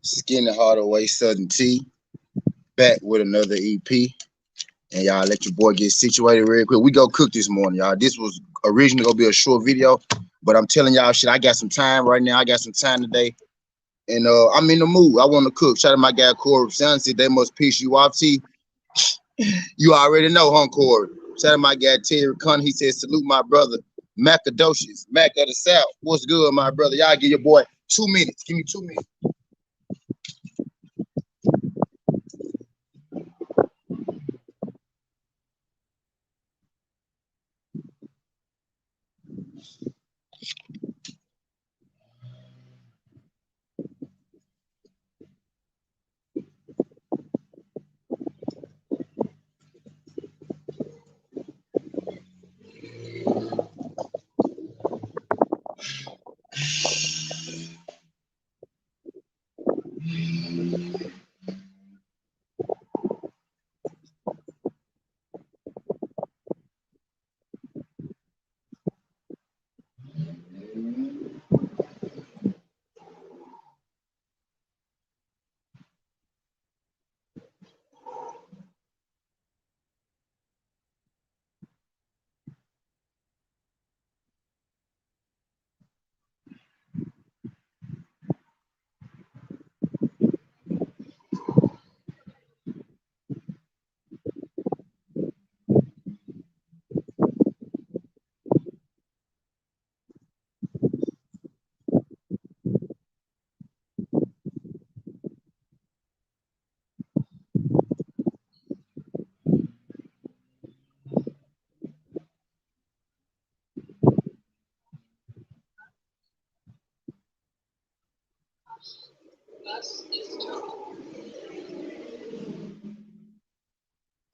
Skin the Heart Away, SouthernTea, back with another EP. And y'all let your boy get situated real quick. We go cook this morning, y'all. This was originally gonna be a short video, but I'm telling y'all shit, I got some time right now. I got some time today. And I'm in the mood. I want to cook. Shout out to my guy Corey. Sound said they must piss you off, T. You already know, huh, Corey? Shout out to my guy Terry Cunn. He said, salute my brother, Macadocious, Mac of the South. What's good, my brother? Y'all give your boy 2 minutes. Give me 2 minutes.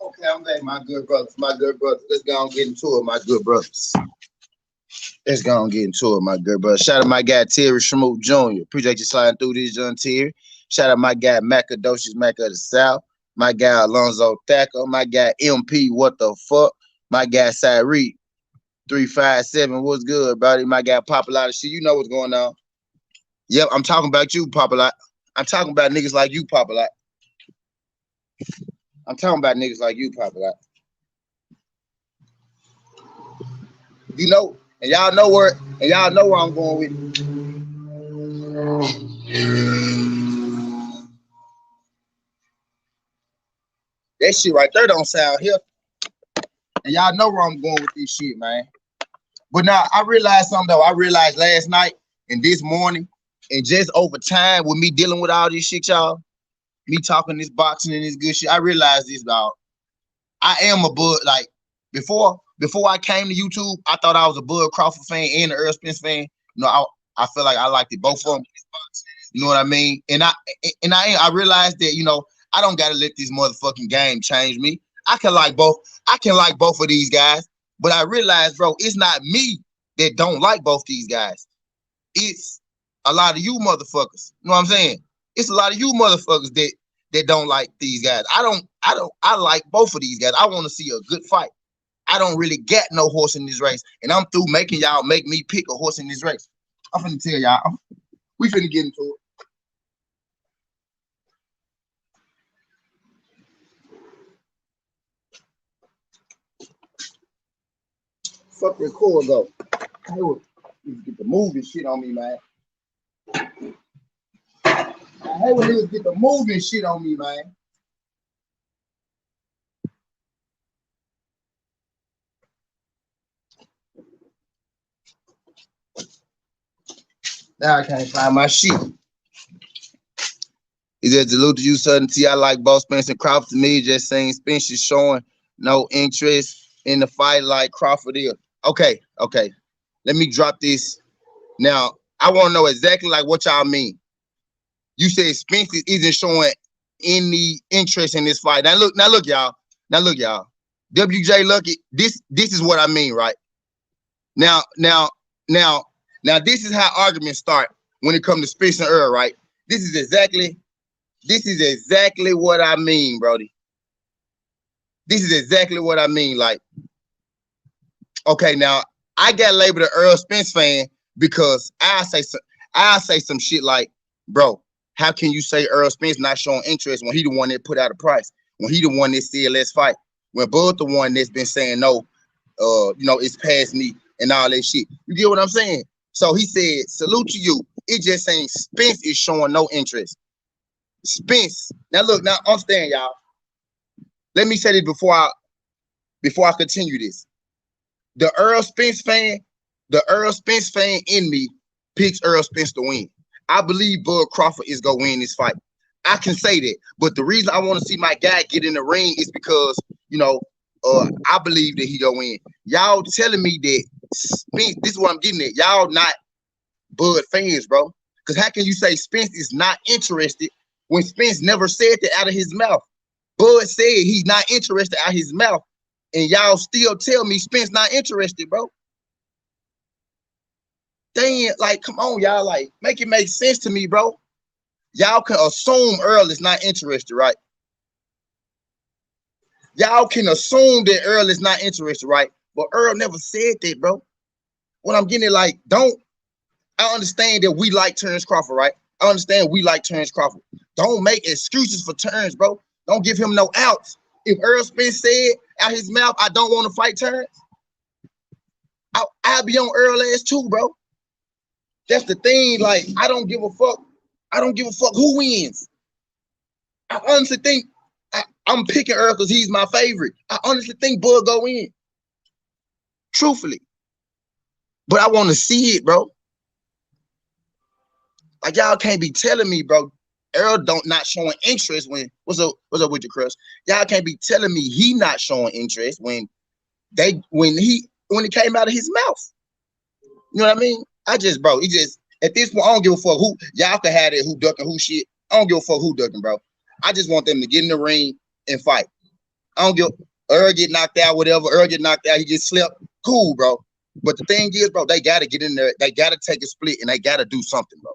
Okay, I'm back, my good brothers. My good brothers. Let's go and get into it, my good brothers. Let's go and get into it, my good brother. Shout out to my guy Terry Schmoop Jr. Appreciate you sliding through this, John Terry. Shout out my guy Macadocious, Mac of the South. My guy Alonzo Thacker. My guy MP, what the fuck? My guy Cyree 357. What's good, buddy? My guy Popular shit. You know what's going on. Yep, I'm talking about you, Popular. I'm talking about niggas like you, Popular. I'm talking about niggas like you, Popular. You know, and y'all know where I'm going with it. That shit right there don't sound here. And y'all know where I'm going with this shit, man. But now I realized something though. I realized last night and this morning, and just over time with me dealing with all this shit, y'all, me talking this boxing and this good shit, I realized this, dog. I am a Bud, like before I came to YouTube, I thought I was a Bud Crawford fan and an Earl Spence fan. You know, I feel like I liked it both of them. You know what I mean? And I realized that, you know, I don't gotta let this motherfucking game change me. I can like both of these guys, but I realized, bro, it's not me that don't like both these guys. It's a lot of you motherfuckers. You know what I'm saying? It's a lot of you motherfuckers that don't like these guys. I like both of these guys. I want to see a good fight. I don't really get no horse in this race. And I'm through making y'all make me pick a horse in this race. I'm finna tell y'all. We finna get into it. Fuck record though. You get the moving shit on me, man. I hate when niggas get the moving shit on me, man. Now I can't find my shit. He said, salute to you, SouthernTea. I like both Spence and Crawford. To me, just saying Spence is showing no interest in the fight like Crawford is. Okay. Let me drop this. Now, I want to know exactly like what y'all mean. You said Spence isn't showing any interest in this fight. Now look, y'all. WJ Lucky, this is what I mean, right? Now, this is how arguments start when it comes to Spence and Earl, right? This is exactly what I mean, Brody. This is exactly what I mean. Like, okay, now I got labeled an Earl Spence fan because I say some shit like, bro, how can you say Earl Spence not showing interest when he the one that put out a price? When he the one that said let's fight? When Bud the one that's been saying no, it's past me and all that shit. You get what I'm saying? So he said, salute to you. It just saying Spence is showing no interest. Spence. Now look, now understand, y'all. Let me say this before I continue this. The Earl Spence fan in me picks Earl Spence to win. I believe Bud Crawford is gonna win this fight. I can say that, but the reason I want to see my guy get in the ring is because I believe that he gonna win. Y'all telling me that Spence, this is what I'm getting at. Y'all not Bud fans, bro. Because how can you say Spence is not interested when Spence never said that out of his mouth? Bud said he's not interested out of his mouth, and y'all still tell me Spence not interested, bro. Dang, like, come on, y'all, like, make it make sense to me, bro. Y'all can assume Earl is not interested, right? Y'all can assume that Earl is not interested, right? But Earl never said that, bro. What I'm getting at, like, I understand that we like Terrence Crawford, right? I understand we like Terrence Crawford. Don't make excuses for Terrence, bro. Don't give him no outs. If Earl Spence said out his mouth, I don't want to fight Terrence, I'll be on Earl ass too, bro. That's the thing. Like, I don't give a fuck. I don't give a fuck who wins. I honestly think I'm picking Earl because he's my favorite. I honestly think Bud go in. Truthfully. But I want to see it, bro. Like, y'all can't be telling me, bro, Earl not showing interest when what's up with your crush? Y'all can't be telling me he not showing interest when it came out of his mouth. You know what I mean? At this point, I don't give a fuck who y'all can have it, who ducking, who shit. I don't give a fuck who ducking, bro. I just want them to get in the ring and fight. I don't give Earl get knocked out, whatever. Earl get knocked out, he gets slept. Cool, bro. But the thing is, bro, they gotta get in there. They gotta take a split and they gotta do something, bro.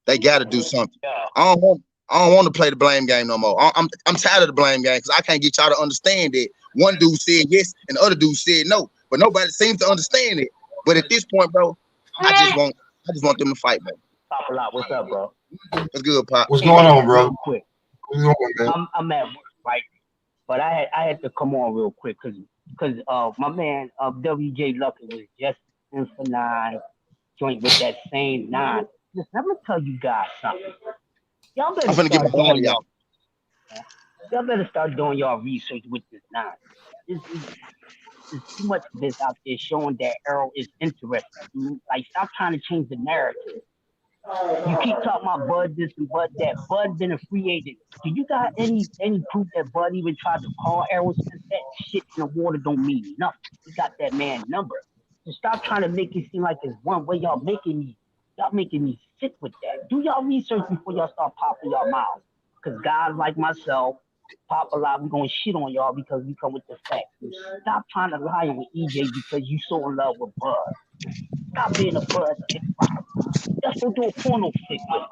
They gotta do something. I don't want to play the blame game no more. I'm tired of the blame game because I can't get y'all to understand that one dude said yes and the other dude said no, but nobody seems to understand it. But at this point, bro, I just want them to fight, bro. Pop a lot. What's up, bro? What's good, Pop? What's going on, bro? Real quick. What's going on, man? I'm at work, right? But I had to come on real quick because my man WJ Lucky was just in for 9 joint with that same 9. Listen, I'm gonna tell you guys something. Y'all better start doing y'all. Y'all better start doing y'all research with this 9. There's too much of this out there showing that Earl is interested. Dude. Like, stop trying to change the narrative. You keep talking about Bud this and Bud that. Bud been a free agent. Do you got any proof that Bud even tried to call Errol since that shit in the water don't mean nothing? He got that man's number. So stop trying to make it seem like it's one way. Y'all making me sick with that. Do y'all research before y'all start popping y'all mouths. Because guys like myself, Pop a lot, we're gonna shit on y'all because we come with the facts. So stop trying to lie with EJ because you so in love with Bud. Stop being a Bud chick. Let's go do a porno flick with him.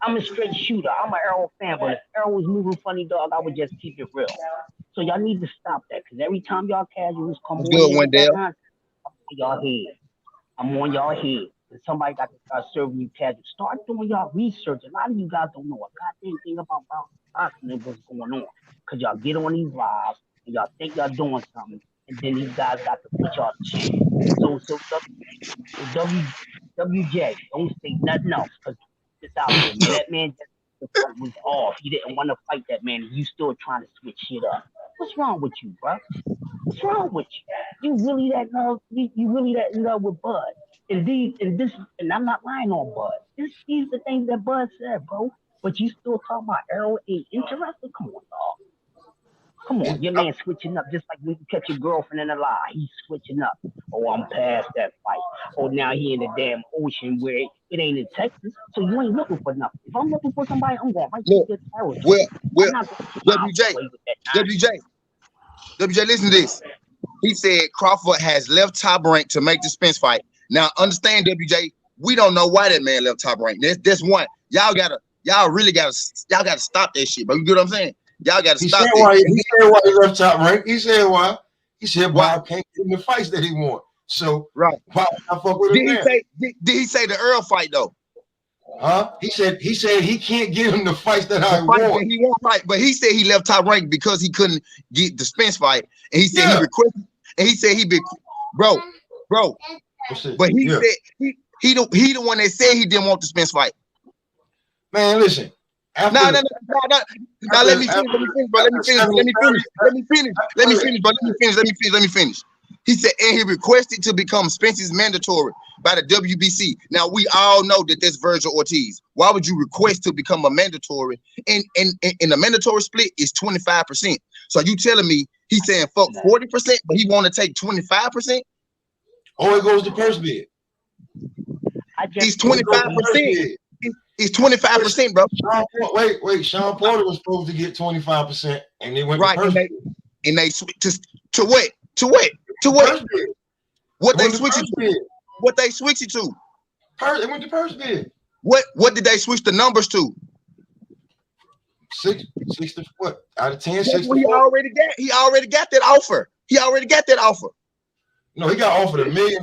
I'm a straight shooter. I'm an Errol fan, but if Errol was moving funny, dog, I would just keep it real. So y'all need to stop that because every time y'all casuals come on that line, I'm on y'all head. I'm on y'all head. And somebody got to start serving you casual. Start doing y'all research. A lot of you guys don't know a goddamn thing about boxing and what's going on. Because y'all get on these lives and y'all think y'all doing something, and then these guys got to put y'all to shame. So WJ, don't say nothing else because it's out there. Man, that man the fight was off. He didn't want to fight that man, and you still trying to switch shit up. What's wrong with you, bro? What's wrong with you? You really that in love with Bud? And I'm not lying on Bud. These the things that Bud said, bro. But you still talking about Errol ain't interested? Come on, dog. Come on, your man switching up just like when you catch your girlfriend in a lie. He's switching up. Oh, I'm past that fight. Oh, now he in the damn ocean where it ain't in Texas, so you ain't looking for nothing. If I'm looking for somebody, I'm going right to get Errol. Well, WJ, listen to this. He said Crawford has left Top Rank to make the Spence fight. Now, understand, WJ, we don't know why that man left Top Rank. That's one. Y'all really gotta stop that shit, bro. You get what I'm saying? Y'all gotta stop it. He said why he left Top Rank. He said why. He said Bob can't get in the fights that he want. So right. why I fuck with him? Did he say the Earl fight though? Huh? He said he can't get him the fights that I The fight that want. he won't fight, but he said he left Top Rank because he couldn't get the Spence fight, and he said he Yeah. requested, and he said he be, bro. But he Yeah. said he the one that said he didn't want the Spence fight. Man, listen. No. Let me finish, bro. Let me finish. He said, and he requested to become Spence's mandatory by the WBC. Now we all know that that's Virgil Ortiz. Why would you request to become a mandatory? And the mandatory split is 25%. So you telling me he's saying fuck 40%, but he want to take 25%? Oh, it goes to purse bid. He's 25%. It's 25%, bro. Sean Porter was supposed to get 25%, and they went right. to purse bid. And they switched to what? To what? To what? What they switched it to? What they switched it to? They went to purse bid. What did they switch the numbers to? 60 what? Out of 10, 60. He already got that offer. No, he got offered $1 million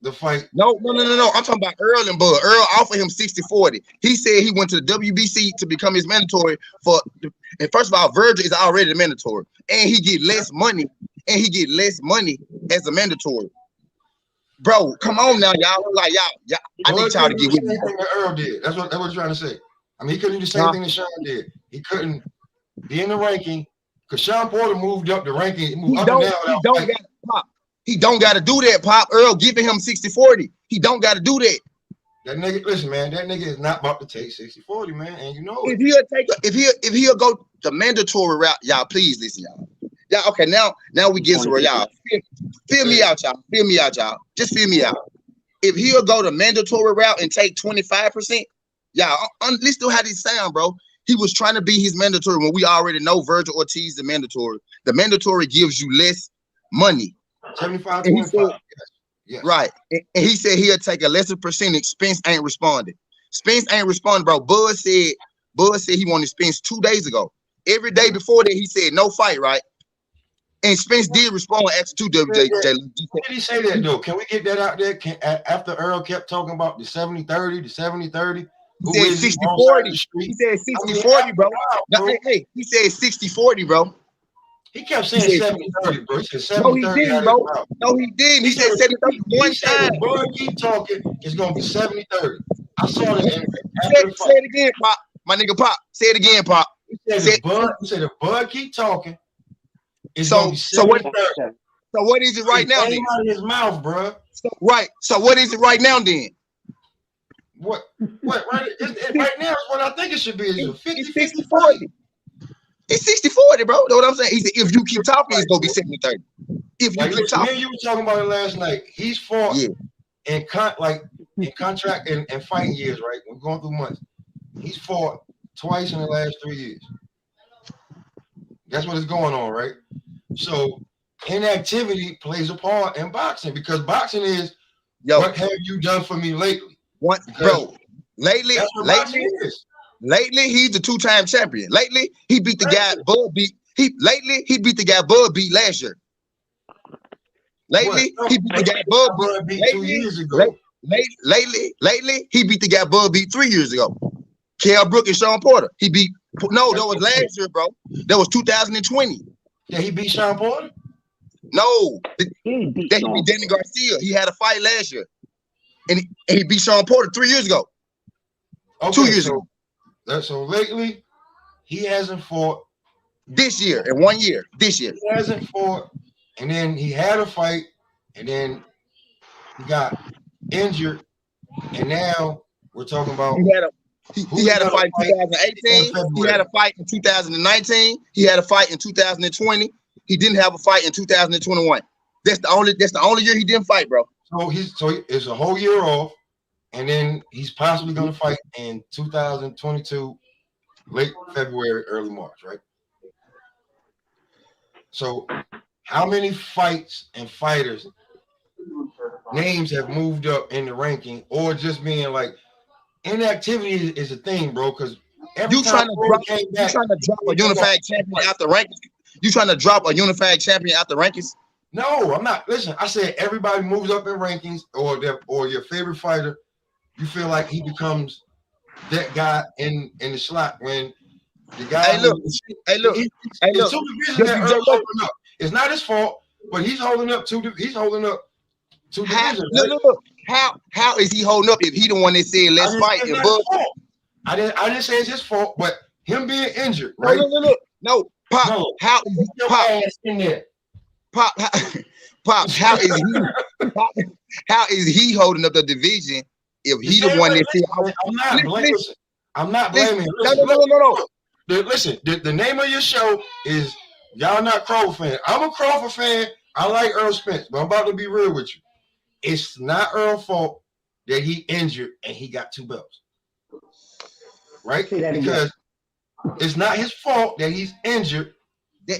to fight. No. I'm talking about Earl and Bud. Earl offered him 60-40. He said he went to the WBC to become his mandatory and first of all, Virgil is already the mandatory, and he get less money. As a mandatory. Bro, come on now, y'all. Like y'all. I need y'all to get with me. Same thing that Earl did. That's what I'm trying to say. I mean, he couldn't do the same thing that Sean did. He couldn't be in the ranking because Sean Porter moved up the ranking. He don't got to do that, Pop. Earl giving him 60-40. He don't got to do that. That nigga, listen, man. That nigga is not about to take 60-40, man. And you know it. If he'll go the mandatory route, y'all. Please listen, y'all. Yeah, okay. Now we get to where y'all. Feel me out, y'all. Just feel me out. If he'll go the mandatory route and take 25%, y'all. Listen to how this sound, bro. He was trying to be his mandatory when we already know Virgil Ortiz the mandatory. The mandatory gives you less money. 75-25. Yes. Right. And he said he'll take a lesser percentage. Spence ain't responded. Bro. Bud said he wanted Spence 2 days ago. Every day before that, he said no fight, right? And Spence did respond after 2 WJ. Why did he say that though? Can we get that out there? After Earl kept talking about the 70-30, the 70-30. He said 60-40. He said 60-40, bro. Hey, he said 60-40, bro. He kept saying 70-30, bro. He said 70-30. No, he didn't, bro. No, he didn't. He said 70-30 one time. Bud keep talking. It's gonna be 70-30. I saw that. Say it again, Pop. My nigga Pop. Say it again, Pop. He said if Bud keep talking. So what is it right now? Then? Out of his mouth, bro. So what is it right now then? What? Right now is what I think it should be. It's 50-40. It's 60-40, bro. Know what I'm saying? He said if you keep talking, it's gonna be 70-30. If you keep talking, you were talking about it last night. He's fought in contract and fighting years, right? We're going through months. He's fought twice in the last 3 years. That's what is going on, right? So inactivity plays a part in boxing because boxing is what have you done for me lately? What, bro? Lately, he's the 2-time champion. Lately, he beat the guy Bud beat. He beat the guy Bud beat last year. Lately, he beat the guy Bud beat 2 years ago. Lately, he beat the guy Bud beat 3 years ago. Kell Brook and Sean Porter. He beat. No, that was last year, bro. That was 2020. Yeah, he beat Sean Porter? No. He beat Danny Garcia. He had a fight last year. And he beat Sean Porter 3 years ago. Okay, 2 years ago. So lately, he hasn't fought. This year, in 1 year. This year. He hasn't fought. And then he had a fight. And then he got injured. And now we're talking about. He had a fight in 2018. He had a fight in 2019. He had a fight in 2020. He didn't have a fight in 2021. That's the only year he didn't fight, bro. So it's a whole year off, and then he's possibly going to fight in 2022, late February, early March, right? So how many fights and fighters names have moved up in the ranking, or just being like? Inactivity is a thing, bro. Because you trying to drop a unified champion out the rankings. You trying to drop a unified champion out the rankings? No, I'm not. Listen, I said everybody moves up in rankings, or your favorite fighter. You feel like he becomes that guy in the slot when the guy. Hey, look. It's two divisions that Earl's holding up. It's not his fault, but he's holding up two. He's holding up two divisions. Look. How is he holding up if he the one that said let's fight? And I didn't say it's his fault, but him being injured, right? No, Pop. No. How Pop in there? Pop? How is he holding up the division if he the one that said? I'm not blaming him. No. Listen, the name of your show is Y'all Not Crawford Fan. I'm a Crawford fan. I like Earl Spence, but I'm about to be real with you. It's not Earl's fault that he injured and he got 2 belts. Right? Because it's not his fault that he's injured,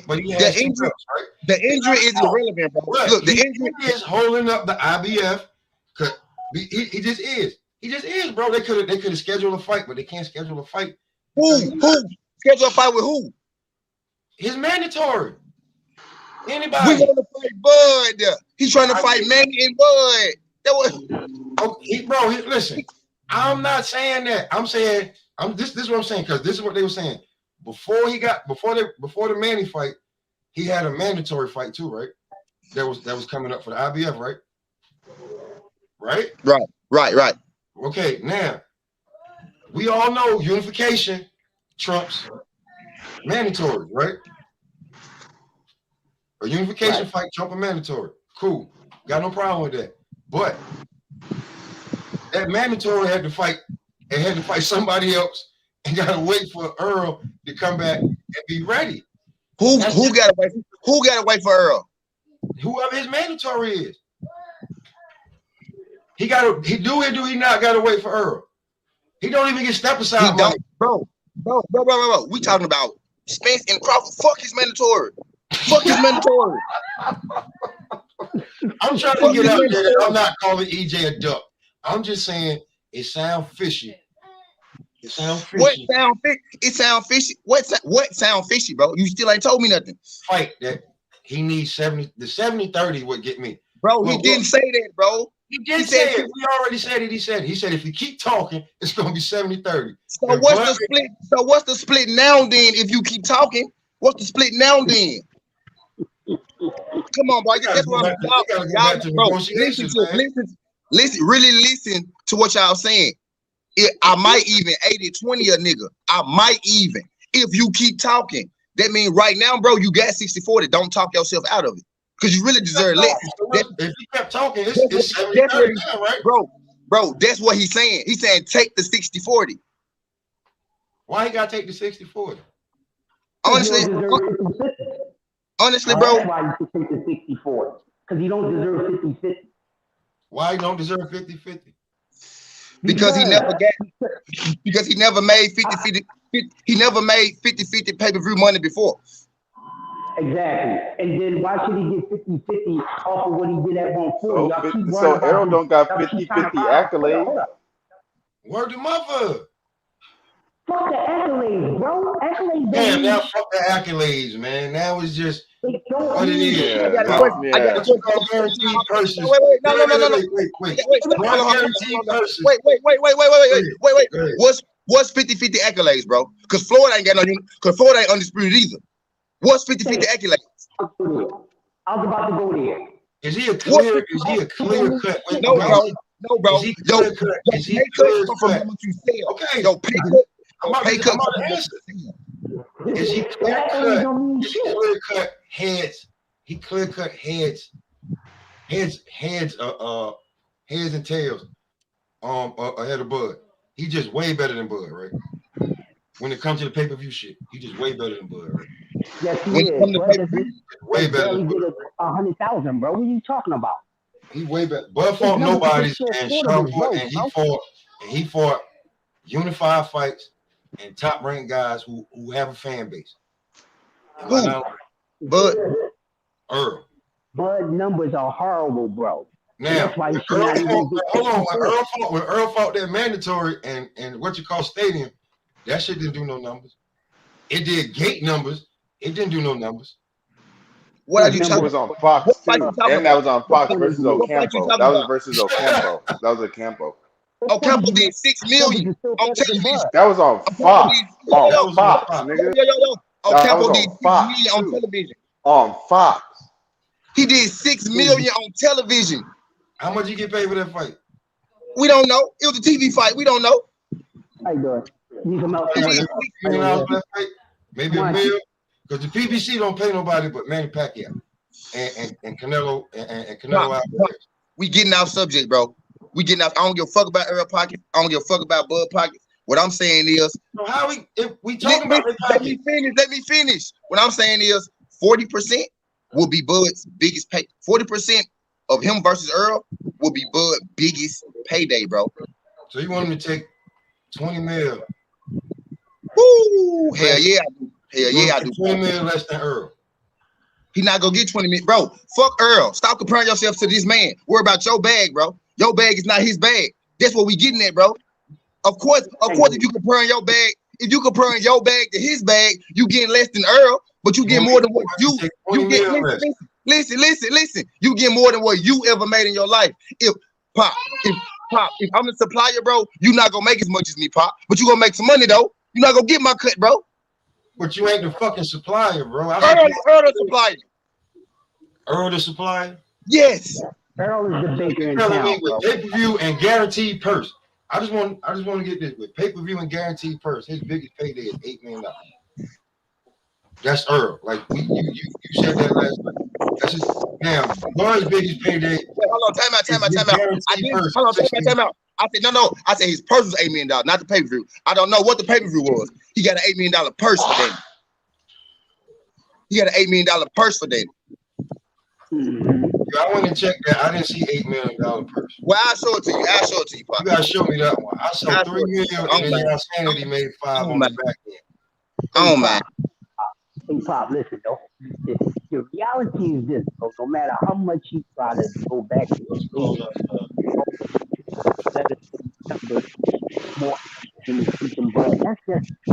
but he has 2 belts, right? The injury is irrelevant, bro. Look, the injury is holding up the IBF because he just is. He just is, bro. They could have scheduled a fight, but they can't schedule a fight. Who? Schedule a fight with who? His mandatory. Anybody. We want to fight Bud. He's trying to fight Manny and Bud. That was listen. I'm not saying that. I'm saying this is what I'm saying, because this is what they were saying. Before the Manny fight, he had a mandatory fight too, right? That was coming up for the IBF, right? Right. Okay, now we all know unification trumps mandatory, right? A unification fight trump a mandatory. Cool. Got no problem with that. But that mandatory had to fight somebody else and gotta wait for Earl to come back and be ready. Who gotta wait for Earl? Whoever his mandatory is. He not gotta wait for Earl. He don't even get step aside. Bro. We talking about Spence and Crawford. Fuck his mandatory. I'm trying to get out there. I'm not calling EJ a duck. I'm just saying it sounds fishy. It sounds fishy. It sound fishy. What sound fishy, bro? You still ain't told me nothing. Fight that he needs 70. The 70-30 would get me. Bro, he didn't say that, bro. He did say it. We already said it. He said if you keep talking, it's gonna be 70-30. So what's the split? So what's the split now then? If you keep talking, what's the split now then? Come on, boy. That's what I'm talking about. Listen to what y'all saying. I might even 80-20 a nigga. I might even. If you keep talking, that means right now, bro, you got 60-40. Don't talk yourself out of it. Because you really deserve less. If you kept talking, it's 70-30, right? Bro, that's what he's saying. He's saying take the 60-40. Why he gotta take the 60-40? Honestly, bro. That's why you should take the 60-40. Because you don't deserve 50-50. Why you don't deserve 50-50? Because he never made 50-50. He never made 50-50 pay-per-view money before. Exactly. And then why should he get 50-50 off of what he did at 140? So Errol don't got 50-50 accolades. Word to mother. Fuck the accolades, bro. Accolades. Damn, now fuck the accolades, man. Now it's just what it is. I got a question. Guaranteed purses. Wait. What's 50-50 accolades, bro? Because Florida ain't got no. Because Florida ain't undisputed either. What's 50-50 accolades? I was about to go there. Is he a clear cut? No, bro. Is he clear cut? Is he clear cut? Okay. Yo, pay cut. Is he clear cut? Is he clear cut heads? He clear cut heads and tails ahead of Bud. He just way better than Bud, right? When it comes to the pay-per-view shit, he just way better than Bud, right? Yes, he is. Way better than Bud. 100,000, bro. What are you talking about? He way better. Bud fought nobodies and he fought unified fights and top ranked guys who have a fan base. Bud. Earl. Bud numbers are horrible, bro. Now, when Earl fought that mandatory and what you call stadium, that shit didn't do no numbers. It did gate numbers. It didn't do no numbers. What are you talking about? Was on Fox too, and that was on Fox versus Ocampo. That was versus Ocampo. That was Ocampo. Ocampo did 6 million on television. That was on Fox. On Fox, nigga. Ocampo did 6 Fox million on television. On Fox. He did 6 million on television. How much you get paid for that fight? We don't know. It was a TV fight. We don't know. How you doing? You come out. Maybe $1 million. Because the PBC don't pay nobody but Manny Pacquiao and Canelo and Canelo Alvarez. We getting off subject, bro. We getting off. I don't give a fuck about Earl Pocket. I don't give a fuck about Bud Pocket. What I'm saying is, so how if we talking about let me finish. What I'm saying is 40% will be Bud's biggest pay. 40% of him versus Earl will be Bud's biggest payday, bro. So you want him to take 20 mil? Woo! Hell yeah, I do. Hell yeah, I do. 20 mil less than Earl. He not gonna get 20 million, bro. Fuck Earl. Stop comparing yourself to this man. Worry about your bag, bro. Your bag is not his bag. That's what we getting at, bro. Of course, if you comparing your bag to his bag, you getting less than Earl, but you get more than what you get. Listen. You get more than what you ever made in your life. If I'm the supplier, bro, you not gonna make as much as me, Pop. But you gonna make some money though. You not gonna get my cut, bro. But you ain't the fucking supplier, bro. Earl the supplier. Earl the supplier? Yes. Earl is the baker in town, with pay-per-view and guaranteed purse. I just want to get this with pay-per-view and guaranteed purse. His biggest payday is $8 million. That's Earl. Like you said that last night. That's his damn Bud's biggest payday. Hold on, time out. Time out. I said no. I said his purse was $8 million, not the pay-per-view. I don't know what the pay-per-view was. He got an $8 million purse for that. He got an $8 million purse for that. I went and checked that. I didn't see $8 million purse. Well, I'll show it to you. Pop. You gotta show me that one. I saw $3 million, and then Sanity made $5 on the back end. Oh man. Hey, Pop, listen, though. The reality is this, though. No matter how much you try to go back to the school, more in the system, but that's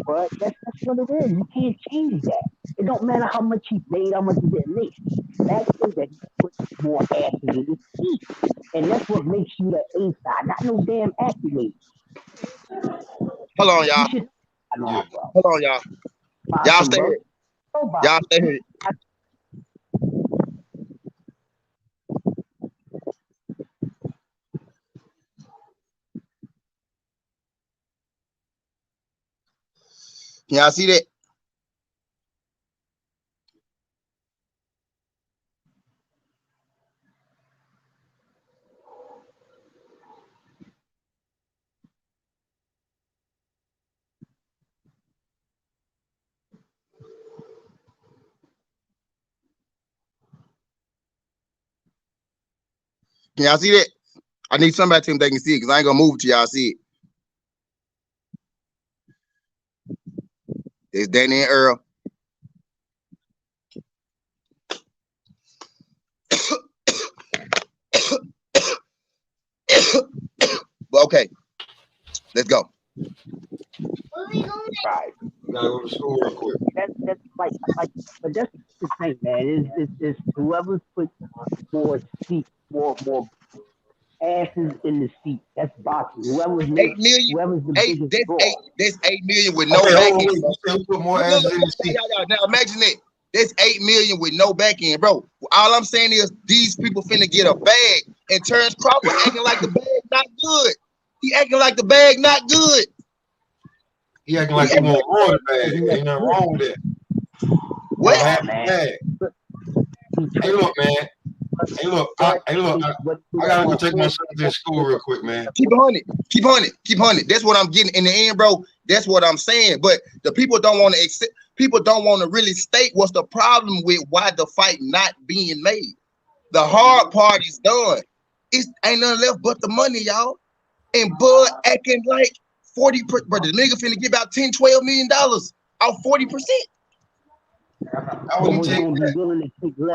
what it is. You can't change that. It don't matter how much he made, how much he didn't make. That is that he puts more asses in his seat. And that's what makes you the A side, not no damn accolades. Hold on, y'all. Hold on, y'all. Y'all stay here. Y'all stay here. Can y'all see that? Can y'all see that? I need somebody to tell me they can see it because I ain't gonna move till y'all see it. There's Danny and Earl. But okay, let's go. Right. You gotta go to school real quick. That's like, but that's the thing, man. It's whoever's put more seats, more asses in the seat. That's boxing. Whoever's the biggest draw. That's 8 million with no back end. Put more asses in the seat. Now imagine that. That's 8 million with no back end, bro. All I'm saying is these people finna get a bag, and Terrence Crawford acting like the bag not good. He acting like the bag not good. He acting like he want more the bag. Ain't nothing wrong with that. What? Hey, look, man. Hey, look. I gotta go take my son to school real quick, man. Keep on it. That's what I'm getting in the end, bro. That's what I'm saying. But the people don't want to accept. People don't want to really state what's the problem with why the fight not being made. The hard part is done. It ain't nothing left but the money, y'all. And Bud acting like 40%, but the nigga finna get about $10-12 million off 40%. I wouldn't take that.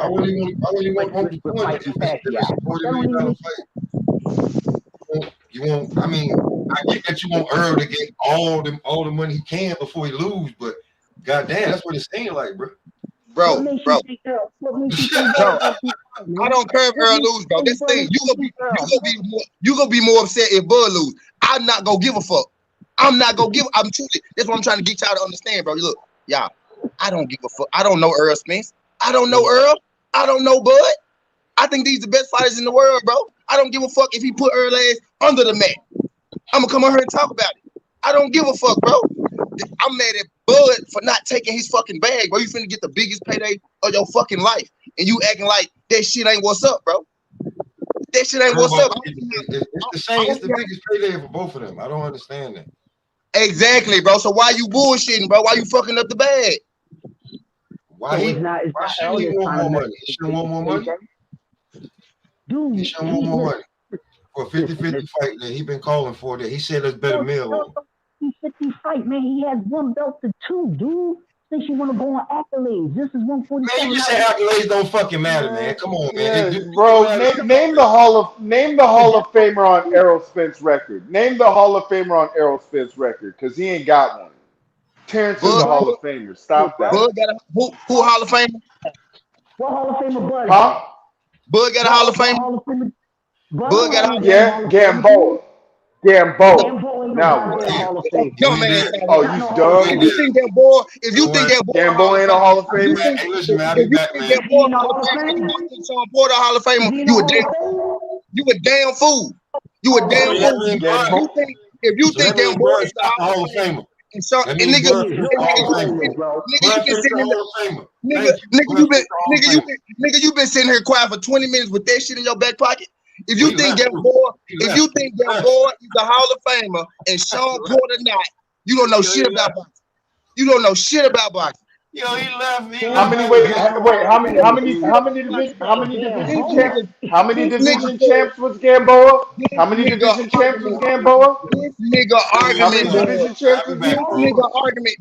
I wouldn't want to do it if it's a $40 million fight. You won't. I mean, I get that you want Earl to get all the money he can before he lose, but goddamn, that's what it seemed like, bro. What bro, makes bro. you think Earl? What makes you think Bro, Earl beat Bud, I man? don't care if What Earl makes lose, you bro. think This Bud thing, is gonna beat Earl, man? you gonna be more upset if Bud lose. I'm not gonna give a fuck. I'm not gonna give. I'm truly. That's what I'm trying to get y'all to understand, bro. Look, y'all. I don't give a fuck. I don't know Earl Spence. I don't know Earl. I don't know Bud. I think these the best fighters in the world, bro. I don't give a fuck if he put Earl ass under the mat. I'm gonna come on here and talk about it. I don't give a fuck, bro. I'm mad at Bud for not taking his fucking bag, bro. You finna get the biggest payday of your fucking life, and you acting like that shit ain't what's up, bro. That shit ain't what's up. It's the same. It's the biggest payday for both of them. I don't understand that. Exactly, bro. So why you bullshitting, bro? Why you fucking up the bag? Why So he? it's not Why shouldn't Earl he that's want trying to more make money? He shouldn't want more money. Dude, He shouldn't want more money for a 50-50 fight that he been calling for. That he said there's better meal. 50 fight, man. He has one belt to two, dude. Since you want to go on accolades, this is 147. Man, you just say accolades don't fucking matter, man. Come on, man. Yes, bro. Name the Hall of Famer on Errol Spence record. Name the Hall of Famer on Errol Spence record, because he ain't got one. Terrence is the Hall of Famer. Stop that. Bud got who Hall of Famer? What Hall of Famer Bud? Huh? Bud got a Hall of Famer. Hall of Famer. Bud got a Hall of Famer. Yeah, Gamboa. Gamboa ain't no Now what? goddamn Hall of Fame. Yo, man. Oh, you dumb? If you think that boy, if you think that boy, Gamboa ain't a Hall of Famer. Hey, listen, man. I'll be if you back, think man. that boy Hall of Famer, you don't think Sean Porter Hall of Famer, you a damn fool. You a damn fool. If you think that boy is the Hall of Famer, and so and nigga, you been sitting here quiet for 20 minutes with that shit in your back pocket. If you think that boy is the Hall of Famer and Sean Porter not, you don't know shit about boxing. You don't know shit about boxing. Yo, he left me. How many division champs was Gamboa? How many division champs was Gamboa? This nigga argument.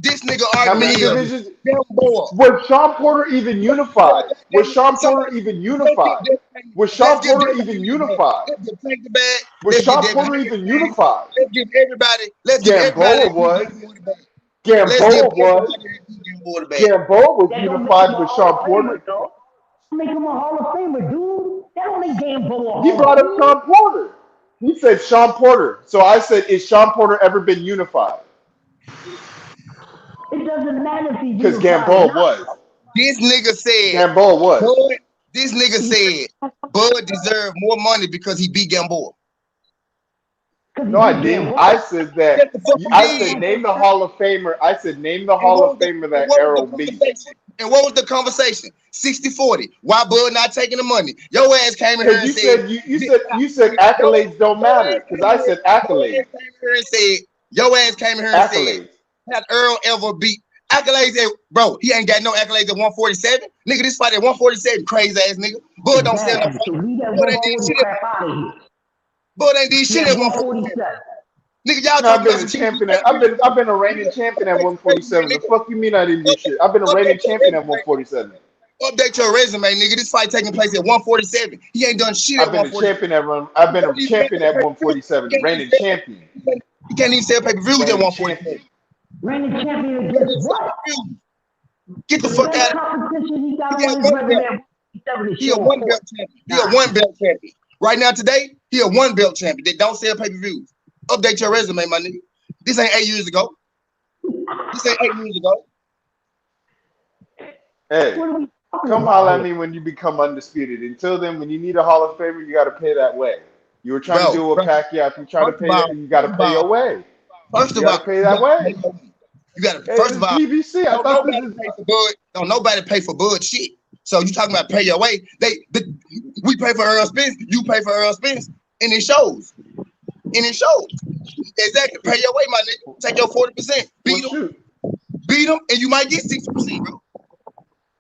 This nigga argument. How many divisions? Gamboa. Was Sean Porter even unified? Was Sean Porter even unified? Was Sean Porter even unified? Was Sean Porter even unified? Let's give everybody. Gamboa was. Gamboa was unified with Sean Porter. Make him a Hall of Famer, dude. That don't make Gamboa. He brought up Sean Porter. He said Sean Porter. So I said, is Sean Porter ever been unified? It doesn't matter if he's because Gamboa was. This nigga said Gamboa was. This nigga said Bud deserved more money because he beat Gamboa. No, I didn't. I said that. I said name the Hall of Famer. I said name the Hall of Famer that Errol beat. And what was the conversation? 60-40. Why Bud not taking the money? Your ass came in here and said you said accolades don't matter. Because I said accolades. Your ass came in here and said had Earl ever beat accolades at, bro, he ain't got no accolades at 147. Nigga, this fight at 147, crazy ass nigga. Bud don't sell no fight. Bud ain't did shit at Bud ain't did shit at 147. Nigga, y'all I've been a champion at, I've been a reigning champion at 147. The fuck you mean I didn't do shit? I've been a reigning champion at 147. Update your resume, nigga. This fight taking place at 147. He ain't done shit at 147. I've been a champion at 147. Reigning champion. He can't even sell pay-per-views at 147. Reigning champion against what? Get the fuck out of here. He a one belt champion. He a one belt champion. Right now, today, he a one belt champion. They don't sell pay-per-views. Update your resume, my nigga. This ain't 8 years ago. This ain't 8 years ago. Hey, come holler at me when you become undisputed. Until then, when you need a Hall of Famer, you got to pay that way. You were trying to do a Pacquiao. If you try to pay that, you got to pay your way. First of all, pay that way. You got to. First of all, PBC. I thought this is pay for Bud. Don't nobody pay for Bud shit. So you talking about pay your way? We pay for Earl Spence. You pay for Earl Spence, and it shows. Exactly. Pay your way, my nigga. Take your 40%. Beat them, and you might get 60%, bro.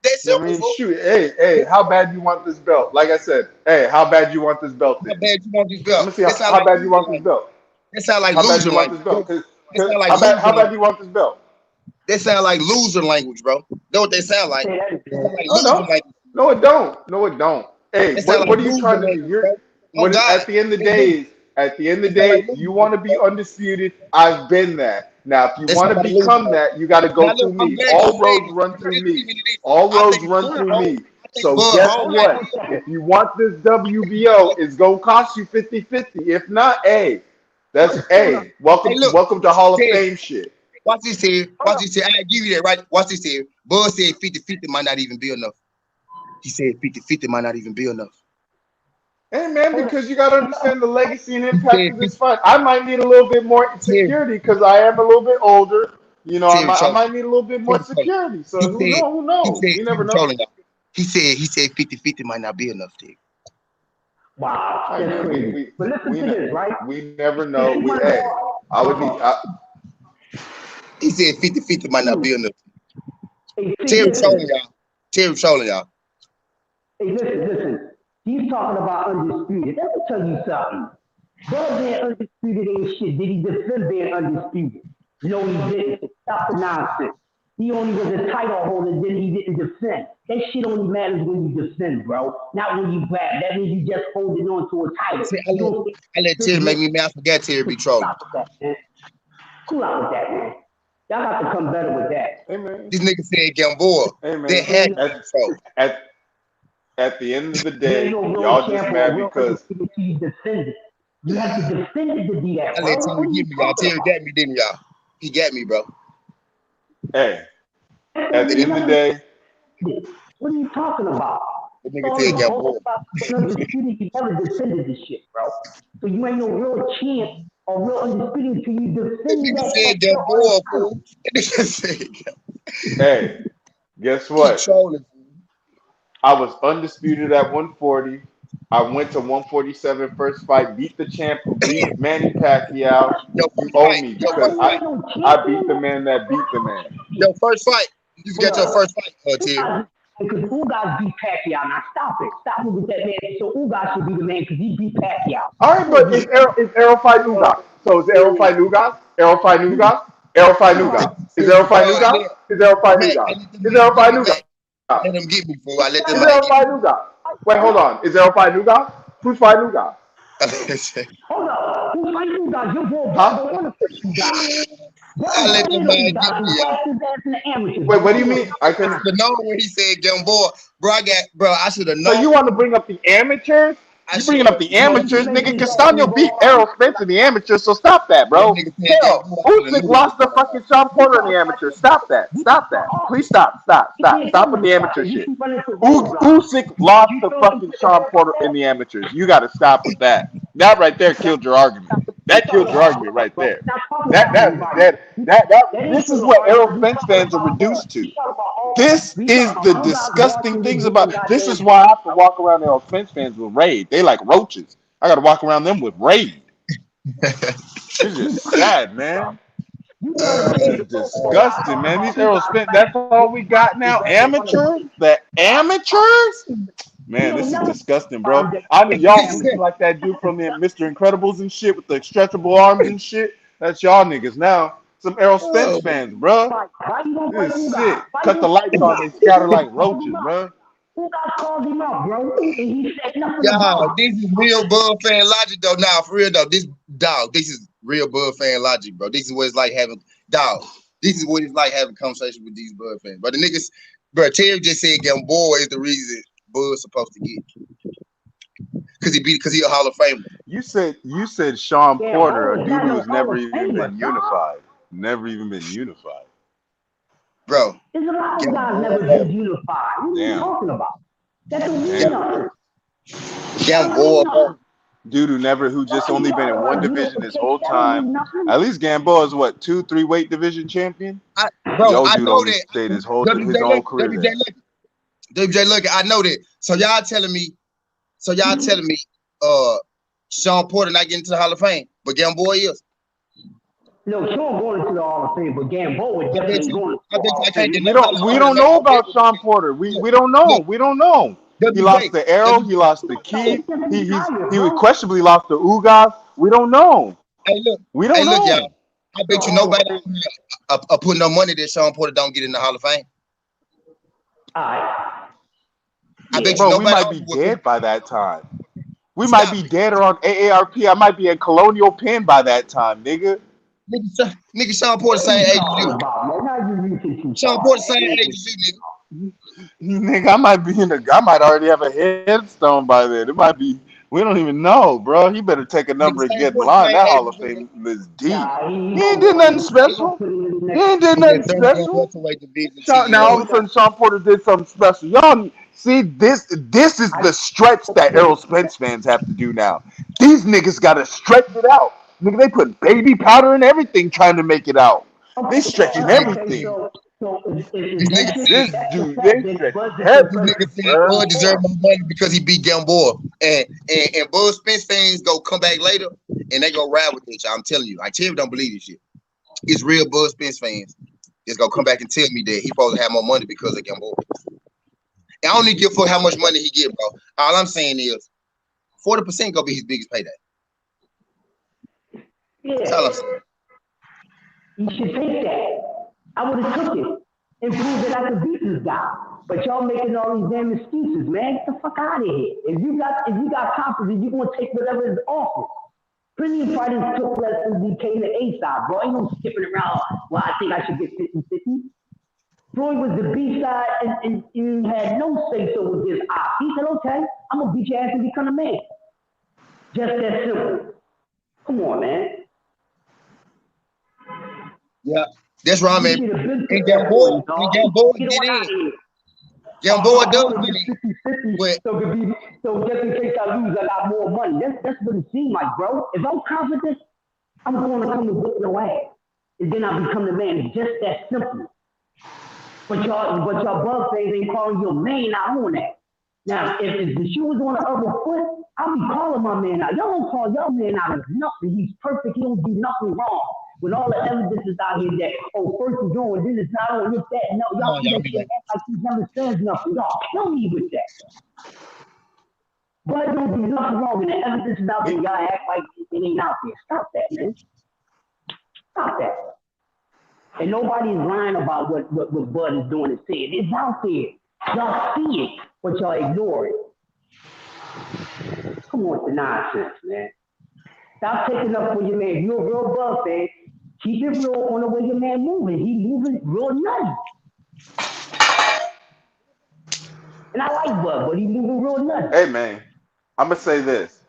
That's simple. I mean, shoot. Hey, how bad you want this belt? Like I said, hey, how bad you want this belt? How bad you want this belt? Let me see how bad you want this belt. That sound like how bad loser you want language. This belt? How bad you want this belt? That sound like loser language, bro. Know what they sound like? No, it don't. Hey, what are you trying to do? At the end of the day, you want to be undisputed. I've been that. Now, if you That's want to somebody losing. become that, you got to Now go look, through I'm me. glad you All said roads it. run through Listen me. to this. All I roads think run Bud through Hole, me. I think So Bud guess Hole. what? If you want this WBO, it's gonna cost you 50-50. If not, hey, that's Hey, look, welcome to Hall of Ted, Fame shit. watch this here. Watch this here. I give you that, right? Watch this here. Bud said 50-50 might not even be enough. He said 50-50 might not even be enough. Hey man, because you gotta understand the legacy and He impact said of 50, this fight. I might need a little bit more Terry, security because I am a little bit older. You know, Terry I trolling. might need a little bit more Terry trolling. security. So He who said, knows? Who knows? You never Terry know. trolling. He said 50-50 might not be enough, Terry. Wow, Hey that's man, crazy. But listen to this, right? we never If know. you want Hey, I would need. to He said 50-50 might not be enough. hey, see, Terry listen. trolling y'all. Terry trolling y'all. Hey, listen. He's talking about undisputed. Let me tell you something. Bud being undisputed ain't shit. Did he defend being undisputed? No, he didn't. Stop the nonsense. He only was a title holder, then he didn't defend. That shit only matters when you defend, bro. Not when you grab. That means you just holding on to a title. See, You don't think I let Terry make me mad. I forgot Terry be trolling. stop with that, man. Cool out with that, man. Y'all got to come better with that. Hey man. This nigga said Gamboa. Hey That man. had to be trolling. At the end of the There day, ain't no real y'all just champ or mad real because undisputed till you defend it. You have to defend it to be that, I bro. let What Terry are you get me, y'all. talking Terry about? got me, didn't y'all? He got me, bro. hey, That at don't the mean end of the nothing. day, What are you talking about? That nigga All said this Gamboa. bullshit about being undisputed, you never defended this shit, bro. So you ain't no real champ or real undisputed until you That defend nigga that said belt on Gamboa, the fool. title. That nigga said Gamboa. hey, guess He what? trolling. I was undisputed at 140. I went to 147 first fight, beat the champ who beat Manny Pacquiao. Your You first owe fight. me Your because first You fight. ain't no I beat champion, the man. man that beat the man. Your first fight. You forgot your first fight, Terry. Because Ugas beat Pacquiao. Now stop it. Stop it with that man. So Ugas should be the man because he beat Pacquiao. All right, but it's Arrow fight Ugas. So is Arrow fight Ugas? Arrow fight Ugas? Arrow fight Ugas. Is Arrow fight Ugas? Is Arrow fight Mac, I Ugas? let them Is man Arrow get fight me, Mac. Ugas? I let them get me, fool. I let them Is man Arrow get me. fight Ugas? Wait, hold on. Is Arrow fight Ugas? Who's fighting Ugas? Hold up. Who fight Ugas? Your boy Bud Huh? don't want to fight Ugas. I let Bud them ain't man no get Ugas. me, He y'all. waxed his ass in the amateurs, Wait, bro. what do you Come on. mean? I I should couldn't. have known when he said Gamboa. Bro, I should have So known. you want to bring up the amateurs? I You should bringing have up the No, known. you amateurs, can make nigga? this all Castano beat Errol Spence in the amateurs, so stop that, That bro. nigga said Hell, Gamboa. I should have Usyk knew what lost was to going on. fucking Sean Porter in the amateurs. Stop that. Stop that. Please stop. Stop. Stop. Stop with the amateur shit. Usyk lost to fucking Sean Porter in the amateurs. You got to stop with that. That right there killed your argument. That killed your argument right there. This is what Errol Spence fans are reduced to. This is the disgusting things about. This is why I have to walk around Errol Spence fans with raid. They like roaches. I got to walk around them with raid. It's just sad, man. This is disgusting, man. These Errol Spence. That's all we got now. Amateurs. The amateurs. Man, this is disgusting, bro. I know y'all bleach like that dude from the Mr. Incredibles and shit with the stretchable arms and shit. That's y'all niggas now. Some Errol Spence fans, bro. This is sick. Cut the lights on, they scatter like roaches, bro. Ugas called him up, bro, and he said nothing Y'all, about it. this is real Bud fan logic though. Now, for real though, this is real Bud fan logic, bro. This is what it's like having dog. This is what it's like having conversation with these Bud fans. But the niggas, bro, Terry just said Gamboa is the reason Bud's supposed to get. Because he a Hall of Famer. You said Sean Yeah, Porter, a Bo is dude not no who's Hall never of even Famer, been dog. unified. Never even been unified. Bro. There's a lot of guys never Gamboa, been unified. What are you Damn. talking about? That don't mean Damn. nothing. Gamboa, bro. Dude who just Why you only been talking in one about division his unification? whole That don't time. mean nothing. At least Gamboa is what, 2-3 weight division champion? Bro, Yo, I dude know only that. stayed his WJ own career Lucky, there. WJ Lucky, I know that. So y'all telling me, Sean Porter not getting to the Hall of Fame, but Gamboa is. No, Sean going into the Hall of Fame, but Gamboa is definitely going to the Hall I of can't Fame. deny We don't know about Sean Porter. We don't know. We don't know. He lost to Arrow. He lost to Keith. He questionably lost to Ugas. We don't know. We don't look, know. y'all. I bet you nobody putting no money that Sean Porter don't get in the Hall of Fame. All right. I bet you Bro, we nobody might be dead by that time. We might be dead or on AARP. I might be in Colonial Penn by that time, nigga. Nigga Sean Porter same age as you. Sean Porter same age as you, nigga. Nigga, I might already have a headstone by then. It might be. We don't even know, bro. He better take a number and get in line. That Hall of Fame is deep. He ain't did nothing special. He ain't did nothing special. Now all of a sudden Sean Porter did something special. Y'all see this is the stretch that Errol Spence fans have to do now. These niggas gotta stretch it out. Nigga, they put baby powder and everything trying to make it out. They stretching everything. This dude, they stretch everything. Bud deserve more money because he beat Gamboa. And Bud Spence fans go come back later and they go ride with this. I'm telling you, like Terry don't believe this shit. It's real Bud Spence fans. It's gonna come back and tell me that he supposed to have more money because of Gamboa. I don't need to give for how much money he give, bro. All I'm saying is 40% gonna be his biggest payday. Yeah. Tell us. You should take that. I would have took it and proved that I could beat this guy. But y'all making all these damn excuses, man. Get the fuck out of here. If you got confidence, you're gonna take whatever is offered. Plenty of fighters took less than DK and the A side, bro. Ain't no skipping around. Well, I think I should get 50-50. Floyd was the B side and you had no say so with this op. He said, okay, I'm gonna beat your ass and become a man. Just that simple. Come on, man. Yeah, that's right, man. And Gamboa get in. Gamboa does get in. So just in case I lose, I got more money. That's what it seems like, bro. If I'm confident, I'm going to come and whip your ass. And then I become the man. It's just that simple. But y'all bug things ain't calling your man out on that. Now, if the shoe was on the other foot, I'll be calling my man out. Y'all don't call your man out of nothing. He's perfect. He don't do nothing wrong. When all the evidence is out here that, first is on, then it's not on, this, that. No, y'all act like he never says nothing. Y'all kill me with that. But don't do nothing wrong. When the evidence is out there, y'all act like it ain't out there. Stop that, man. Stop that. And nobody's lying about what Bud is doing and saying. It's out there. Y'all see it, but y'all ignore it. Come on with the nonsense, man. Stop taking up for your man. If you're a real Bud fan, keep it real on the way your man moving. He moving real nutty. And I like Bud, but he moving real nutty. Hey, man, I'm going to say this.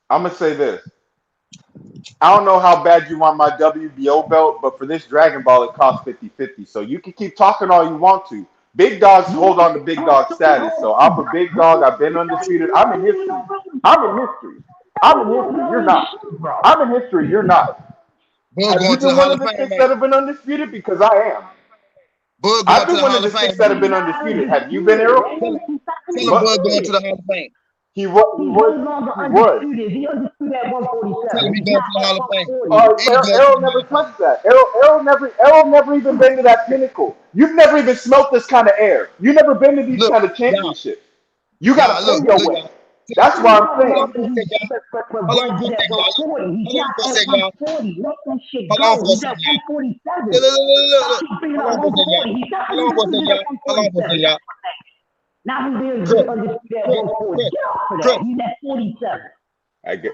I don't know how bad you want my WBO belt, but for this Dragon Ball, it costs 50-50. So you can keep talking all you want to. Big dogs hold on to big dog status. So I'm a big dog. I've been undefeated. I'm in history. You're not. I'm in history. You're not. Have you been one of the six that have been undefeated? Because I am. I've been one of the six that have been undefeated. Have you been, Errol? Tell him Bud going to the Hall of Fame. He was. He undisputed at 147. Tell him he going to the Hall of Fame. Errol never touched that. Errol never even been to that pinnacle. You've never even smelt this kind of air. You've never been to these kind of championships. You got to pay your way. That's why I'm saying. Hold on for a second, y'all. Now he's there undisputed at 140. Get off of that. He's at 47.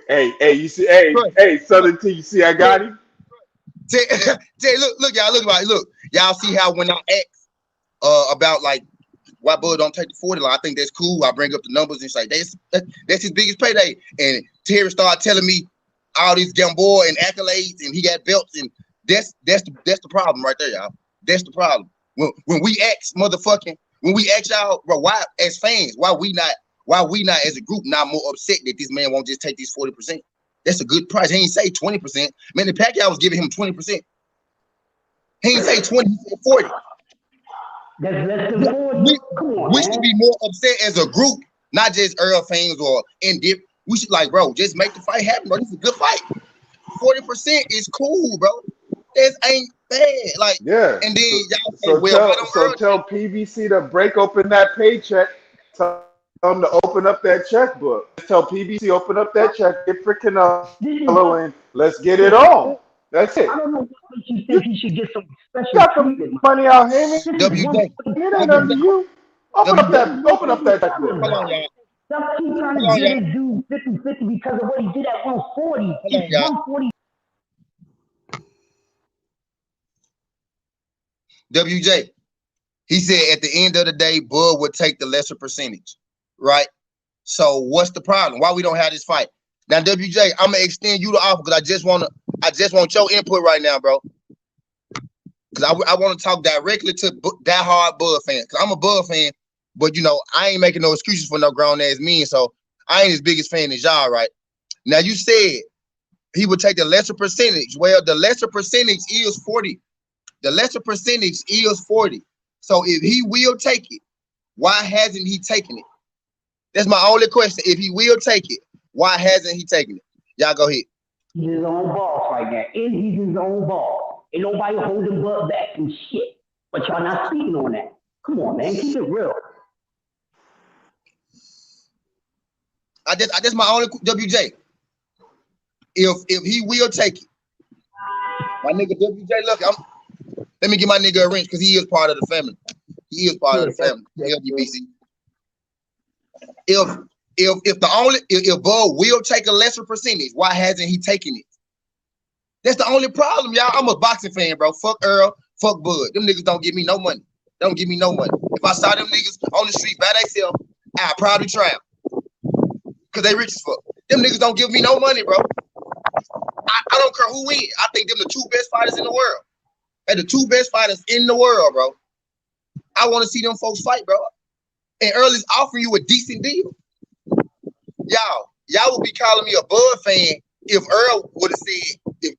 Hey, you see, hey, SouthernTea, you see I got him? Look, y'all, look. Y'all see how when I ask about like why Bud don't take the 40 line, I think that's cool. I bring up the numbers and say that's his biggest payday. And Terry started telling me all these Gamboa and accolades, and he got belts, and that's the problem right there, y'all. That's the problem. When we ask y'all, bro, why as fans, why we not as a group not more upset that this man won't just take these 40%? That's a good price. He ain't say 20%. Man, the Pacquiao was giving him 20%. He ain't say 20, he said 40. That's less than 40. We should be more upset as a group, not just Earl fans or in-dip. We should like, bro, just make the fight happen, bro. This is a good fight. 40% is cool, bro. This ain't bad. Like, yeah. And then y'all tell PBC to break open that paycheck. Tell them to open up that checkbook. Tell PBC open up that check. Get freaking and let's get it on. That's it. I don't know what makes you think he should get some special got some money out here. It ain't under you. Open up that checkbook. Hold on, y'all. Stop keep trying to get his dude 50-50 because of what he did at 140. It's 140. WJ. He said at the end of the day, Bud would take the lesser percentage, right? So what's the problem? Why we don't have this fight? Now, WJ, I'm gonna extend you the offer because I just want your input right now, bro. Because I want to talk directly to that hard Bud fan. Because I'm a Bud fan, but you know, I ain't making no excuses for no grown ass men. So I ain't as big as fan as y'all, right? Now you said he would take the lesser percentage. Well, the lesser percentage is 40. The lesser percentage is 40. So if he will take it, why hasn't he taken it? That's my only question. If he will take it, why hasn't he taken it? Y'all go ahead. He's his own boss right now. And he's his own boss. Ain't nobody holding Bud back and shit. But y'all not speaking on that. Come on, man. Keep it real. I just my only WJ. If he will take it, my nigga WJ, look, let me give my nigga a wrench because he is part of the family. He is part of the family. LGBC. If Bud will take a lesser percentage, why hasn't he taken it? That's the only problem, y'all. I'm a boxing fan, bro. Fuck Earl, fuck Bud. Them niggas don't give me no money. They don't give me no money. If I saw them niggas on the street by themselves, I'd probably try them. Because they rich as fuck. Them niggas don't give me no money, bro. I don't care who wins. I think them the two best fighters in the world. They're the two best fighters in the world, bro. I want to see them folks fight, bro. And Earl is offering you a decent deal. Y'all would be calling me a Bud fan if Earl would have said, if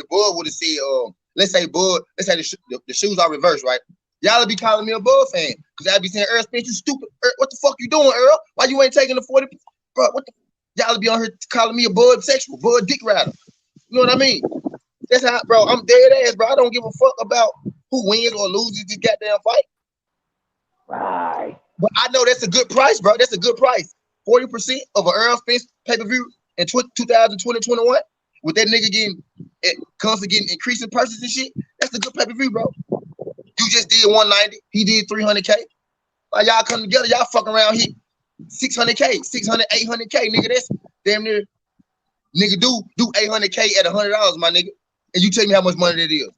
Bud would have said, let's say the shoes are reversed, right? Y'all would be calling me a Bud fan because I'd be saying, Earl Spence, you stupid. Earl, what the fuck you doing, Earl? Why you ain't taking the 40? Bro, what the? Y'all would be on here calling me a Bud sexual, Bud dick rider. You know what I mean? That's how, bro. I'm dead ass, bro. I don't give a fuck about who wins or loses this goddamn fight. Right. But I know that's a good price, bro. That's a good price. 40% of an Earl Spence pay-per-view in 2020-21 with that nigga constantly getting increasing purses and shit. That's a good pay-per-view, bro. You just did 190. He did 300K. Like y'all come together, y'all fuck around here. 600K, 600, 800K, nigga. That's damn near. Nigga, do 800K at $100, my nigga. And you tell me how much money that is.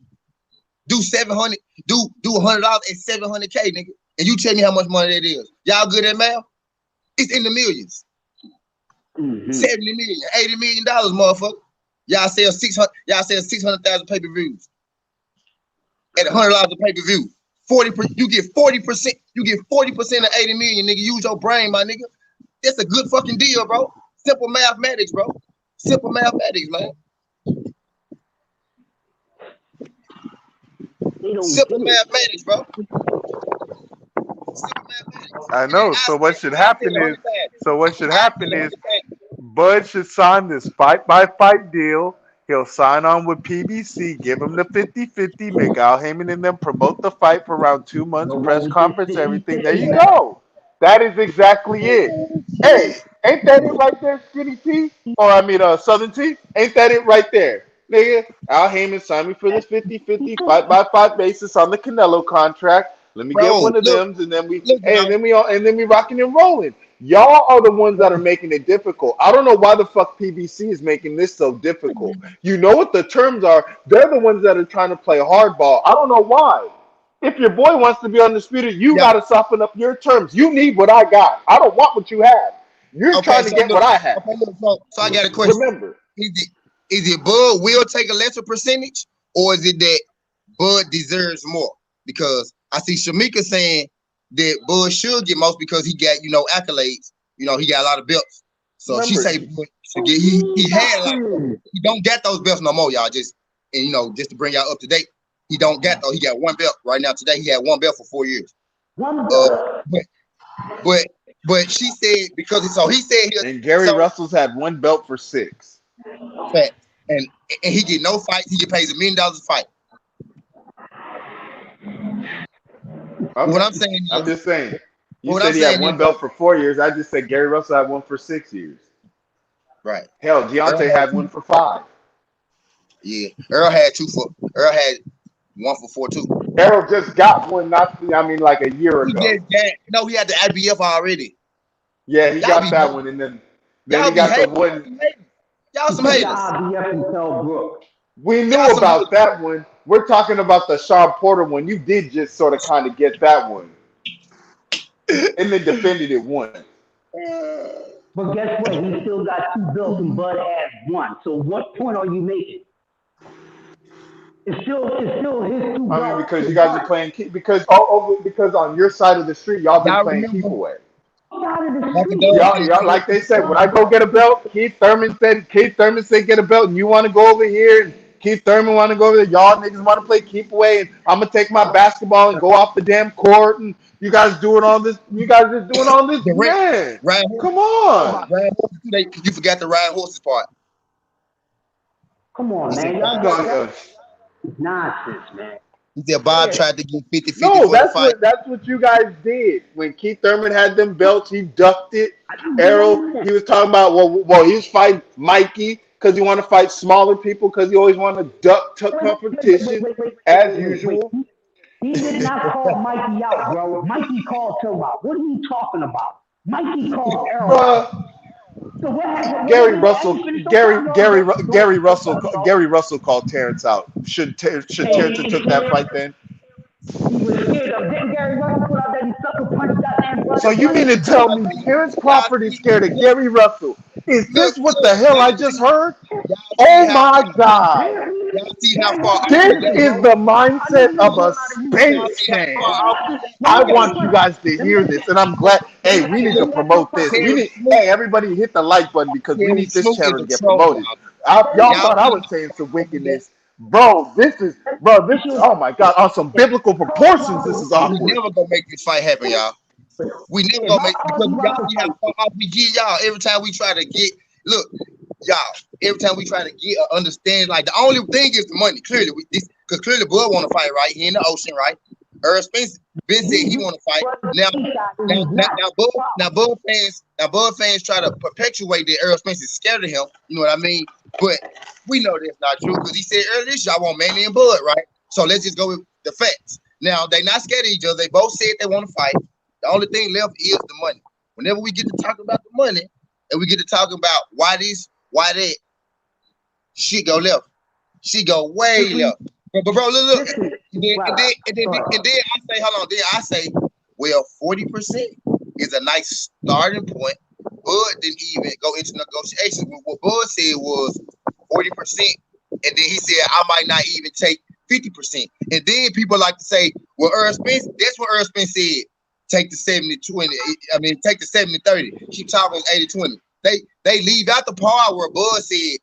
Do 700, do $100 at 700K, nigga. And you tell me how much money that is. Y'all good at math? It's in the millions. 70 million, $80 million, motherfucker. Y'all sell 600,000 pay-per-views at $100 a pay-per-view. 40%, you get 40%. You get 40% of 80 million, nigga. Use your brain, my nigga. That's a good fucking deal, bro. Simple mathematics, bro. Simple mathematics, man. Simple mathematics, bro. I know. So what should happen is Bud should sign this fight-by-fight deal. He'll sign on with PBC, give him the 50-50, make Al Heyman and them promote the fight for around 2 months, press conference, everything. There you go. That is exactly it. Hey, ain't that it right there, Skinny T? Or SouthernTea? Ain't that it right there? Nigga, Al Heyman signed me for this 50-50 fight-by-fight basis on the Canelo contract. Let me get one of them, and then we rocking and rolling. Y'all are the ones that are making it difficult. I don't know why the fuck PBC is making this so difficult. You know what the terms are. They're the ones that are trying to play hardball. I don't know why. If your boy wants to be undisputed, you got to soften up your terms. You need what I got. I don't want what you have. You're trying to get what I have. So I got a question. Remember. Is it Bud will take a lesser percentage, or is it that Bud deserves more? Because I see Shamika saying that Bud should get most because he got, accolades. He got a lot of belts. So she say Bud should get, he had a lot of belts. He don't get those belts no more, y'all. Just to bring y'all up to date, he don't get those. He got one belt right now. Today he had one belt for 4 years. But she said he said and Gary Russell's had one belt for 6. And he get no fights. He get paid $1 million a fight. What I'm saying is, I'm just saying. You said he had one belt for 4 years. I just said Gary Russell had one for 6 years. Right. Hell, Deontay had one for 5. Yeah. Earl had one for 4 too. Errol just got one, like a year ago. He had the IBF already. Yeah, he got that one, and then he got the one. Y'all some haters. We knew about that one. We're talking about the Sean Porter one. You did just sort of kind of get that one, and then defended it once. But guess what? He still got 2 belts and Bud has 1. So what point are you making? It's still his 2 belts. I mean, because you guys are playing because on your side of the street, y'all been playing keep away. Y'all, like they said, when I go get a belt, Keith Thurman said get a belt, and you want to go over here, and Keith Thurman want to go over there. Y'all niggas want to play keep away, and I'm gonna take my basketball and go off the damn court, and you guys doing all this. You guys just doing all this, man. Come on. You forgot the ride horses part. Come on, man. Y'all nonsense, man. He said Bob tried to get 50-50 No, for the fight. That's what you guys did. When Keith Thurman had them belts, he ducked it. Errol, he was talking about, well, he was fighting Mikey because he wanted to fight smaller people because he always wanted to duck competition as usual. He did not call Mikey out, bro. Mikey called him out. What are you talking about? Mikey called Errol out. So what happened? Gary Russell called Terrence out. Should Terrence have took that fight then? He was scared of. Didn't Gary Russell put out that he sucker punched that man? So you mean to tell me Terrence Crawford is scared of Gary Russell? Is this what the hell I just heard? Oh my God! This is the mindset of a Spence fan. I want you guys to hear this, and I'm glad. Hey, we need to promote this. Hey, everybody hit the like button because we need this channel to get promoted. Y'all thought I was saying some wickedness. Bro, this is, oh my God, on some biblical proportions, this is awkward. We never gonna make this fight happen, y'all. We never gonna make, because y'all see how far we get y'all every time we try to get, look, y'all, every time we try to get or understand, like the only thing is the money, clearly, because clearly Bud want to fight, right? He in the ocean, right? Earl Spence, Ben said he want to fight. Now Bud fans try to perpetuate that Earl Spence is scared of him, you know what I mean? But we know that's not true because he said earlier this year, I want Manny and Bud, right? So let's just go with the facts. Now, they not scared of each other. They both said they want to fight. The only thing left is the money. Whenever we get to talk about the money and we get to talk about why that, she go left. She go way left. But bro, look. And then I say, hold on. Then I say, well, 40% is a nice starting point. Bud didn't even go into negotiations. What Bud said was 40%, and then he said I might not even take 50%. And then people like to say, well, Earl Spence, that's what Earl Spence said. Take the 70-20. I mean, take the 70-30. She talking 80-20. They leave out the part where Bud said,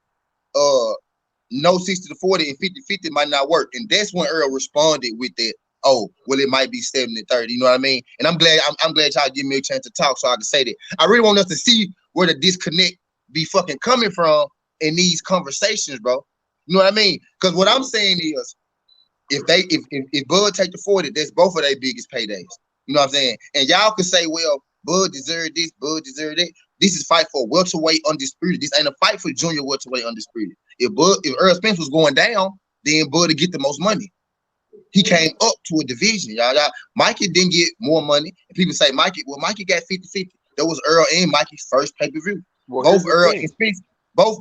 no 60-40 and 50-50 might not work. And that's when Earl responded with that. Oh, well, it might be 70-30. You know what I mean? And I'm glad y'all give me a chance to talk so I can say that. I really want us to see where the disconnect be fucking coming from in these conversations, bro. You know what I mean? Because what I'm saying is, if Bud take the 40, that's both of their biggest paydays. You know what I'm saying? And y'all could say, well, Bud deserved this, Bud deserved that. This is fight for welterweight undisputed. This ain't a fight for junior welterweight undisputed. If Earl Spence was going down, then Bud would get the most money. He came up to a division, y'all. Mikey didn't get more money. And people say Mikey got 50-50. That was Earl and Mikey's first pay-per-view. Well, both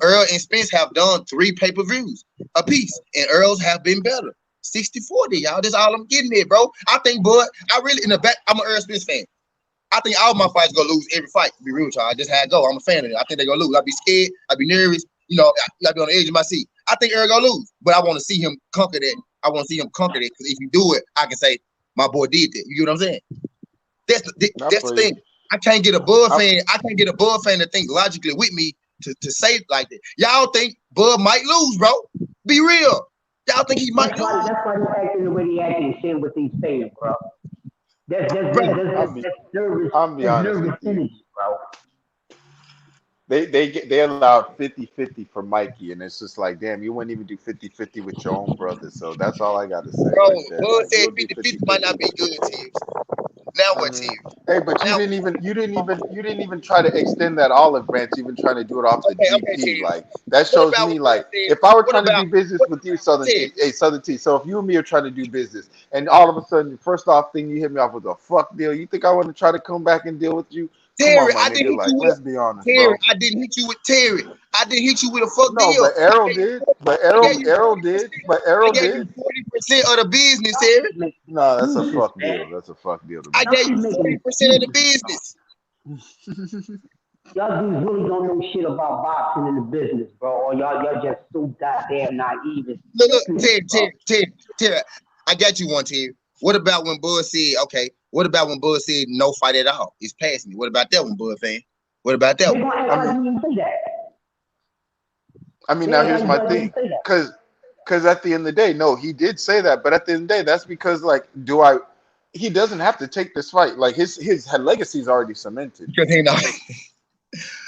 Earl and Spence have done 3 pay-per-views a piece, and Earl's have been better. 60-40, y'all. That's all I'm getting at, bro. I think Bud, I'm an Earl Spence fan. I think all my fights gonna lose every fight, to be real with y'all. That's how I go. I'm a fan of it. I think they're gonna lose. I'll be scared, I'll be nervous, you know, I'll be on the edge of my seat. I think Earl gonna lose, but I want to see him conquer that. Because if you do it, I can say my boy did that. You get what I'm saying? That's the thing. I can't get a Bud fan to think logically with me to say it like that. Y'all think Bud might lose, bro? Be real. Y'all think he might lose? That's why he's acting the way he acting and saying what he's saying, bro. That's nervous. I'll be honest nervous energy, bro. They allowed 50-50 for Mikey, and it's just like, damn, you wouldn't even do 50-50 with your own brother. So that's all I got to say. Bro, right Bud said 50-50 might not be good, Teams. Now what, Teams? Hey, but you didn't even try to extend that olive branch, even trying to do it off the GP. Like that shows me, like, if I were trying to do business with you, SouthernTea. So if you and me are trying to do business, and all of a sudden, first off thing you hit me off with a fuck deal, you think I want to try to come back and deal with you? Terry, I didn't hit you with. Let's be honest, Terry, bro. I didn't hit you with Terry. I didn't hit you with a fuck deal. No, but Errol did. But Errol did. But Errol did. 40% of the business, Eric. No, that's a fuck deal. That's a fuck deal to me. I gave you 40% of the business. Y'all dudes really don't know shit about boxing in the business, bro. Or y'all just so goddamn naive. Look, Terry, I got you one, Terry. What about when Bud said, okay, what about when Bud said no fight at all? It's past me. What about that one, Bud fan? What about that one? I mean, now here's my thing. Because at the end of the day, no, he did say that. But at the end of the day, that's because, like, he doesn't have to take this fight. Like, his legacy is already cemented. Because he not. Okay,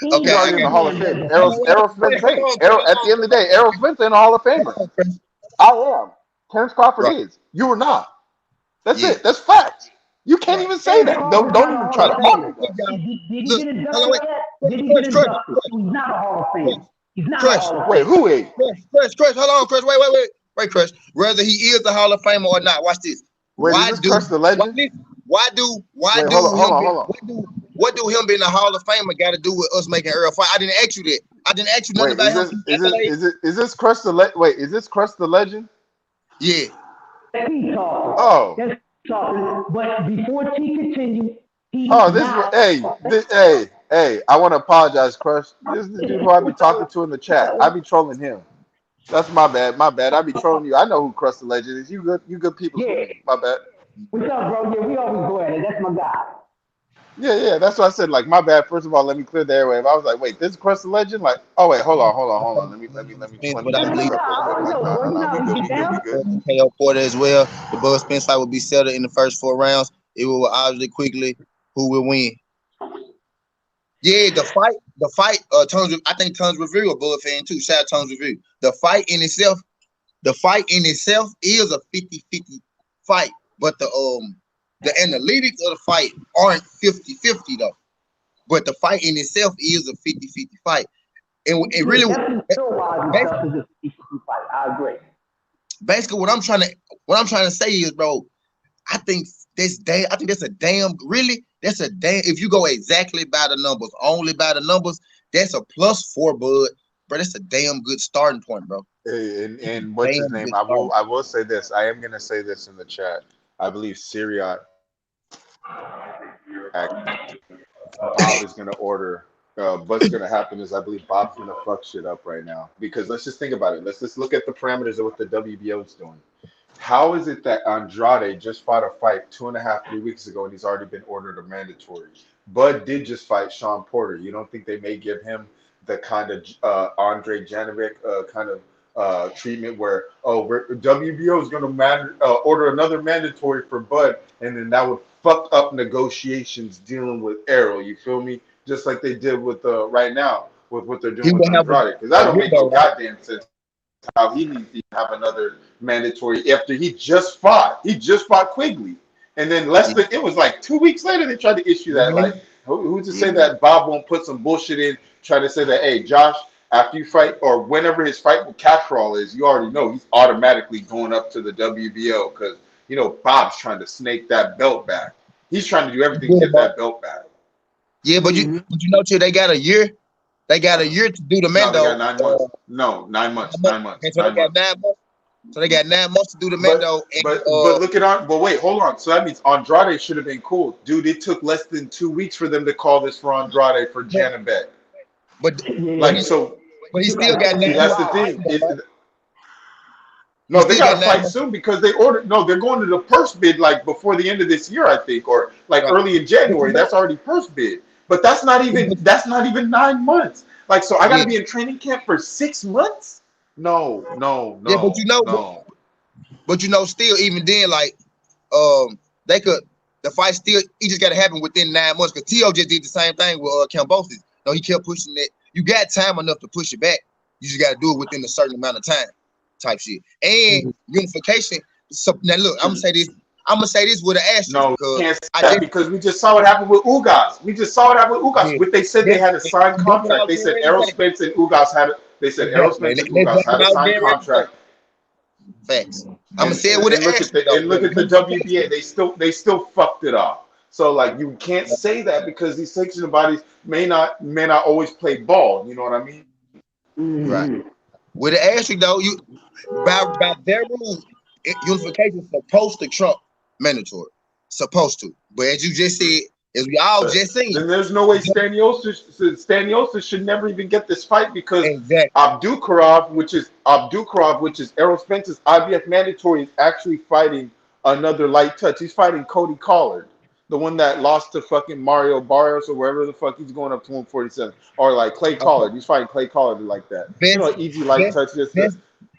he's already in the Hall of Fame. Errol Spence ain't. At the end of the day, Errol Spence ain't a Hall of Famer. I am. Terrence Crawford is. You are not. That's it. That's facts. You can't even say that. Don't even try to argue that. Did he get inducted? Did he get inducted? He's not a Hall of Fame. He's not a Hall of Fame. Wait, who is? Chris, hold on, Chris. Wait, Chris. Whether he is a Hall of Famer or not, watch this. Wait, is this Chris the Legend? What do him being a Hall of Famer got to do with us making Earl fight? I didn't ask you that. I didn't ask you nothing about him. Is this Chris the Legend? Wait, is this Chris the Legend? Yeah. Oh. That's talking. But before he continues, hey, I want to apologize, Chris. This is the dude who I be talking to in the chat. I be trolling him. That's my bad. I be trolling you. I know who Crust the Legend is. You good people. Yeah. My bad. What's up, bro? Yeah, we always go at it. That's my guy. Yeah. That's what I said. Like, my bad. First of all, let me clear the airwave. I was like, wait, this is Crust the Legend? Like, oh wait, hold on. Let me. KO Porter as well. The Bud Spence fight will be settled in the first 4 rounds. It will obviously quickly who will win. Yeah, the fight. I think Tons Review a Bud fan too. Shout out Tons Review. The fight in itself is a 50-50 fight, but the analytics of the fight aren't 50-50 though. But the fight in itself is a 50-50 fight, and it really. I agree. Basically, what I'm trying to say is, bro, I think that's a damn. If you go exactly by the numbers, only by the numbers, that's a +4, Bud. But it's a damn good starting point, bro. Hey, and what's his name? I will say this. I am gonna say this in the chat. I believe Syriac Bob is gonna order. What's gonna happen is I believe Bob's gonna fuck shit up right now, because let's just think about it. Let's just look at the parameters of what the WBO is doing. How is it that Andrade just fought a fight 2.5-3 weeks ago and he's already been ordered a mandatory? Bud did just fight Sean Porter. You don't think they may give him the kind of Andre Janovic kind of treatment where WBO is going to order another mandatory for Bud, and then that would fuck up negotiations dealing with Errol? You feel me? Just like they did with right now with what they're doing with Andrade, because that don't make no goddamn sense. How he needs to have another mandatory after he just fought. He just fought Quigley, and then it was like 2 weeks later they tried to issue that. Like, who's to say that Bob won't put some bullshit in, try to say that, hey, Josh, after you fight or whenever his fight with Castrol is, you already know he's automatically going up to the WBO because Bob's trying to snake that belt back. He's trying to do everything to get that belt back. Yeah, but you know, too, they got a year. They got a year to do the Mendo. No, they got 9 months. No, 9 months. 9 months. So they got 9 months. So they got 9 months to do the Mendo. But look at but wait, hold on. So that means Andrade should have been cool, dude. It took less than 2 weeks for them to call this for Andrade for Janabek. But he still got 9 months. That's the thing. No, they got to fight soon because they ordered. No, they're going to the purse bid like before the end of this year, I think, or like early in January. That's already purse bid. But that's not even 9 months. Like, so I got to be in training camp for 6 months? No. Yeah, but still, even then, like, the fight still, it just got to happen within 9 months. Because T.O. just did the same thing with Cambosis. No, he kept pushing it. You got time enough to push it back. You just got to do it within a certain amount of time, type shit. And unification. So now look, I'm gonna say this with an asterisk. No, because we just saw what happened with Ugas. Yeah. They said they had a signed contract. They said Errol Spence and Ugas had a signed contract. Facts. I'm gonna say it with an asterisk. And look at the WBA. They still fucked it up. So like you can't say that because these sanctioning bodies may not always play ball. You know what I mean? Right. With an asterisk though, by their rules. unification is supposed to trump mandatory. Supposed to. But as you just said, as we all just seen, then there's no way Staniosis should never even get this fight because exactly. Abdulkarov, which is Errol Spence's IBF mandatory, is actually fighting another light touch. He's fighting Cody Collard, the one that lost to fucking Mario Barrios or wherever the fuck he's going up to 147, or like Clay Collard. He's fighting Clay Collard like that. Easy light touch.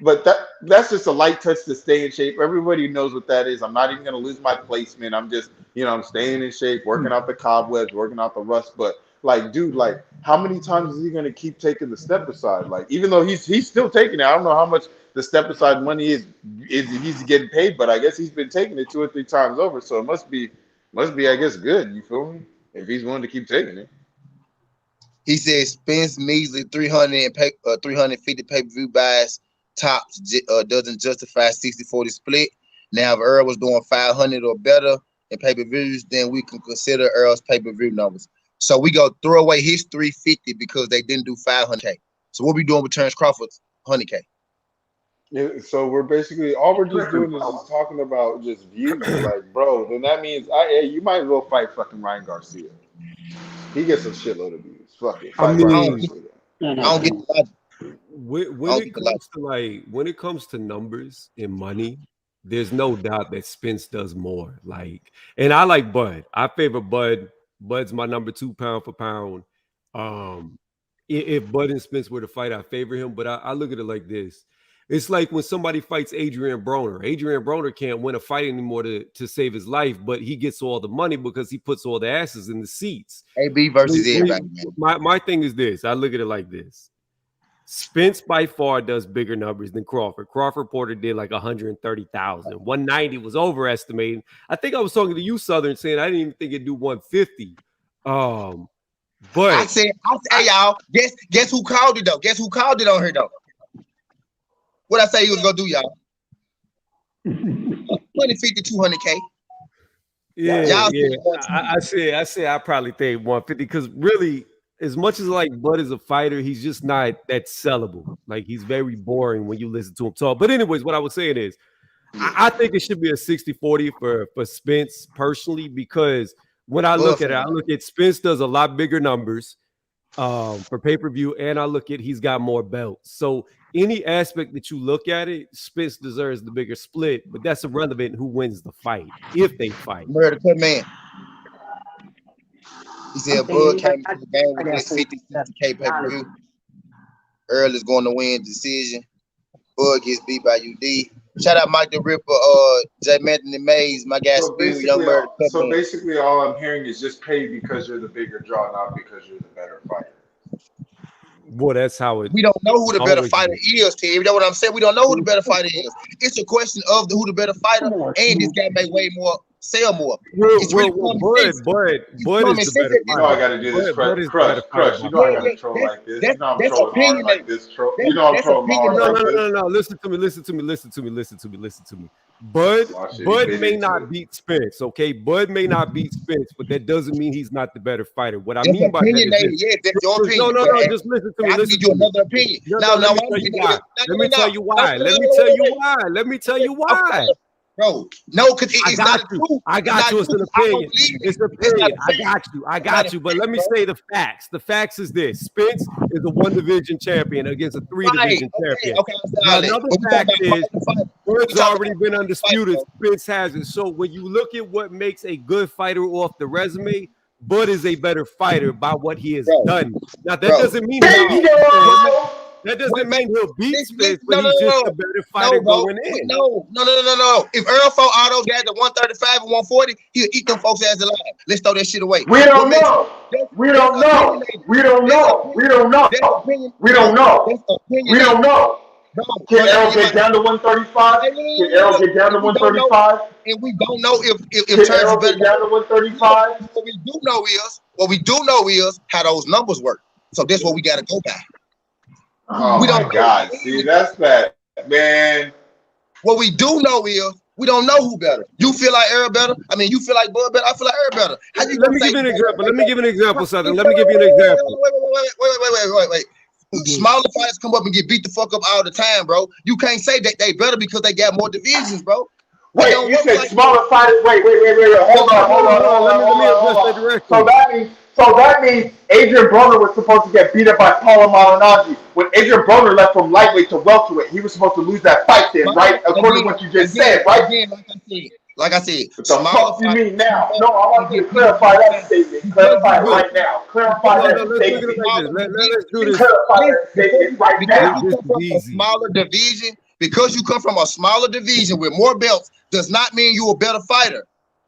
But that's just a light touch to stay in shape. Everybody knows what that is. I'm not even gonna lose my placement. I'm just, I'm staying in shape, working out the cobwebs, working out the rust. But like, dude, like, how many times is he gonna keep taking the step aside? Like, even though he's still taking it, I don't know how much the step aside money is he's getting paid, but I guess he's been taking it 2 or 3 times over. So it must be, I guess, good. You feel me? If he's willing to keep taking it. He said Spence measly 350 pay-per-view buys tops doesn't justify 60-40 split. Now, if Earl was doing 500 or better in pay-per-views, then we can consider Earl's pay-per-view numbers. So we go throw away his 350 because they didn't do 500K. So what we doing with Terrence Crawford's 100K? Yeah, so we're basically all we're just doing is just talking about just views. Like, bro, then that means you might as well fight fucking Ryan Garcia. He gets a shitload of views. Fuck it. I mean, I don't get the logic. When it comes to numbers and money, there's no doubt that Spence does more. Like, and I like Bud. I favor Bud. Bud's my number 2 pound for pound. If Bud and Spence were to fight, I favor him. But I look at it like this. It's like when somebody fights Adrian Broner. Adrian Broner can't win a fight anymore to save his life, but he gets all the money because he puts all the asses in the seats. AB versus everybody. My thing is this. I look at it like this. Spence by far does bigger numbers than Crawford. Crawford Porter did like 130,000. 190 was overestimating. I think I was talking to you, Southern, saying I didn't even think it'd do 150. But I said, y'all, guess who called it though? Guess who called it on her though? What I say he was gonna do, y'all? 150, 200K. Yeah. I say I probably think 150 because really, as much as like Bud is a fighter, he's just not that sellable. Like he's very boring when you listen to him talk. But anyways, what I was saying is, I think it should be a 60-40 for Spence personally because when I look at it, I look at Spence does a lot bigger numbers for pay-per-view, and I look at he's got more belts. So any aspect that you look at it, Spence deserves the bigger split, but that's irrelevant who wins the fight if they fight. Murder cut man. He said Bud came to the game with this 50K pay-per-view. Earl is going to win decision. Bud gets beat by UD. Shout out Mike the Ripper, J. Anthony Mays, my guy Spear, Young Murder cut So man. basically all I'm hearing is just pay because you're the bigger draw, not because you're the better fighter. Well, that's how it. We don't know who the better fighter is, Terry. You know what I'm saying? We don't know who the better fighter is. It's a question of who the better fighter, and this guy make way more, sell more. Bud is the better fighter. You know I got to do this, Crush. You know I got to troll like this. You know I'm trolling hard like this. You know I'm trolling hard like this. No. Listen to me. Bud may not beat Spence, okay? Bud may not beat Spence, but that doesn't mean he's not the better fighter. What I mean by that is that's your opinion. No, just listen to me. I'll give you another opinion. Let me tell you why. Bro, no, because it's not true. I got you. It's an opinion. It's an opinion. I got you. But let me say the facts. The facts is this: Spence is a 1-division champion against a 3-division champion. Now, another fact is Bud's already been undisputed. Spence hasn't. So when you look at what makes a good fighter off the resume, Bud is a better fighter by what he has done. Now that doesn't mean that doesn't mean he'll beat Spence, but he's just a better fighter going in. No. If Earl fought Otto guys at 135 and 140, he'll eat them folks as alive. Let's throw that shit away. We don't know. Can Errol get down to 135? Can Errol get down to 135? And we don't know if Errol get down to 135. What we do know is how those numbers work. So that's what we got to go by. Oh my God! See, that's bad, man. What we do know is we don't know who better. You feel like Earl better? I mean, you feel like Bud better? I feel like Earl better. Let me give you an example, Southern. Let me give you an example. Wait. Smaller fighters come up and get beat the fuck up all the time, bro. You can't say that they better because they got more divisions, bro. Wait, you said like smaller fighters. Wait. Hold on. So that means Adrian Broner was supposed to get beat up by Paulo Malignaggi. When Adrian Broner left from lightweight to welterweight, he was supposed to lose that fight then, right? According to what you just said, right? Like I said, what the fuck you mean now? No, I want you to clarify that statement. Clarify it right now. Clarify that statement. Let's do this. Clarify that statement right now. Smaller division, because you come from a smaller division with more belts, does not mean you're a better fighter.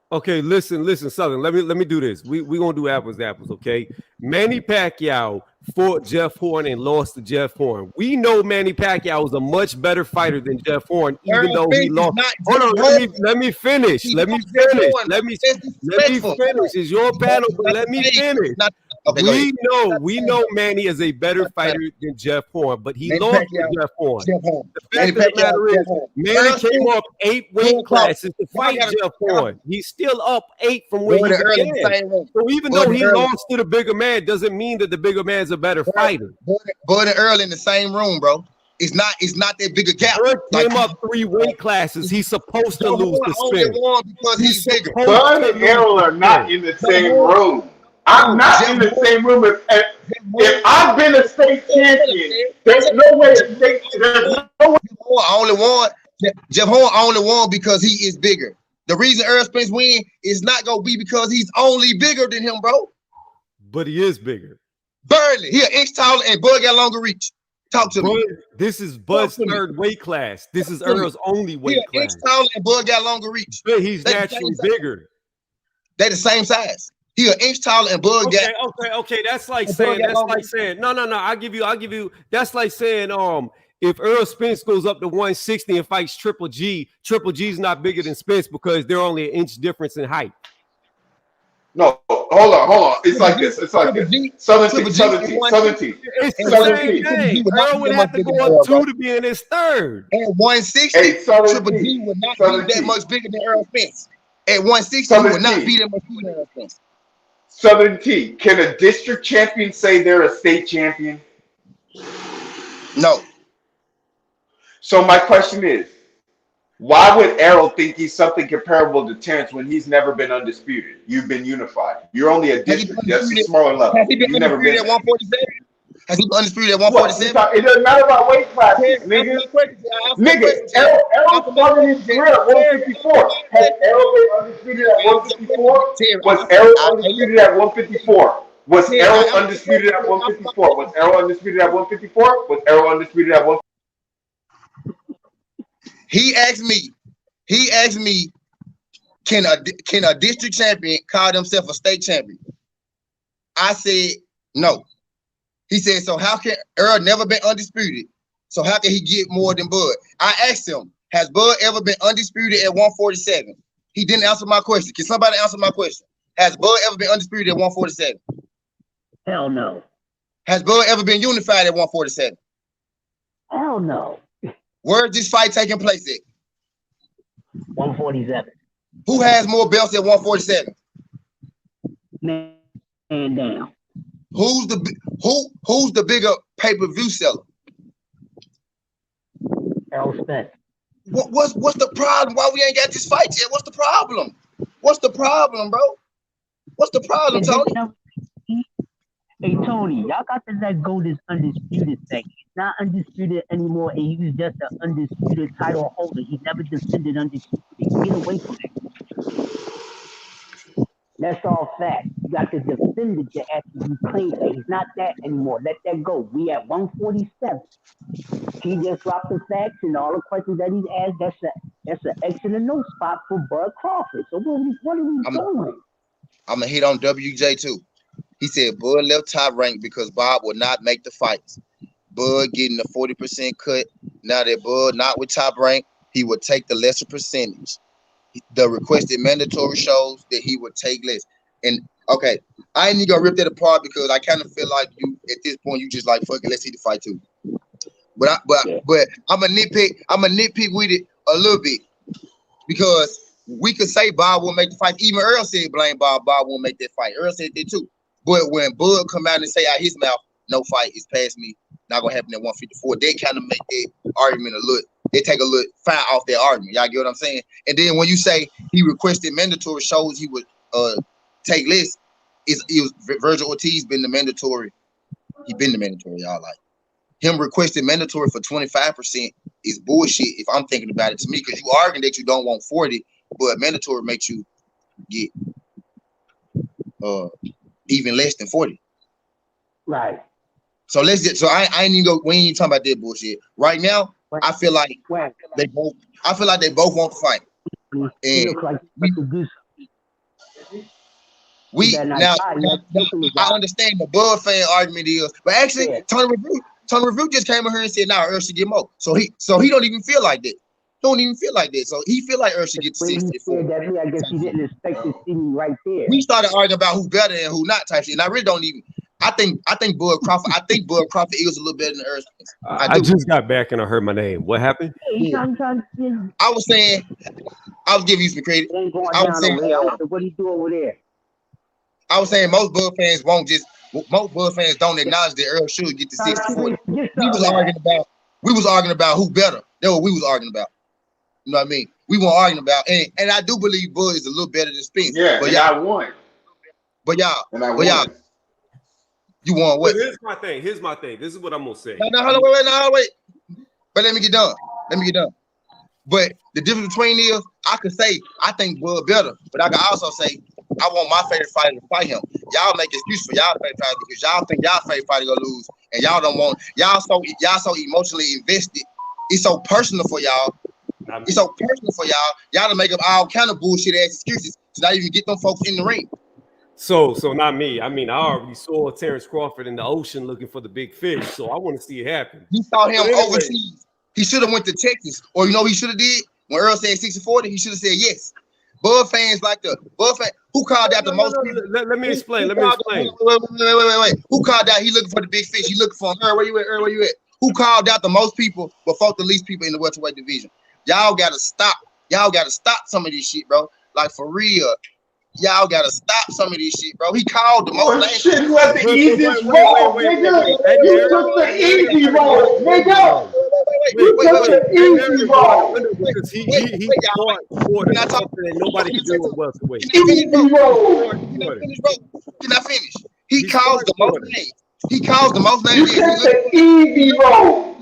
Okay, listen, Southern. Let me do this. We gonna do apples to apples, okay? Manny Pacquiao fought Jeff Horn and lost to Jeff Horn. We know Manny Pacquiao is a much better fighter than Jeff Horn, even though he lost. Hold on, let me finish. Let me finish. It's your battle, but let me finish. Okay, we know Manny is a better fighter than Jeff Horn, but he lost to Jeff Horn. The fact of the matter is, Manny came up 8 weight classes to fight Jeff Horn. He's still up 8 from where he began. So even though he lost to the bigger man, doesn't mean that the bigger man's a better fighter. Bud and Earl in the same room, bro. It's not that big a gap. Bud came up 3 weight classes. He's supposed to lose to Spence. Because he's bigger. Bud and Earl are not in the same room. I'm not in the same room. If I've been a state champion, there's no way Jeff Horn only won because he is bigger. The reason Earl Spence win is not gonna be because he's only bigger than him, bro. But he is bigger. Barely. He an inch taller and Bud got longer reach. Talk to me. This is Bud's third weight class. This is Earl's only weight class. Inch taller and Bud got longer reach. But he's naturally bigger. They're the same size. He an inch taller and Bud got. Okay. That's like saying. No. I give you. That's like saying if Earl Spence goes up to 160 and fights Triple G, Triple G's not bigger than Spence because they're only an inch difference in height. No, hold on. It's like this. SouthernTea. It's the same thing. Earl would have to go up 2 to be in his third. At 160, Triple G would not be that much bigger than Earl Spence. At 160, he would not be that much bigger than Earl Spence. SouthernTea, can a district champion say they're a state champion? No. So my question is, why would Errol think he's something comparable to Terrence when he's never been undisputed? You've been unified. You're only a district, just a smaller level. Has he been undisputed at 147? Has he been undisputed at 147? It doesn't matter about weight classes, nigga. Errol started his career at 154. Has Errol been undisputed at 154? Was Errol undisputed at 154? Was Errol undisputed at 154? Was Errol undisputed at 154? Was Errol undisputed at 154? He asked me, can a district champion call himself a state champion? I said no. He said, so how can Earl never been undisputed? So how can he get more than Bud? I asked him, has Bud ever been undisputed at 147? He didn't answer my question. Can somebody answer my question? Has Bud ever been undisputed at 147? Hell no. Has Bud ever been unified at 147? Hell no. Where's this fight taking place at? 147. Who has more belts at 147? Man down. Who's the bigger pay-per-view seller? Errol Spence. What's the problem? Why we ain't got this fight yet? What's the problem? What's the problem, bro? What's the problem, Tony? Hey, Tony, y'all got to let go this undisputed thing. He's not undisputed anymore, and he was just an undisputed title holder. He never defended undisputed. Get away from it. That's all fact. You got to defend it after you claim that he's not that anymore. Let that go. We at 147. He just dropped the facts and all the questions that he's asked. That's an excellent no spot for Bud Crawford. So what are we doing? I'm gonna hit on WJ too. He said Bud left Top Rank because Bob would not make the fights. Bud getting a 40% cut. Now that Bud not with Top Rank, he would take the lesser percentage. The requested mandatory shows that he would take less. And okay, I ain't even gonna rip that apart because I kind of feel like you at this point you just like fuck it, let's see the fight too. But I'm a nitpick with it a little bit because we could say Bob will make the fight. Even Earl said blame Bob. Bob won't make that fight. Earl said that too. But when Bud come out and say out his mouth, no fight is past me, not gonna happen at 154. They kind of make that argument a little. They take a little fire off their argument. Y'all get what I'm saying? And then when you say he requested mandatory, shows he would take less. It was Virgil Ortiz been the mandatory. He been the mandatory, y'all. Like him requesting mandatory for 25% is bullshit. If I'm thinking about it, to me, because you arguing that you don't want 40, but mandatory makes you get even less than 40. Right. So let's get. So I ain't even go. We ain't even talking about that bullshit right now. I feel like they both. I feel like they both want to fight. And I understand the Bud fan argument is, but actually Tony Review just came in here and said, "Nah, Earl should get more." So he don't even feel like that. Don't even feel like that. So he feel like Earl should get to 64. I guess he didn't expect to see me right there. We started arguing about who better and who not type shit, and I really don't even. I think Bud Crawford. I think Bud Crawford is a little better than Earl Spence. I just got back and I heard my name. What happened? I was saying, I was giving you some credit. I was saying, what he do over there? I was saying most Bud fans don't acknowledge that Earl should get to 64. We was arguing about who better. That's what we was arguing about. You know what I mean? We weren't arguing about, and I do believe Bud is a little better than Spence. Yeah, but y'all won. But y'all, you won what? But here's my thing. This is what I'm gonna say. No, wait. But let me get done. But the difference between is, I could say I think Bud better, but I can also say I want my favorite fighter to fight him. Y'all make excuse for y'all favorite fighter because y'all think y'all favorite fighter gonna lose, and y'all don't want y'all so emotionally invested. It's so personal for y'all. It's so personal for y'all. Y'all to make up all kind of bullshit ass excuses to not even get them folks in the ring. So not me. I mean, I already saw Terrence Crawford in the ocean looking for the big fish, so I want to see it happen. You saw him overseas. He should have went to Texas, or you know what he should have did when Earl said 60-40. He should have said yes. Bud fans like the Bud fan who called out the most. Let me explain. Wait. Who called out? He looking for the big fish. He looking for him. Earl, where you at? Who called out the most people but fought the least people in the welterweight division? Y'all gotta stop. Y'all gotta stop some of this shit, bro. Like for real. Y'all gotta stop some of this shit, bro. He called the most. Shit was the easiest road, nigga. You took the easy road, nigga. You took the easy road. Because he fought something that nobody can do with welterweight. Easy road. Can I finish? He calls the most names. He calls the most names. You took the easy road.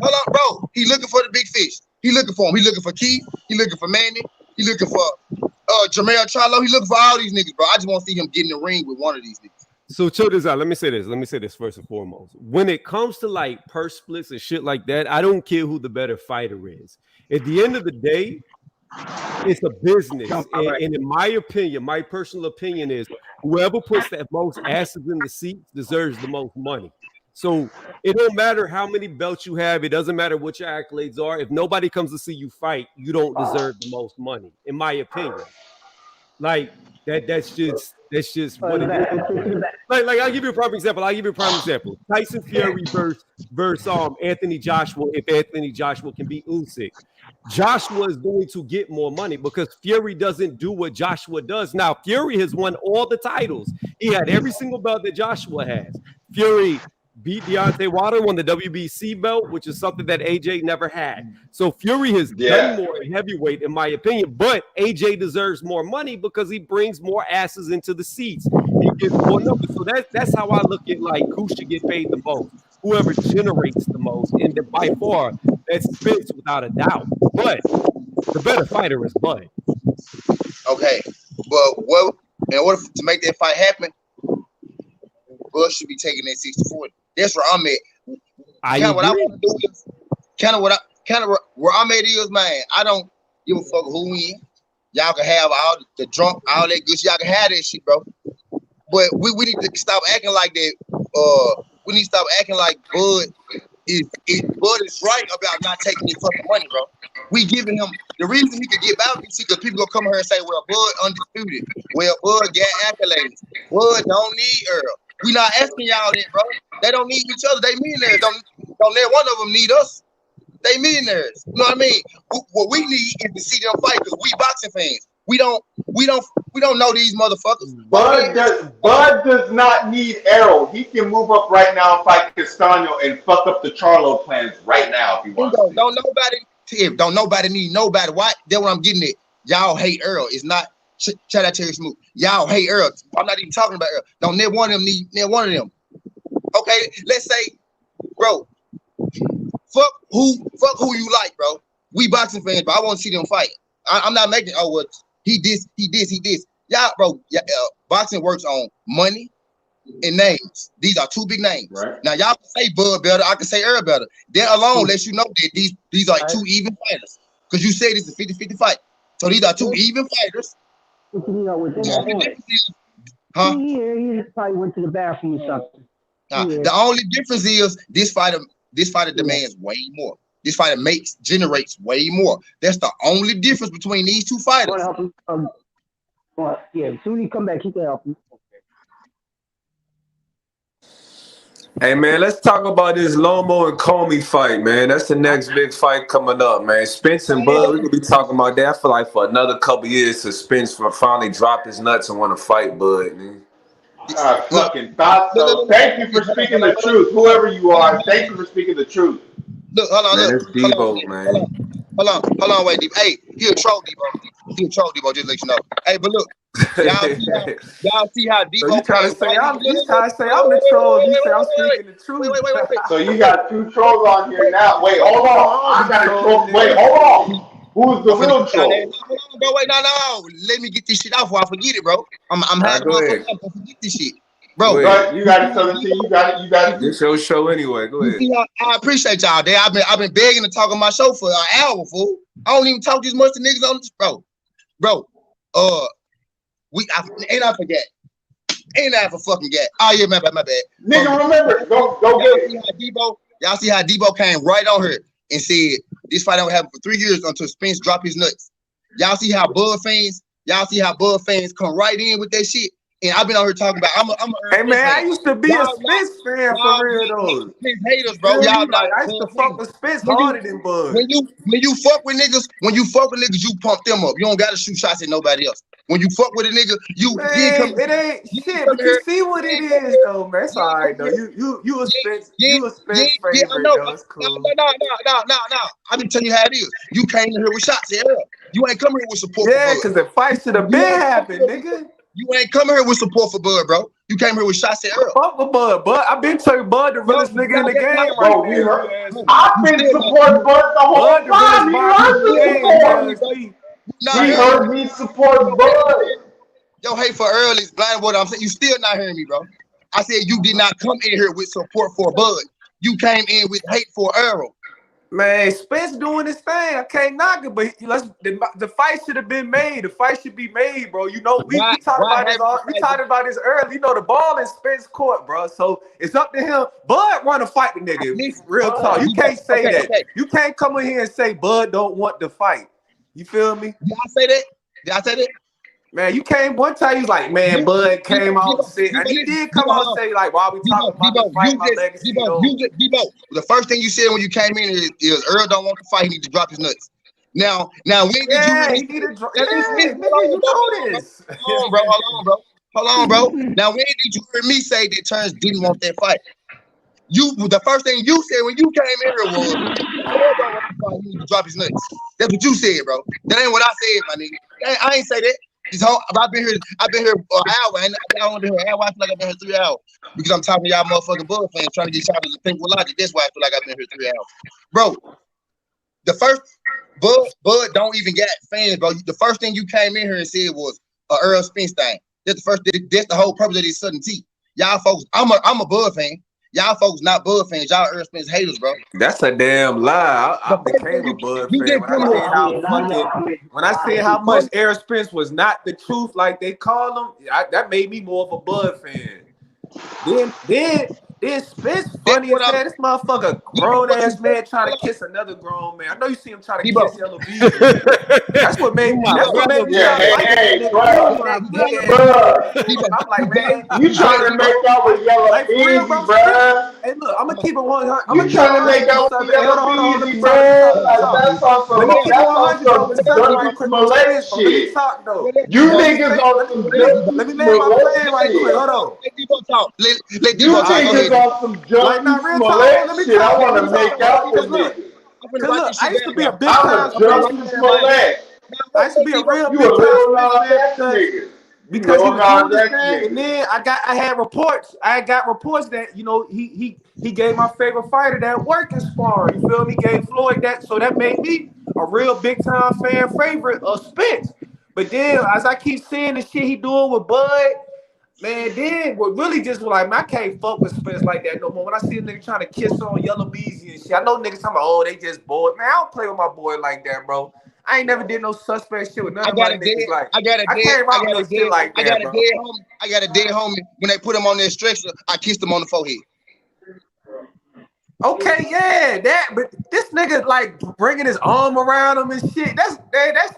Hold on, bro. He looking for the big fish. He looking for him. He looking for Keith. He looking for Manny. He looking for Jermell Charlo. He looking for all these niggas, bro. I just want to see him get in the ring with one of these niggas. So check this out. Let me say this first and foremost. When it comes to like purse splits and shit like that, I don't care who the better fighter is. At the end of the day, it's a business. And in my opinion, my personal opinion is whoever puts the most asses in the seats deserves the most money. So it don't matter how many belts you have. It doesn't matter what your accolades are. If nobody comes to see you fight, you don't deserve the most money, in my opinion. Like that's just what it is. Like I'll give you a prime example. Tyson Fury versus Anthony Joshua. If Anthony Joshua can beat Usyk, Joshua is going to get more money because Fury doesn't do what Joshua does. Now Fury has won all the titles. He had every single belt that Joshua has. Fury beat Deontay Wilder, won the WBC belt, which is something that AJ never had. So Fury has done more in heavyweight, in my opinion, but AJ deserves more money because he brings more asses into the seats. He gets more numbers. So that's how I look at like who should get paid the most. Whoever generates the most, and by far that's Spence without a doubt. But the better fighter is Bud. Okay, but in order to make that fight happen, Bud should be taking that 60-40. That's where I'm at. What I want to do is where I'm at is, man, I don't give a fuck who win. Y'all can have all the drunk, all that good shit. Y'all can have that shit, bro. But we need to stop acting like that. We need to stop acting like Bud is right about not taking his fucking money, bro. We giving him the reason he could get out is because people gonna come here and say, well, Bud undisputed. Well, Bud got accolades. Bud don't need Earl. We not asking y'all that, bro. They don't need each other. They millionaires. Don't let one of them need us. They millionaires. You know what I mean? What we need is to see them fight because we boxing fans. We don't We don't know these motherfuckers. Bud does not need Arrow. He can move up right now and fight Castano and fuck up the Charlo plans right now if he wants to. Don't nobody need nobody. Why? That's what I'm getting at. Y'all hate Earl. It's not shout out Terry Smooth. Y'all hate Earl. I'm not even talking about Earl. Don't never one of them need never one of them. Okay, let's say, bro, fuck who you like, bro. We boxing fans, but I want to see them fight. I'm not making he this. Y'all, bro, boxing works on money and names. These are two big names. Right. Now y'all can say Bud better, I can say Earl better. That alone lets you know that these are two even fighters. Because you said it's a 50-50 fight. So these are two even fighters. You know, within that point. Huh? He probably went to the bathroom or something. The only difference is this fighter demands way more. This fighter generates way more. That's the only difference between these two fighters. Yeah, as soon as he come back, he can help him. Hey man, let's talk about this Lomo and Comey fight, man. That's the next big fight coming up, man. Spence and Bud, we could be talking about that. I feel like for another couple years to Spence finally drop his nuts and want to fight Bud, man. I fucking thought so. Thank you for speaking the truth, whoever you are. Thank you for speaking the truth. Look, hold on, man, look. it's Debo, man. Hold on, wait, Debo. Hey, he a troll, Debo. Just to let you know. Hey, but look, y'all see how Debo. So you trying to say I'm the troll? You say I'm speaking the truth. Wait. So you got two trolls on here now. Wait, hold on. I got a troll. Wait, hold on. Who's the real troll? Hold on, bro. Wait, no. Let me get this shit off before I forget it, bro. I'm having my fucking forget this shit. Bro, you got it, SouthernTea. You got it. It's your show anyway. Go ahead. I appreciate y'all. I've been begging to talk on my show for an hour, fool. I don't even talk this much to niggas on this, bro. I forget. Ain't I for fucking get? Oh yeah, my bad. Nigga, remember, go get it. Y'all see how Debo came right on her and said this fight don't happen for 3 years until Spence drop his nuts. Y'all see how Bud fans come right in with that shit. And I've been out here talking about hey man, I used to be a Spence fan for real though. Spence haters, bro. Y'all like I used to fuck with Spence harder than Bud. When you fuck with niggas, you pump them up. You don't gotta shoot shots at nobody else. When you fuck with a nigga, it ain't shit. But you see what it is though, man. It's all right though. You a Spence favorite though. It's cool. No. I've been telling you how it is. You came in here with shots at Earl. You ain't coming here with support. Yeah, because the fight should have been happened, nigga. You ain't coming here with support for Bud, bro. You came here with shots at Earl. Fuck with Bud. I've been telling Bud the realest nigga in the game right there. I've been supporting Bud the whole time. He heard me support Bud. Yo, hate for Earl is blind. What I'm saying, you still not hearing me, bro. I said you did not come in here with support for Bud. You came in with hate for Earl. Man, Spence doing his thing. I can't knock it, but the fight should have been made. The fight should be made, bro. You know, we talked about this early. You know, the ball in Spence court, bro. So it's up to him. Bud want to fight the nigga. Real talk. You can't say that. Okay. You can't come in here and say Bud don't want the fight. You feel me? Did I say that? Man, you came one time, you was like, man, Bud came out and said, and he did come out and say, like, why we talking about the fight, my legacy? Debo, the first thing you said when you came in is Earl don't want to fight, he need to drop his nuts. Now, when did you need to drop? You know this. Hold on, bro. Now, when did you hear me say that Terrence didn't want that fight? The first thing you said when you came in here was, Earl don't want to fight, he need to drop his nuts. That's what you said, bro. That ain't what I said, my nigga. I ain't say that. I've been here an hour, and I want to hear an hour. I feel like I've been here 3 hours because I'm talking to y'all motherfucking Bud fans trying to get y'all to think with logic. That's why I feel like I've been here 3 hours, bro. The first Bud don't even get fans, bro. The first thing you came in here and said was Earl Spence thing. That's the whole purpose of this SouthernTea. Y'all folks, I'm a Bud fan. Y'all folks not Bud fans. Y'all Earl Spence haters, bro. That's a damn lie. I became a Bud fan when I see how much Earl Spence was not the truth like they call him. That made me more of a Bud fan. Then Then Spence That's funny as what I'm. hell. This motherfucker grown ass man trying to kiss another grown man. I know you see him trying to Debo. kiss Yellow Beezy. That's what You made my me brother, Yeah, start brother. liking that hey, nigga. He bro, was that gay ass bro. dude. I'm like, man, You trying to make out with Yellow like for real, Beezy, bro. Spence. bro? Hey, look, I'm gonna keep it 100. I'm You gonna keep it trying to 100 make with you, out with Southern. Hey, hold Yellow on, hold on, hold on. Let Beezy, me talk. Let me talk. bro? Let me Like talk. Let me keep it that's on 100 though some with Southern right Justin quick on Smollett Spence. Bro. Let me shit. talk though. You Let me niggas say. on some Justin Let me land my Smollett plane right quick. shit. Hold on. Let Debo talk. Let You Debo talk. Go niggas ahead. on some Like, Justin not real talk. Hold on. Smollett Let me shit. I talk. Let want me to talk. make Hold out on. with Cause look. niggas. I'm finna Cause write look, this I shit used to down, be a y'all. big I'm time a I'm finna Spence write Justin this fan. shit Like, Smollett. I used to be a down. real You a big time real Spence non fan X nigga. You because he real was doing non his X thing, and nigga. then I had reports. I got reports that he gave my favorite fighter that working sparring. You feel me? Gave Floyd that, so that made me a real big time fan favorite of Spence. But then as I keep seeing the shit he doing with Bud. Man, then what really just was like, man, I can't fuck with Spence like that no more. When I see a nigga trying to kiss on Yellow Beezy and shit, I know niggas talking about, oh, they just bored. Man, I don't play with my boy like that, bro. I ain't never did no suspect shit with none I of my got a niggas. dead, Like, I got a I dead, can't I rock got a no shit dead, like I that, got a bro. dead homie. I got a dead homie. When they put him on their stretcher, I kissed him on the forehead. Okay, yeah, but this nigga like bringing his arm around him and shit. That's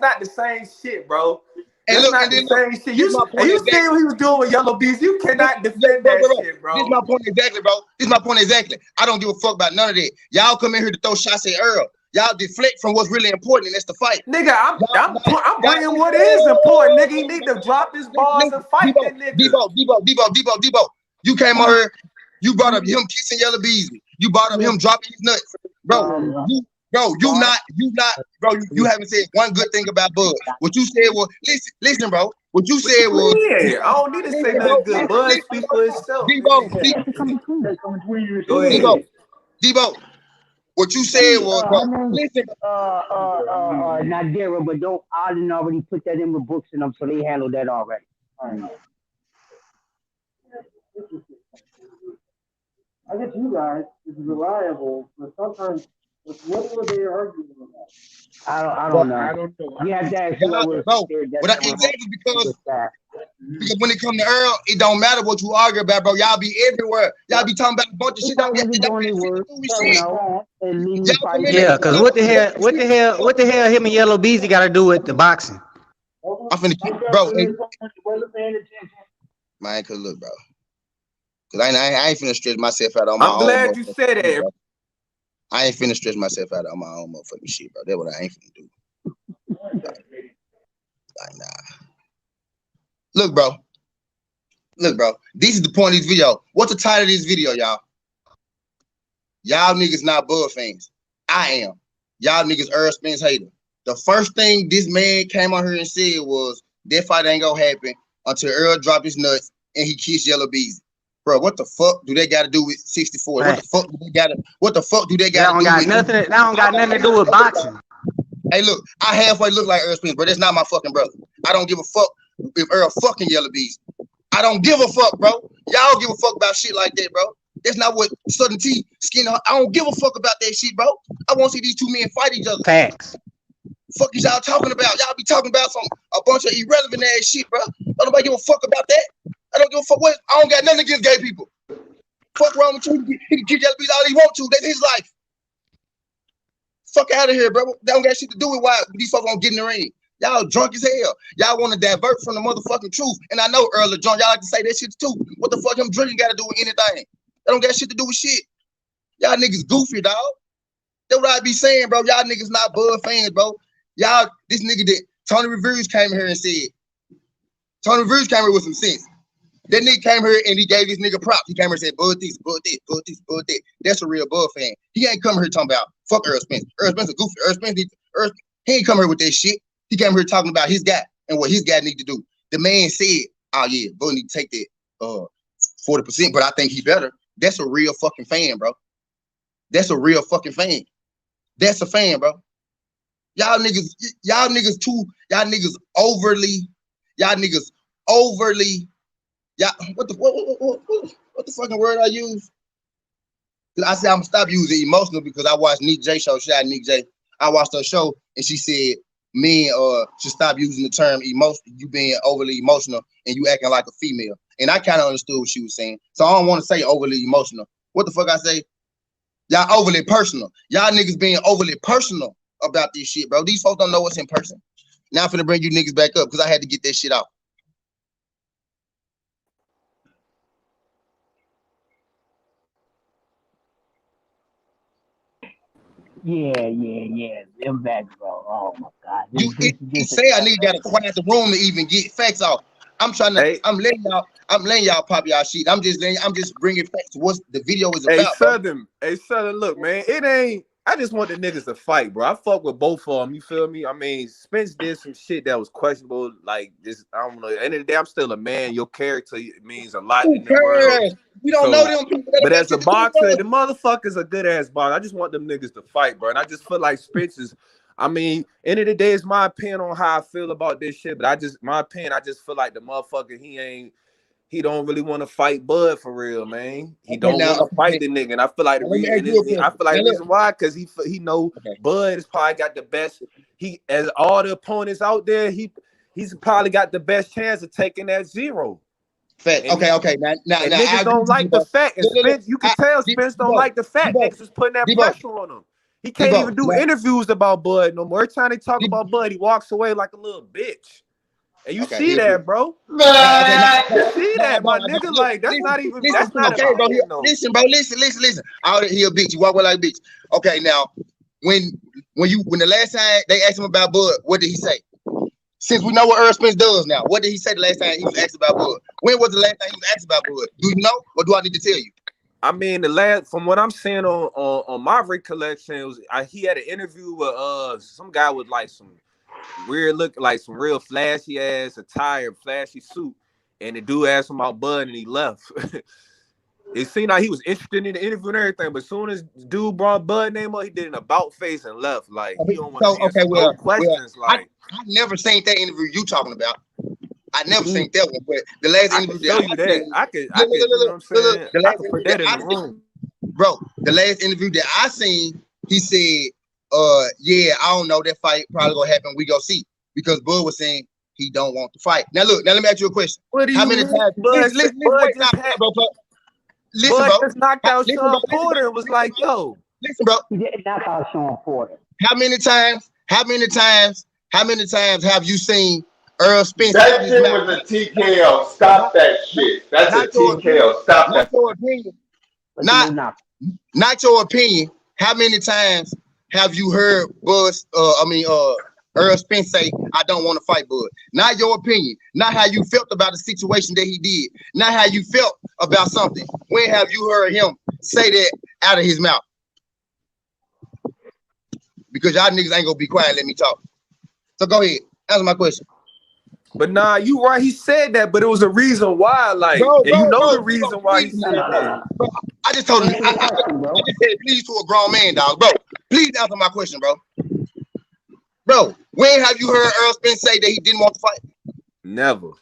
not the same shit, bro. And That's look, not and the then look, same shit. this is my And point you see exactly. what he was doing with Yellow Bees. You cannot defend Bro, that bro, bro. shit, This is bro. my point exactly, bro. This is my point exactly. I don't give a fuck about none of that. Y'all come in here to throw shots at Earl. Y'all deflect from what's really important, and that's the fight. Nigga, I'm Y'all bringing what is important, nigga. He need to drop his balls and fight that nigga. Debo. You came on here. You brought up him kissing Yellow Beezy. You brought up him dropping his nuts, bro. You haven't said one good thing about Bud. What you said was listen, bro. What you What you said was mean? I don't need to say nothing good. Bud speak for himself, Debo, nigga. Go Debo, ahead. Debo. What you said was, bro. Her name Listen, Nadira, but don't Alden already put that in the books and them, so they handled that already. I guess you guys is reliable, but sometimes what were they arguing about? I bro, don't know. You have to ask whoever bro. said that. Exactly because when it comes to Earl, it don't matter what you argue about, bro. Y'all be everywhere. Y'all be talking about a bunch of shit. Don't got shit to do with shit. Y'all come in there. Yeah, cause what the hell him and Yellow Beezy got to do with the boxing? I'm finna keep, bro. Man, cause look, bro. Cause I ain't finna stretch myself out on my I'm own. glad you said that. Bro. I ain't finna stretch myself out on my own motherfucking shit, bro. That's what I ain't finna do. Like nah. Look, bro. This is the point of this video. What's the title of this video, y'all? Y'all niggas not Bud fans. I am. Y'all niggas Earl Spence hater. The first thing this man came on here and said was that fight ain't gonna happen until Earl drop his nuts and he kiss Yellow Beezy. Bro, what the fuck do they got to do with 64? Right. What the fuck do they got to do with nothing? That don't got nothing to do with boxing. Hey, look, I halfway look like Earl Spence, but that's not my fucking brother. I don't give a fuck if Earl fucking Yellow Beezy. I don't give a fuck, bro. Y'all give a fuck about shit like that, bro. That's not what SouthernTea skin. I don't give a fuck about that shit, bro. I want to see these two men fight each other. Facts. Fuck is y'all talking about? Y'all be talking about a bunch of irrelevant ass shit, bro. Don't nobody give a fuck about that. I don't give a fuck. What? I don't got nothing against gay people. Fuck wrong with you? He can kick Yellow Beezy all he want to. That's his life. Fuck out of here, bro. That don't got shit to do with why these folks won't get in the ring. Y'all drunk as hell. Y'all want to divert from the motherfucking truth. And I know Earl drunk. Y'all like to say that shit too. What the fuck him drinking got to do with anything? That don't got shit to do with shit. Y'all niggas goofy, dog. That's what I be saying, bro. Y'all niggas not Bud fans, bro. Y'all, this nigga that Tony Reviews came here and said, Tony Reviews came here with some sense. That nigga came here and he gave this nigga props. He came here and said, Bud this, Bud this, Bud this, Bud that. That's a real Bud fan. He ain't come here talking about fuck Earl Spence. Earl Spence a goofy. He ain't come here with that shit. He came here talking about his guy and what his guy need to do. The man said, oh yeah, Bud need to take that 40%, but I think he better. That's a real fucking fan, bro. That's a real fucking fan. That's a fan, bro. Y'all niggas overly, what the fucking word I use? I said I'm gonna stop using emotional because I watched Nick J show. Shout out Nick J. I watched her show and she said men should stop using the term emotional. You being overly emotional and you acting like a female. and I kind of understood what she was saying. So I don't want to say overly emotional. What the fuck I say? Y'all overly personal. Y'all niggas being overly personal about this shit, bro. These folks don't know what's in person. Now I'm finna bring you niggas back up because I had to get that shit out. Yeah. Them back, bro. Oh my God. You say I need gotta quiet the room to even get facts off. I'm trying to. Hey. I'm letting y'all pop y'all shit. I'm just bringing facts to what the video is Hey, about. Southern, look, man, it ain't. I just want the niggas to fight, bro. I fuck with both of them. You feel me? I mean, Spence did some shit that was questionable. Like this, I don't know. At the end of the day, I'm still a man. Your character means a lot in the world. We don't know them people. But as a boxer, the motherfuckers a good ass boxer. I just want them niggas to fight, bro. And I just feel like Spence is. I mean, end of the day, it's my opinion on how I feel about this shit. But I just feel like the motherfucker, he don't really want to fight Bud for real, man. He don't want to fight the nigga, and I feel like the reason why, because he know Bud has probably got the best. As all the opponents out there, he's probably got the best chance of taking that 0. Fact. Okay. Now, niggas don't like the fact. And Spence, you can tell Spence don't like the fact. Niggas is putting that pressure on him. He can't even do interviews about Bud no more. Every time they talk about Bud, he walks away like a little bitch. And you see that, bro. You see that, my nigga. Like, that's not even. That's not okay, bro. Listen, bro. Listen. Out here, bitch. You walk away like bitch. Okay, now, when the last time they asked him about Bud, what did he say? Since we know what Earl Spence does now, what did he say the last time he was asked about Bud? When was the last time he was asked about Bud? Do you know, or do I need to tell you? I mean, from what I'm seeing on my recollection, it was he had an interview with some guy with like some weird look, like some real flashy ass attire, flashy suit, and the dude asked him about Bud and he left. It seemed like he was interested in the interview and everything, but as soon as dude brought Bud name up, he did an about face and left. Like he don't want to answer no questions. Like I never seen that interview you talking about. I never seen that one, but the last interview I could you know what I'm saying? I could put that in the room. Bro, the last interview that I seen, he said, yeah, I don't know, that fight probably gonna happen. We go see, because Bud was saying he don't want to fight. Now look, let me ask you a question. How many times? Listen, bro. Just knocked out Sean Porter and was like, yo. Listen, bro. He didn't knock out Sean Porter. How many times have you seen Earl Spence? That shit was a TKO. Stop that shit. That's a TKO. Stop that. Not your opinion. Not your opinion. How many times have you heard Earl Spence say, I don't want to fight Bud? Not your opinion. Not how you felt about the situation that he did. Not how you felt about something. When have you heard him say that out of his mouth? Because y'all niggas ain't gonna be quiet and let me talk. So go ahead. Answer my question. But nah, you right. He said that, but it was a reason why. Like, the reason why he said that. Bro, I just told him. I just said please to a grown man, dog. Bro, please answer my question, bro. Bro, when have you heard Earl Spence say that he didn't want to fight? Never.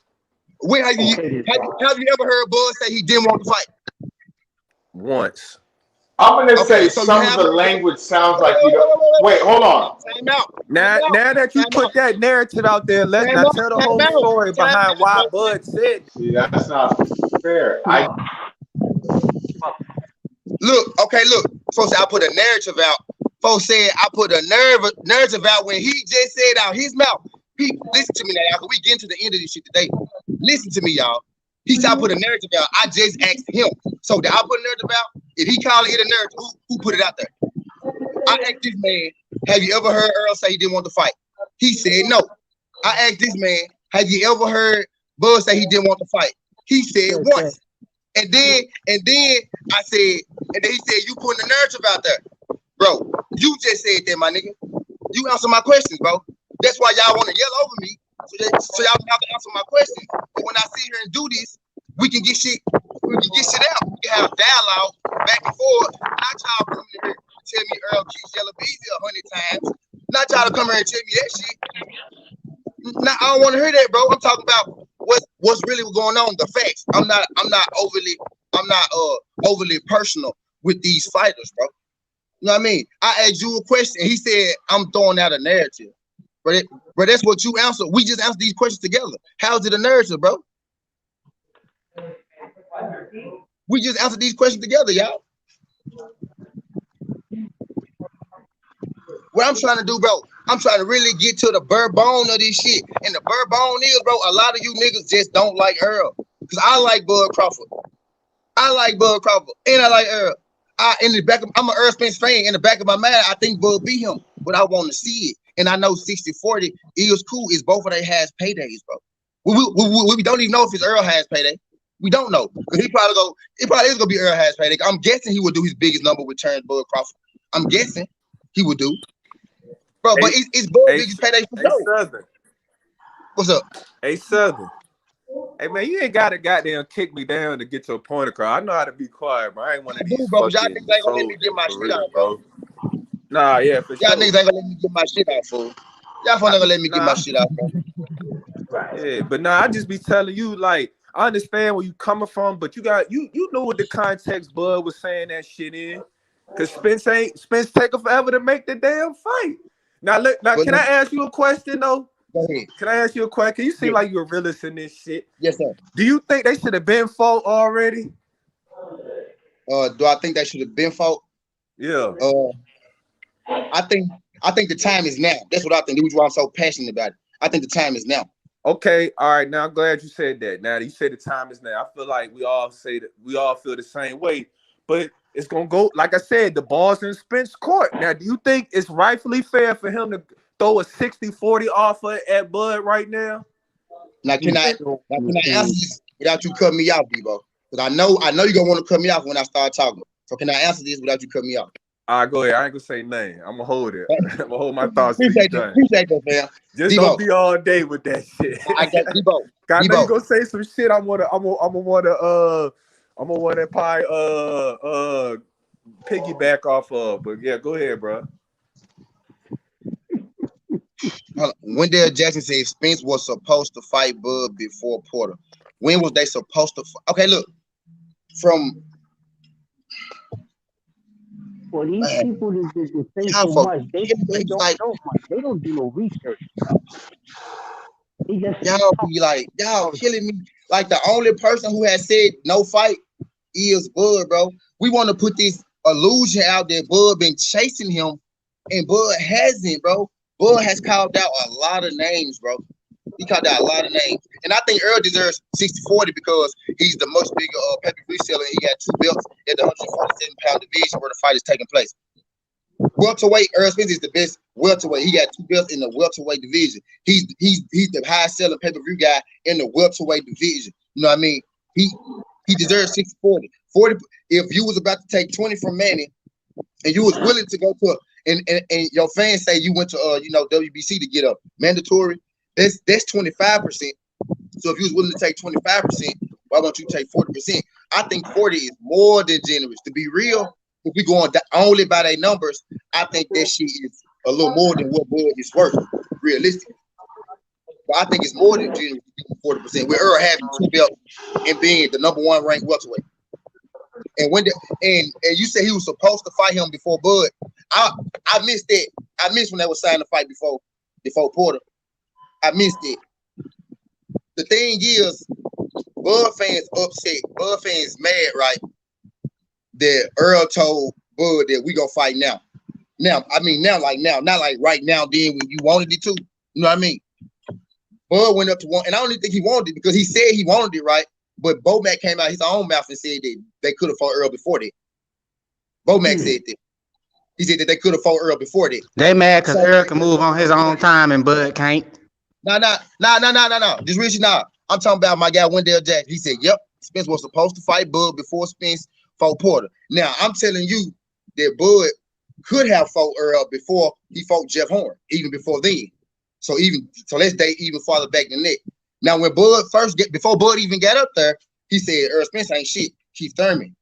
When have you ever heard Bud say he didn't want to fight? Once. I'm gonna say so some of the language sounds like you don't. Wait, hold on. Now that you put that narrative out there, let's not tell the whole story behind why Bud said. See, that's not fair. Look. Folks, I put a narrative out. Folks said I put a narrative out when he just said out his mouth. Listen to me now, y'all. We get to the end of this shit today. Listen to me, y'all. He said I put a narrative out. I just asked him. So did I put a narrative out? If he called it a narrative, who put it out there? I asked this man, have you ever heard Earl say he didn't want to fight? He said no. I asked this man, have you ever heard Bud say he didn't want to fight? He said once. And then I said, and then he said, you putting the narrative out there. Bro, you just said that, my nigga. You answer my questions, bro. That's why y'all want to yell over me, so y'all have to answer my questions. But when I sit here and do this, we can get shit out. We can have dialogue back and forth. Not y'all come in here and tell me Earl keeps Yellow Beezy 100 times. Not y'all to come here and tell me that shit. Now, I don't want to hear that, bro. I'm talking about what's really going on, the facts. I'm not overly personal with these fighters, bro. You know what I mean? I asked you a question, and he said I'm throwing out a narrative. But that's what you answered. We just answered these questions together. How's it a narrative, bro? We just answered these questions together, y'all. What I'm trying to do, bro, I'm trying to really get to the bare bone of this shit. And the bare bone is, bro, a lot of you niggas just don't like Earl. Because I like Bud Crawford. I like Bud Crawford. And I like Earl. I'm an Earl Spence fan. In the back of my mind, I think Bud beat him. But I want to see it. And I know 60-40 is cool. It's both of they has paydays, bro. We don't even know if it's Earl has payday. We don't know. Because it probably is going to be Earl has payday. I'm guessing he would do his biggest number with turns Bud Crawford. I'm guessing he would do. Bro, but it's Bud biggest payday for sure. Southern. What's up? Hey, Southern. Hey, man, you ain't got to goddamn kick me down to get your point across. I know how to be quiet, bro. I ain't one of these bro, y'all fucking niggas ain't gonna let me get my shit out, bro. Nah, yeah, for y'all sure. Niggas ain't gonna let me get my shit out, fool. Y'all not gonna let me get my shit out, bro. Yeah, but nah, I just be telling you, like, I understand where you coming from, but you know what the context Bud was saying that shit in. Cause Spence taking forever to make the damn fight. Now can I ask you a question though? Go ahead. Can I ask you a question? You seem like you're a realist in this shit. Yes, sir. Do you think they should have been fought already? Do I think they should have been fought? Yeah. I think the time is now. That's what I think. That's why I'm so passionate about it. I think the time is now. Okay, all right. Now I'm glad you said that. Now you said the time is now. I feel like we all feel the same way, but it's gonna go, like I said, the ball's in Spence court. Now, do you think it's rightfully fair for him to throw a 60-40 offer at Bud right now? Now, can I answer this without you cutting me off, Debo? Because I know you're gonna want to cut me off when I start talking. So can I answer this without you cutting me off? All right, go ahead. I ain't gonna say nothing. I'm gonna hold it. I'm gonna hold my thoughts. Appreciate that, man. Just Debo. don't be all day with that shit. I got Debo. I know you gonna say some shit. I'm gonna probably piggyback off of. But yeah, go ahead, bro. Wendell Jackson said Spence was supposed to fight Bud before Porter. When was they supposed to fight? Okay, look. Well, these people that say so much, they don't know much. They don't do no research. Y'all killing me. Like the only person who has said no fight is Bud, bro. We want to put this illusion out there. Bud been chasing him, and Bud hasn't, bro. Bud has called out a lot of names, bro. He called out a lot of names. And I think Earl deserves 60-40 because he's the much bigger pay-per-view seller. He got 2 belts at the 147-pound division where the fight is taking place. Welterweight, Earl Spence is the best welterweight. He got 2 belts in the welterweight division. He's the highest selling pay-per-view guy in the welterweight division. You know what I mean? He deserves 60-40. 40. If you was about to take 20 from Manny and you was willing to go to and your fans say you went to WBC to get a mandatory, that's 25%. So if you was willing to take 25%, why don't you take 40%? I think 40 is more than generous. To be real, if we going only by their numbers, I think that shit is a little more than what Bud is worth, realistically. But I think it's more than generous to give 40%. With Earl having 2 belts and being the #1 ranked welterweight. And you said he was supposed to fight him before Bud. I missed that. I missed when they were signing the fight before Porter. I missed it. The thing is, Bud fans upset. Bud fans mad, right? That Earl told Bud that we gonna fight now. Now, not like right now, then when you wanted it to. You know what I mean? Bud went up to one, and I don't even think he wanted it because he said he wanted it, right? But Bomac came out his own mouth and said that they could have fought Earl before that. Bomac said that. He said that they could have fought Earl before that. They mad because Earl can move on his own time and Bud can't. No. Just really now. I'm talking about my guy Wendell Jackson. He said, yep, Spence was supposed to fight Bud before Spence fought Porter. Now, I'm telling you that Bud could have fought Earl before he fought Jeff Horn, even before then. So let's date even farther back than that. Now, when Bud before Bud even got up there, he said Earl Spence ain't shit. Keith Thurman,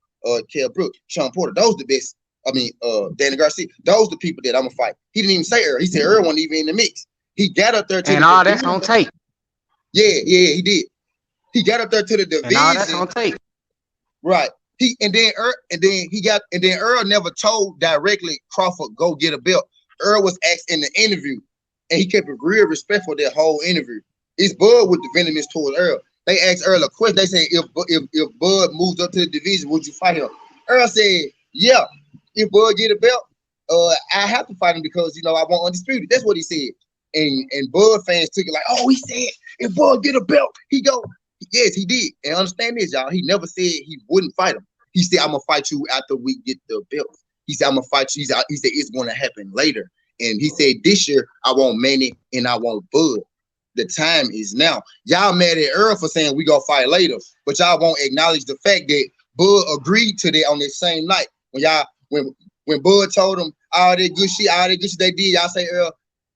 Kell Brook, Sean Porter, those the best. I mean, Danny Garcia, those the people that I'm gonna fight. He didn't even say Earl. He said Earl wasn't even in the mix. He got up there to and all that's on tape. Yeah, he did. He got up there to the division. And all that's on tape. Right. Earl never told directly Crawford go get a belt. Earl was asked in the interview, and he kept it real respectful that whole interview. It's Bud with the venomous towards Earl. They asked Earl a question. They said, if Bud moves up to the division, would you fight him? Earl said, yeah. If Bud get a belt, I have to fight him because I want undisputed. That's what he said. And Bud fans took it like, oh, he said if Bud get a belt, he go. Yes, he did. And understand this, y'all. He never said he wouldn't fight him. He said, I'm gonna fight you after we get the belt. He said, I'm gonna fight you. He said it's gonna happen later. And he said this year I want Manny and I want Bud. The time is now. Y'all mad at Earl for saying we gonna fight later, but y'all won't acknowledge the fact that Bud agreed to that on that same night. When Bud told him all that good shit they did, y'all say Earl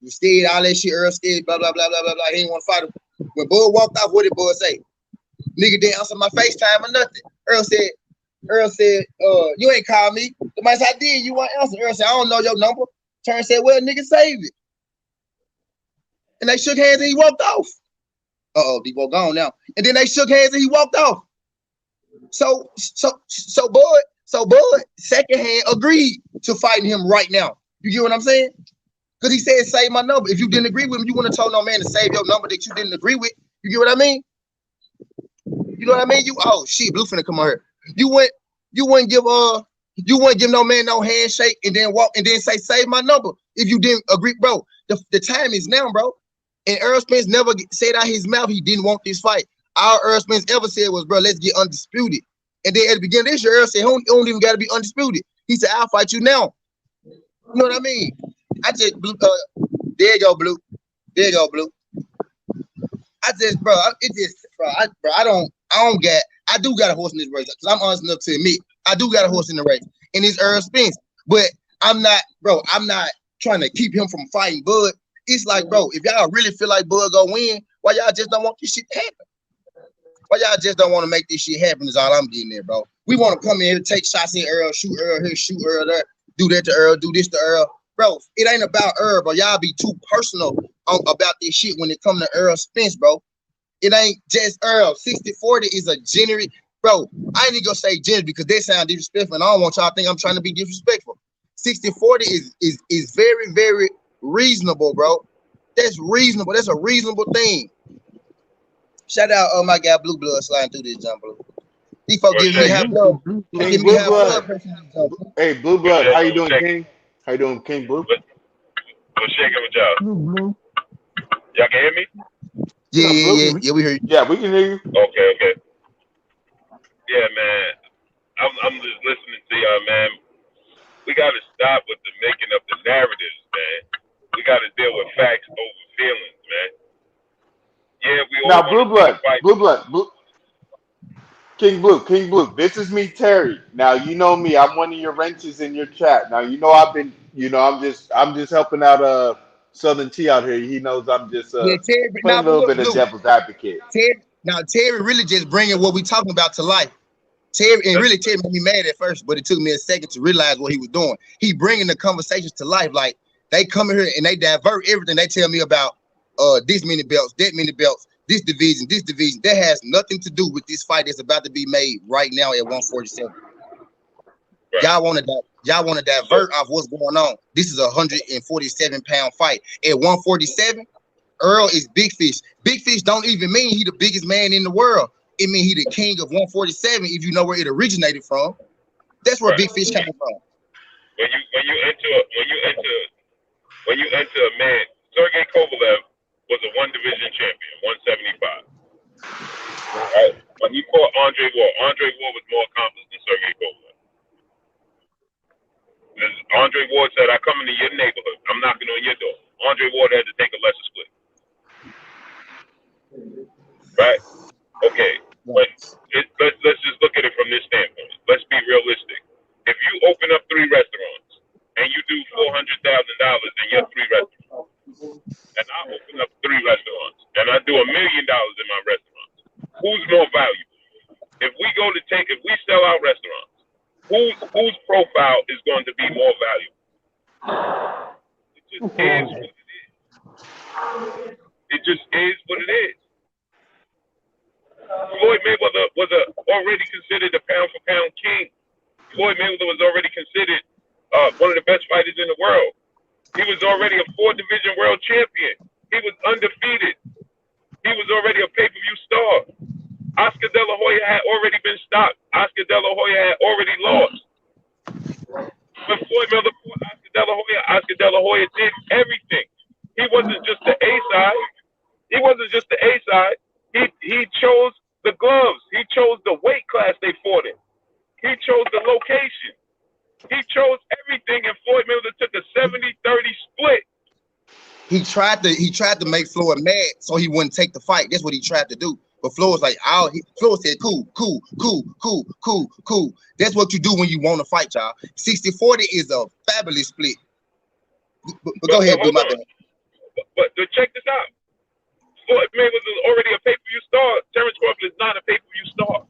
scared, all that shit, Earl scared, blah, blah, blah, blah, blah, blah. He didn't want to fight him. When Bud walked off, what did Bud say? Nigga didn't answer my FaceTime or nothing. Earl said, you ain't called me. The man said, I did, you want to answer. Earl said, I don't know your number. Turn said, well, nigga, save it. And they shook hands and he walked off. Debo gone now. And then they shook hands and he walked off. So Bud second hand agreed to fighting him right now. You get what I'm saying? Because he said, save my number. If you didn't agree with him, you wouldn't have told no man to save your number that you didn't agree with. You get what I mean? You know what I mean? Blue finna come on here. You wouldn't give no man no handshake and then walk and then say, save my number. If you didn't agree, bro. The time is now, bro. And Earl Spence never said out his mouth he didn't want this fight. All Earl Spence ever said was, bro, let's get undisputed. And then at the beginning of this year, Earl said, he don't even got to be undisputed. He said, I'll fight you now. You know what I mean? There you go, Blue. There you go, Blue. I do got a horse in this race. Because I'm honest enough to admit, I do got a horse in the race. And it's Earl Spence. But I'm not trying to keep him from fighting Bud. It's like, bro, if y'all really feel like Bud gonna win, why y'all just don't want this shit to happen? Why y'all just don't want to make this shit happen is all I'm getting there, bro. We want to come in here, take shots at Earl, shoot Earl here, shoot Earl there, do that to Earl, do this to Earl. Bro, it ain't about Earl, bro. Y'all be too personal about this shit when it come to Earl Spence, bro. It ain't just Earl. 60-40 is a generic, bro. I ain't even gonna say generic because they sound disrespectful, and I don't want y'all to think I'm trying to be disrespectful. 60-40 is very, very reasonable, bro. That's reasonable. That's a reasonable thing. Shout out, my guy Blue Blood sliding through this jump, bro. These folks give me half blood. King Blue Blood. Hey, Blue Blood, how you doing, King? How you doing, King Blue? What's shaking with y'all? Y'all can hear me? Yeah, we hear you. Yeah, we can hear you. Okay. Yeah, man. I'm just listening to y'all, man. We got to stop with the making up the narratives, man. We got to deal with facts over feelings, man. Yeah, we all Blue Blood. King Blue. This is me, Terry. Now you know me. I'm one of your wrenches in your chat. Now you know I'm just helping out SouthernTea out here. He knows I'm just Terry, playing a little bit of devil's advocate. Terry really just bringing what we talking about to life. Terry made me mad at first, but it took me a second to realize what he was doing. He bringing the conversations to life. Like they come in here and they divert everything. They tell me about this many belts, that many belts, this division. That has nothing to do with this fight that's about to be made right now at 147. Right. Y'all want to divert off what's going on. This is a 147-pound fight. At 147, Earl is big fish. Big fish don't even mean he the biggest man in the world. It means he the king of 147 if you know where it originated from. That's where big fish came from. When you enter a man, Sergey Kovalev was a one-division champion, 175. Right? When he fought Andre Ward was more accomplished than Sergey Kovalev. As Andre Ward said, I come into your neighborhood, I'm knocking on your door. Andre Ward had to take a lesser split. Right? Okay. Let's just look at it from this standpoint. Let's be realistic. If you open up 3 restaurants and you do $400,000 in your 3 restaurants, and I open up 3 restaurants and I do $1 million in my restaurants, who's more valuable? If we sell out restaurants, whose profile is going to be more valuable? It just is what it is. It just is what it is. Floyd Mayweather was already considered a pound-for-pound king. Floyd Mayweather was already considered one of the best fighters in the world. He was already a 4-division world champion. He was undefeated. He was already a pay-per-view star. De La Hoya had already lost. When Floyd Mayweather fought Oscar De La Hoya did everything. He wasn't just the A side. He wasn't just the A side. He chose the gloves. He chose the weight class they fought in. He chose the location. He chose everything, and Floyd Mayweather took a 70-30 split. He tried to make Floyd mad so he wouldn't take the fight. That's what he tried to do. But Floyd was like, Floyd said, cool. That's what you do when you want to fight, y'all. 60-40 is a fabulous split. But go ahead, Blue, my bad. But check this out. Floyd Mayweather was already a pay-per-view star. Terrence Crawford is not a pay-per-view star.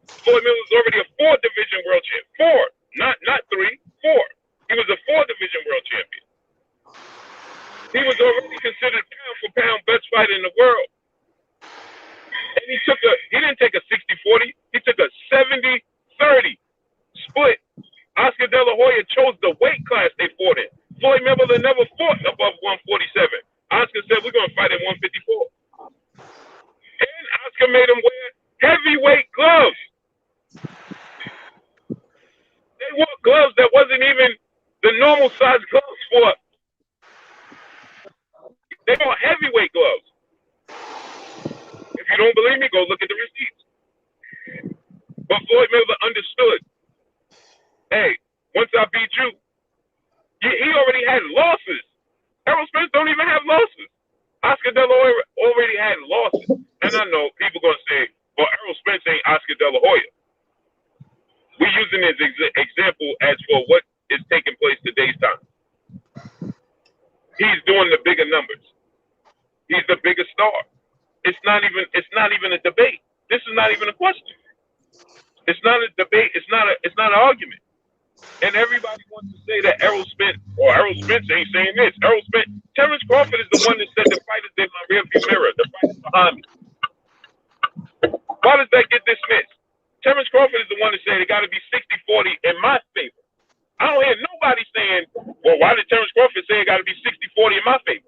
Floyd Mayweather was already a 4-division world champion. 4, not 3, 4. He was a 4-division world champion. He was already considered pound for pound best fighter in the world. And he didn't take a 60-40, he took a 70-30 split. Oscar De La Hoya chose the weight class they fought in. Floyd Mayweather never fought above 147. Oscar said, we're going to fight at 154. And Oscar made him wear heavyweight gloves. They wore gloves that wasn't even the normal size gloves for. They wore heavyweight gloves. If you don't believe me, go look at the receipts. But Floyd Mayweather understood. Hey, once I beat you, he already had losses. Errol Spence don't even have losses. Oscar De La Hoya already had losses. And I know people going to say, well, Errol Spence ain't Oscar De La Hoya. We're using his example as for what is taking place today's time. He's doing the bigger numbers. He's the biggest star. It's not even a debate. This is not even a question. It's not a debate. It's not an argument. And everybody wants to say that Errol Spence ain't saying this. Terrence Crawford is the one that said the fight is in my rearview mirror. The fight is behind me. Why does that get dismissed? Terrence Crawford is the one that said it got to be 60-40 in my favor. I don't hear nobody saying, well, why did Terrence Crawford say it got to be 60-40 in my favor?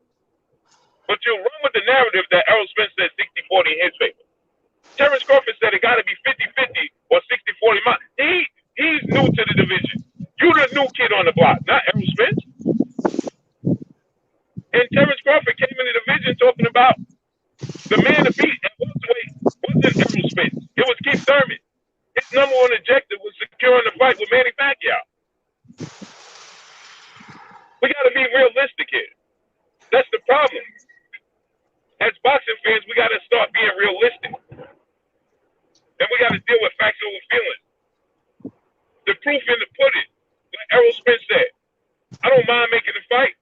But you'll run with the narrative that Errol Spence said 60-40 in his favor. Terrence Crawford said it got to be 50-50 or 60-40 in my. He's new to the division. You the new kid on the block, not Errol Spence. And Terrence Crawford came in the division talking about the man to beat at welterweight wasn't Errol Spence. It was Keith Thurman. His number one objective was securing the fight with Manny Pacquiao. We got to be realistic here. That's the problem. As boxing fans, we got to start being realistic. And we got to deal with facts over feelings. The proof in the pudding, like Errol Spence said. I don't mind making the fight.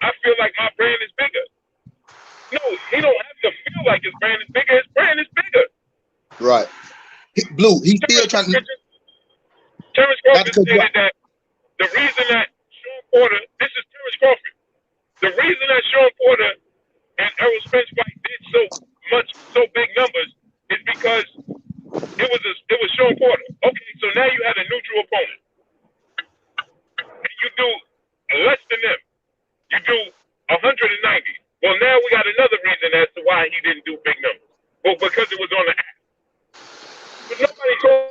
I feel like my brand is bigger. No, he don't have to feel like his brand is bigger. His brand is bigger. Right. Blue, he's still trying to. Terrence Crawford stated that the reason that Sean Porter, this is Terrence Crawford, the reason that Sean Porter and Errol Spence fight did so big numbers is because it was Sean Porter. Okay, so now you had a neutral opponent. And you do less than them. You do 190. Well, now we got another reason as to why he didn't do big numbers. Well, because it was on the app. But nobody told.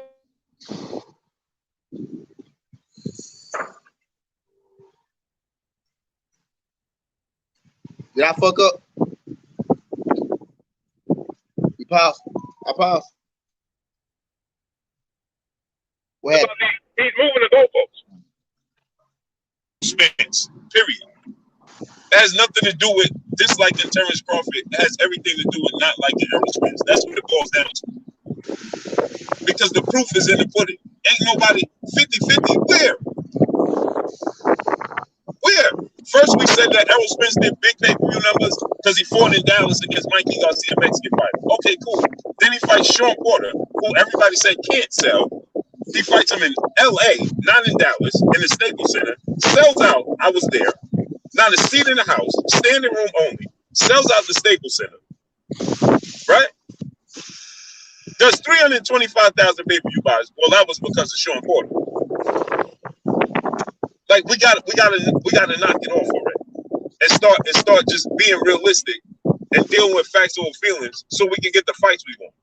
Did I fuck up? You paused. I paused. What happened? He's moving the goalposts. Spence, period. That has nothing to do with disliking Terrence Crawford. It has everything to do with not liking Errol Spence. That's what it boils down to. Because the proof is in the pudding. Ain't nobody 50-50. Where? First we said that Errol Spence did big pay-per-view numbers because he fought in Dallas against Mikey Garcia, Mexican fighter. Okay, cool. Then he fights Sean Porter, who everybody said can't sell. He fights him in LA, not in Dallas, in the Staples Center. Sells out. I was there. Not a seat in the house. Standing room only. Sells out the Staples Center. Right? Does 325,000 pay-per-view buys. Well, that was because of Sean Porter. Like we gotta knock it off already, and start just being realistic and dealing with facts over feelings, so we can get the fights we want.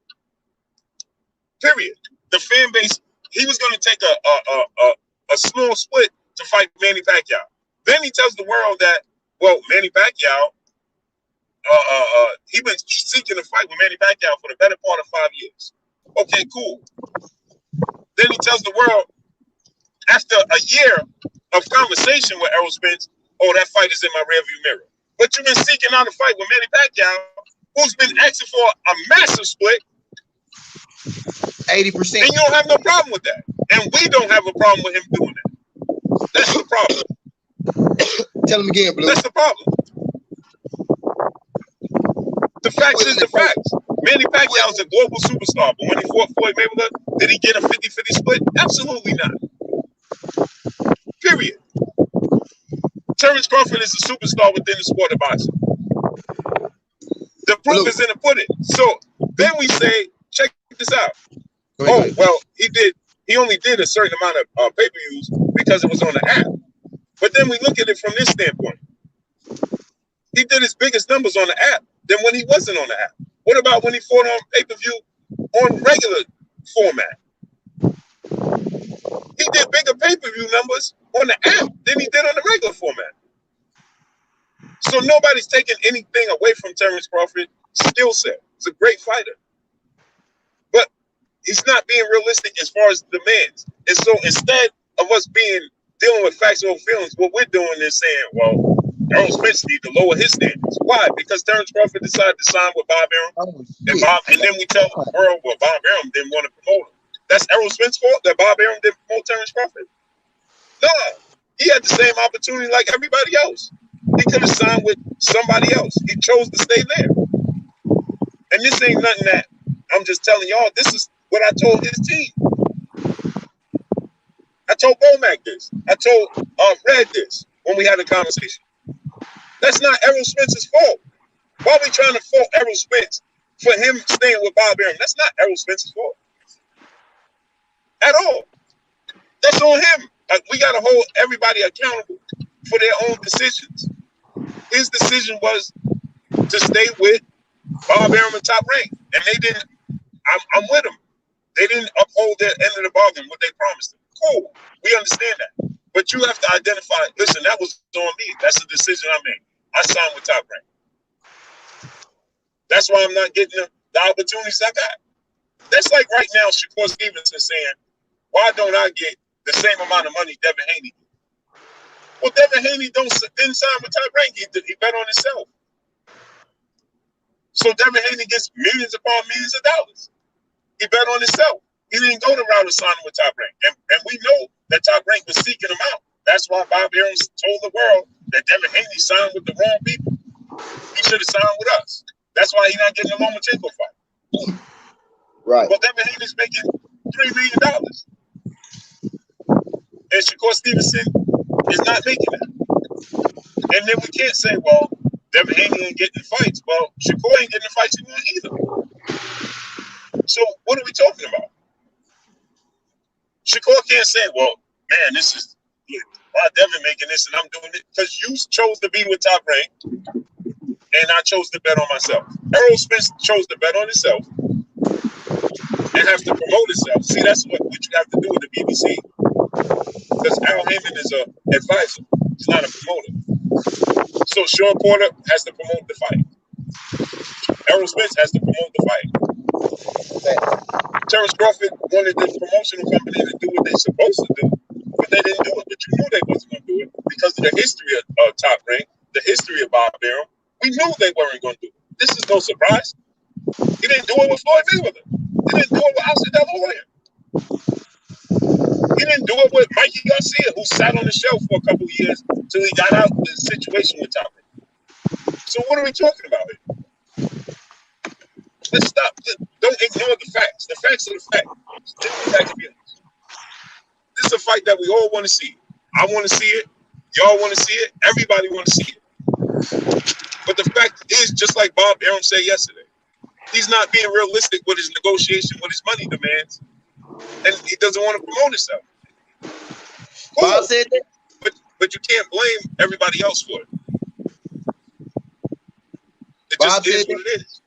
Period. The fan base, he was going to take a small split to fight Manny Pacquiao. Then he tells the world that, well, Manny Pacquiao, he been seeking a fight with Manny Pacquiao for the better part of 5 years. Okay, cool. Then he tells the world, after a year of conversation with Errol Spence, oh, that fight is in my rearview mirror. But you've been seeking out a fight with Manny Pacquiao, who's been asking for a massive split. 80%. And you don't have no problem with that. And we don't have a problem with him doing that. That's the problem. Tell him again, Blue. That's the problem. The facts is the facts. Manny Pacquiao is a global superstar, but when he fought Floyd Mayweather, did he get a 50-50 split? Absolutely not. Period. Terrence Crawford is a superstar within the sport of boxing. The proof is in the pudding. So then we say, check this out. Oh, well, he only did a certain amount of pay-per-views because it was on the app. But then we look at it from this standpoint. He did his biggest numbers on the app than when he wasn't on the app. What about when he fought on pay-per-view on regular format? He did bigger pay-per-view numbers on the app than he did on the regular format. So nobody's taking anything away from Terrence Crawford's skill set. He's a great fighter. But he's not being realistic as far as demands. And so instead of us dealing with facts over feelings, what we're doing is saying, well, Errol Spence needs to lower his standards. Why? Because Terrence Crawford decided to sign with Bob Arum. And then we tell the world, well, Bob Arum didn't want to promote him. That's Errol Spence's fault that Bob Arum didn't promote Terrence Crawford? No. He had the same opportunity like everybody else. He could have signed with somebody else. He chose to stay there. And this ain't nothing that I'm just telling y'all. This is what I told his team. I told Bomac this. I told Red this when we had a conversation. That's not Errol Spence's fault. Why are we trying to fault Errol Spence for him staying with Bob Arum? That's not Errol Spence's fault at all. That's on him. We got to hold everybody accountable for their own decisions. His decision was to stay with Bob Arum and Top Rank, and they didn't. I'm with them. They didn't uphold their end of the bargain, what they promised them. Cool, we understand that. But you have to identify. Listen, that was on me. That's a decision I made. I signed with Top Rank. That's why I'm not getting the opportunities I got. That's like right now, Shakur Stevenson saying, "Why don't I get the same amount of money Devin Haney did?" Well, Devin Haney didn't sign with Top Rank. He bet on himself. So Devin Haney gets millions upon millions of dollars. He bet on himself. He didn't go the route of signing with Top Rank. And we know that Top Rank was seeking him out. That's why Bob Arum told the world that Devin Haney signed with the wrong people. He should have signed with us. That's why he's not getting a Lomachenko fight. Right. Well, Devin Haney's making $3 million. And Shakur Stevenson is not making that. And then we can't say, well, Devin Haney ain't getting fights. Well, Shakur ain't getting the fights he wants either. So what are we talking about? Shakur can't say, well, man, this is why Devin making this and I'm doing it. Because you chose to be with Top Rank and I chose to bet on myself. Errol Spence chose to bet on himself and have to promote himself. See, that's what you have to do with the BBC. Because Al Heyman is an advisor. He's not a promoter. So Sean Porter has to promote the fight. Errol Spence has to promote the fight. Terrence Crawford wanted the promotional company to do what they're supposed to do, but they didn't do it. But you knew they wasn't going to do it because of the history of Top Rank, the history of Bob Arum. We knew they weren't going to do it. This is no surprise. He didn't do it with Floyd Mayweather. He didn't do it with Oscar De La Hoya. He didn't do it with Mikey Garcia, who sat on the shelf for a couple of years until he got out of the situation with Top Rank. So what are we talking about here? Let's stop. Don't ignore the facts. The facts are the facts. This is a fight that we all want to see. I want to see it. Y'all want to see it. Everybody want to see it. But the fact is, just like Bob Arum said yesterday, he's not being realistic with his negotiation, with his money demands, and he doesn't want to promote himself. Cool. Bob said that. But you can't blame everybody else for it. It Bob just is said what it is.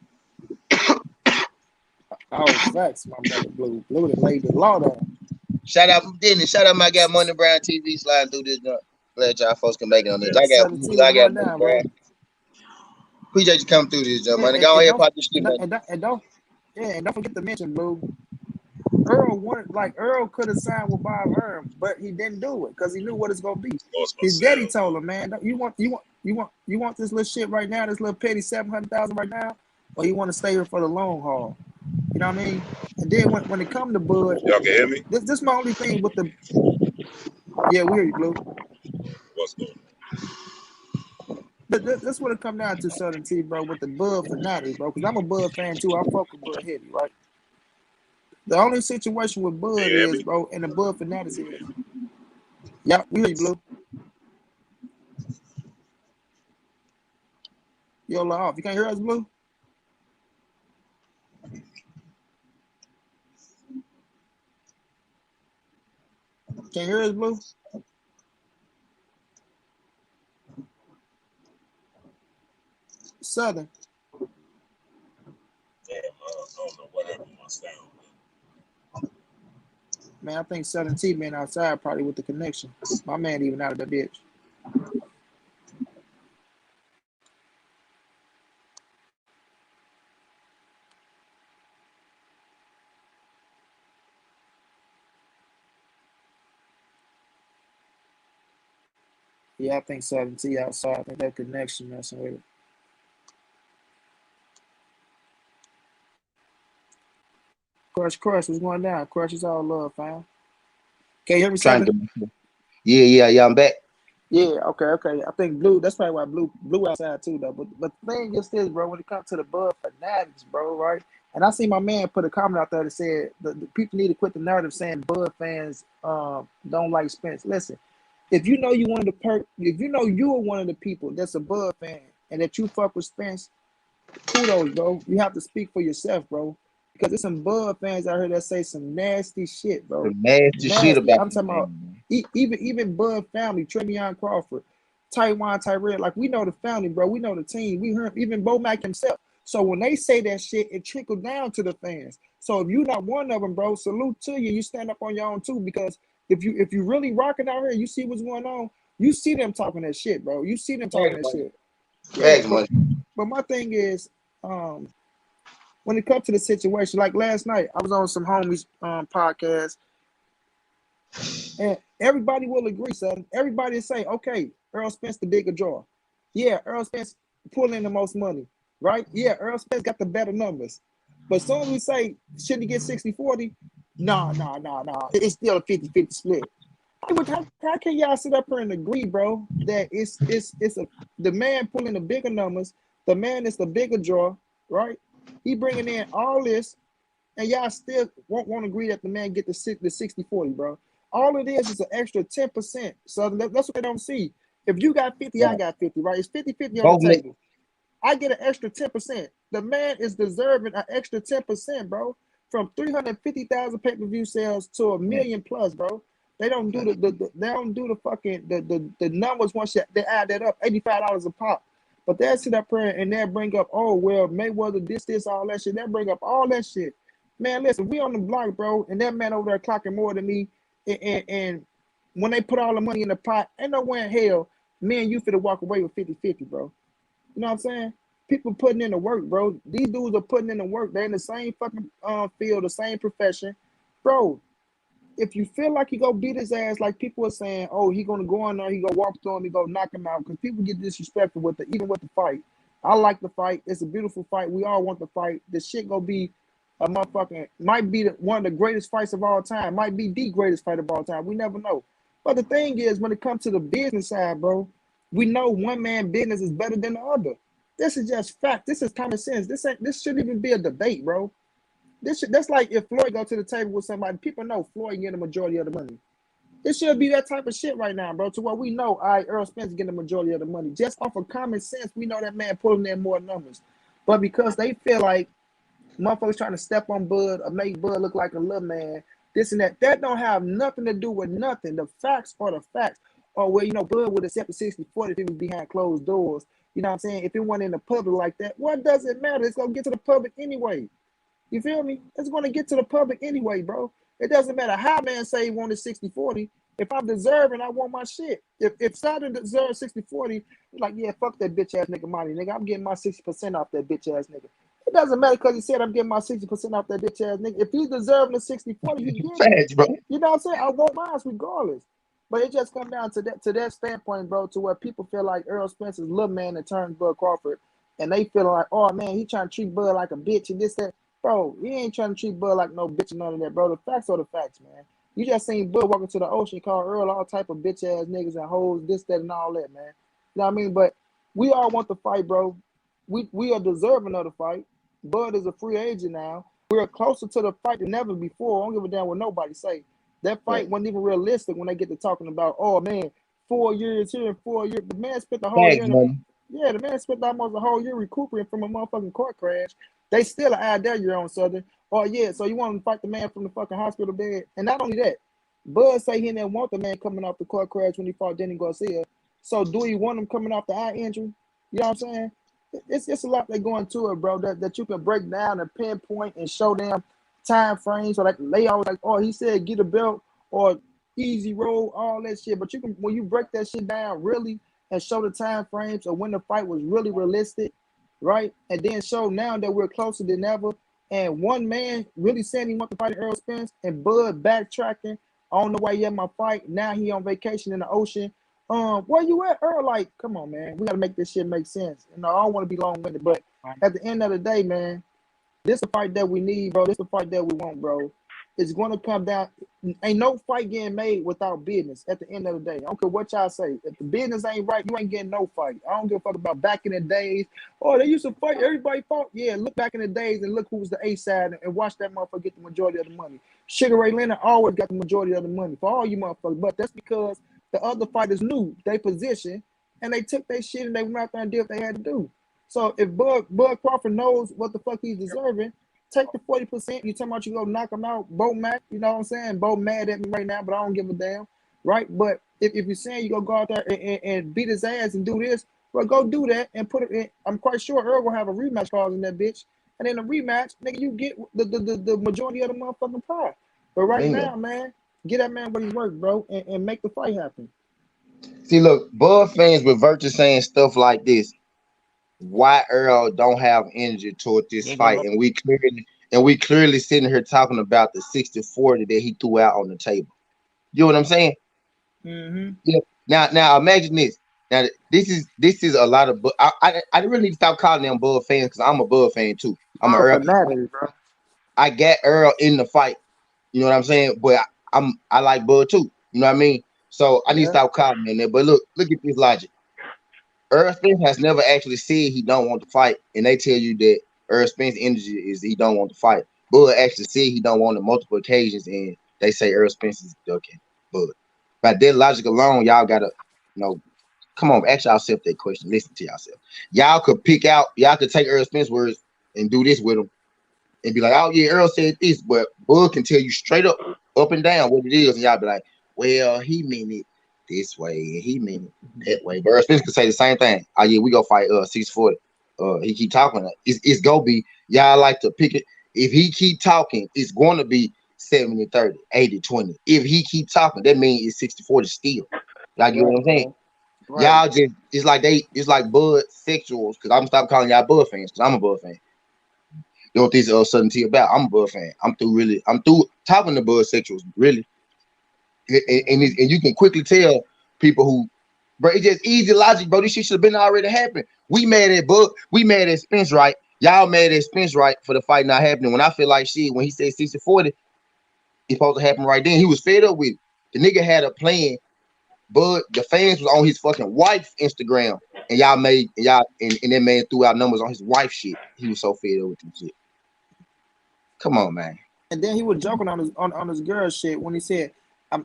Oh, facts, my brother Blue. Blue that laid the law down. Shout out Dennis. Shout out my guy Money Brown TV sliding through this. Glad y'all folks can make it on this. I got Money Brown. Appreciate you coming through this, money. Go ahead, pop this shit, man. And don't forget to mention, Blue. Earl could have signed with Bob Herm, but he didn't do it because he knew what it's gonna be. His daddy told him, man, you want this little shit right now, this little petty $700,000 right now, or you want to stay here for the long haul? You know what I mean? And then when it come to Bud, y'all can hear me? This my only thing with the. Yeah, we hear you, Blue. What's going on? That's what it come down to, SouthernTea, bro, with the Bud fanatics, bro. Because I'm a Bud fan too. I fuck with Bud heavy, right? The only situation with Bud is, bro, and the Bud fanatics is. Yeah, we hear you, Blue. You're off. You can't hear us, Blue? Can't hear us, Blue? Southern. Damn, I don't know what happened to my sound. Man, I think SouthernTea man outside probably with the connection. My man even out of that bitch. Yeah, I think SouthernTea outside. I think that connection messing with it. Crush, what's going down? Crush is all love, fam. Can you hear me, Southern? Yeah, I'm back. Yeah, okay. I think Blue, that's probably why Blue outside too, though. But the thing is this, bro, when it comes to the Bud fanatics, bro, right? And I see my man put a comment out there that said the people need to quit the narrative saying Bud fans don't like Spence. Listen, if you know you one of the if you know you are one of the people that's a Bud fan and that you fuck with Spence, kudos, bro. You have to speak for yourself, bro. Because there's some Bud fans out here that say some nasty shit, bro. Some nasty shit about. I'm talking about even Bud family, Trevion Crawford, Tyrell. Like, we know the family, bro. We know the team. We heard even Bo Mack himself. So when they say that shit, it trickled down to the fans. So if you're not one of them, bro, salute to you. You stand up on your own too. Because if you really rocking out here, you see what's going on. You see them talking that shit, bro. You see them talking that shit. Yeah, but my thing is, when it comes to the situation, like last night, I was on some homies podcast, and everybody will agree, son. Everybody say, okay, Earl Spence the bigger draw. Yeah, Earl Spence pulling in the most money, right? Yeah, Earl Spence got the better numbers. But as soon as we say, should he get 60-40? No. It's still a 50-50 split. How can y'all sit up here and agree, bro, that it's the man pulling the bigger numbers, the man is the bigger draw, right? He bringing in all this, and y'all still won't agree that the man get the 60-40, bro. All it is an extra 10%. So that's what they don't see. If you got 50, I got 50, right? It's 50-50 on the table. I get an extra 10%. The man is deserving an extra 10%, bro. From 350,000 pay-per-view sales to $1 million plus, bro. They don't do the numbers once they add that up, $85 a pop. But they'll sit up here and they'll bring up, oh, well, Mayweather, this, all that shit. They'll bring up all that shit. Man, listen, we on the block, bro, and that man over there clocking more than me. And when they put all the money in the pot, ain't no way in hell me and you finna walk away with 50-50, bro. You know what I'm saying? People putting in the work, bro. These dudes are putting in the work. They're in the same fucking field, the same profession. Bro, if you feel like you go beat his ass, like people are saying, oh, he gonna go on there, he gonna walk through him, he gonna knock him out, because people get disrespectful even with the fight. I like the fight. It's a beautiful fight. We all want the fight. This shit gonna be a motherfucking, might be one of the greatest fights of all time. Might be the greatest fight of all time. We never know. But the thing is, when it comes to the business side, bro, we know one man business is better than the other. This is just fact. This is common sense. This shouldn't even be a debate, bro. That's like if Floyd go to the table with somebody, people know Floyd getting the majority of the money. It should be that type of shit right now, bro, to where we know, all right, Earl Spence getting the majority of the money. Just off of common sense, we know that man pulling in more numbers. But because they feel like motherfuckers trying to step on Bud or make Bud look like a little man, this and that don't have nothing to do with nothing. The facts are the facts. Or where, Bud would accept the 60-40 if it was behind closed doors. You know what I'm saying? If it wasn't in the public like that, what does it matter? It's going to get to the public anyway. You feel me? It's going to get to the public anyway, bro. It doesn't matter how man say he wanted 60-40. If I'm deserving, I want my shit. If Southern deserves 60-40, like, yeah, fuck that bitch ass nigga money, nigga. I'm getting my 60% off that bitch ass nigga. It doesn't matter because he said I'm getting my 60% off that bitch ass nigga. If he's deserving the 60-40, he getting Facts, it. bro. You know what I'm saying? I want mine regardless. But it just comes down to that standpoint, bro, to where people feel like Earl Spence is little man that turns Bud Crawford, and they feel like, oh man, he trying to treat Bud like a bitch and this, that. Bro, he ain't trying to treat Bud like no bitch and none of that, bro. The facts are the facts, man. You just seen Bud walking to the ocean, call Earl all type of bitch ass niggas and hoes, this, that, and all that, man. You know what I mean? But we all want the fight, bro. We are deserving of the fight. Bud is a free agent now. We're closer to the fight than ever before. I don't give a damn what nobody say. That fight wasn't even realistic when they get to talking about, oh man, 4 years here and 4 years. The man spent the whole Facts, year. man. Yeah, the man spent almost a whole year recuperating from a motherfucking car crash. They still out there, you're on Southern. Oh yeah, so you want to fight the man from the fucking hospital bed? And not only that, Bud say he didn't want the man coming off the car crash when he fought Danny Garcia. So do you want him coming off the eye injury? You know what I'm saying? It's a lot that go into it, bro. That you can break down and pinpoint and show them time frames. So like they always like, oh, he said get a belt or easy roll, all that shit. But you can, when you break that shit down really and show the time frames of when the fight was really realistic, right? And then show now that we're closer than ever. And one man really saying he wants to fight Earl Spence, and Bud backtracking. I don't know why he had my fight. Now he on vacation in the ocean. Where you at, Earl? Like, come on, man. We gotta make this shit make sense. You know, I don't want to be long-winded, but at the end of the day, man, this is the fight that we need, bro. This is the fight that we want, bro. It's going to come down. Ain't no fight getting made without business at the end of the day. I don't care what y'all say. If the business ain't right, you ain't getting no fight. I don't give a fuck about back in the days. Oh, they used to fight. Everybody fought. Yeah, look back in the days and look who was the A side and watch that motherfucker get the majority of the money. Sugar Ray Leonard always got the majority of the money for all you motherfuckers. But that's because the other fighters knew they position and they took their shit and they went out there and did what they had to do. So if Bud Crawford knows what the fuck he's deserving, take the 40%. You talking about you go knock him out, Bo Mac, you know what I'm saying? Bo mad at me right now, but I don't give a damn, right? But if you're saying you go out there and beat his ass and do this, well, go do that and put it in. I'm quite sure Earl will have a rematch clause in that bitch. And in the rematch, nigga, you get the majority of the motherfucking pie. But right now, man, get that man what he's worth, bro, and make the fight happen. See, look, Bud fans revert to saying stuff like this. Why Earl don't have energy toward this fight, and we clearly sitting here talking about the 60-40 that he threw out on the table. You know what I'm saying? Mm-hmm. Yeah. Now imagine this. Now this is a lot of. I really need to stop calling them Bud fans because I'm a Bud fan too. I'm an Earl fan. Bro. I got Earl in the fight. You know what I'm saying? But I like Bud too. You know what I mean? So I need to stop calling them that. But look at this logic. Earl Spence has never actually said he don't want to fight, and they tell you that Earl Spence's energy is he don't want to fight. Bud actually said he don't want on multiple occasions, and they say Earl Spence is ducking Bud. By that logic alone, y'all gotta, come on, ask yourself that question. Listen to yourself. Y'all could take Earl Spence's words and do this with him, and be like, oh yeah, Earl said this, but Bud can tell you straight up and down what it is, and y'all be like, well, he meant it this way, and he meant it that way. But Earl Spence could say the same thing. Oh yeah, we go fight 640. He keep talking. It's gonna be, y'all like to pick it. If he keep talking, it's gonna be 70-30, 80-20. If he keep talking, that means it's 60-40 still. Y'all get what I'm saying? Right. Y'all just it's like Bud sexuals, because I'm gonna stop calling y'all Bud fans because I'm a Bud fan. You know what this SouthernTea about? I'm a Bud fan. I'm through talking to Bud sexuals, really. And you can quickly tell people who, bro, it's just easy logic, bro. This shit should have been already happened. We mad at Bud, we mad at Spence, right? Y'all mad at Spence, right, for the fight not happening. When I feel like shit, when he said 60-40, it's supposed to happen right then. He was fed up with it. The nigga had a plan, but the fans was on his fucking wife's Instagram, and and that man threw out numbers on his wife's shit. He was so fed up with this shit. Come on, man. And then he was joking on his girl shit when he said,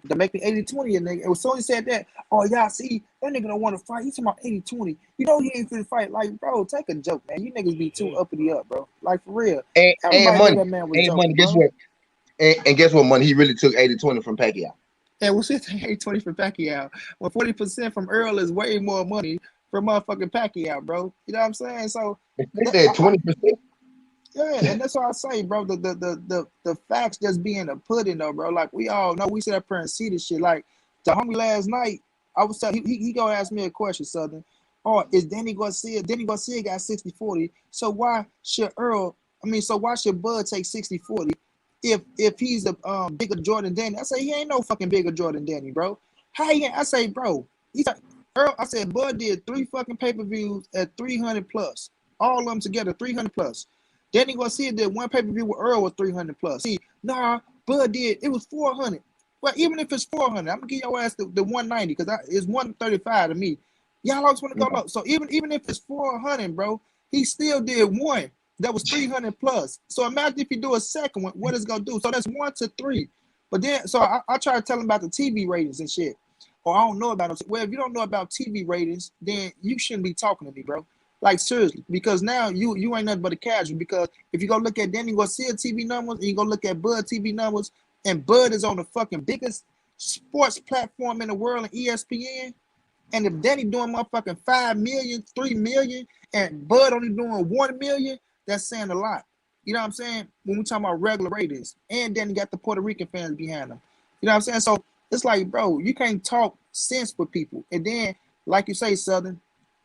to make me 80-20, and nigga. It was so he said that, oh, y'all see, that nigga don't want to fight. He's talking about 80-20. You know he ain't finna fight. Like, bro, take a joke, man. You niggas be too uppity up, bro. Like, for real. And money. That man was and joking, money. Guess what? And guess what, money? He really took 80-20 from Pacquiao. And what's it 80-20 from Pacquiao? Well, 40% from Earl is way more money for motherfucking Pacquiao, bro. You know what I'm saying? So they said 20%. Yeah, and that's what I say, bro. The facts just being a pudding though, bro. Like we all know, we sit up here and see this shit. Like the homie last night, I was telling he gonna ask me a question, Southern. Oh, is Danny Garcia? Danny Garcia got 60-40. So why should so why should Bud take 60-40 if he's a bigger Jordan Danny? I say he ain't no fucking bigger Jordan Danny, bro. How he? I say, bro, he's like Earl. I said Bud did 3 fucking pay-per-views at 300 plus. All of them together, 300 plus. Danny Garcia did 1 pay-per-view with Earl with 300 plus. See, nah, Bud did, it was 400. Well, even if it's 400, I'm gonna give your ass the 190 because it's 135 to me. Y'all always want to go low. So even if it's 400, bro, he still did 1 that was 300 plus. So imagine if you do a second one, what it's gonna do. So that's 1 to 3. But then, so I try to tell him about the TV ratings and shit. Or I don't know about them. Well, if you don't know about TV ratings, then you shouldn't be talking to me, bro. Like seriously, because now you ain't nothing but a casual. Because if you go look at Danny Garcia TV numbers and you go look at Bud TV numbers, and Bud is on the fucking biggest sports platform in the world, in ESPN, and if Danny doing motherfucking 5 million, 3 million, and Bud only doing 1 million, that's saying a lot. You know what I'm saying? When we talking about regular ratings, and Danny got the Puerto Rican fans behind him. You know what I'm saying? So it's like, bro, you can't talk sense with people, and then like you say, Southern.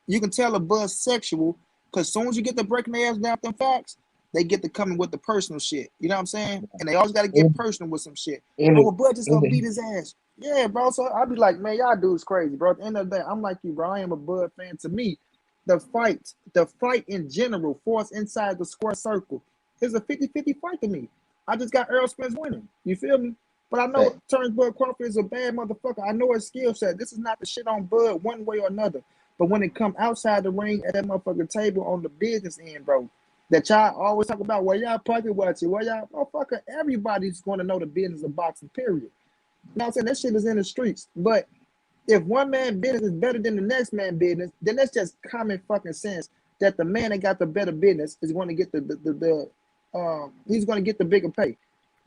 You can tell a Bud's sexual because as soon as you get to breaking their ass down them facts, they get to coming with the personal shit. You know what I'm saying? And they always got to get personal with some shit. Oh, well, Bud just gonna beat his ass. Yeah, bro. So I'll be like, man, y'all dudes crazy, bro. At the end of the day, I'm like you, bro. I am a Bud fan. To me, the fight in general, force inside the square circle, is a 50-50 fight to me. I just got Errol Spence winning. You feel me? But I know turns Bud Crawford is a bad motherfucker. I know his skill set. This is not the shit on Bud one way or another. But when it come outside the ring at that motherfucking table on the business end, bro, that y'all always talk about, well, y'all pocket watching, well, y'all, motherfucker, everybody's going to know the business of boxing, period. You know what I'm saying? That shit is in the streets. But if one man business is better than the next man business, then that's just common fucking sense that the man that got the better business is going to get he's going to get the bigger pay.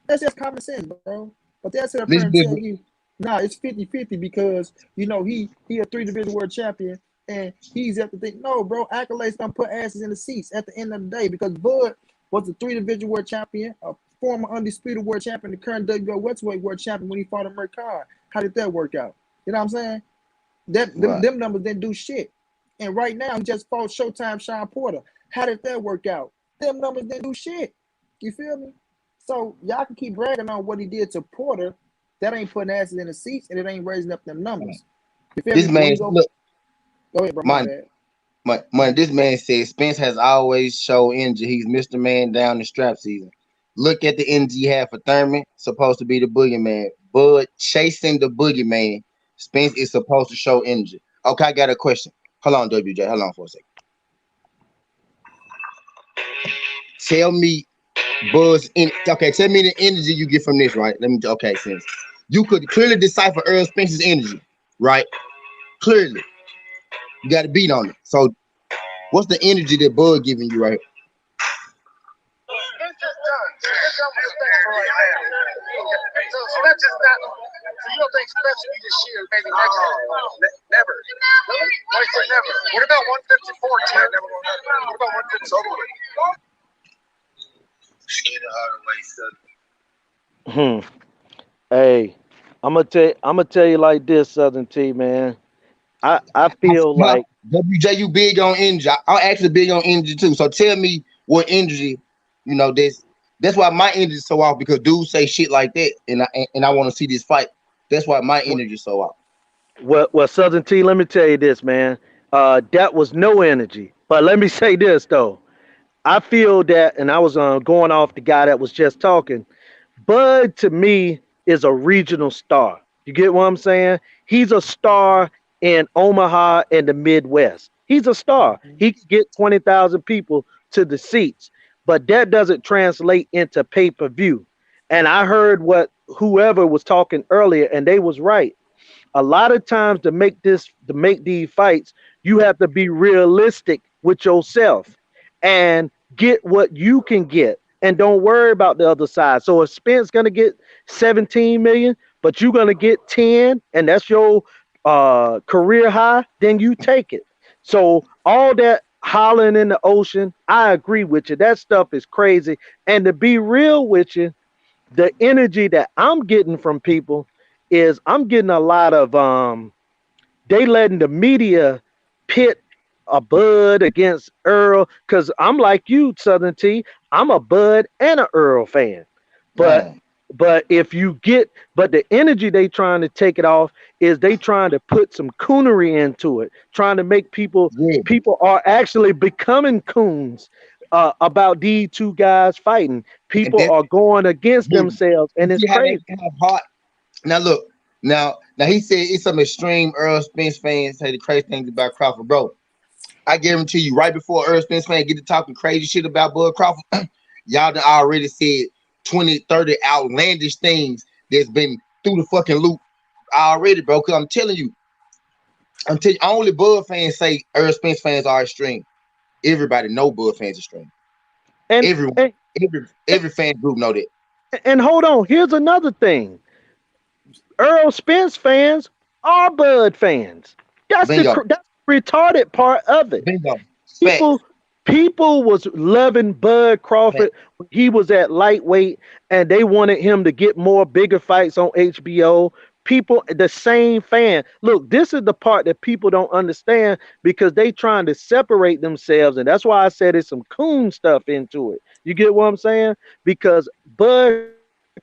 That's just common sense, bro. But that's what I'm trying to tell you. Nah, it's 50-50 because, you know, he a 3-division world champion. And he's at the thing. No, bro, accolades don't put asses in the seats at the end of the day because Bud was a 3-division world champion, a former undisputed world champion, the current WBO welterweight world champion when he fought in Mercard. How did that work out? You know what I'm saying? Them numbers didn't do shit. And right now, he just fought Showtime Sean Porter. How did that work out? Them numbers didn't do shit. You feel me? So y'all can keep bragging on what he did to Porter. That ain't putting asses in the seats and it ain't raising up them numbers. You feel this me? man, look. Go ahead, bro. This man said Spence has always showed energy. He's Mr. Man down the strap season. Look at the energy he had for Thurman, supposed to be the boogeyman. Bud chasing the boogeyman. Spence is supposed to show energy. Okay, I got a question. Hold on, WJ. Hold on for a second. Tell me, tell me the energy you get from this, right? Since you could clearly decipher Earl Spence's energy, right? Clearly. You got to beat on it. So, what's the energy that Bud giving you right here? It's just done. It's done with Spence for right now. So that's just not. So you don't think Spence will be this year, maybe next year? Never. Really? Why say never? What about 154, Tim? What about 150? Hey, I'm gonna tell you like this, SouthernTea, man. I feel like WJ, you big on energy. I'm actually big on energy too. So tell me what energy, you know, that's why my energy is so off because dudes say shit like that, and I want to see this fight. That's why my energy is so off. Well, SouthernTea, let me tell you this, man. That was no energy. But let me say this though. I feel that, and I was going off the guy that was just talking. Bud to me is a regional star. You get what I'm saying? He's a star in Omaha and the Midwest. He's a star. He can get 20,000 people to the seats, but that doesn't translate into pay-per-view. And I heard what whoever was talking earlier, and they was right. A lot of times to make these fights, you have to be realistic with yourself and get what you can get. And don't worry about the other side. So if Spence gonna get 17 million, but you're gonna get 10, and that's your career high, then you take it. So all that hollering in the ocean. I agree with you. That stuff is crazy. And to be real with you, the energy that I'm getting from people is I'm getting a lot of they letting the media pit a Bud against Earl, because I'm like you, Southern T. I'm a Bud and an Earl fan. But Man. but if you get but the energy they trying to take it off is they trying to put some coonery into it, trying to make Yeah. people are actually becoming coons about these two guys fighting. And People then are going against yeah, themselves, you and it's see how they crazy. have heart. Now look, now he said it's some extreme Earl Spence fans say the crazy things about Crawford, bro. I guarantee you, right before Earl Spence fans get to talking crazy shit about Bud Crawford, y'all done already said 20, 30 outlandish things that's been through the fucking loop already, bro. Cause I'm telling you, only Bud fans say Earl Spence fans are extreme. Everybody know Bud fans extreme. And Everyone, and every fan group know that. and hold on, here's another thing. Earl Spence fans are Bud fans. Bingo, That's the retarded part of it. bingo, People facts, people was loving Bud facts. Crawford when he was at lightweight, and they wanted him to get more bigger fights on HBO. People, the same fan. Look, this is the part that people don't understand because they trying to separate themselves, and that's why I said it's some coon stuff into it. You get what I'm saying? Because Bud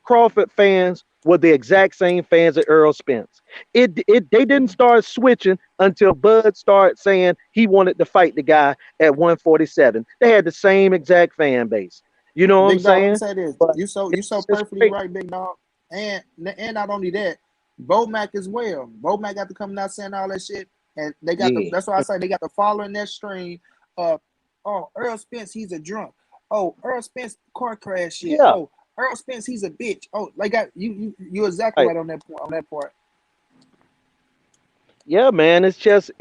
Crawford fans were the exact same fans as Earl Spence. They didn't start switching until Bud started saying he wanted to fight the guy at 147. They had the same exact fan base. You know what I'm Big dog, let me saying? say this. But You so it's just perfectly crazy. right, big dog. And not only that, Bo Mac as well. Bo Mac got to come out saying all that shit. And they got the Yeah, that's why I say they got the follow in that stream. Oh, Earl Spence, he's a drunk. Oh, Earl Spence car crash shit. Yeah, Oh, Earl Spence, he's a bitch. Oh, they got you exactly right. right on that point on that part. Yeah, man. It's just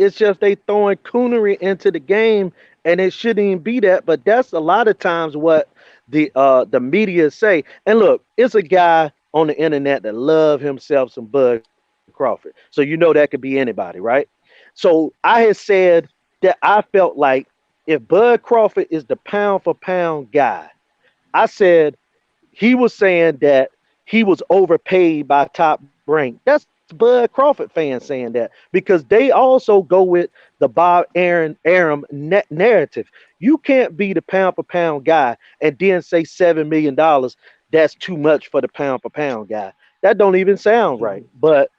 they throwing coonery into the game, and it shouldn't even be that. But that's a lot of times what the media say. And look, it's a guy on the internet that love himself some Bud Crawford. So you know that could be anybody, right? So I had said that I felt like if Bud Crawford is the pound for pound guy, I said he was saying that he was overpaid by Top Rank. That's Bud Crawford fans saying that because they also go with the Bob Aaron Aram narrative. You can't be the pound for pound guy and then say $7 million. That's too much for the pound for pound guy. That don't even sound right. But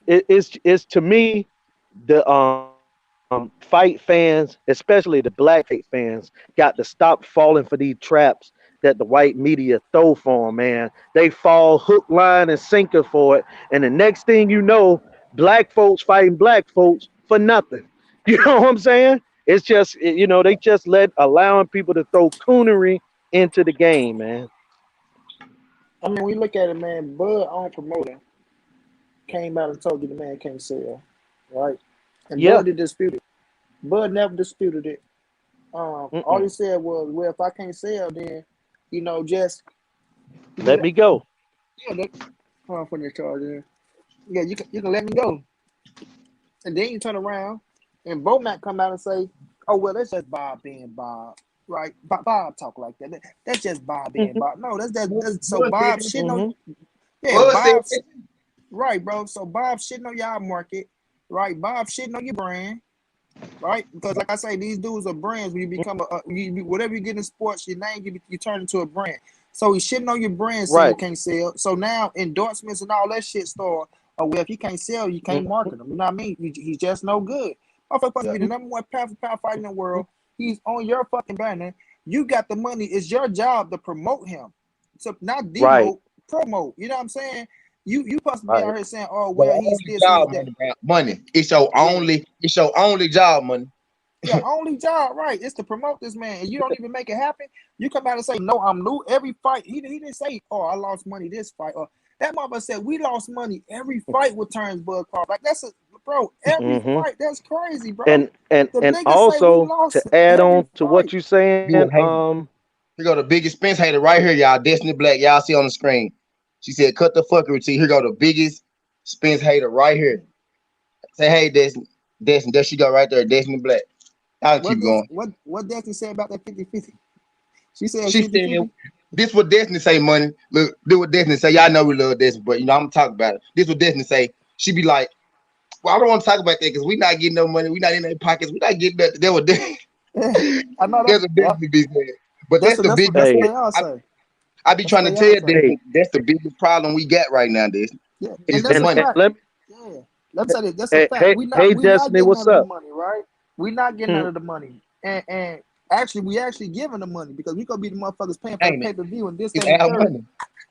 it's to me the fight fans, especially the black fight fans, got to stop falling for these traps that the white media throw for them, man. They fall hook, line, and sinker for it. And the next thing you know, black folks fighting black folks for nothing. You know what I'm saying? It's just, they just allowing people to throw coonery into the game, man. I mean, we look at it, man. Bud on promoter came out and told you the man can't sell, right? And Yeah. Bud did dispute it. Bud never disputed it. All he Mm-mm. said was, "Well, if I can't sell, then just Let let, me go. yeah, hold on for the charge in. Yeah, you can let me go." And then you turn around and Bo Mac come out and say, "Oh well, that's just Bob being Bob, right? Bob talk like that. That's just Bob being Hmm. Bob. No, that's so Bud said Bob that. shitting on Hmm. yeah, Bud said Bob's that. right, bro. So Bob shitting on y'all market, right? Bob shitting on your brand, right? Because like I say, these dudes are brands. When you become whatever you get in sports, your name you turn into a brand. So he's shitting on your brand, saying you Right. can't sell. So now endorsements and all that shit start. Oh well, if he can't sell, you can't Hmm. market him. You know what I mean? He's just no good. Motherfucker supposed to Yeah. be the number one pound for pound fighter in the world. He's on your fucking banner. You got the money. It's your job to promote him. So not Right. demote, promote. You know what I'm saying? You supposed to be out Right. here saying, oh Your well, he's only this, he's job, that. money, bro. Money. It's your Yeah. only job, money. Yeah, only job, right? It's to promote this man, and you don't even make it happen. You come out and say, "No, I'm new every fight." He didn't say, "Oh, I lost money this fight," or that mother said, "We lost money every fight with turns Bud Crawford." Like that's bro. Every Hmm. fight, that's crazy, bro. and and The and niggas say we also to lost add every on to what fight. you're saying, You a hater. Here go the biggest Spence hater right here, y'all. Destiny Black. Y'all see on the screen. She said, cut the fuckery. See, here go the biggest Spence hater right here. Say, hey, Destiny. Destiny, there she go right there. Destiny Black. I'll keep going. What Destiny said about that 50-50? She said She 50-50? said, this what Destiny say, money. Look, this what Destiny say. Y'all know we love Destiny, but you know, I'm gonna talk about it. This what Destiny say. She be like, well, I don't want to talk about that because we not getting no money. We not in their pockets. We not getting nothing. That was Destiny. I know That's what Destiny be saying. But that's the big. That's what they all say. I be trying to tell you that's the biggest problem we got right now, Destiny. Yeah, It's and that's the money. a fact. Yeah, let me say this. That's a fact. We not Destiny, getting what's none of up? the money, right? We not getting none of the money, and actually, we actually giving the money because we gonna be the motherfuckers paying for the pay-per-view and this, that, and the third. Money.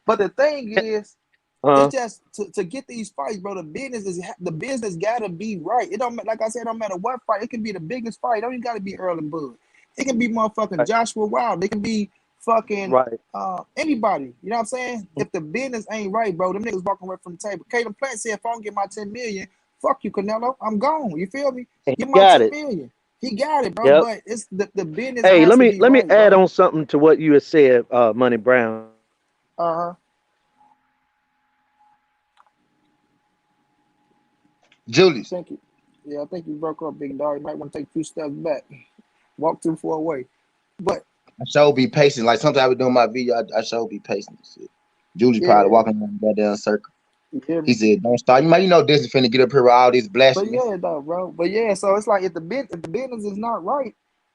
But the thing is, it's just to get these fights, bro. The business gotta be right. It don't, like I said, it don't matter what fight. It can be the biggest fight. It don't even gotta be Earl and Bud. It can be motherfucking Joshua Wild. It can be fucking anybody. You know what I'm saying? If the business ain't right, bro, them niggas walking away from the table. Caleb Plant said, if I don't get my 10 million, fuck you, Canelo. I'm gone. You feel me? Get my 10 million. He got it, bro. Yep. But it's the business. Hey, let me add on something to what you had said, Money Brown. Julius. Thank you. Yeah, I think you broke up, big dog. You might want to take a few steps back. Walk too far away. But I sure be patient. Like sometimes I be doing my video, I sure be patient. Julius probably walking around that damn circle. He said, "Don't start." You know, this is finna get up here with all this blasphemy. But yeah, though, bro. But yeah, so it's like if the business is not right,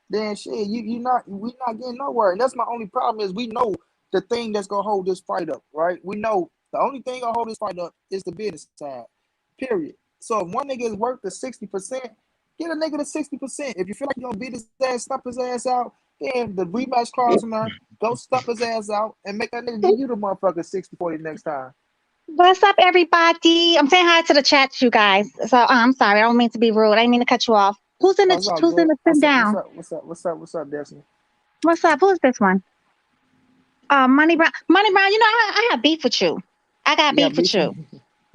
then shit, we not getting nowhere. And that's my only problem is we know the thing that's gonna hold this fight up, right? We know the only thing gonna hold this fight up is the business side. Period. So if one nigga is worth the 60%, get a nigga to 60%. If you feel like you're gonna beat his ass, stomp his ass out, then the rematch clause from there, go stomp his ass out and make that nigga give you the motherfucker 60-40 next time. What's up, everybody? I'm saying hi to the chat, you guys. So I'm sorry, I don't mean to be rude. I didn't mean to cut you off. Who's in the sit down? What's up, Destiny? What's up? Who's this one? Money Brown. Money Brown, you know, I have beef with you. I got beef with you.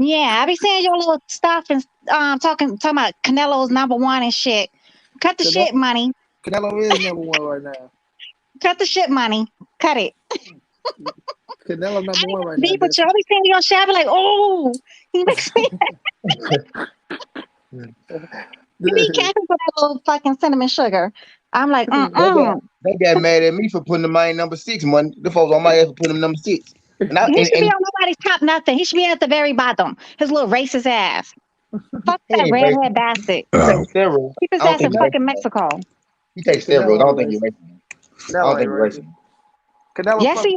Yeah, I be seeing your little stuff and talking about Canelo's #1 and shit. Cut the shit, Money. Canelo is #1 right now. Cut the shit, Money. Cut it. Canelo #1 right now. Beef with you. I be seeing your shit. I be like, oh, he makes me. You be capping for that little fucking cinnamon sugar. I'm like, They got mad at me for putting the man #6, money. The folks on my ass for putting him #6. He should be on nobody's top nothing. He should be at the very bottom. His little racist ass. Fuck that redhead bastard. Keep his ass in fucking Mexico. He takes steroids. I don't think you're racist. I don't think you're racist. Yes, he is.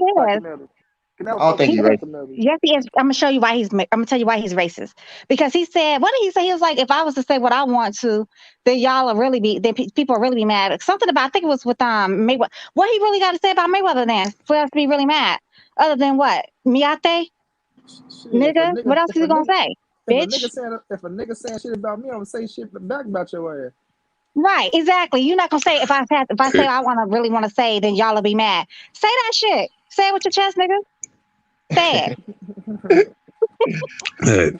I don't think you're racist. Yes, he is. I'm gonna show you why I'm gonna tell you why he's racist. Because he said, what did he say? He was like, if I was to say what I want to, then y'all will really be, then people will really be mad. Something about, I think it was with Mayweather. What he really got to say about Mayweather then for us to be really mad? Other than what? Miate? Nigga? What else is he gonna say? Bitch? If a nigga saying shit about me, I'm gonna say shit back about your ass. Right, exactly. You're not gonna say if I say I really want to say, then y'all will be mad. Say that shit. Say it with your chest, nigga. Say it.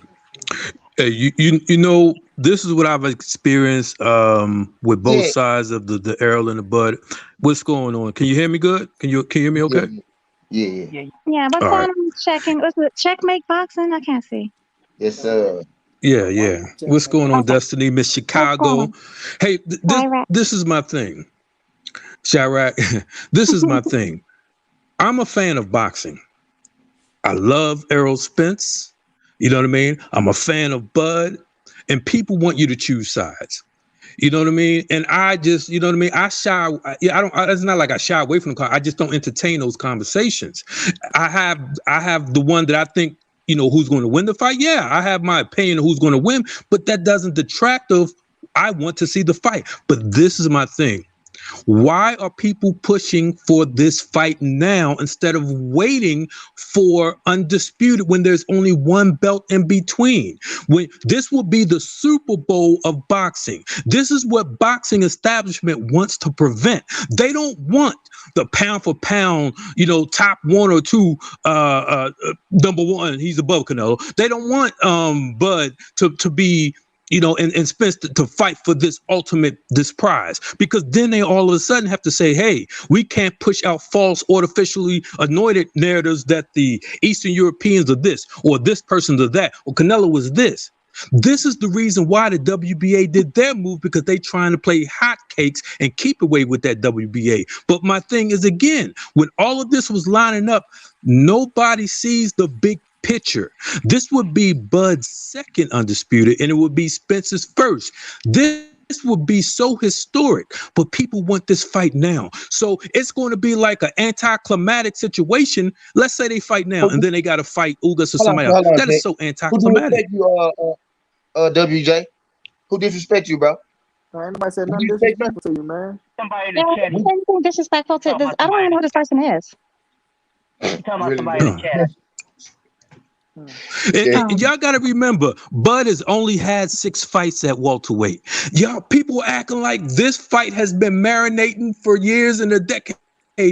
Hey, you know, this is what I've experienced with both sides of the Errol and the Bud. What's going on? Can you hear me good? Can you hear me okay? Yeah. What's going on? Checking. What's it? Checkmate boxing? I can't see. Yes, sir. Yeah. What's going on, Destiny? Miss Chicago. Hey, this is my thing. Chirac, this is my thing. I'm a fan of boxing. I love Errol Spence. You know what I mean? I'm a fan of Bud. And people want you to choose sides. You know what I mean? And I just, you know what I mean? It's not like I shy away from I just don't entertain those conversations. I have the one that I think, you know, who's going to win the fight. Yeah, I have my opinion of who's going to win, but that doesn't detract of I want to see the fight. But this is my thing. Why are people pushing for this fight now instead of waiting for undisputed when there's only one belt in between? When this will be the Super Bowl of boxing. This is what boxing establishment wants to prevent. They don't want the pound for pound, you know, top 1 or 2, #1. He's above Canelo. They don't want Bud to be, you know, and Spence to fight for this prize, because then they all of a sudden have to say, hey, we can't push out false, artificially anointed narratives that the Eastern Europeans are this, or this person's are that, or Canelo was this. This is the reason why the WBA did their move, because they trying to play hotcakes and keep away with that WBA. But my thing is, again, when all of this was lining up, nobody sees the big picture. This would be Bud's second undisputed, and it would be Spence's first. This would be so historic, but people want this fight now. So it's going to be like an anticlimactic situation. Let's say they fight now, and then they got to fight Ugas or somebody else. That is so anticlimactic. Who WJ? Who disrespect you, bro? Anybody said nothing disrespectful to you, man? Somebody in the chat. Anything disrespectful to this? I don't even know who this person is. You talking about somebody in the chat? And y'all got to remember, Bud has only had 6 fights at welterweight. Y'all, people acting like this fight has been marinating for years and a decade.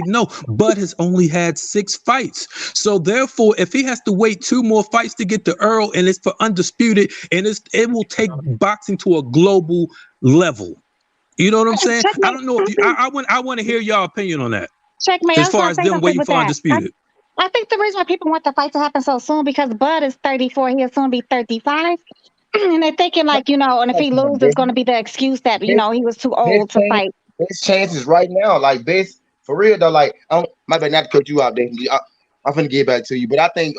No, Bud has only had 6 fights. So therefore, if he has to wait 2 more fights to get to Earl, and it's for undisputed, and it will take boxing to a global level. You know what I'm saying? I don't know if you, I want to hear y'all opinion on that. Checkmate. As far as them waiting for undisputed. I think the reason why people want the fight to happen so soon, because Bud is 34, he'll soon be 35. And they're thinking like, and if he loses, it's going to be the excuse that, he was too old to fight. Best chances right now, like best, for real though, like, my bad not to cut you out there. I'm finna get back to you, but I think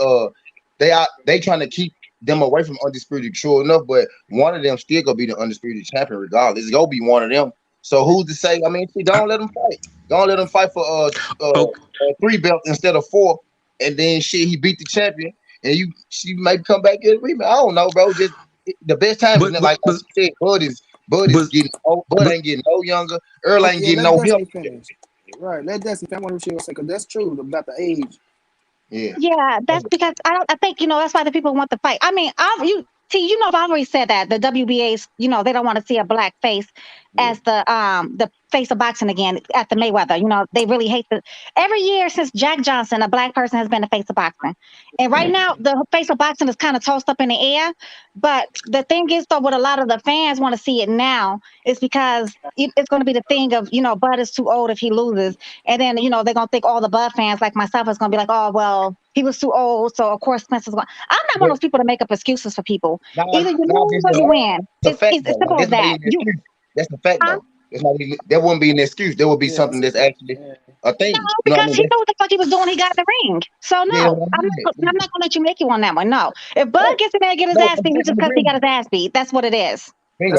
they trying to keep them away from undisputed, sure enough, but one of them still gonna be the undisputed champion regardless. It's gonna be one of them. So who's to say? I mean, don't let them fight. Don't let them fight for 3 belts instead of 4. And then he beat the champion, and she might come back in a rematch. I don't know, bro. Just the best time is like I said, Bud is getting old. Bud ain't getting no younger. Earl ain't getting no younger. Right, let Destiny. I want to say because that's true about the age. Yeah, that's because I think that's why the people want the fight. I mean, I've already said that the WBA's they don't want to see a black face as the face of boxing again at the Mayweather. They really hate every year since Jack Johnson, a black person has been the face of boxing. And right now the face of boxing is kind of tossed up in the air. But the thing is though, what a lot of the fans want to see it now is because it's going to be the thing of, Bud is too old if he loses. And then, they're going to think all the Bud fans like myself is going to be like, oh, well, he was too old. So of course Spencer's going. I'm not one of those people to make up excuses for people. Either you lose or you win. It's simple as that. That's the fact though. It's not even, there wouldn't be an excuse. There would be something that's actually a thing. No, because he knew what the fuck he was doing. He got in the ring. So no, I'm not gonna let you make you on that one. No, if Bud gets in there and get his ass beat, it's just because he got his ass beat. That's what it is. If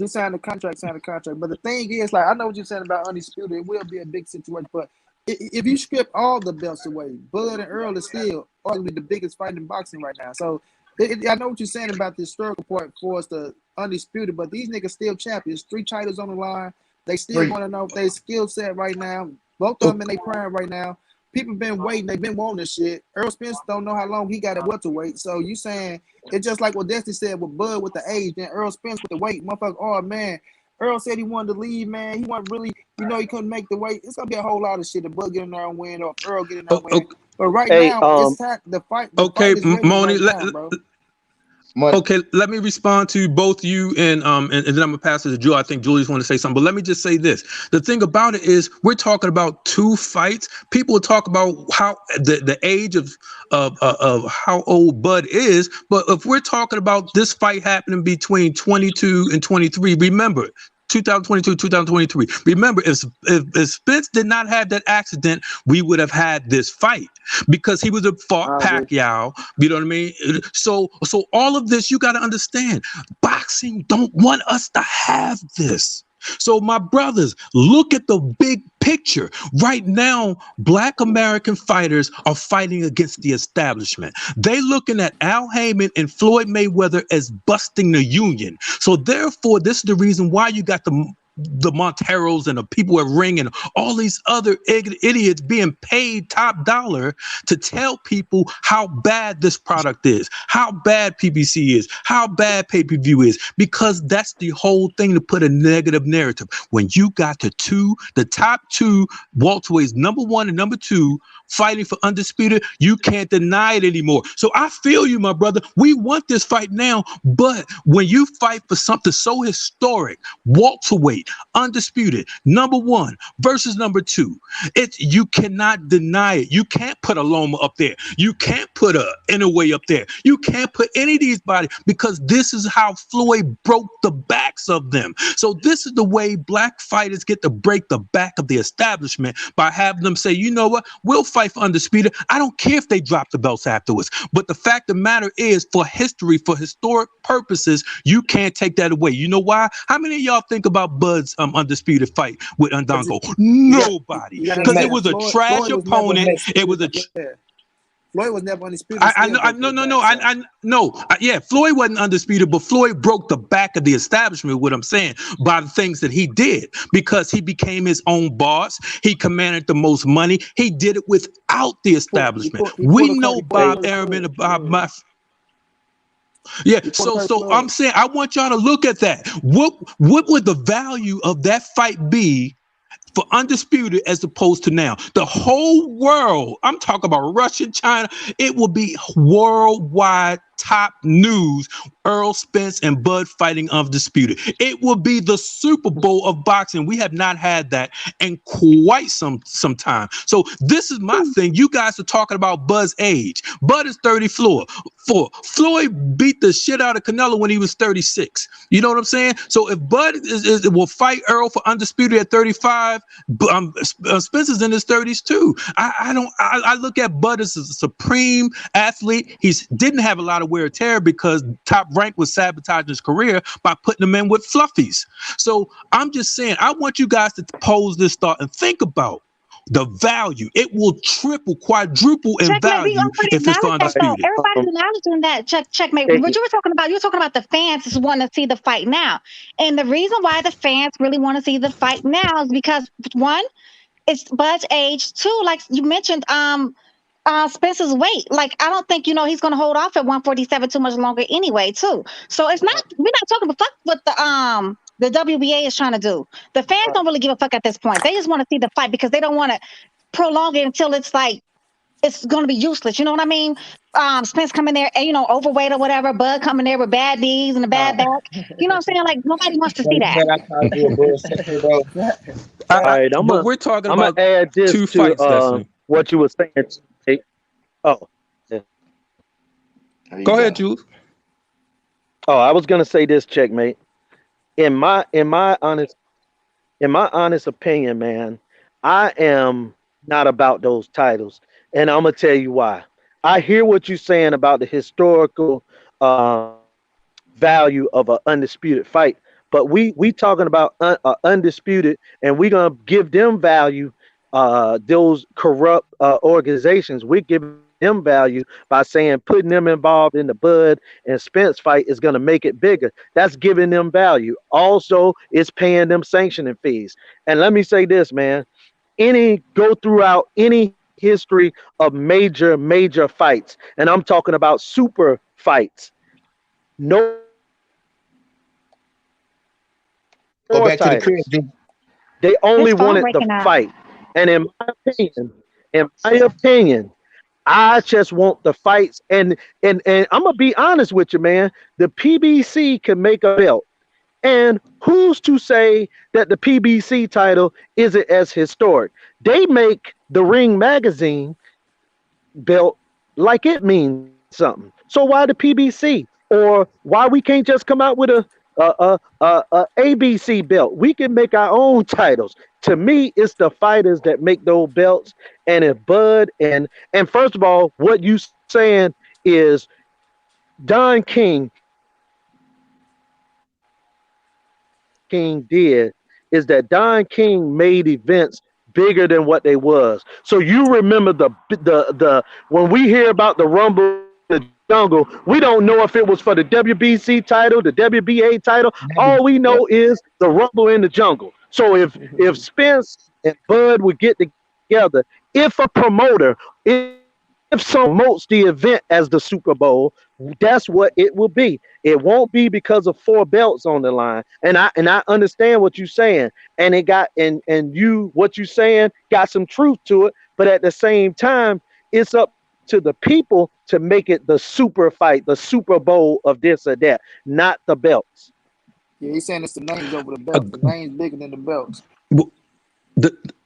he signed the contract, sign the contract. But the thing is, like, I know what you're saying about undisputed. It will be a big situation. But if you strip all the belts away, Bud and Earl is still arguably the biggest fight in boxing right now. So I know what you're saying about the historical part for us, the undisputed, but these niggas still champions. 3 titles on the line. They still want to know if their skill set right now. Both of them in their prime right now. People been waiting. They've been wanting this shit. Earl Spence don't know how long he got at welterweight. So you saying it's just like what Destiny said with Bud with the age, then Earl Spence with the weight. Motherfucker, oh man. Earl said he wanted to leave, man. He wasn't really, he couldn't make the weight. It's gonna be a whole lot of shit. If Bud get in there and win, or Earl get in there and win. But right now, it's time, the fight. Okay, Moni. Bro. Okay, let me respond to both you and then I'm gonna pass it to Julie. I think Julie's want to say something, but let me just say this: the thing about it is, we're talking about 2 fights. People talk about how the age of how old Bud is, but if we're talking about this fight happening between 22 and 23, remember. 2022, 2023. Remember, if Spence did not have that accident, we would have had this fight because he would have fought Pacquiao. You know what I mean? So all of this, you got to understand. Boxing don't want us to have this. So my brothers, look at the big picture. Right now, Black American fighters are fighting against the establishment. They looking at Al Heyman and Floyd Mayweather as busting the union. So therefore, this is the reason why you got the Monteros and the people at Ring and all these other idiots being paid top dollar to tell people how bad this product is, how bad PPC is, how bad pay-per-view is, because that's the whole thing, to put a negative narrative. When you got the top 2 welterweights, number 1 and number 2, fighting for undisputed, you can't deny it anymore. So I feel you, my brother. We want this fight now, but when you fight for something so historic, welterweight, Undisputed, number one versus number two. You cannot deny it. You can't put a Loma up there. You can't put a Inouye up there. You can't put any of these bodies because this is how Floyd broke the backs of them. So this is the way black fighters get to break the back of the establishment by having them say, you know what, we'll fight for Undisputed. I don't care if they drop the belts afterwards. But the fact of the matter is, for history, for historic purposes, you can't take that away. You know why? How many of y'all think about Bud's Undisputed fight with Ndongo? Nobody. Because it was a trash opponent. It was a Floyd was never undisputed. Yeah, Floyd wasn't undisputed, but Floyd broke the back of the establishment, what I'm saying, by the things that he did, because he became his own boss. He commanded the most money. He did it without the establishment. We know Bob Arum and Bob Muff. Yeah, so I'm saying I want y'all to look at that. What would the value of that fight be for Undisputed as opposed to now? The whole world, I'm talking about Russia, China, it will be worldwide top news. Errol Spence and Bud fighting Undisputed. It will be the Super Bowl of boxing. We have not had that in quite some time. So this is my thing. You guys are talking about Bud's age. Bud is 34. Floyd beat the shit out of Canelo when he was 36. You know what I'm saying? So if Bud will fight Errol for Undisputed at 35, Spence is in his 30s too. I look at Bud as a supreme athlete. He didn't have a lot of wear and tear because Top Rank was sabotaging his career by putting him in with fluffies. So I'm just saying, I want you guys to pose this thought and think about the value. It will triple, quadruple in value if it's for Undisputed. Everybody's acknowledging that. Checkmate. What you were talking about the fans just want to see the fight now. And the reason why the fans really want to see the fight now is because, one, it's Bud's age. Two, like you mentioned, Spencer's weight. Like, I don't think, he's going to hold off at 147 too much longer anyway, too. So we're not talking about what the WBA is trying to do. The fans don't really give a fuck at this point. They just want to see the fight because they don't want to prolong it until it's like, it's going to be useless. You know what I mean? Spence coming there, overweight or whatever. Bud coming there with bad knees and a bad back. You know what I'm saying? Like, nobody wants to see that. All right, we're talking I'm about gonna add this two to fights. what you were saying. Oh, yeah. Go ahead, Jules. Oh, I was gonna say this, checkmate. In my honest opinion, man, I am not about those titles, and I'm gonna tell you why. I hear what you're saying about the historical value of an undisputed fight, but we talking about undisputed, and we gonna give them value. Those corrupt organizations, we give them value by saying putting them involved in the Bud and Spence fight is going to make it bigger. That's giving them value. Also, it's paying them sanctioning fees. And let me say this, man, go throughout any history of major fights, and I'm talking about super fights. No, go back to the crib. They only wanted the fight. And in my opinion, I just want the fights. And I'm gonna be honest with you, man. The PBC can make a belt, and who's to say that the PBC title isn't as historic? They make the Ring magazine belt like it means something. So why the PBC? Or why we can't just come out with a ABC belt? We can make our own titles. To me, it's the fighters that make those belts. And if Bud and first of all, what you saying is Don King did is that Don King made events bigger than what they was. So you remember the when we hear about the Rumble in the Jungle, we don't know if it was for the WBC title, the WBA title. All we know is the Rumble in the Jungle. So if Spence and Bud would get together, if a promoter, if someone promotes the event as the Super Bowl, that's what it will be. It won't be because of 4 belts on the line. And I understand what you're saying. And it got what you're saying got some truth to it. But at the same time, it's up to the people to make it the super fight, the Super Bowl of this or that, not the belts. Yeah, he's saying it's the names over the belts. The names bigger than the belts.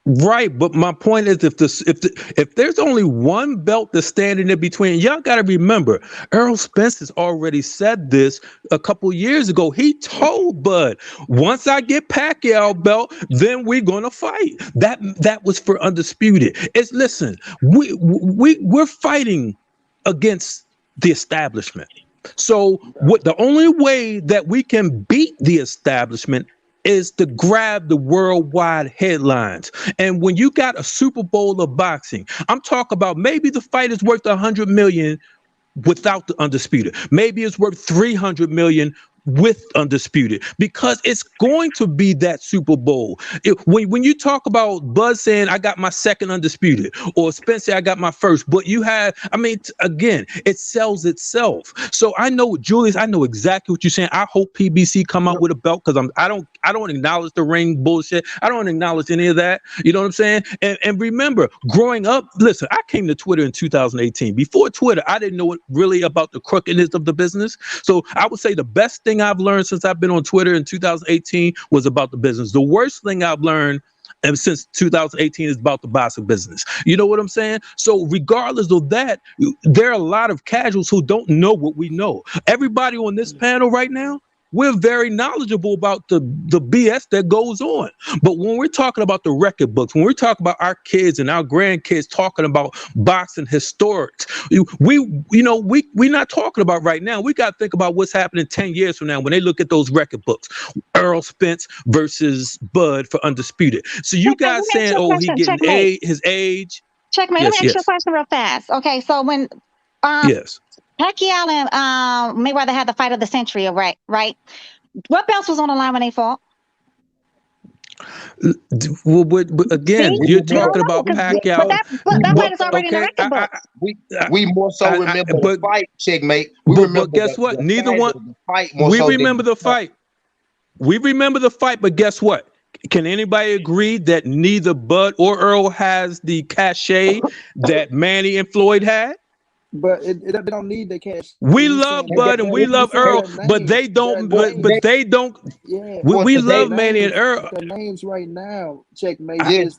Right, but my point is, if there's only one belt that's standing in between, y'all got to remember, Errol Spence has already said this a couple years ago. He told Bud, once I get Pacquiao belt, then we're gonna fight. That was for undisputed. Listen, we're fighting against the establishment. So the only way that we can beat the establishment is to grab the worldwide headlines. And when you got a Super Bowl of boxing, I'm talking about maybe the fight is worth 100 million without the undisputed. Maybe it's worth 300 million with undisputed, because it's going to be that Super Bowl. When you talk about Bud saying I got my second undisputed, or Spence I got my first, but you have, again, it sells itself. So I know, Julius, I know exactly what you're saying. I hope PBC come out with a belt, because I don't acknowledge the ring bullshit. I don't acknowledge any of that. You know what I'm saying? And remember, growing up, listen, I came to Twitter in 2018. Before Twitter, I didn't know really about the crookedness of the business. So I would say the best thing I've learned since I've been on Twitter in 2018 was about the business. The worst thing I've learned since 2018 is about the boxing business. You know what I'm saying? So regardless of that, there are a lot of casuals who don't know what we know. Everybody on this panel right now, we're very knowledgeable about the BS that goes on. But when we're talking about the record books, when we're talking about our kids and our grandkids talking about boxing historics, we're not talking about right now. We got to think about what's happening 10 years from now when they look at those record books. Errol Spence versus Bud for undisputed. So you guys saying, oh, he getting his age. Checkmate. Let me ask you a question real fast. Okay, so when yes. Pacquiao and Mayweather had the fight of the century, right? What belts was on the line when they fought? Well, but again, you're talking about Pacquiao. But that fight is already in the record book. We more so remember the fight, Checkmate. But guess what? Neither one. We remember the fight. We remember the fight, but guess what? Can anybody agree that neither Bud or Earl has the cachet that Manny and Floyd had? But they don't need the cash. We love Bud and we love Earl, but they don't. But they don't. Yeah, we love Manny and Earl. The names right now, Checkmate. It's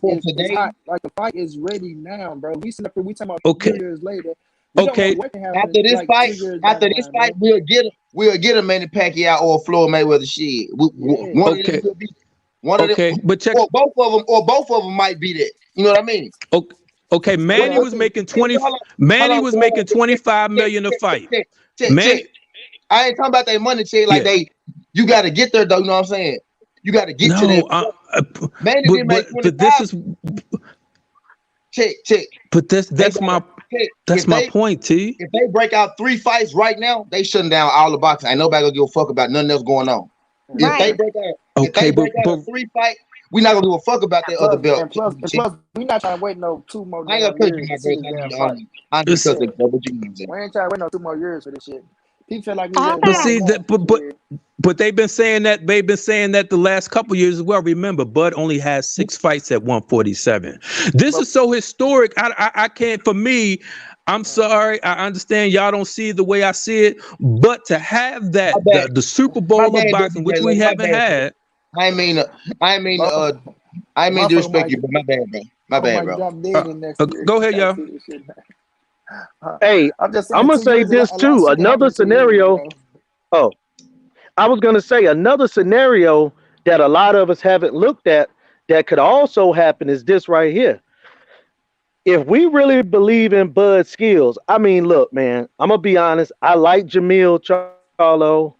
hot. Like the fight is ready now, bro. We talking about 2 years later. Okay. After this fight, we'll get a Manny Pacquiao or Floyd Mayweather shit. One of them, but check. Or both of them might be that. You know what I mean? Okay, Manny was making 20. Manny was making 25 million a fight. I ain't talking about that money, check. Like you got to get there though. You know what I'm saying? You got to get to that. Manny didn't make 25. This is check. But that's my point, T. If they break out 3 fights right now, they shutting down all the boxing. Ain't nobody gonna give a fuck about nothing else going on. Right. If they break out a 3 fight, we're not gonna give a fuck about that other belt. And plus, we're not trying to wait no 2 more years. I ain't gonna cut you, my brother. We ain't trying to wait no 2 more years for this shit. People feel like but they've been saying that the last couple years as well. Remember, Bud only has 6 fights at 147. This is so historic. I can't. For me, I'm sorry. I understand y'all don't see it the way I see it, but to have that the Super Bowl of boxing, which we haven't had. I mean to respect you, but my bad, bro. Go ahead, y'all. Hey, I'm gonna say this too. Another scenario. Oh, I was gonna say another scenario that a lot of us haven't looked at that could also happen is this right here. If we really believe in Bud's skills, I mean, look, man, I'm gonna be honest. I like Jamil Charlo,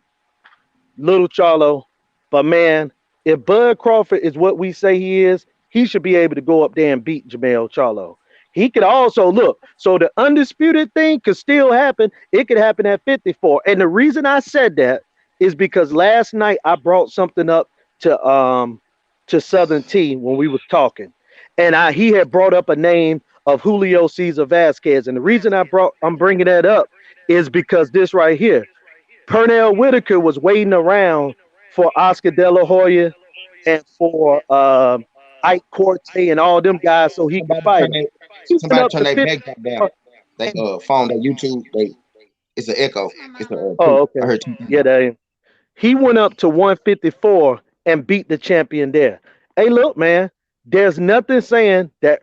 Little Charlo, but man, if Bud Crawford is what we say he is, he should be able to go up there and beat Jamil Charlo. He could also look. So the undisputed thing could still happen. It could happen at 54. And the reason I said that is because last night I brought something up to SouthernTea when we was talking, and he had brought up a name of Julio Cesar Vasquez. And the reason I'm bringing that up is because this right here, Pernell Whitaker was waiting around for Oscar De La Hoya and for Ike Corte and all them guys so he could fight. Somebody turn their back down. They phone, their YouTube. It's an echo. It's okay. I heard he went up to 154 and beat the champion there. Hey, look, man, there's nothing saying that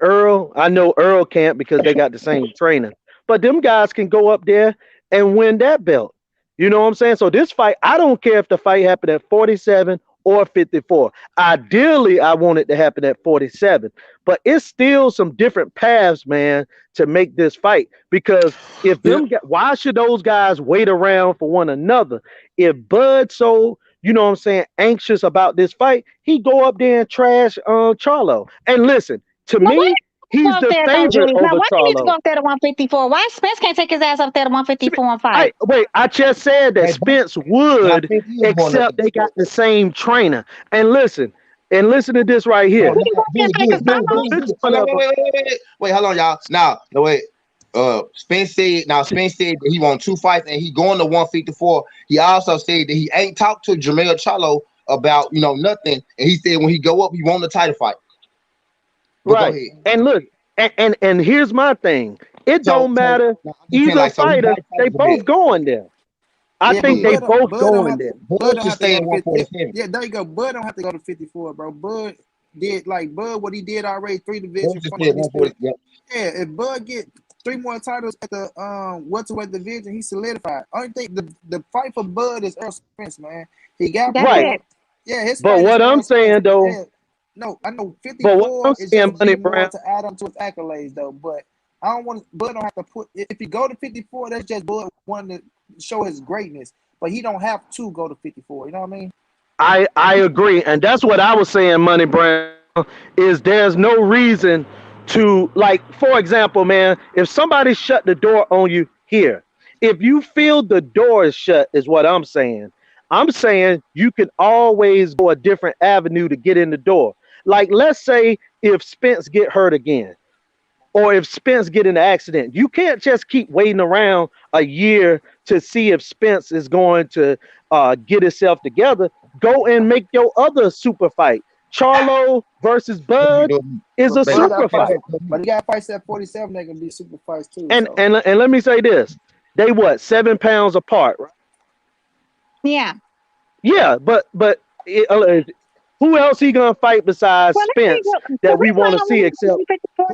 I know Earl can't because they got the same trainer, but them guys can go up there and win that belt. You know what I'm saying? So this fight, I don't care if the fight happened at 47 or 54. Ideally, I want it to happen at 47, but it's still some different paths, man, to make this fight. Because if why should those guys wait around for one another? If Bud you know what I'm saying, anxious about this fight, he go up there and trash Charlo. And listen, to me, he's the favorite over Now, why he needs to go Charlo. up there to 154? Why Spence can't take his ass up there to 154 and fight? I just said that Spence would, except they got the same trainer. And listen to this right here. Wait, hold on, y'all. Now, wait. Spence said that he won 2 fights and he going to 154. He also said that he ain't talked to Jermell Charlo about nothing. And he said when he go up, he want the title fight. But right. And look, and here's my thing. It don't matter either fighter. They both going there. I think they both going there. Bud don't have to go to 50. Yeah, there you go. Bud don't have to go to 54, bro. Bud did what he did already. 3 divisions. Yeah, if Bud get 3 more titles at the welterweight division, he solidified. I don't think the fight for Bud is Earl Spence, man. He got right. Yeah, his. But what I'm saying though. Yeah. No, I know 54 is just more to add on to his accolades, though. But I don't want Bud don't have to put. If he go to 54, that's just Bud wanting to show his greatness. But he don't have to go to 54. You know what I mean? I agree, and that's what I was saying. Money Brown is there's no reason to, like, for example, man, if somebody shut the door on you here, if you feel the door is shut, is what I'm saying. I'm saying you can always go a different avenue to get in the door. Like, let's say if Spence get hurt again, or if Spence get in an accident, you can't just keep waiting around a year to see if Spence is going to get himself together. Go and make your other super fight. Charlo versus Bud is a super fight. But you got fights at 47, they can be super fights too. And let me say this: they 7 pounds apart, right? Yeah. Yeah, but who else he gonna fight besides Spence that we want to see? Except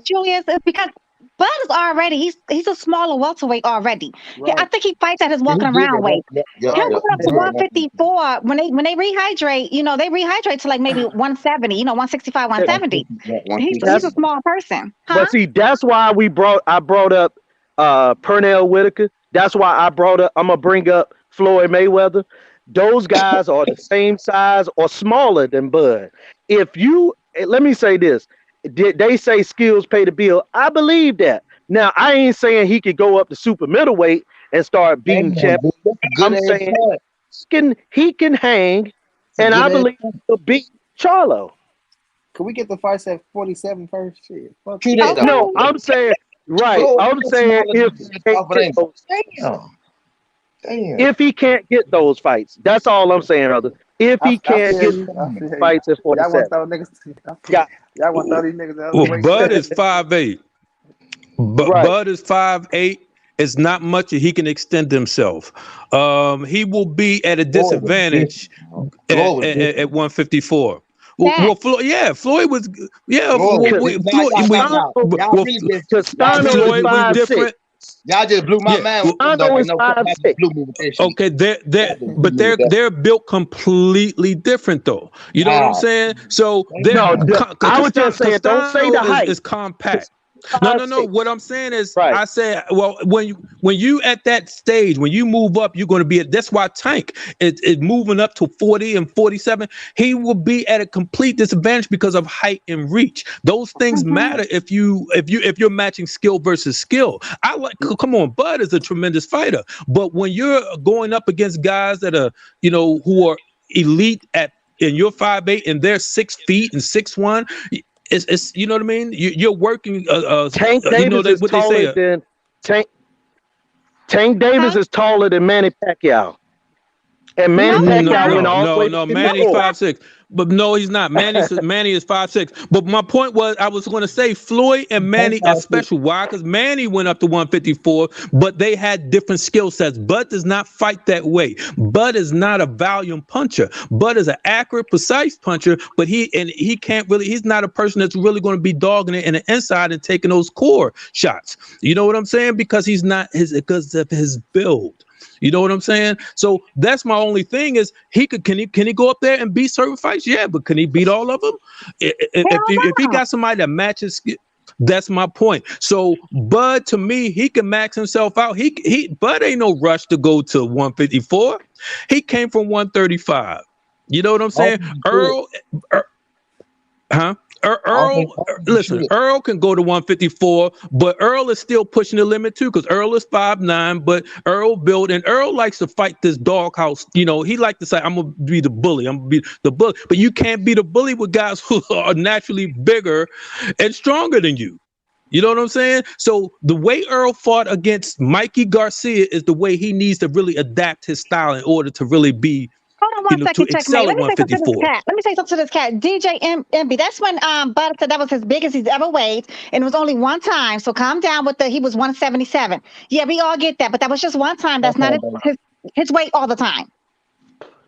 Julius, is because Bud is already he's a smaller welterweight already. Right. I think he fights at his walking around weight. He'll go up to 154 when they rehydrate. They rehydrate to like maybe 170. 165, 170. He's a small person. Huh? But see, that's why I brought up Pernell Whitaker. That's why I'm gonna bring up Floyd Mayweather. Those guys are the same size or smaller than Bud. Let me say this. Did they say skills pay the bill? I believe that. Now, I ain't saying he could go up to super middleweight and start beating champions. I'm saying he can hang, and I believe he'll beat Charlo. Can we get the fights at 47 first? Shit. No, I'm saying, right. I'm saying if he can't get those fights, that's all I'm saying, brother. If he can't get fights at 47, y'all want to throw these niggas out. Well, Bud is 5'8". Bud is 5'8". It's not much that he can extend himself. He will be at a disadvantage at 154. Well, Floyd was Floyd was different. Y'all just blew my mind. Okay, they're built completely different, though. You know what I'm saying? So I was just saying, don't say the height. Is compact. No. What I'm saying is, I said, well, when you at that stage, when you move up, you're going to be that's why Tank is moving up to 40 and 47. He will be at a complete disadvantage because of height and reach. Those things matter if you're matching skill versus skill. Come on, Bud is a tremendous fighter, but when you're going up against guys that are who are elite and you're 5'8" and they're 6 feet and 6'1". It's you know what I mean. You're working. Tank Davis is taller than Tank Davis is taller than Manny Pacquiao. And Manny Pacquiao went all the way No, to Manny's 54. 5'6". But no, he's not. Manny is 5'6". But my point was, I was going to say Floyd and Manny are special. Why? Because Manny went up to 154, but they had different skill sets. Bud does not fight that way. Bud is not a volume puncher. Bud is an accurate, precise puncher, but he can't really. He's not a person that's really going to be dogging it in the inside and taking those core shots. You know what I'm saying? Because he's not because of his build. You know what I'm saying? So that's my only thing is can he go up there and beat certain fights? Yeah, but can he beat all of them? If he got somebody that matches, that's my point. So Bud, to me, he can max himself out. Bud ain't no rush to go to 154. He came from 135. You know what I'm saying? Earl, listen, Earl can go to 154, but Earl is still pushing the limit too, because Earl is 5'9", but Earl built, and Earl likes to fight this doghouse. You know, he likes to say, I'm gonna be the bully. I'm gonna be the bully. But you can't be the bully with guys who are naturally bigger and stronger than you. You know what I'm saying? So the way Earl fought against Mikey Garcia is the way he needs to really adapt his style in order to really be. Hold on one second, Checkmate. Let me say something to this cat. DJ MB. That's when Bud said that was his biggest he's ever weighed, and it was only one time. So calm down with he was 177. Yeah, we all get that, but that was just one time. That's not his weight all the time.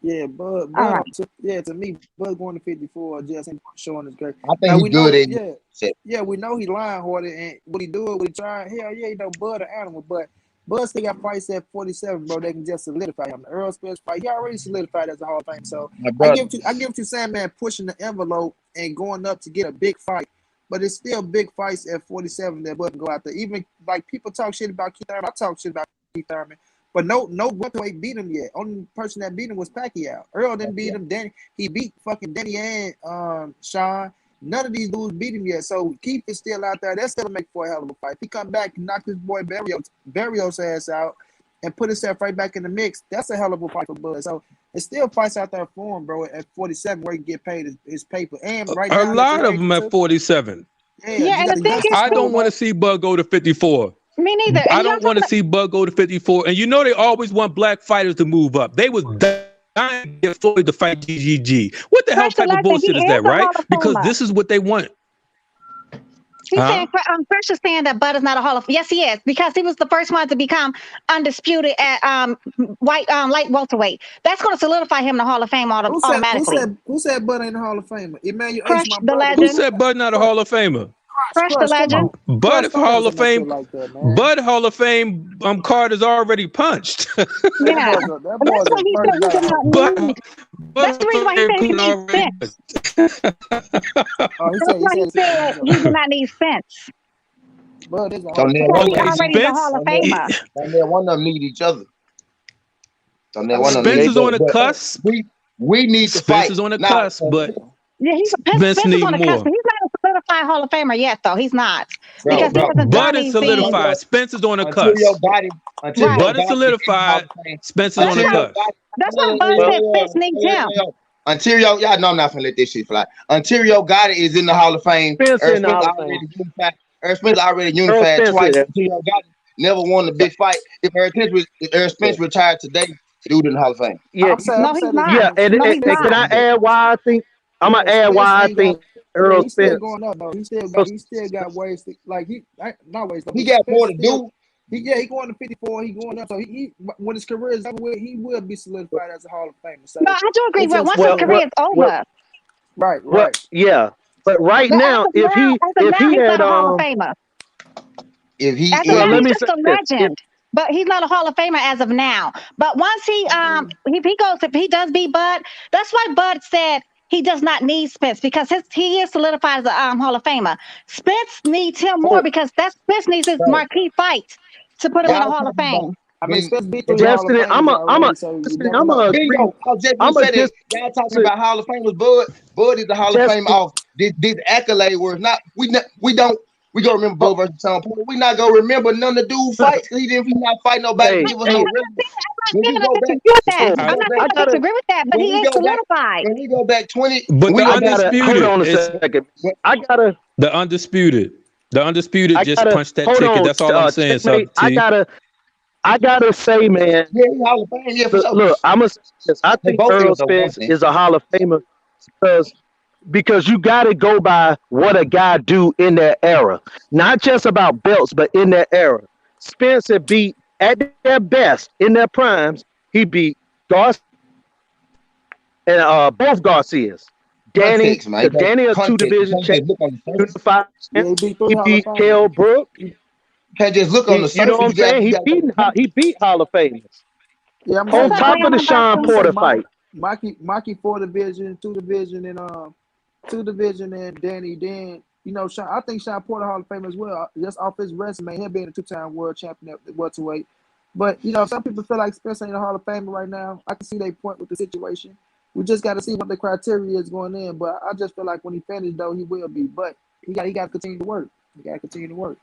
Yeah, Bud to me, Bud going to 54 just ain't showing his great. I think he's good Yeah, we know he lying harder, and what he do, what he trying. Hell yeah, you know, Bud an animal, but Bud still got fights at 47, bro. They can just solidify him. The Earl Spence fight, he already solidified as a Hall of Fame. So I give to Sandman pushing the envelope and going up to get a big fight. But it's still big fights at 47 that Bud can go out there. Even like people talk shit about Keith Thurman. I talk shit about Keith Thurman. But no welterweight beat him yet. Only person that beat him was Pacquiao. Earl didn't beat him. He beat fucking Danny and Sean. None of these dudes beat him yet. So Keith is still out there. That's still make for a hell of a fight. If he come back and knock his boy Barrios ass out and put himself right back in the mix, that's a hell of a fight for Bud. So it's still fights out there for him, bro, at 47 where he can get paid his paper. And right now, a lot of them at 47. Yeah, and the thing is, I don't want to see Bud go to 54. Me neither. I don't want to see Bud go to 54. And you know they always want black fighters to move up. They was dying to get Floyd to fight GGG. What the hell type of bullshit is that, right? Because this is what they want. He's saying, Fresh is saying that Bud is not a Hall of Fame. Yes, he is, because he was the first one to become undisputed at light welterweight. That's going to solidify him in the Hall of Fame automatically. Who said Bud ain't a Hall of Famer? Emmanuel Fresh, H, the legend. Who said Bud not a Hall of Famer? Fresh, the legend. Bud is Hall of Fame. Bud Hall of Fame card is already punched. Yeah, that's why he said that's the reason why he said he needs Spence. That's why he said he did not need Spence. Bud is already the Hall of Famer. One of them need each other. Spence is on the cusp. We need to fight. Spence is on the cusp, but yeah, Spence is on the cusp. He's not a solidified Hall of Famer yet, though. He's not. Because Bud is solidified. Spence is on the cusp. Bud is solidified. Spence is on the cusp. That's why Bud said Spence needs him. Until y'all know I'm not gonna let this shit fly. Until y'all got it is in the Hall of Fame. Spence already unified twice. Until y'all got it, never won a big fight. If Earl Spence retired today, dude in the Hall of Fame. Yeah, no, he's not. Yeah, and can I add why I think? I'm gonna add why I think Earl Spence Spence. Going up, though. He still got ways to not ways. He got more to do. He going to 54. He going up. So he when his career is over with, he will be solidified as a Hall of Famer. So no, I do agree. But once his career is over, right. Yeah, but now, if he had Hall of Famer. If he he's just a legend. But he's not a Hall of Famer as of now. But once he does beat Bud, that's why Bud said he does not need Spence, because he is solidified as a Hall of Famer. Spence needs him more because Spence needs his marquee fight to put him in the Hall of Fame. I mean, Spence beat Justin, y'all talking about Hall of Famers. Bud is the Hall of Fame off this accolade word. We gonna remember Bud versus Tom Porter. We not gonna remember none of the dude fights. He not fight nobody. I'm not disagree with that, but he is solidified. When we go back 20, but the undisputed. Hold on a second. The undisputed just punched that ticket. That's all I'm saying. So I gotta say, man. Yeah, he Hall of Fame. Yeah, for sure. Look, I'm gonna say this. I They think both Earl is though, don't Spence they? is a Hall of Famer because you got to go by what a guy do in that era, not just about belts, but in that era. Spencer beat at their best in their primes. He beat Garcia and both Garcias. Danny, Context, man. You because got Danny a two context. You division can't champ, just look on the surface. unified. Yeah, he beat 3 He Hall of beat Famers. Kell Brook. You can't just look on the You know surface. what I'm saying? You got to He beat Hall of Famers Yeah, I'm What's gonna on say up, top Mikey. of the Leon Sean I'm Buster? gonna say Porter fight. Mikey 4 division, 2 division, and 2 division, and Danny. Then Sean. I think Sean Porter Hall of Fame as well. Just off his resume, him being a 2-time world champion at welterweight. But some people feel like Spencer ain't a Hall of Famer right now. I can see their point with the situation. We just got to see what the criteria is going in. But I just feel like when he finished, though, he will be. But he got to continue to work. He got to continue to work.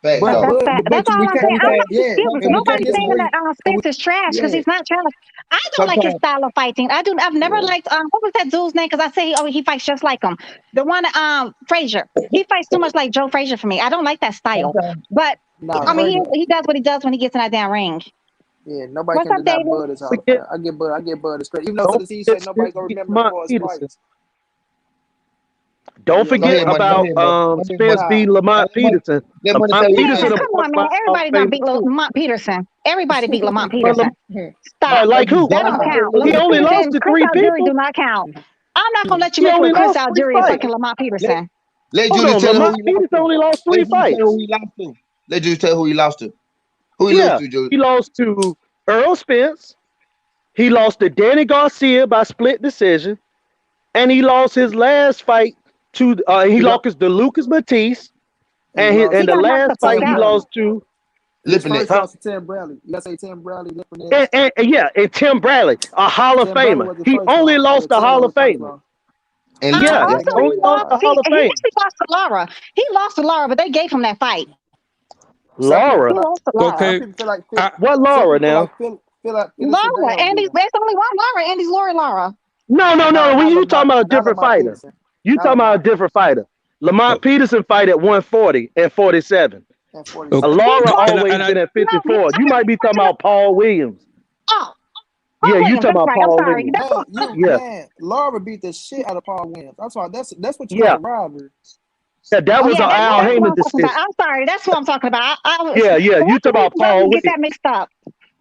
facts But though. that's all We I'm can't. saying. We I'm can't. not Yeah, confused. and we Nobody's can't saying disagree. that Spence is trash because Yeah. he's not trash. I don't like his Sometimes style of fighting. I've never liked what was that dude's name? Because I say he fights just like him. The one Frazier. He fights too much like Joe Frazier for me. I don't like that style. sometimes But Nah, I mean Frazier. he does what he does when he gets in that damn ring. Yeah, nobody What's can up, deny David? Bud as Hall of Forget, Fame. I get Bud his credit. Even though don't Tennessee forget said nobody gonna Spence beat remember him Lamont for his Peterson. fights. Don't Yeah, go forget ahead, money. Go about ahead, money. Go ahead, Spence money. nah. beat Lamont Peterson. Let money say Lamont what he Peterson, Peterson, a saying. come on, man. Hall of Everybody done Famer beat too. Lamont Peterson. Everybody beat Lamont But Peterson. Stop. Are like you who? That dumb? don't count. He Lamont only lost Peterson, to Chris three Algieri do people. not count. I'm not gonna let you He make only with Chris lost three Algieri and fights. fucking Lamont Peterson. Let Hold Julie on, tell her who Lamont he lost Peterson to. only lost Let three Julie tell her fights. who he lost to. Let Julie tell her who he lost to. Who he lose Yeah, to, Julie? he lost to Earl Spence. He lost to Danny Garcia by split decision, and he lost his last fight to he He lost lost to Lucas Matisse, And he He and lost the got knocked the last to fuck fight Tim he out. Bradley. lost to His lipping it. first huh? loss to Tim Bradley. You gotta say Tim Bradley, lipping it. And Tim Bradley, a Hall of Tim Bradley Famer. was the He first only loss. Yeah, lost to Tim Hall was of the first Famer. loss. And Yeah, Yeah, yeah, yeah. ain't no Also, only he reason lost why. to lost. Hall of He Fame. actually lost to Laura. He lost to Laura, but they gave him that fight. Some people He Laura, feel like lost to some Laura. Okay. people feel like I, what some Laura people feel now? like Phyllis Laura. Sedale beat Andy's him. there's only one Laura. Andy's Laura. No. Nah, When not you talking Lamont, about a not different Lamont fighter, Peterson. you Not talking about a Lamont. different fighter. Lamont Peterson fight at 140 and 47. And okay. 47. He Laura fought. And always I been at No, he 54. You might be talking fought. about Paul Williams. Oh, Paul Yeah, you Williams. talking That's about right. I'm Paul sorry. Williams. That's what. Yeah, Laura beat the shit out of Paul Williams. That's why that's what you call yeah. a robbery. Yeah, that I was Yeah, an fought Al that's what Heyman I'm talking about. decision. I'm sorry. That's what I'm talking about. I was. Yeah. Why You talking about do Paul you get Williams. that mixed up?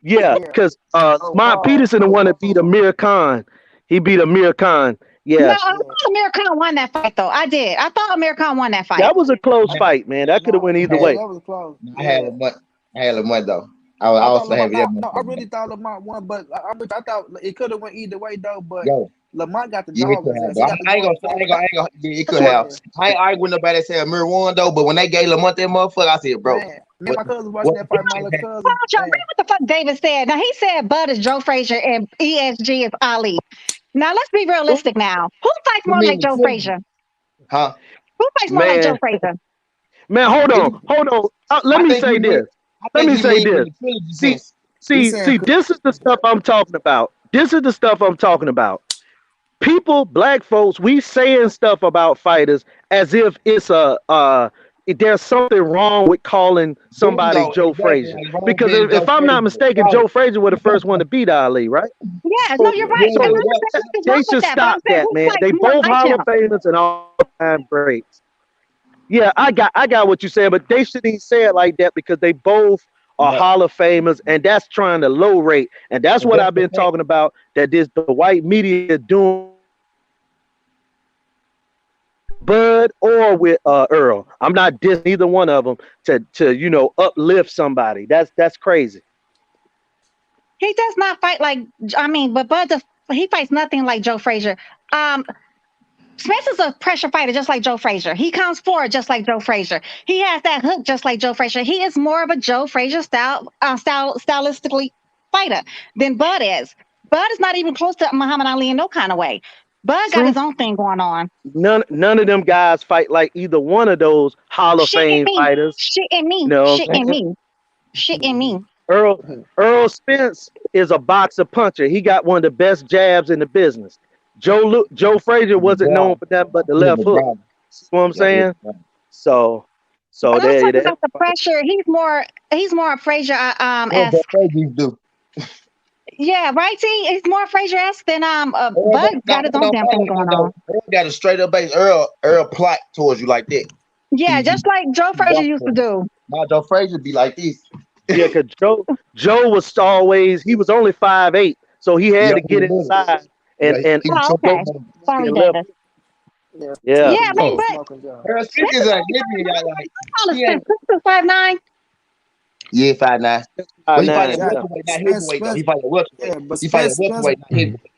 Yeah, Yeah. because Oh, Lamont Paul. Peterson the one that beat Amir Khan. He beat Amir Khan. No, Yeah, I Yeah. thought Amir Khan won that fight though. I did. I thought Amir Khan won that fight. that was a close I fight, man. That could have No, went either had, yeah, way. that was close. I had Yeah. Lamont. I had Lamont though. I I thought also have Lamont. that No, I one. really thought Lamont won, but I thought it could have went either way though. But Yo, Lamont got the yeah, it dog could in his have. ass. Though. He got the I ain't going gonna say. forward. I ain't gonna. Yeah, it That's could what. have. Yeah, I ain't arguing with nobody that said Amir won though. But when they gave Lamont that motherfucker, I said, bro, man. Me and what? my cousin was watching What? that You fight. My little know, cousin, John, read man. what the fuck David said. Now he said Bud is Joe Frazier and ESG is Ali. Now let's be realistic. Now who fights You more like mean Joe trilogy? Frazier? Huh? Who fights more like Joe Man, Frazier? hold If on, you, hold on. Let I me think say you mean. this. I Let think me he say mean in this. the trilogy See, sense. He's saying this is the stuff I'm talking about. This is the stuff I'm talking about. People, black folks, we saying stuff about fighters as if it's there's something wrong with calling somebody Bingo, Joe exactly. Frazier. Like wrong Because being if Joe I'm not Frazier. mistaken, Right. Joe Frazier was the first one to beat Ali, right? Yeah, no, So, you're right. And Yeah, I'm so not yeah. saying anything wrong they with should that, but I'm stop saying that, who man. fights They more both like Hall him? of Famers and all-time greats. Yeah, I got what you're saying, but they shouldn't even say it like that because they both are But Hall of Famers, and that's trying to low rate. And that's what that's I've the been fact. talking about. That the white media doing Bud or with Earl. I'm not dissing either one of them to uplift somebody. That's crazy. He does not fight like. I mean, but he fights nothing like Joe Frazier. Um, Spencer's a pressure fighter, just like Joe Frazier. He comes forward just like Joe Frazier. He has that hook just like Joe Frazier. He is more of a Joe Frazier stylistically fighter than Bud is. Bud is not even close to Muhammad Ali in no kind of way. Bud got his Truth, own thing going on. none of them guys fight like either one of those Hall of Shit in Fame me. fighters. Shit in You me. know what Shit I'm in saying? me. Shit in me. Earl Spence is a boxer puncher. He got one of the best jabs in the business. Joe Frazier wasn't known for that but the left hook. See what I'm saying? So So But I'm there, talking there. about the pressure. He's more Frazier What the esque. fuck you do? Yeah, right. T. He's more Frazier-esque than Earl Bud got got his own damn thing going on. Earl got a straight up base. Earl plot towards you like that. Yeah, just like Joe Frazier used to do. Now Joe Frazier be like this. Yeah, cause Joe was always, he was only 5'8", so he had Yeah, to get inside yeah, and he was Oh, so okay. dope. Sorry, left. Davis. Yeah, Yeah. Yeah, I mean, Oh, but smoking John. Earl Spence Spence is a is nigga, y'all like. He ain't. 5'9". Yeah, 5'9". But he fight at 5'9". Yeah. welterweight, not heavyweight though. He fight at welterweight. Yeah, but He fight at Spence, welterweight, not heavyweight.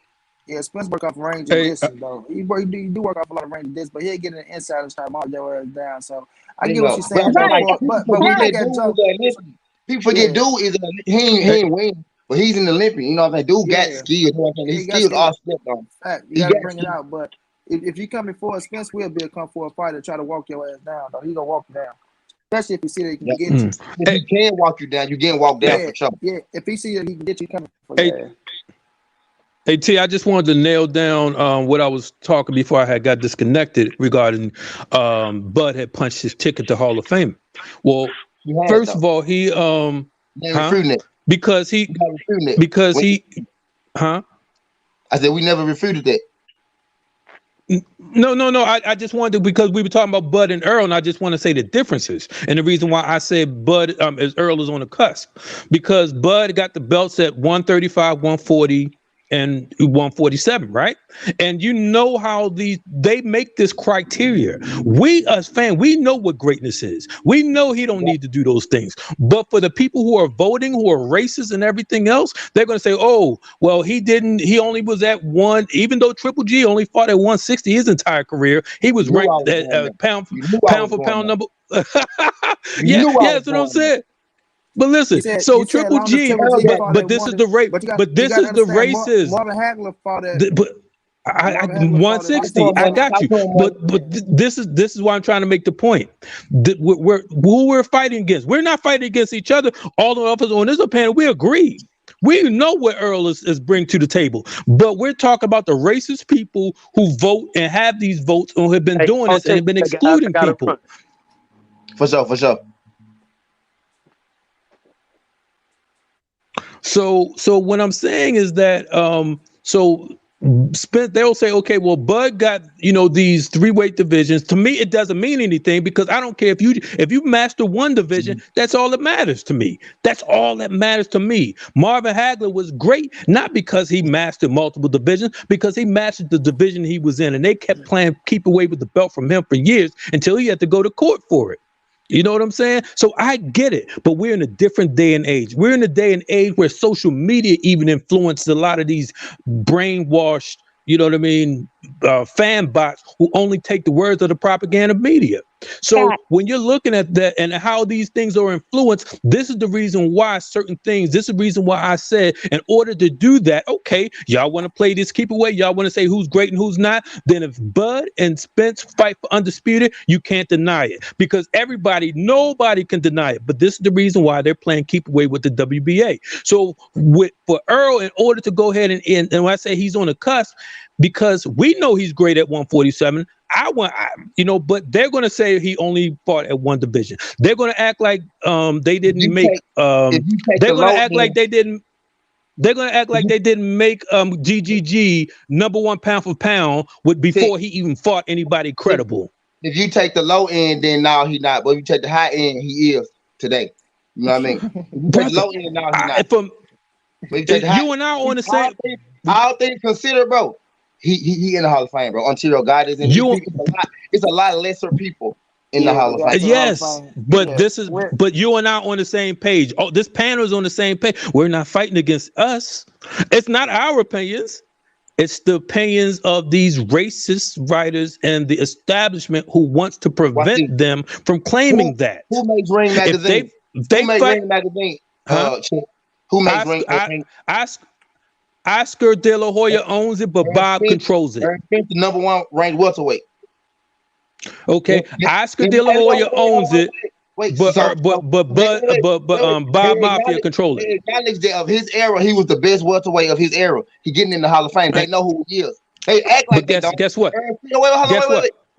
yeah, Spence work off range and hey, distance though. He do work off a lot of range and distance, but he'll get an inside and try to mock your ass down. So I You get what know, you're saying but though. like Right, people But when you forget look that at dude Joe, is an Olympian. People forget dude is he ain't win, but he's an Olympian. You know what I'm saying? Dude got skills. You know what I'm saying? Yeah, His he got skills are skills. stepped on. Fact, you He gotta got bring it skills. out. But if you coming for Spence will be a come for a fighter, try to walk your ass down though. He gonna walk you down. Especially if he see that he can get you. If he can walk you down, you getting walked down for sure. Yeah, if he see that he can get you coming for Hey, your ass. Hey T, I just wanted to nail down what I was talking before I had got disconnected regarding Bud had punched his ticket to Hall of Fame. Well, first of all, he because he I said we never refuted that. No. I just wanted to, because we were talking about Bud and Earl, and I just want to say the differences. And the reason why I said Bud is Earl is on the cusp, because Bud got the belts at 135, 140, and 147, right? And you know how they make this criteria. We as fans, we know what greatness is. We know he don't need to do those things. But for the people who are voting, who are racist and everything else, they're going to say, oh, well, he only was at one, even though Triple G only fought at 160 his entire career. He was ranked at pound for pound number. Yeah, that's what I'm saying. But listen, so Triple G, but this is the rate. But this is the races. Marvin Hagler fought at. But I 160. I got you. But this is why I'm trying to make the point. Who we're fighting against. We're not fighting against each other. All of us on this panel, we agree. We know what Earl is bring to the table, but we're talking about the racist people who vote and have these votes and have been doing this and have been excluding people. For sure. So what I'm saying is that Spence, they'll say, okay, well, Bud got, these 3-weight divisions. To me, it doesn't mean anything, because I don't care if you master one division, that's all that matters to me. That's all that matters to me. Marvin Hagler was great, not because he mastered multiple divisions, because he mastered the division he was in, and they kept playing keep away with the belt from him for years until he had to go to court for it. You know what I'm saying? So I get it, but we're in a different day and age. We're in a day and age where social media even influences a lot of these brainwashed, fan bots who only take the words of the propaganda media. So when you're looking at that and how these things are influenced, this is the reason why certain things, this is the reason why I said, in order to do that, okay, y'all want to play this keep away, y'all want to say who's great and who's not, then if Bud and Spence fight for undisputed, you can't deny it, because nobody can deny it. But this is the reason why they're playing keep away with the WBA. So for Earl, in order to go ahead and when I say he's on the cusp, because we know he's great at 147, but they're going to say he only fought at one division. They're going to act like they didn't make. They're going to act like they didn't. They're going to act like they didn't make GGG #1 pound for pound before he even fought anybody credible. If you take the low end, then now he not. But if you take the high end, he is today. You know what I mean? If you take the low end, now he not. You and I on the same. All things considered, bro. He in the Hall of Fame, bro. Until God is in it's a lot lesser people in the Hall of Fame. Yes, but you and I on the same page. Oh, this panel is on the same page. We're not fighting against us. It's not our opinions. It's the opinions of these racist writers and the establishment who wants to prevent them from claiming that. Who makes Ring Magazine? Who makes Ring Magazine? Who makes Ring? Oscar De La Hoya owns it, but Bob controls it. The #1 ranked welterweight. Okay, Oscar De La Hoya owns it, but Bob Mafia controls it. Acknowledge that of his era, he was the best welterweight of his era. He getting in the Hall of Fame. They know who he is. They act like they don't. Guess what?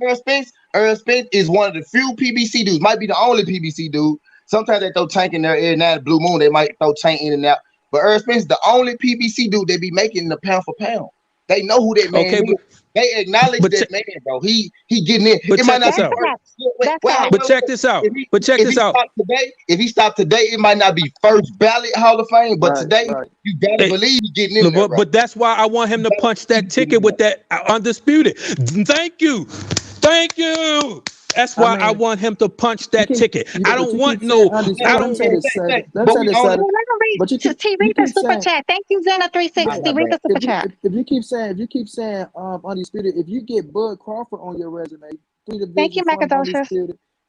Earl Spence is one of the few PBC dudes, might be the only PBC dude. Sometimes they throw Tank in there every now and Blue Moon, they might throw Tank in and out. But Earl Spence is the only PBC dude they be making the pound for pound. They know who that man is. They acknowledge that man, bro. He getting in. But it check might not this out. But check this out. But check this out. If he stopped today, it might not be first ballot Hall of Fame, but today you gotta believe he's getting in there, bro. But that's why I want him to punch that ticket with that undisputed. Thank you. That's why I want him to punch that ticket. I don't want no. I don't. T. Read the super chat. Thank you, Zena 360. Read the super chat. If you keep saying undisputed, if you get Bud Crawford on your resume, thank you, Macadocious.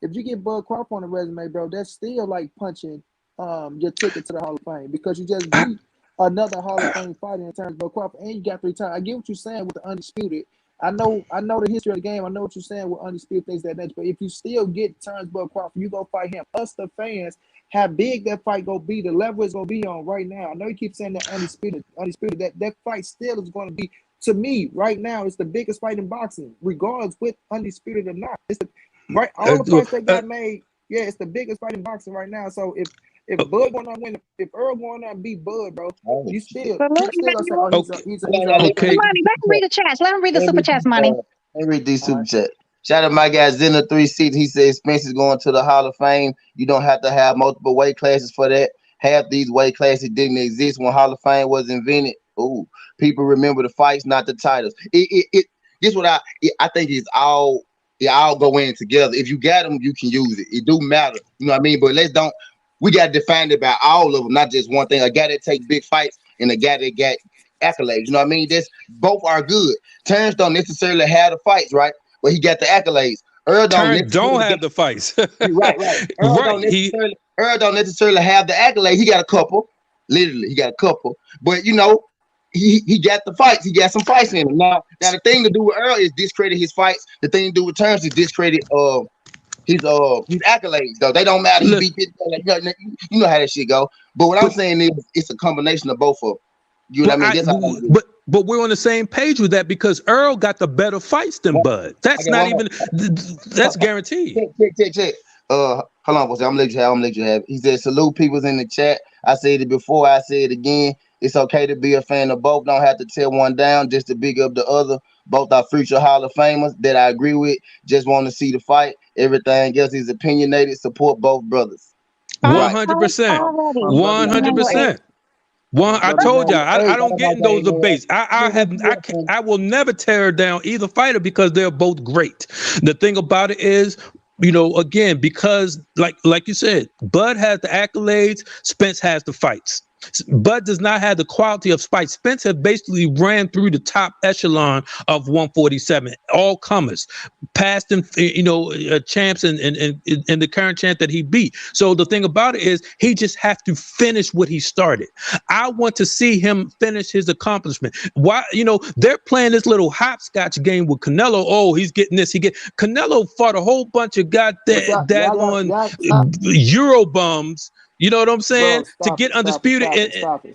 If you get Bud Crawford on the resume, bro, that's still like punching your ticket to the Hall of Fame because you just beat another Hall of Fame fighter in terms of Bud Crawford, and you got 3 times. I get what you're saying with the undisputed. I know the history of the game. I know what you're saying with undisputed things that nature. But if you still get Turnbull Crawford, you go fight him. Us, the fans, how big that fight gonna be, the level it's gonna be on right now. I know you keep saying that undisputed. That fight still is gonna be, to me, right now, it's the biggest fight in boxing, regardless with undisputed or not. It's the right all the fights that got made. Yeah, it's the biggest fight in boxing right now. So if Bud going to win, if Earl going to beat Bud, bro, you still say, oh, he's okay. Money, let him read the chats. Let him read the super chats, Money. Let me read these super chats. Shout out my guy Zena 360. He says Spence is going to the Hall of Fame. You don't have to have multiple weight classes for that. Half these weight classes didn't exist when Hall of Fame was invented. Ooh, people remember the fights, not the titles. This what I think is all. They all go in together. If you got them, you can use it. It do matter. You know what I mean? But we got to define it by all of them, not just one thing. A guy that take big fights and a guy that got accolades. You know what I mean? Both are good. Terrence don't necessarily have the fights, right? But he got the accolades. Earl don't have the fights. right. Earl don't necessarily have the accolades. He got a couple. Literally, he got a couple. But, you know, he got the fights. He got some fights in him. Now the thing to do with Earl is discredit his fights. The thing to do with Terrence is discredit his accolades. Though they don't matter. He beat it. You know how that shit go. But what I'm saying is it's a combination of both of them. You know what I mean? But we're on the same page with that because Earl got the better fights than Bud. That's not even. That's guaranteed. Check. Hold on, I'm gonna let you have it. He said, salute people's in the chat. I said it before, I say it again. It's okay to be a fan of both. Don't have to tear one down just to big up the other. Both are future Hall of Famers that I agree with. Just want to see the fight. Everything else is opinionated. Support both brothers. 100%. 100%. I told y'all I don't get in those debates. I will never tear down either fighter because they're both great. The thing about it is, you know, again, because like you said, Bud has the accolades, Spence has the fights. Bud does not have the quality of fight. Spence has basically ran through the top echelon of 147, all comers, past and champs and the current champ that he beat. So the thing about it is he just has to finish what he started. I want to see him finish his accomplishment. Why, they're playing this little hopscotch game with Canelo. Oh, he's getting this. Canelo fought a whole bunch of daggone Euro bums. You know what I'm saying? To get undisputed,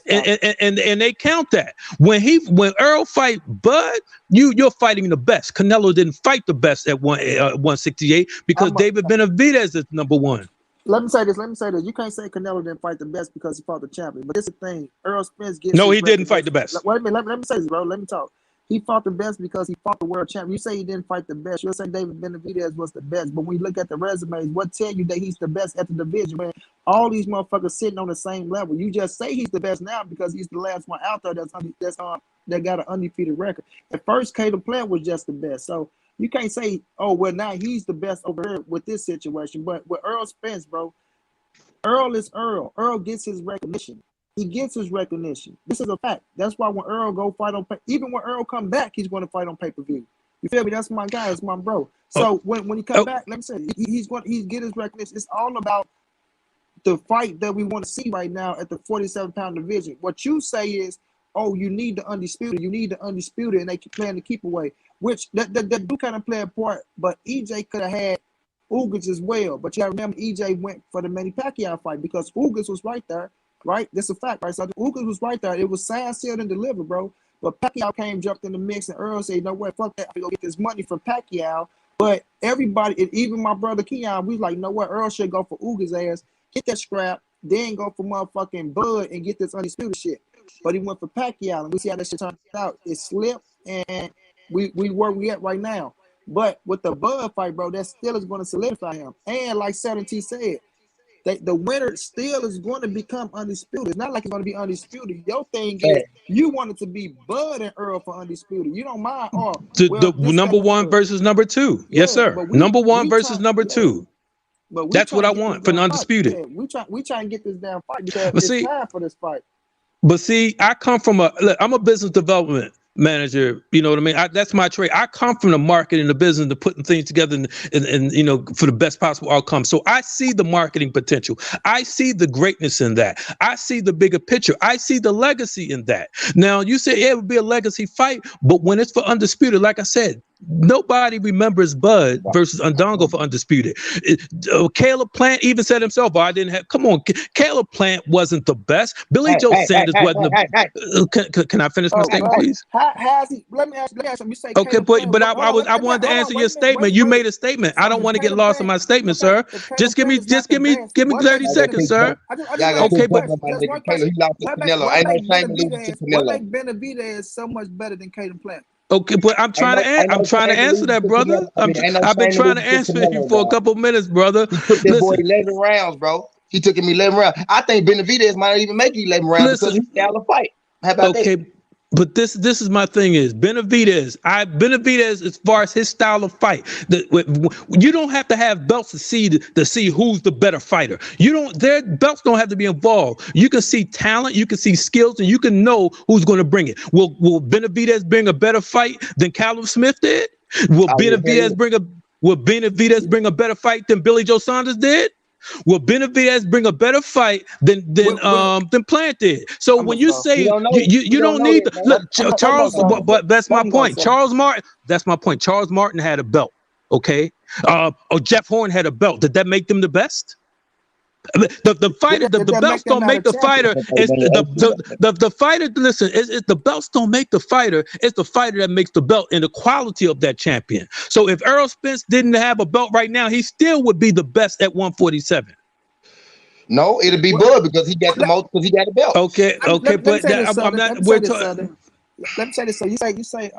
and they count that. When Earl fight Bud, you're fighting the best. Canelo didn't fight the best at 168 because David Benavidez is number one. Let me say this. You can't say Canelo didn't fight the best because he fought the champion. But this is the thing. Earl Spence gets. No, he didn't fight the best. Wait a minute. Let me say this, bro. Let me talk. He fought the best because he fought the world champion. You say he didn't fight the best. You'll say David Benavidez was the best. But when you look at the resumes, what tell you that he's the best at the division, man? All these motherfuckers sitting on the same level. You just say he's the best now because he's the last one out there that got an undefeated record. At first, Caleb Plant was just the best. So you can't say, oh, well, now he's the best over here with this situation. But with Earl Spence, bro, Earl is Earl. Earl gets his recognition. He gets his recognition. This is a fact. That's why when Earl go fight on, even when Earl come back, he's going to fight on pay-per-view. You feel me? That's my guy. That's my bro. So when he come back, let me say, he's get his recognition. It's all about the fight that we want to see right now at the 47-pound division. What you say is, oh, you need the undisputed. You need the undisputed, and they keep playing the keep away, which that do kind of play a part. But EJ could have had Ugas as well. But you got to remember, EJ went for the Manny Pacquiao fight because Ugas was right there. Right? That's a fact, right? So Ugas was right there. It was signed, sealed, and delivered, bro. But Pacquiao jumped in the mix, and Earl said, "No way, fuck that. I'm gonna get this money from Pacquiao. But everybody, and even my brother Keon, we was like, you know what? Earl should go for Uga's ass, get that scrap, then go for motherfucking Bud and get this undisputed shit. But he went for Pacquiao, and we see how that shit turned out. It slipped, and we where we at right now. But with the Bud fight, bro, that still is going to solidify him. And like SouthernTea said, the winner still is going to become undisputed. It's not like it's going to be undisputed. Your thing is you want it to be Bud and Earl for undisputed. You don't mind. Oh, The number one versus number two. Yes, sir. Number one versus number two. But that's what I want for undisputed. Yeah, we try and get this damn fight because it's time for this fight. But see, I'm a business development manager. You know what I mean? That's my trade. I come from the market and the business to putting things together and you know, for the best possible outcome. So I see the marketing potential. I see the greatness in that. I see the bigger picture. I see the legacy in that. Now you say it would be a legacy fight, but when it's for undisputed, like I said, nobody remembers Bud versus Undongo for undisputed. Caleb Plant even said himself, "Oh, I didn't have." Come on, Caleb Plant wasn't the best. Billy Joe Sanders wasn't the. Can I finish my statement, please? How's he? Let me ask you. You say okay, but I wanted to answer your statement. You made a statement. I don't want to get lost in my statement, sir. Just give me 30 seconds, sir. Okay, but what makes Benavidez so much better than Caleb Plant? Okay, but I'm trying to answer that, brother. I've been trying to answer you for a couple minutes, brother. He took that boy 11 rounds, bro. He took him 11 rounds. I think Benavidez might not even make 11 rounds because he's down to fight. How about that? But this is my thing is Benavidez. As far as his style of fight, you don't have to have belts to see who's the better fighter. Their belts don't have to be involved. You can see talent, you can see skills, and you can know who's going to bring it. Will Benavidez bring a better fight than Callum Smith did? Will Benavidez bring a better fight than Billy Joe Saunders did? Will Benavidez bring a better fight than Plant did? So when you say you don't need to look, Charles, but that's my point. Charles Martin, that's my point. Charles Martin had a belt, okay? Jeff Horn had a belt. Did that make them the best? The fighter, the belts don't make the fighter. It's the fighter. Listen, it's the belts don't make the fighter. It's the fighter that makes the belt and the quality of that champion. So if Errol Spence didn't have a belt right now, he still would be the best at 147. No, it'll be Bud because he got the most because he got a belt. Okay, but I'm not. We're talking. Let me say this. So you say,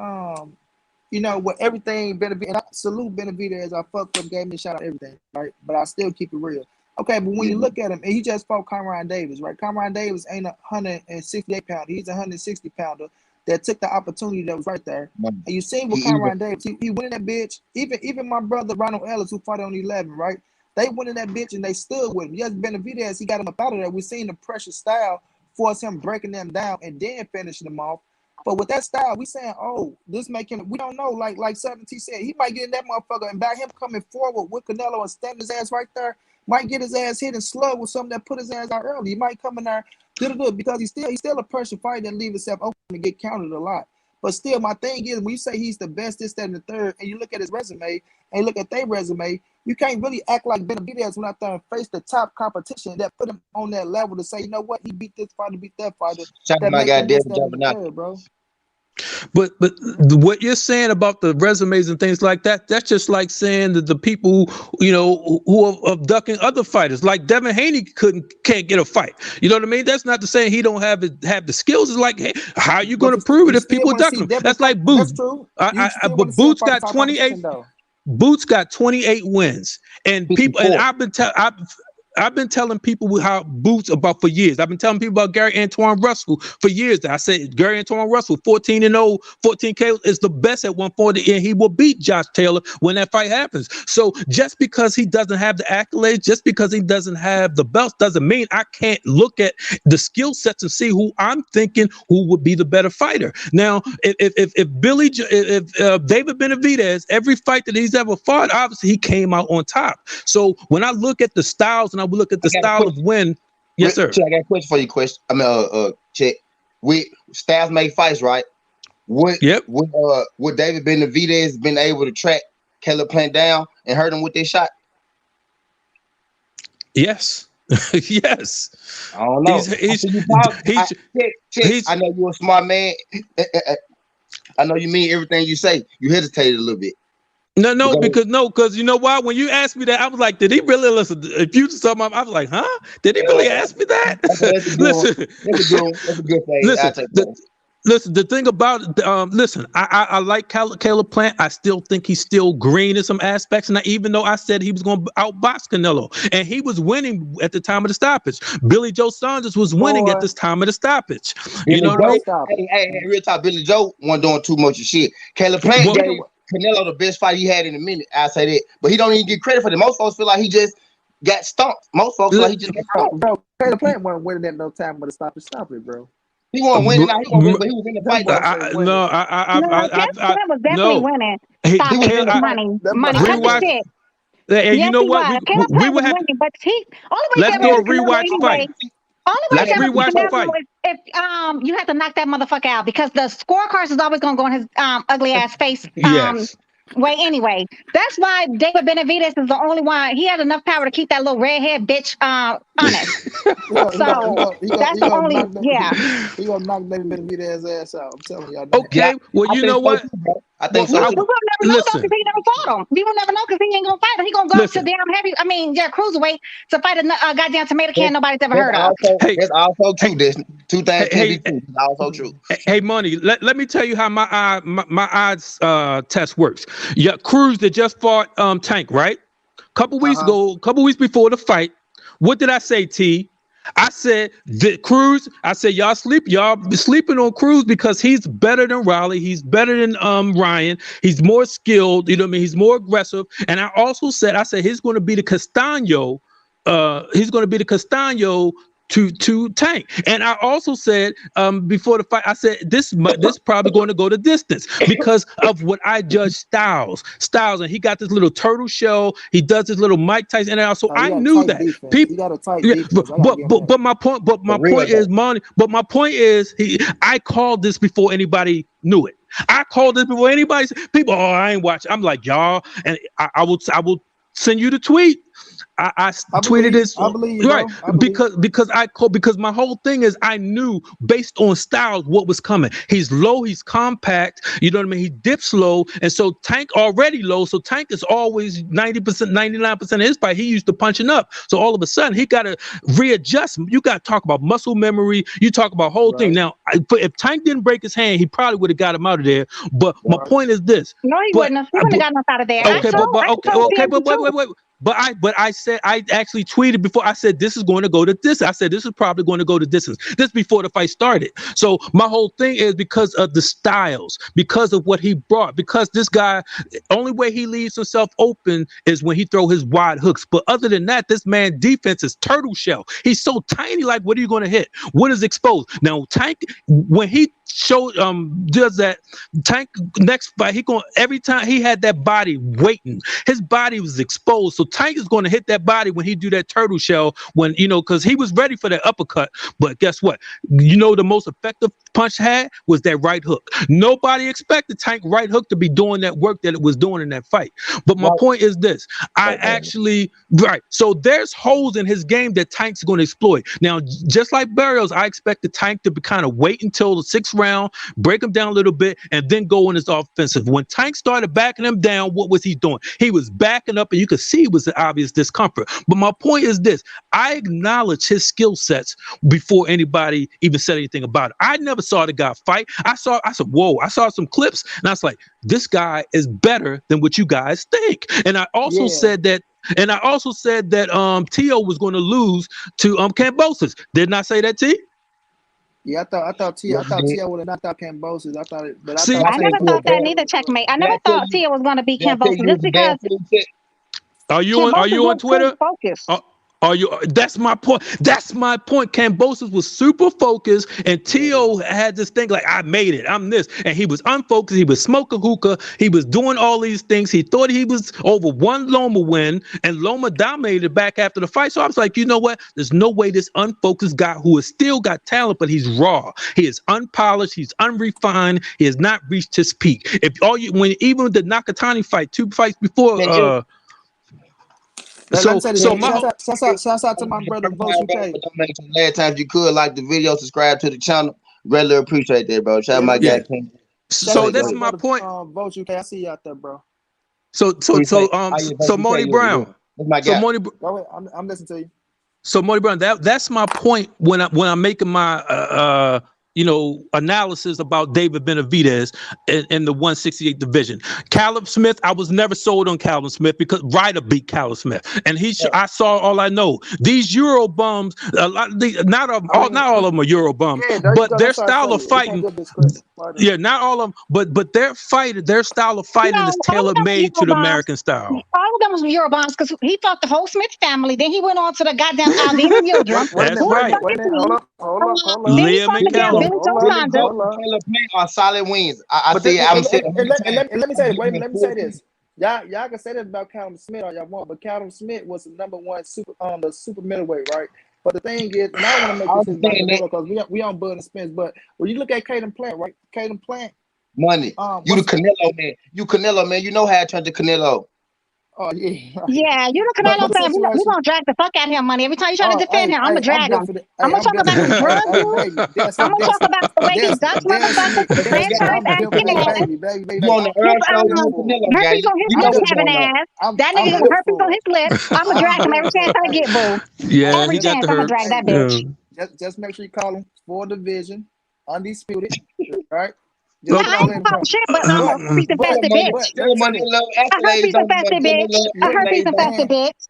you know, with everything Benavidez, and I salute Benavidez. I fucked up, gave me a shout out, everything, right? But I still keep it real. Okay, but when you look at him, and he just fought Conrad Davis, right? Conrad Davis ain't 168 pounder. He's a 160 pounder that took the opportunity that was right there. And you see with Conrad Davis, he went in that bitch. Even my brother Ronald Ellis, who fought on 11, right? They went in that bitch and they stood with him. Yes, Benavidez, he got him up out of there. We seen the pressure style force him breaking them down and then finishing them off. But with that style, we saying, oh, this making we don't know. Like SouthernTea said, he might get in that motherfucker, and by him coming forward with Canelo and standing his ass right there, might get his ass hit and slug with something that put his ass out early. He might come in there, because he's still a pressure fighter that leave himself open and get counted a lot. But still, my thing is, when you say he's the best, this, that, and the third, and you look at his resume and look at their resume, you can't really act like Benavidez went out there and faced the top competition that put him on that level to say, you know what, he beat this fighter, beat that fighter. That make him this, that, and the third, bro. But what you're saying about the resumes and things like that, that's just like saying that the people who are abducting other fighters, like Devin Haney can't get a fight. You know what I mean? That's not to say he don't have the skills. It's like, hey, how are you going to prove it if people duck him? That's like Boots. That's true. But Boots got 28. Boots got 28 wins, and people. And I've been telling people how Boots about for years. I've been telling people about Gary Antoine Russell for years. I said Gary Antoine Russell, 14-0, 14K is the best at 140, and he will beat Josh Taylor when that fight happens. So just because he doesn't have the accolades, just because he doesn't have the belts, doesn't mean I can't look at the skill sets and see who I'm thinking who would be the better fighter. Now, if David Benavidez, every fight that he's ever fought, obviously he came out on top. So when I look at the styles and I would look at the style of win. Yes, sir. I got a question for you. Check. Styles make fights, right? Would David Benavidez been able to track Caleb Plant down and hurt him with their shot? Yes. Yes. I don't know. I know you're a smart man. I know you mean everything you say. You hesitated a little bit. No, because you know why? When you asked me that, I was like, did he really listen? If you saw my, I was like, huh? Did he really ask me that? Listen, That's a good thing. Listen, the thing about listen, I like Caleb Plant. I still think he's still green in some aspects. And even though I said he was going to outbox Canelo, and he was winning at the time of the stoppage, Billy Joe Saunders was winning at this time of the stoppage. You know what I mean? Hey, real talk, Billy Joe wasn't doing too much of shit. Caleb Plant gave Canelo the best fight he had in a minute. I say that, but he don't even get credit for that. Most folks feel like he just got stumped. Most folks feel like he just got stumped. Bro, Caleb Plant wasn't winning at no time with the stop it, bro. He wasn't winning, but he was in the fight. Caleb Plant was definitely winning. He was was money. Cut the shit. Hey, yes, you know what? We would have. Winning, but let's do a rewatch fight. Let's rewatch the fight. If you have to knock that motherfucker out because the scorecards is always gonna go in his ugly ass face. Yes. Way anyway. That's why David Benavidez is the only one. He has enough power to keep that little redhead bitch honest. That's the only. He gonna knock David Benavidez's ass out. I'm telling y'all. Okay. Well, you know what? I think so. We will never know because he never fought him. We will never know because he ain't gonna fight him. He gonna go to damn heavy. I mean, cruiserweight to fight a goddamn tomato can nobody's ever heard of. That's also true. There's two things can be true. It's also true. Hey, Money. Let me tell you how my odds test works. Yeah, Cruz that just fought Tank, right? Couple weeks before the fight. What did I say, T? I said that Cruz. I said y'all be sleeping on Cruz because he's better than Riley. He's better than Ryan. He's more skilled. You know what I mean? He's more aggressive. And I also said he's going to be the Castaño. He's going to be the Castaño to Tank. And I also said before the fight, I said this probably going to go the distance because of what I judge Styles, and he got this little turtle shell. He does this little Mike Tyson, and also I knew that people. But my point is, Monty. But my point is, I called this before anybody knew it. I called this before anybody. People, I ain't watching. I'm like y'all, and I will send you the tweet. I tweeted this right because my whole thing is I knew based on Styles what was coming. He's low, he's compact, you know what I mean? He dips low, and so Tank already low. So Tank is always 90%, 99% of his fight. He used to punching up. So all of a sudden he got to readjust. You got to talk about muscle memory. You talk about whole thing. Now, if Tank didn't break his hand, he probably would have got him out of there. But my point is this. No, he wouldn't have. He wouldn't have gotten us out of there. But I said I actually tweeted before. I said this is going to go to this. I said this is probably going to go to distance. This before the fight started. So my whole thing is because of the styles, because of what he brought, because this guy, only way he leaves himself open is when he throw his wide hooks. But other than that, this man defense is turtle shell. He's so tiny. Like, what are you going to hit? What is exposed? Now Tank, when he does that, Tank next fight, every time he had that body waiting, his body was exposed. So Tank is going to hit that body when he do that turtle shell, when because he was ready for that uppercut. But guess what? The most effective punch had was that right hook. Nobody expected Tank right hook to be doing that work that it was doing in that fight. But my point is this: so there's holes in his game that Tank's going to exploit. Now, just like Barrios, I expect the Tank to be kind of wait until the 6th round, break him down a little bit, and then go in his offensive. When Tank started backing him down, what was he doing? He was backing up, and you could see it was an obvious discomfort. But my point is this: I acknowledge his skill sets before anybody even said anything about it. I never saw the guy fight. I said, whoa, I saw some clips, and I was like, this guy is better than what you guys think. And I also said that. And I also said that Tio was going to lose to Kambosos. Didn't I say that, T? Yeah, I thought Tio would have knocked out Kambosos. I thought it, but I never thought that neither. Checkmate. I never thought Tio was going to beat Kambosos just because. Are you on Twitter? That's my point. That's my point. Kambosos was super focused, and Tio had this thing like, I made it. I'm this. And he was unfocused. He was smoking hookah. He was doing all these things. He thought he was over one Loma win, and Loma dominated back after the fight. So I was like, you know what? There's no way this unfocused guy who has still got talent, but he's raw. He is unpolished. He's unrefined. He has not reached his peak. Even the Nakatani fight, 2 fights before, shouts out to my brother Vote UK. Last time you could like the video, subscribe to the channel. Really appreciate that, bro. Shout out my guy King. So that's my point. Vote UK, I see you out there, bro. So Money Brown. So Money. Go ahead. I'm listening to you. So Money Brown, that's my point when I'm making my analysis about David Benavidez in the 168 division. Caleb Smith, I was never sold on Caleb Smith because Ryder beat Caleb Smith, and I saw all I know. These Euro bums, not all of them are Euro bums, but their style of fighting. Yeah, not all of them, but their style of fighting is tailor made to the American style. All of them was Euro bombs because he fought the whole Smith family. Then he went on to the goddamn Alvin Yildirim. That's right. Hold up. Liam and Caleb. On solid wins. Let me say this. Y'all can say this about Callum Smith all y'all want, but Callum Smith was the number one the super middleweight, right? But the thing is, and I want to make this about because we on Bud and Spence, but when you look at Caden Plant, right? Caden Plant, money. You the Canelo man. You Canelo man. You know how I turned to Canelo. Oh yeah. Yeah, you know Canelo fan. We gonna drag the fuck out of him, money. Every time you try to defend him, I'm gonna drag him. I'm gonna talk about his drug use. I'm gonna talk about the way he ducks motherfuckers, the franchise acting ass. Herpes on his lips having ass. That nigga got herpes on his lips. I'm gonna drag him every chance I get, boo. Yeah, every chance I'm gonna drag that bitch. Just make sure you call him 4 division, undisputed, right? I ain't talking shit, but I'm a herpes infested bitch. A herpes infested bitch. A herpes infested bitch.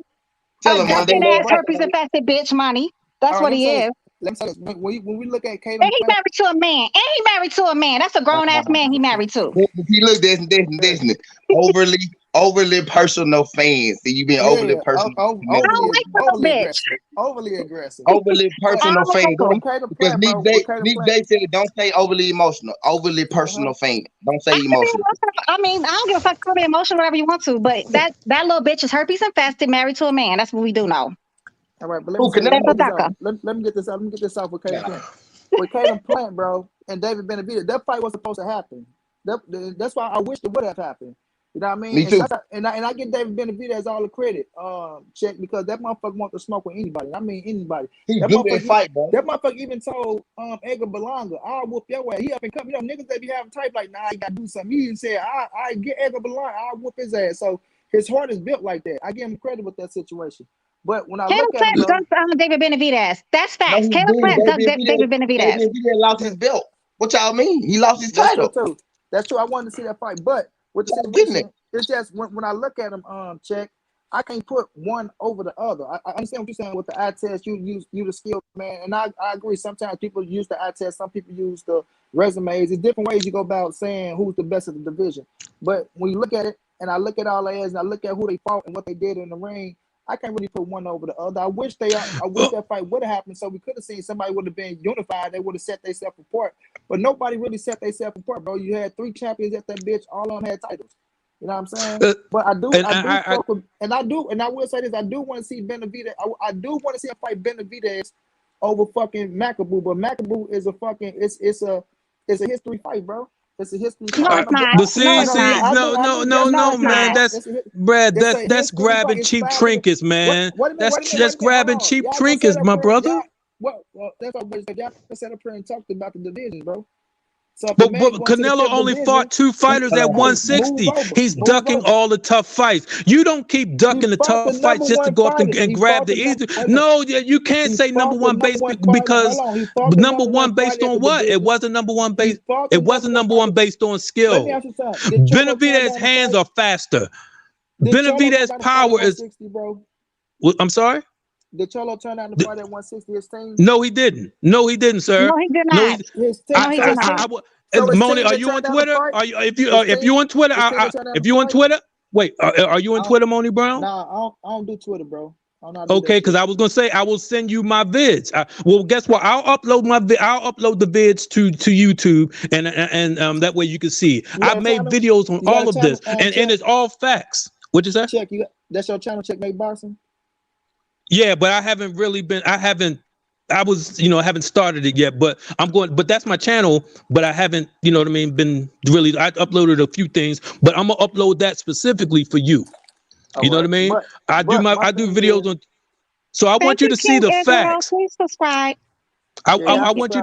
A ducking ass herpes infested bitch, money. That's what he is. Let me say this. When we look at Caden, and he married to a man. And he married to a man. That's a grown ass man he married to. He look this. Overly personal fans. See, you being overly personal. I don't like that bitch. Overly aggressive. Overly personal fans. Because Nick Day said, don't say overly emotional. Overly personal fan. Don't say emotional. I mean, I don't give a fuck. Call me emotional, whatever you want to. But that little bitch is herpes infested, married to a man. That's what we do know. All right, but let me get this out. Let me get this out with Caden Plant. With Caden Plant, bro, and David Benavidez, that fight was supposed to happen. That's why I wish it would have happened. You know what I mean? Me too. And I give David Benavidez all the credit, check, because that motherfucker want to smoke with anybody. I mean anybody. He blew that fight, bro. That motherfucker even told Edgar Berlanga, I'll whoop your ass. He up and come, niggas that be having type like, nah, you gotta do something. He even said, I get Edgar Berlanga, I'll whoop his ass. So his heart is built like that. I give him credit with that situation. But when I look at him, David Benavidez. That's facts. Caleb Plant dunked David Benavidez. David lost his belt. What y'all mean? He lost his title. That's true. I wanted to see that fight, but with the situation, it's just when I look at him, check, I can't put one over the other. I understand what you're saying with the eye test. You the skill man, and I agree. Sometimes people use the eye test. Some people use the resumes. It's different ways you go about saying who's the best of the division. But when you look at it, and I look at all the ads, and I look at who they fought and what they did in the ring, I can't really put one over the other. I wish that fight would have happened so we could have seen somebody would have been unified. They would have set themselves apart. But nobody really set themselves apart, bro. You had 3 champions at that bitch. All of them had titles. You know what I'm saying? But I will say this. I do want to see Benavidez. I do want to see him fight Benavidez over fucking Macaboo. But Macaboo is a fucking it's a history fight, bro. It's a history. No, but see, no, man. That's grabbing cheap trinkets, man. That's grabbing cheap trinkets, my brother. Well, that's what y'all sat up here and talked about the division, bro. So but Canelo only fought 2 fighters at 160. He's ducking all the tough fights. You don't keep ducking the tough fights just to go up and grab the easy. No, you can't say number one based because number one based on what? It wasn't number one based. It wasn't number one based on skill. Benavidez's hands are faster. Benavidez's power is. I'm sorry. Did Cholo turn out to fight at 160 his team? No, he didn't. No, he didn't, sir. No, he did not. Moni, are you on Twitter? If you on Twitter? Wait, are you on Twitter, Moni Brown? Nah, I don't do Twitter, bro. Okay, because I was gonna say I will send you my vids. Well, guess what? I'll upload the vids to YouTube, and that way you can see. I've made videos on all of this, and it's all facts. What'd you say? Check, that's your channel, Checkmate Boxing. Yeah, but I haven't really been. I haven't started it yet. But But that's my channel. But I haven't, been really. I uploaded a few things, but I'm gonna upload that specifically for you. You know what I mean? I do videos on. So I want you to see the facts. Please subscribe. Yeah. I want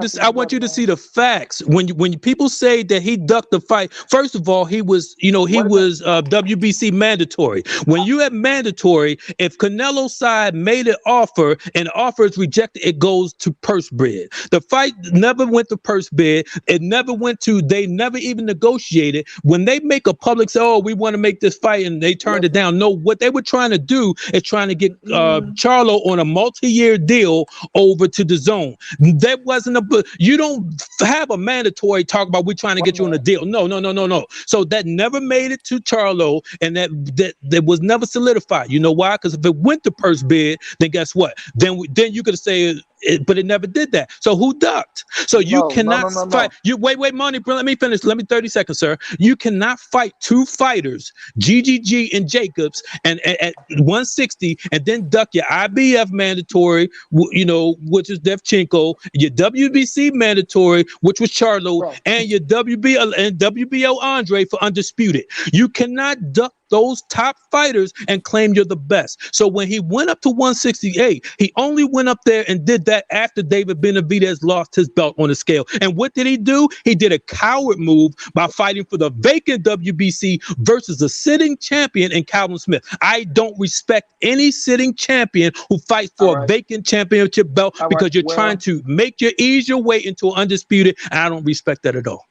you to see the facts. When people say that he ducked the fight, first of all, he was WBC mandatory. When you have mandatory, if Canelo side made an offer and the offer is rejected, it goes to purse bid. The fight never went to purse bid. It never went to. They never even negotiated. When they make a public say, "Oh, we want to make this fight," and they turned it down. No, what they were trying to do is trying to get Charlo on a multi-year deal over to the zone. That wasn't you don't have a mandatory talk about we're trying to get you on a deal. No. So that never made it to Charlo, and that was never solidified. You know why? Because if it went to purse bid, then guess what? Then you could say but it never did that. So who ducked? So you cannot fight. You wait, Money. Let me finish. Let me 30 seconds, sir. You cannot fight two fighters, GGG and Jacobs, and at 160, and then duck your IBF mandatory, which is Devchenko, your WBC mandatory, which was Charlo, and your WBO Andre for undisputed. You cannot duck those top fighters and claim you're the best. So when he went up to 168, he only went up there and did that after David Benavidez lost his belt on the scale. And what did he do? He did a coward move by fighting for the vacant WBC versus a sitting champion in Calvin Smith. I don't respect any sitting champion who fights for a vacant championship belt because you're trying to ease your way into undisputed, and I don't respect that at all.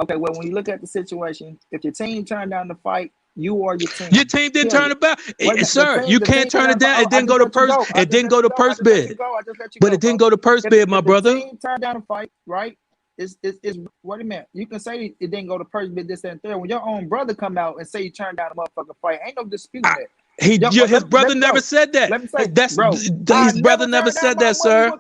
Okay, well, when you look at the situation, if your team turned down the fight, you or your team. Your team didn't turn it back, sir. You can't turn it down. It didn't go to purse. It didn't go to purse bid. But it didn't go to purse bid, my brother. If the team turned down the fight, right? It's wait a minute. You can say it didn't go to purse bid, this and third. When your own brother come out and say you turned down a motherfucking fight, ain't no dispute that. His brother never said that. Let me say, his brother never said that, sir.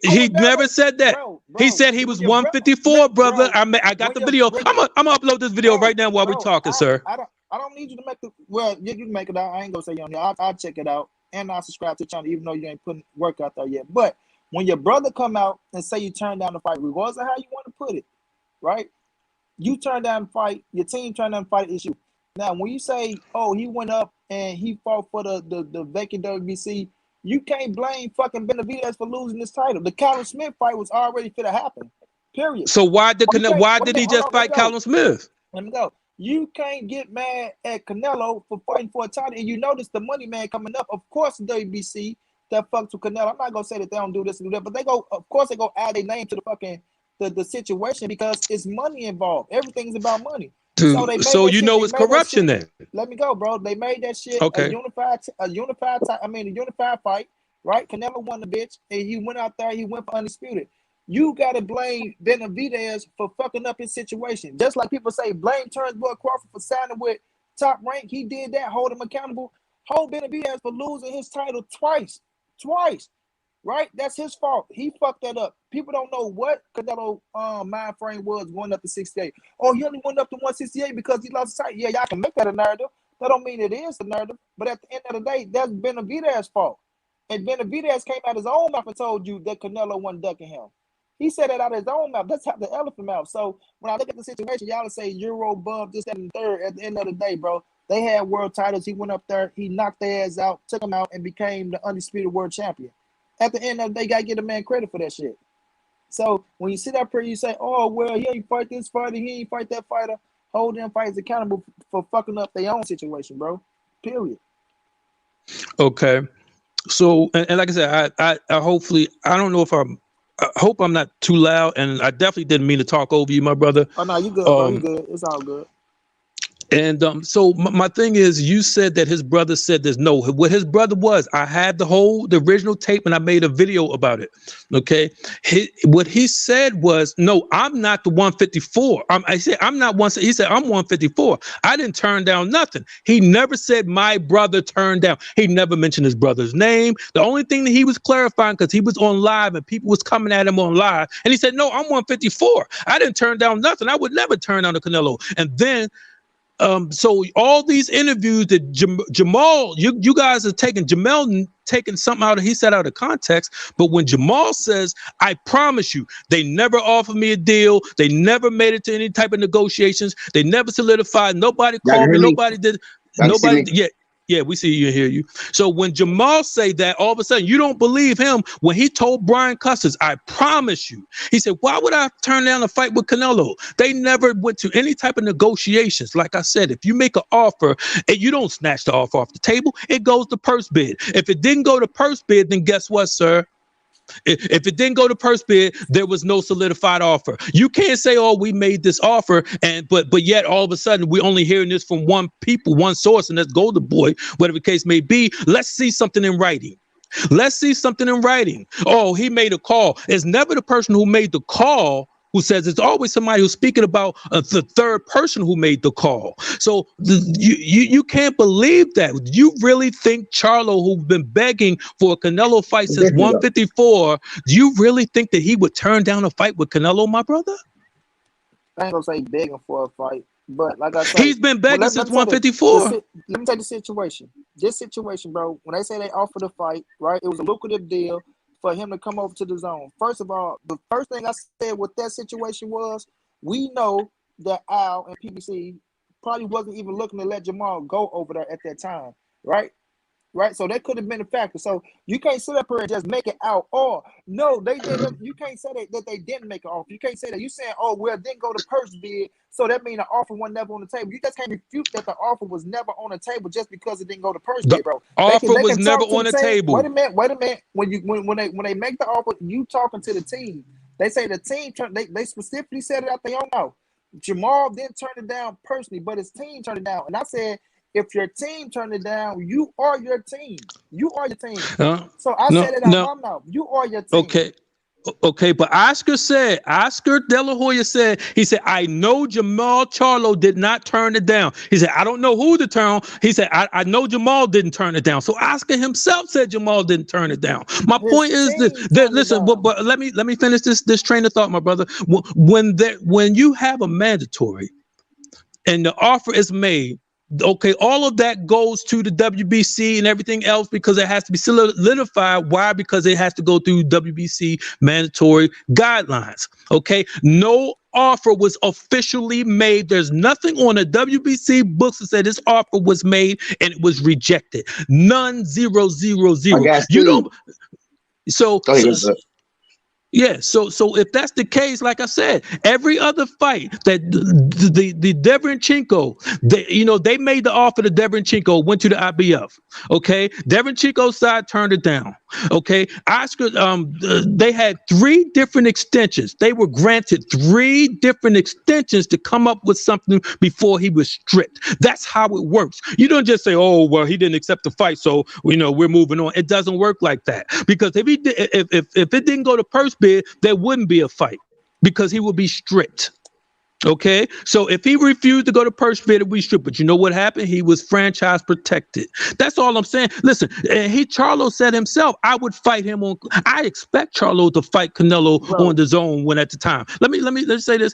He never said that. He said he was 154, brother. I got the video. I'm gonna upload this video right now while we're talking, sir. I don't need you to make the. Well, you can make it out. I ain't gonna say you on here. I'll check it out and I'll subscribe to the channel, even though you ain't putting work out there yet. But when your brother come out and say you turned down the fight, regardless of how you want to put it, right? You turned down the fight. Your team turned down the fight issue. Now, when you say, "Oh, he went up and he fought for the vacant WBC," you can't blame fucking Benavidez for losing this title. The Callum Smith fight was already fit to happen. Period. So why did he just fight Callum Smith? Let me go. You can't get mad at Canelo for fighting for a title, and you notice the money man coming up. Of course, the WBC that fucks with Canelo. I'm not gonna say that they don't do this and do that, but they go. Of course, they go add their name to the fucking the situation because it's money involved. Everything's about money. Dude, so you know it's corruption then. Let me go, bro. They made that shit okay. a unified fight, right? Canelo won the bitch, and he went out there. He went for undisputed. You gotta blame Benavidez for fucking up his situation. Just like people say, blame Turnbull Crawford for signing with Top Rank. He did that. Hold him accountable. Hold Benavidez for losing his title twice, right? That's his fault. He fucked that up. People don't know what Canelo mind frame was going up to 68. Oh, he only went up to 168 because he lost the title. Yeah, y'all can make that a narrative. That don't mean it is a narrative. But at the end of the day, that's Benavidez's fault. And Benavidez came out his own mouth and told you that Canelo wasn't ducking him. He said that out of his own mouth. That's how the elephant mouth. So when I look at the situation, y'all say Euro bump, this, that, and the third. At the end of the day, bro, they had world titles. He went up there, he knocked their ass out, took them out, and became the undisputed world champion. At the end of the day, gotta give a man credit for that shit. So when you sit up here, you say, "Oh well, he ain't fight this fighter, he ain't fight that fighter." Hold them fighters accountable for fucking up their own situation, bro. Period. Okay. So and like I said, I hopefully I don't know if I hope I'm not too loud, and I definitely didn't mean to talk over you, my brother. Oh no, you good, bro. You good. It's all good. And so my thing is, you said that his brother said there's no. What his brother was, I had the original tape, and I made a video about it. Okay, what he said was, no, I'm not the 154. I said I'm not one. He said I'm 154. I didn't turn down nothing. He never said my brother turned down. He never mentioned his brother's name. The only thing that he was clarifying, because he was on live and people was coming at him on live, and he said, no, I'm 154. I didn't turn down nothing. I would never turn down the Canelo. And then. So all these interviews that Jamal, you guys are taking something out of, he said out of context. But when Jamal says, I promise you, they never offered me a deal. They never made it to any type of negotiations. They never solidified. Nobody called me. Nobody did. Nobody. Yeah. Yeah, we see you and hear you. So when Jamal say that, all of a sudden you don't believe him when he told Brian Custers, I promise you. He said, why would I turn down a fight with Canelo? They never went to any type of negotiations. Like I said, if you make an offer and you don't snatch the offer off the table, it goes to purse bid. If it didn't go to purse bid, then guess what, sir? If it didn't go to purse bid, there was no solidified offer. You can't say, "Oh, we made this offer," and but yet all of a sudden we only hearing this from one source, and that's Golden Boy, whatever the case may be. Let's see something in writing. Let's see something in writing. Oh, he made a call. It's never the person who made the call who says, it's always somebody who's speaking about the third person who made the call. So you can't believe that. You really think Charlo, who's been begging for a Canelo fight since 154, do you really think that he would turn down a fight with Canelo, my brother? I ain't gonna say begging for a fight, but like I said, he's been begging since 154. Let me tell you the situation. This situation, bro, when they say they offered a fight, right, it was a lucrative deal for him to come over to the zone. First of all, the first thing I said with that situation was, we know that Al and PBC probably wasn't even looking to let Jamal go over there at that time, right? Right, so that could have been a factor. So you can't sit up here and just make it out. Or no, they didn't. You can't say that they didn't make an offer. You can't say that. You saying, oh well, didn't go to purse bid, so that means the offer was never on the table. You just can't refute that the offer was never on the table just because it didn't go to purse bid, bro. Offer was never on the table. Wait a minute. When they make the offer, you talking to the team. They say the team they specifically said it out their own mouth. Jamal didn't turn it down personally, but his team turned it down. And I said, if your team turned it down, you are your team. You are your team. So I said it out my mouth. You are your team. Okay, but Oscar De La Hoya said, he said, I know Jamal Charlo did not turn it down. He said, I don't know who to turn. He said, I know Jamal didn't turn it down. So Oscar himself said Jamal didn't turn it down. My point is this, listen, but let me finish this train of thought, my brother. When you have a mandatory and the offer is made, okay, all of that goes to the WBC and everything else because it has to be solidified. Why? Because it has to go through WBC mandatory guidelines. Okay, no offer was officially made. There's nothing on the WBC books that said this offer was made and it was rejected. None, 0, 0, 0. You don't. Yeah, so if that's the case, like I said, every other fight that the Deverenchenko, they made the offer to Deverenchenko, went to the IBF. Okay, Deverenchenko's side turned it down. Okay, Oscar, they had 3 different extensions. They were granted 3 different extensions to come up with something before he was stripped. That's how it works. You don't just say, oh well, he didn't accept the fight, so we're moving on. It doesn't work like that, because if it didn't go to purse bid, there wouldn't be a fight because he would be stripped. Okay, so if he refused to go to purse bid, we stripped. But you know what happened? He was franchise protected. That's all I'm saying. Listen, Charlo said himself, I would fight him on. I expect Charlo to fight Canelo on the zone when at the time. Let's say this.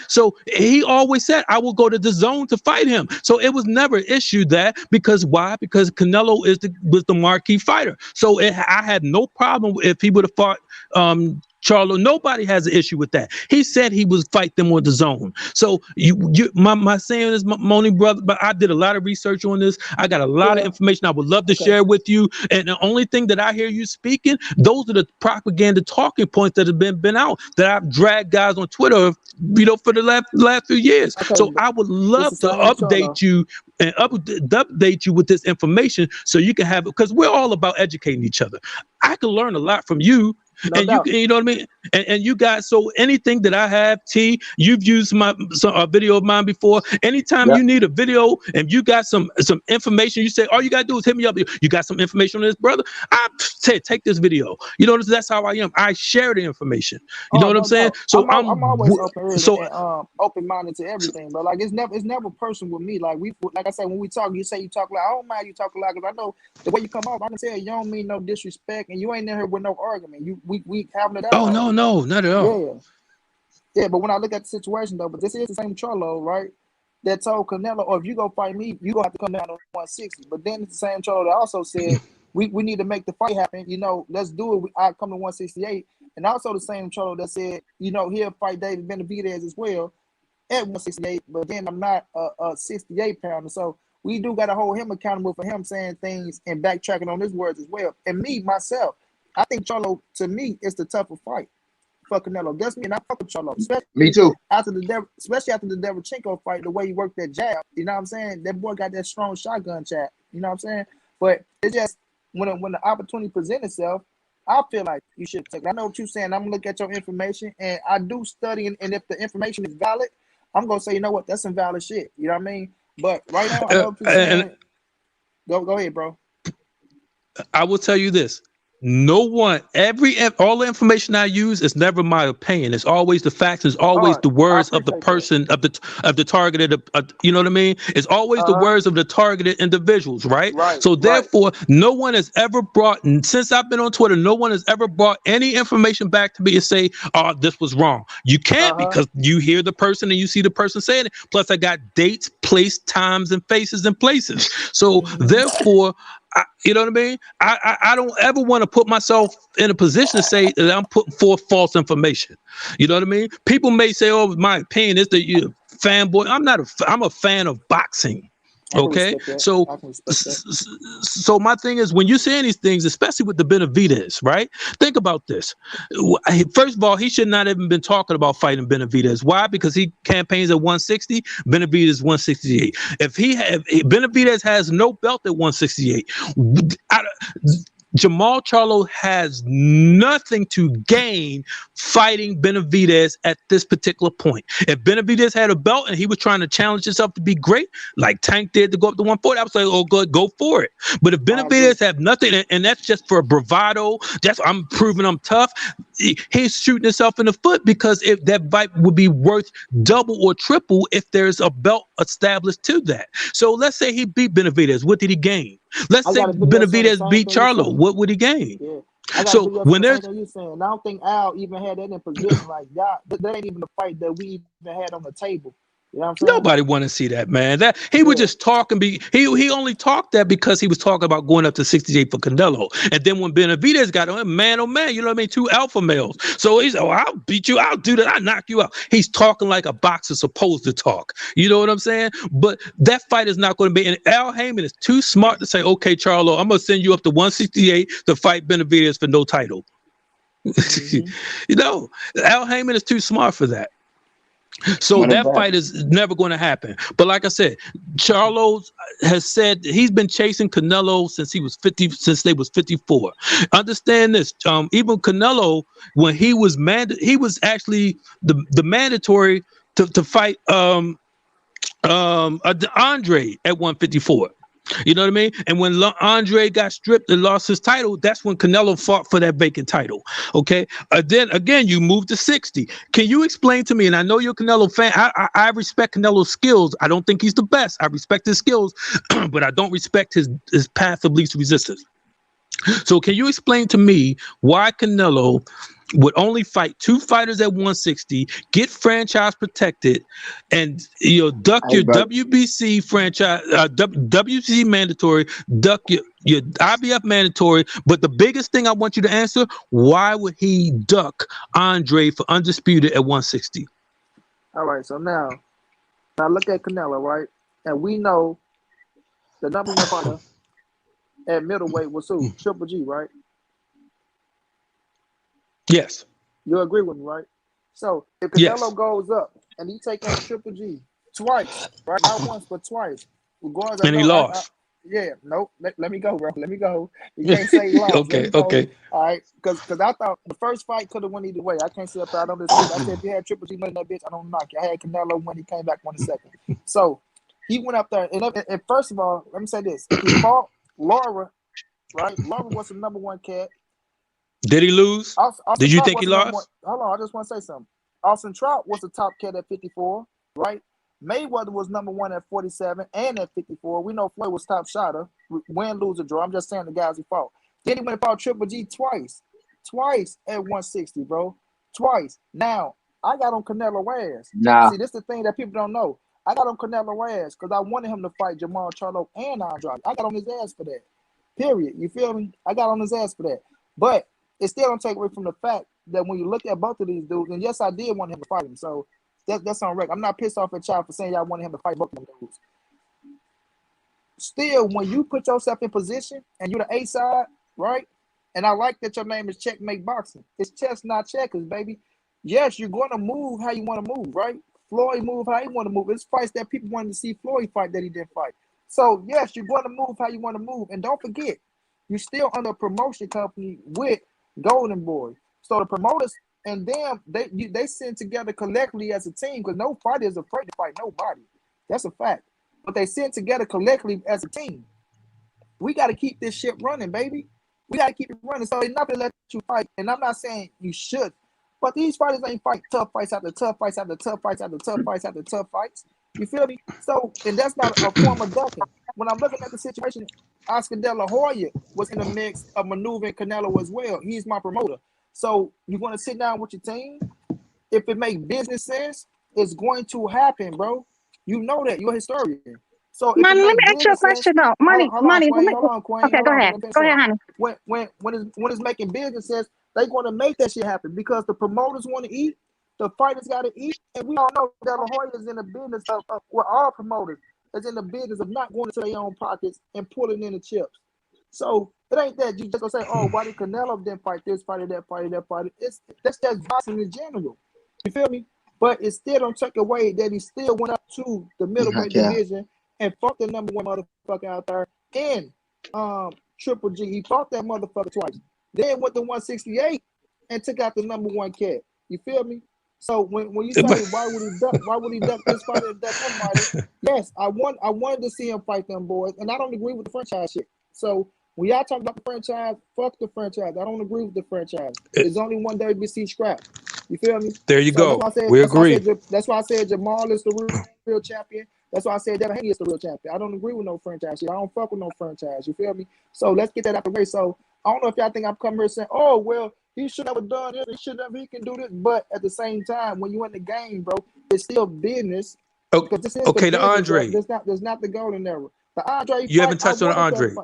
So he always said, I will go to the zone to fight him. So it was never issued that, because why? Because Canelo was the marquee fighter. So I had no problem if he would have fought Charlo. Nobody has an issue with that. He said he would fight them on the zone. So my saying is, Moni brother, but I did a lot of research on this. I got a lot of information I would love to share with you. And the only thing that I hear you speaking, those are the propaganda talking points that have been out, that I've dragged guys on Twitter, for the last few years. So I would love to update you and update you with this information so you can have it, because we're all about educating each other. I can learn a lot from you. You know what I mean? And you guys, so anything that I have, T, you've used a video of mine before. Anytime you need a video and you got some information, you say, all you gotta do is hit me up. You got some information on this, brother? I say, take this video. That's how I am. I share the information. You know what I'm saying? So I'm always open-minded to everything, bro. Like it's never personal with me. Like I said, when we talk, you say you talk like, I don't mind you talk a lot, because I know the way you come off, I can tell you don't mean no disrespect, and you ain't in here with no argument. We having it out. Oh no, not at all. Yeah, but when I look at the situation though, but this is the same Charlo, right? That told Canelo, or if you go fight me, you gonna have to come down to 160. But then it's the same Charlo that also said we need to make the fight happen. Let's do it. I come to 168, and also the same Charlo that said, he'll fight David Benavidez as well at 168. But then I'm not a 68 pounder, so we do got to hold him accountable for him saying things and backtracking on his words as well. And me, myself, I think Charlo, to me, is the tougher fight for Canelo. That's me, and I fuck with Charlo. Me too. Especially after the Derevchenko fight, the way he worked that jab. You know what I'm saying? That boy got that strong shotgun jab. You know what I'm saying? But it's just when the opportunity presents itself, I feel like you should take it. I know what you're saying. I'm gonna look at your information, and I do study, and if the information is valid, I'm gonna say, you know what, that's some valid shit. You know what I mean? But right now, I know what you're saying. Go ahead, bro. I will tell you this. No one, all the information I use is never my opinion. It's always the facts. It's always the words of the person, of the targeted. You know what I mean? It's always the words of the targeted individuals, right? So therefore, no one has ever brought, since I've been on Twitter, no one has ever brought any information back to me and say, "Oh, this was wrong." You can't because you hear the person and you see the person saying it. Plus, I got dates, place, times, and faces and places. So therefore. You know what I mean? I don't ever want to put myself in a position to say that I'm putting forth false information. You know what I mean? People may say, "Oh, my opinion is that you're a fanboy." I'm a fan of boxing. Okay, so my thing is, when you're saying these things, especially with the Benavidez, right? Think about this. First of all, he should not have been talking about fighting Benavidez. Why? Because he campaigns at 160, Benavidez 168. If Benavidez has no belt at 168, Jamal Charlo has nothing to gain fighting Benavidez at this particular point. If Benavidez had a belt and he was trying to challenge himself to be great, like Tank did to go up to 140, I would say, "Oh, good, go for it." But if Benavidez have nothing, and that's just for bravado, just I'm proving I'm tough, he's shooting himself in the foot, because if that fight would be worth double or triple if there's a belt established to that. So let's say he beat Benavidez. What did he gain? Let's say Benavidez beat Charlo. What would he gain? Yeah. I got So when there's, you saying, I don't think Al even had that in position. Like that ain't even the fight that we even had on the table. You know what I'm saying? Nobody want to see that, man. That he would just talk and he only talked that because he was talking about going up to 68 for Canelo. And then when Benavidez got on him, man, oh man, you know what I mean? 2 alpha males. So he's, "Oh, I'll beat you, I'll do that, I'll knock you out." He's talking like a boxer's supposed to talk. You know what I'm saying? But that fight is not going to be, and Al Heyman is too smart to say, "Okay, Charlo, I'm gonna send you up to 168 to fight Benavidez for no title." You know, Al Heyman is too smart for that. So that fight is never going to happen. But like I said, Charlo has said he's been chasing Canelo since they was 54. Understand this. Even Canelo, when he was actually the mandatory to fight Andre at 154. You know what I mean? And when Andre got stripped and lost his title, that's when Canelo fought for that vacant title. Okay. Then again, you moved to 60. Can you explain to me? And I know you're a Canelo fan. I respect Canelo's skills. I don't think he's the best. I respect his skills, but I don't respect his path of least resistance. So can you explain to me why Canelo would only fight 2 fighters at 160, get franchise protected, and duck your WBC franchise, WBC mandatory, duck your IBF mandatory? But the biggest thing I want you to answer: why would he duck Andre for undisputed at 160? All right, so now look at Canelo, right? And we know the number one fighter at middleweight was who? Triple G, right? Yes. You agree with me, right? So if Canelo goes up and he take on Triple G twice, right? Not once, but twice. And he lost. Nope. Let me go, bro. Let me go. You can't say he lost. Okay. All right, because I thought the first fight could have went either way. I can't sit up there. I don't dispute. I said if you had Triple G winning that bitch, I don't knock you. I had Canelo when he came back 1 second. So he went up there, and first of all, let me say this: he fought Laura, right? Laura was the number one cat. Did he lose? Did you think he lost? Hold on, I just want to say something. Austin Trout was the top cat at 54, right? Mayweather was number 1 at 47 and at 54. We know Floyd was top shotter. Win, lose, or draw. I'm just saying the guys he fought. Then he went and fought Triple G twice at 160, bro. Twice. Now, I got on Canelo ass. See, this is the thing that people don't know. I got on Canelo ass because I wanted him to fight Jamal Charlo and Andrade. I got on his ass for that. Period. You feel me? I got on his ass for that. But it still don't take away from the fact that when you look at both of these dudes, and yes, I did want him to fight him. So that's on record. I'm not pissed off at y'all for saying y'all wanted him to fight both of them dudes. still, when you put yourself in position and you're the A side, right? And I like that your name is Checkmate Boxing. It's chess, not checkers, baby. Yes, you're going to move how you want to move, right? Floyd move how he want to move. It's fights that people wanted to see Floyd fight that he didn't fight. So, yes, you're going to move how you want to move. And don't forget, you're still under a promotion company with Golden Boy. So the promoters and them, they sit together collectively as a team because no fighter is afraid to fight nobody. That's a fact. But they sit together collectively as a team. We got to keep this shit running, baby. We got to keep it running. So they're not going to let you fight. And I'm not saying you should. But these fighters ain't fight tough fights after tough fights after tough fights after tough fights after tough fights. You feel me? So, and that's not a form of ducking. When I'm looking at the situation, Oscar De La Hoya was in the mix of maneuvering Canelo as well. He's my promoter. So you want to sit down with your team. If it makes business sense, it's going to happen, bro. You know that. You're a historian. So if Money, it let me makes ask you a business sense, question though. hold on, Queen. Okay, go ahead. Go ahead, honey. When it's making business sense, they're going to make that shit happen because the promoters want to eat, the fighters got to eat, and we all know that La Hoya is in the business of well, all promoters is in the business of not going into their own pockets and pulling in the chips. So it ain't that you just gonna say, oh, why did Canelo didn't fight this fighter, that fighter, that fighter? That's just boxing in general. You feel me? But it still don't take away that he still went up to the middleweight division and fought the number one motherfucker out there in Triple G. He fought that motherfucker twice. Then went to 168 and took out the number one cat. You feel me? So when you say why would he duck this fighter and duck that fighter? Yes, I wanted to see him fight them boys, and I don't agree with the franchise shit. So when y'all talk about the franchise, fuck the franchise. I don't agree with the franchise. There's only one WBC scrap. You feel me? There you go. We agree. That's why I said Jamal is the real champion. That's why I said Devin Haney is the real champion. I don't agree with no franchise shit. I don't fuck with no franchise. You feel me? So let's get that out the way. So I don't know if y'all think I'm coming here saying, oh, well, he should have done this. He can do this. But at the same time, when you in the game, bro, it's still business. Okay, the Andre. There's not the golden era. The Andre you haven't touched on Andre.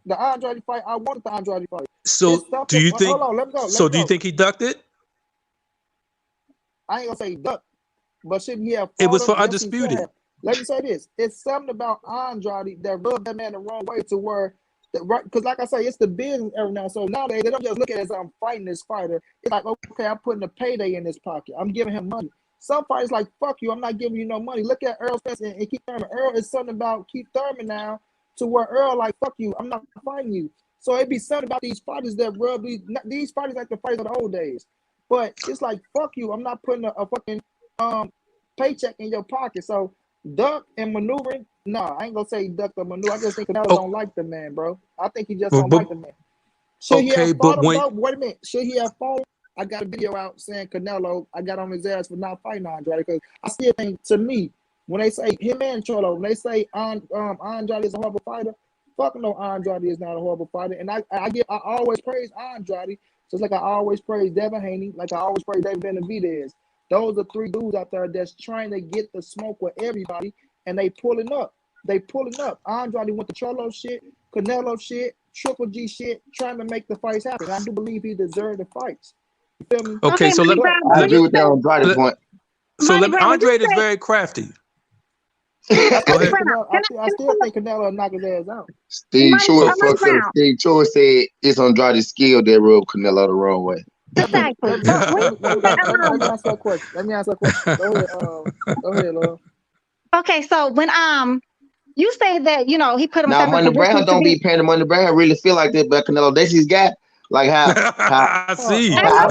The Andrade fight, I wanted the Andrade fight. So do you think? Hold on, let me go. So do you think he ducked it? I ain't gonna say duck, but shouldn't he have? It was for undisputed. Let me say this: it's something about Andrade that rubbed that man the wrong way to where, right? Because like I say, it's the business era now. So nowadays they don't just look at it as I'm fighting this fighter. It's like, okay, I'm putting a payday in his pocket. I'm giving him money. Some fighters like, fuck you, I'm not giving you no money. Look at Earl Spence and Keith Thurman. Earl is something about Keith Thurman now. To where Earl like, fuck you, I'm not fighting you. So it'd be something about these fighters that rub these fighters like the fighters of the old days. But it's like, fuck you, I'm not putting a fucking paycheck in your pocket. So duck and maneuvering, I ain't gonna say duck or maneuver. I just think Canelo don't like the man, bro. I think he just don't like the man. Should he have fought him though? Wait a minute. Should he have fought him? I got a video out saying Canelo, I got on his ass for not fighting Andrade because I still think, to me, when they say him and Cholo, when they say Andrade is a horrible fighter, fuck no, Andrade is not a horrible fighter. And I always praise Andrade, just like I always praise Devin Haney, like I always praise David Benavidez. Those are three dudes out there that's trying to get the smoke with everybody, and they pulling up. Andrade went to Cholo shit, Canelo shit, Triple G shit, trying to make the fights happen. I do believe he deserved the fights. You feel me? Okay, so I agree with that Andrade point. So Andrade is very crafty. I still think Canelo will knock his ass out. Steve Short said it's Andrade's skill that rubbed Canelo the wrong way. Exactly. Let me answer a question. Go ahead, Lord. Okay, so when you say that he put himself. Now Money Brown don't be paying the Money Brown. I really feel like that, but Canelo, that's his guy. Like how I see. Now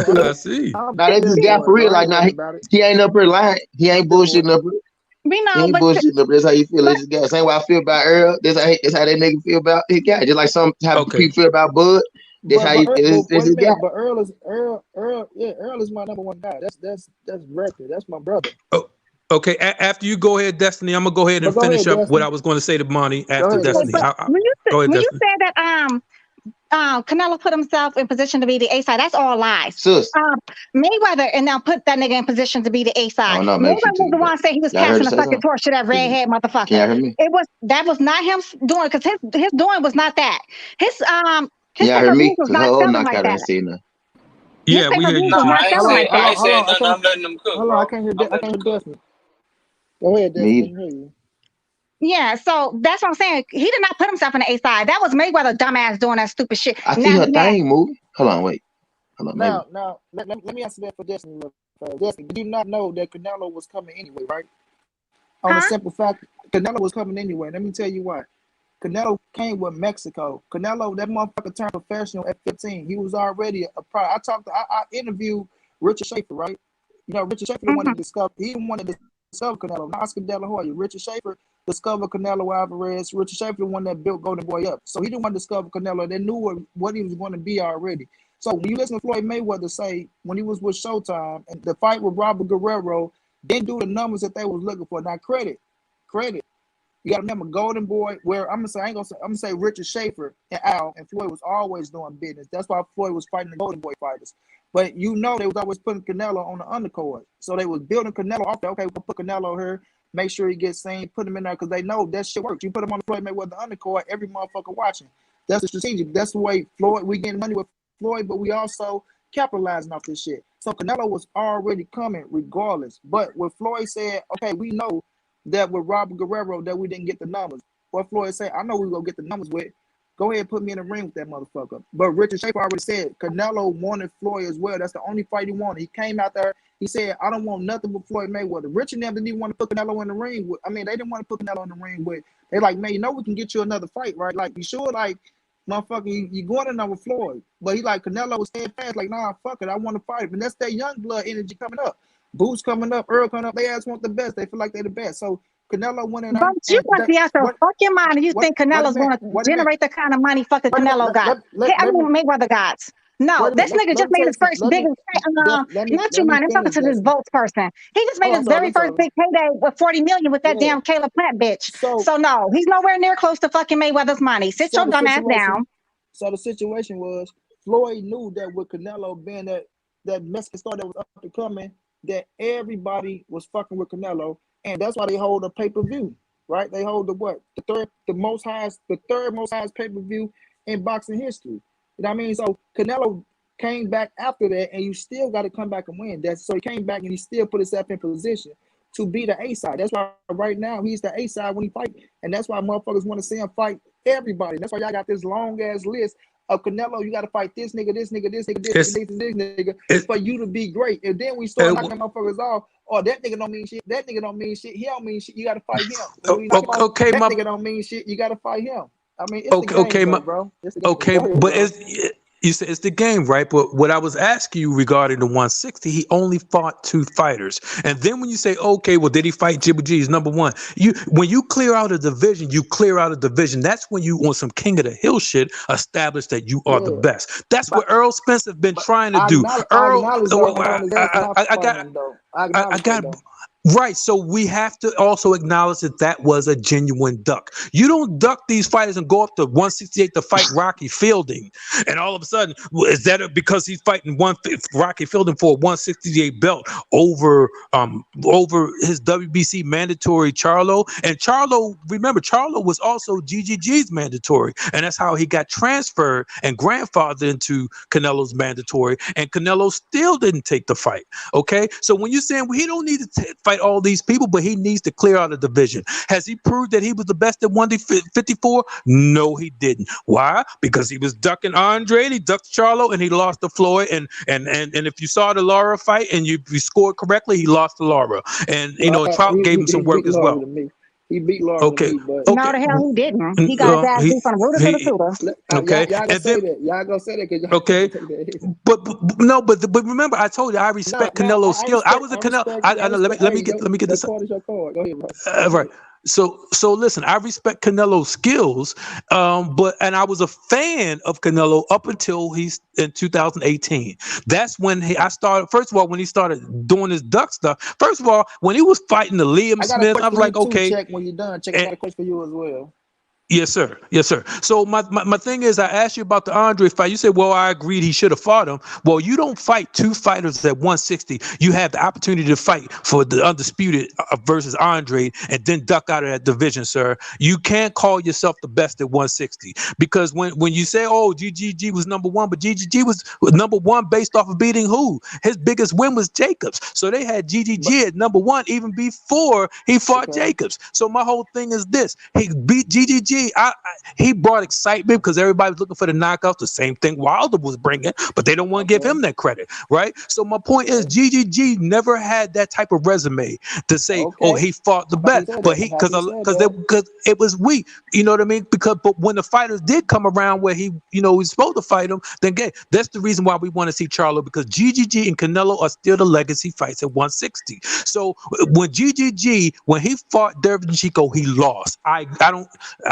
that's his guy for real. Like now he ain't up here lying. He ain't bullshitting up here. We know, he ain't bullshitting up here. That's how you feel. That's his guy. Same way I feel about Earl. That's how that nigga feel about his guy. Just like how people feel about Bud. That's how that's his guy. But Earl is my number one guy. That's record. That's my brother. Oh, okay. After you go ahead, Destiny, I'm gonna go ahead and finish up what I was going to say to Monty after Destiny. When you said that Canelo put himself in position to be the A side, that's all lies. Mayweather and now put that nigga in position to be the A side. Mayweather was the one said he was passing the fucking torch to that redhead motherfucker. That was not him doing, because his doing was not that. His heard me? was not selling like that. Yeah, we hear you. I ain't saying nothing. I'm letting them cook. Hold on, I can't hear Destiny. Go ahead, Destiny. Yeah, so that's what I'm saying. He did not put himself on the A side. That was Mayweather dumbass doing that stupid shit. I see Now her he mad. thing moving. Hold on, wait. Hold on, maybe. Now, let me answer that for Destiny. Destiny, did you not know that Canelo was coming anyway, right? On the Huh? simple fact, Canelo was coming anyway. Let me tell you why. Canelo came with Mexico. Canelo, that motherfucker turned professional at 15. He was already a pro. I interviewed Richard Schaefer, right? You know, Richard Schaefer the one Mm-hmm. that discovered. He the one that discovered Canelo, not Oscar De La Hoya. Richard Schaefer discovered Canelo Alvarez. Richard Schaefer the one that built Golden Boy up. So he the one that discovered Canelo. They knew what he was going to be already. So when you listen to Floyd Mayweather say when he was with Showtime and the fight with Robert Guerrero didn't do the numbers that they was looking for. Now credit. You got to remember Golden Boy. Where I'm gonna say Richard Schaefer and Al and Floyd was always doing business. That's why Floyd was fighting the Golden Boy fighters. But you know they was always putting Canelo on the undercard. So they was building Canelo off there. Okay, we'll put Canelo here. Make sure he gets seen. Put him in there because they know that shit works. You put him on the Floyd Mayweather undercard, every motherfucker watching. That's the strategic. That's the way Floyd. We getting money with Floyd, but we also capitalizing off this shit. So Canelo was already coming regardless. But what Floyd said, okay, we know that with Robert Guerrero that we didn't get the numbers. What Floyd said, I know we're gonna get the numbers with. Go ahead and put me in the ring with that motherfucker. But Richard Schaefer already said Canelo wanted Floyd as well. That's the only fight he wanted. He came out there, he said, I don't want nothing but Floyd Mayweather. Richard never didn't even want to put Canelo in the ring with. I mean, they didn't want to put Canelo in the ring with. They like, man, you know we can get you another fight, right? Like, you sure, like, motherfucker, you going in there with Floyd. But he like, Canelo was staying fast, like, nah, fuck it, I want to fight. But that's that young blood energy coming up. Boots coming up, Earl coming up, they ass want the best. They feel like they're the best. So Canelo went in there. But you And must be out your fucking mind and you think wait a Canelo's minute, going to generate the kind of money fucking Wait a minute, Canelo got. I mean, Mayweather got. No, wait a this minute, nigga just let me made tell his you something. first biggest, not you, man. I'm talking to this votes person. He just made his very first big payday with 40 million with that damn Caleb Plant bitch. So no, he's nowhere near close to fucking Mayweather's money. Sit your dumb ass down. So the situation was Floyd knew that with Canelo being that Mexican star that was up and coming, that everybody was fucking with Canelo, and that's why they hold a pay-per-view, right? They hold the third most highest pay-per-view in boxing history. You know what I mean? So Canelo came back after that, and you still got to come back and win. So he came back and he still put himself in position to be the A side. That's why right now he's the A side when he fight, and that's why motherfuckers want to see him fight everybody. That's why y'all got this long ass list of Canelo. You got to fight this nigga, this nigga for you to be great. And then we start knocking motherfuckers off. Oh, that nigga don't mean shit. That nigga don't mean shit. He don't mean shit. You got to fight him. Okay, that nigga don't mean shit. You got to fight him. I mean, it's the game, bro. It's the game. Okay, ahead, but bro. you said it's the game, right? But what I was asking you regarding the 160, he only fought 2 fighters. And then when you say, okay, well, did he fight Jibba G's? Number one, when you clear out a division, you clear out a division. That's when you, on some King of the Hill shit, establish that you are the best. That's what Earl Spence has been trying to do. I got. Right, so we have to also acknowledge that was a genuine duck. You don't duck these fighters and go up to 168 to fight Rocky Fielding, and all of a sudden, is that because he's fighting Rocky Fielding for a 168 belt over his WBC mandatory Charlo? And Charlo, remember, Charlo was also GGG's mandatory, and that's how he got transferred and grandfathered into Canelo's mandatory, and Canelo still didn't take the fight. Okay, so when you're saying he don't need to fight all these people, but he needs to clear out a division. Has he proved that he was the best at 154? No, he didn't. Why? Because he was ducking Andre, and he ducked Charlo, and he lost to Floyd. And if you saw the Lara fight and you scored correctly, he lost to Lara. And Trout gave him some work as well. He beat Lara. Okay. No, the hell he didn't. He got his ass beat from the rooter to the tutor. Okay. Y'all gonna say that. Y'all gonna say that. Okay. But remember, I told you I respect Canelo's skill. I was a Canelo. Let me get this. Go ahead, bro. Right. So listen, I respect Canelo's skills, and I was a fan of Canelo up until he's in 2018. That's when I started. First of all, when he started doing his duck stuff. First of all, when he was fighting the Liam Smith, I was like, okay. Check when you're done. Check. I got a question for you as well. Yes, sir. Yes, sir. So my thing is, I asked you about the Andre fight. You said, well, I agreed he should have fought him. Well, you don't fight two fighters at 160. You have the opportunity to fight for the undisputed versus Andre and then duck out of that division, sir. You can't call yourself the best at 160 because when you say, oh, GGG was number one, but GGG was number one based off of beating who? His biggest win was Jacobs. So they had GGG at number one even before he fought Jacobs. So my whole thing is this. He beat GGG. He brought excitement because everybody was looking for the knockouts. The same thing Wilder was bringing, but they don't want to give him that credit, right? So my point is, GGG never had that type of resume to say, "Oh, he fought the best," but because it was weak. You know what I mean? But when the fighters did come around where he was supposed to fight him, then that's the reason why we want to see Charlo, because GGG and Canelo are still the legacy fights at 160. So when he fought Derevin Chico, he lost. I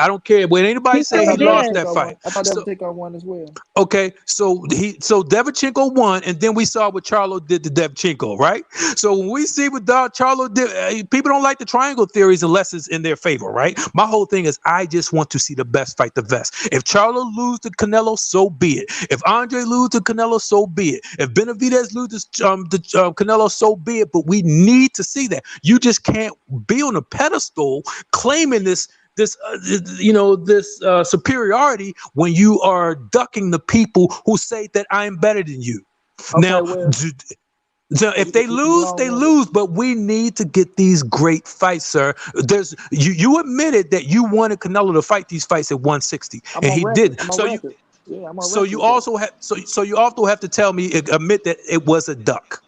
don't care when anybody say he lost that fight. I thought Derevchenko won as well. Okay, so Derevchenko won, and then we saw what Charlo did to Derevchenko, right? So when we see what Charlo did, people don't like the triangle theories unless it's in their favor, right? My whole thing is I just want to see the best fight the best. If Charlo lose to Canelo, so be it. If Andre lose to Canelo, so be it. If Benavidez loses to Canelo, so be it. But we need to see that. You just can't be on a pedestal claiming this superiority when you are ducking the people who say that I'm better than you. Okay, now, if they lose, they lose. But we need to get these great fights, sir. You admitted that you wanted Canelo to fight these fights at 160, and he did. So you also have to tell me, admit that it was a duck.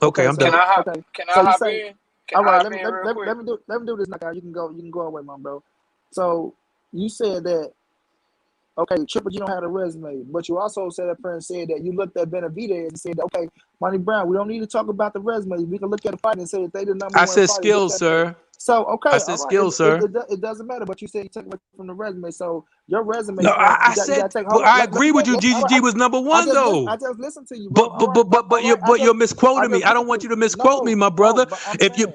Okay, I'm done. Can I hop in? All right, let me do this, knockout. You can go away, my bro. So you said that, okay, Triple G don't have a resume, but you also said that you looked at Benavidez and said, okay, Monty Brown, we don't need to talk about the resume. We can look at the fight and say that they the number one. I said skills, sir. So okay, I said skills, sir. It doesn't matter, but you said you took away from the resume. So your resume. No, I said. I agree with you. GGG was number one, though. I just listened to you, bro. But you're misquoting me. I don't want you to misquote me, my brother.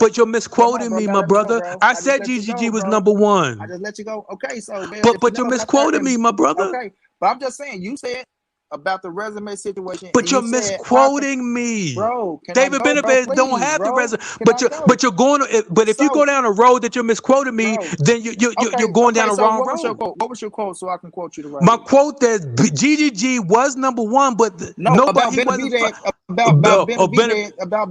But you're misquoting me, my brother. I said GGG was number one. I just let you go. Okay, so but you're misquoting me, my brother. Okay, but I'm just saying you said about the resume situation. But you're misquoting me, bro. David Benavidez don't have the resume. But you're going to. But if you go down a road that you're misquoting me, then you're going down a wrong road. What was your quote so I can quote you the right? My quote that GGG was number one, but nobody wasn't. About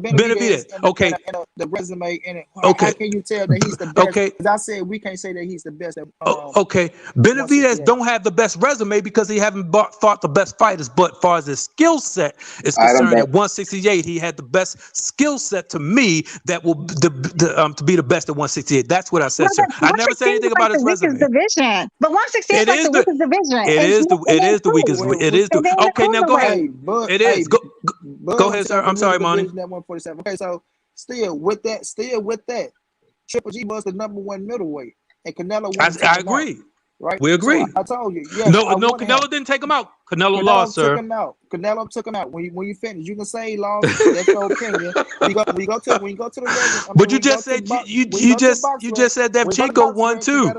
Benavidez. Okay. And the resume in it. How can you tell that he's the best? Okay. Because I said we can't say that he's the best. Okay. Benavidez don't have the best resume because he haven't fought the best fighters. But as far as his skill set is concerned, at 168, he had the best skill set to me that will to be the best at 168. That's what I said, sir. I never said anything about his resume. Division. But 168 is the weakest division. It is the weakest. It is the. Okay, now go ahead. It is. Go ahead, sir. I'm sorry, Monty. Okay, so still with that, Triple G was the number one middleweight, and Canelo. I agree. Right, we agree. So I told you. Yes, no, Canelo didn't take him out. Canelo lost, sir. Canelo took him out. When you finish, you can say he lost. That's your opinion. When you go to the resume. But you just said you just said Derevchenko won too.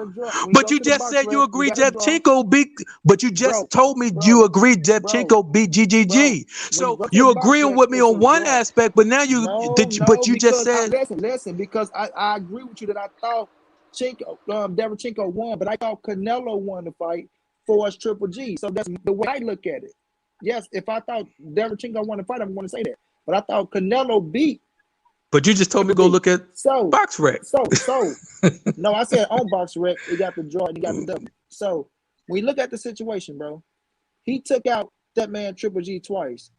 But you just said you agreed Derevchenko beat. But you just told me you agreed Derevchenko beat GGG. So you agreeing with me on one aspect, but now but you just said. Listen, because I agree with you that I thought Derevchenko won, but I thought Canelo won the fight for us Triple G. So that's the way I look at it. Yes, if I thought Derevchenko won the fight, I'm going to say that. But I thought Canelo beat. But you just told me to go look at BoxRec. So no, I said on BoxRec, he got the draw and he got the W. So when you look at the situation, bro, he took out that man Triple G twice.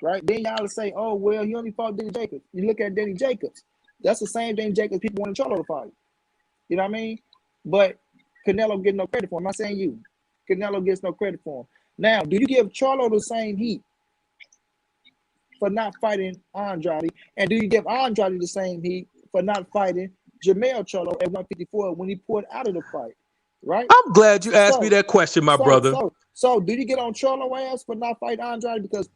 Right? Then y'all say, oh, well, he only fought Denny Jacobs. You look at Denny Jacobs. That's the same Denny Jacobs people want Charlo to fight. You know what I mean? But Canelo gets no credit for him. I'm not saying you. Canelo gets no credit for him. Now, do you give Charlo the same heat for not fighting Andrade? And do you give Andrade the same heat for not fighting Jermell Charlo at 154 when he pulled out of the fight? Right? I'm glad you asked me that question, my brother. So do you get on Charlo ass for not fighting Andrade? Because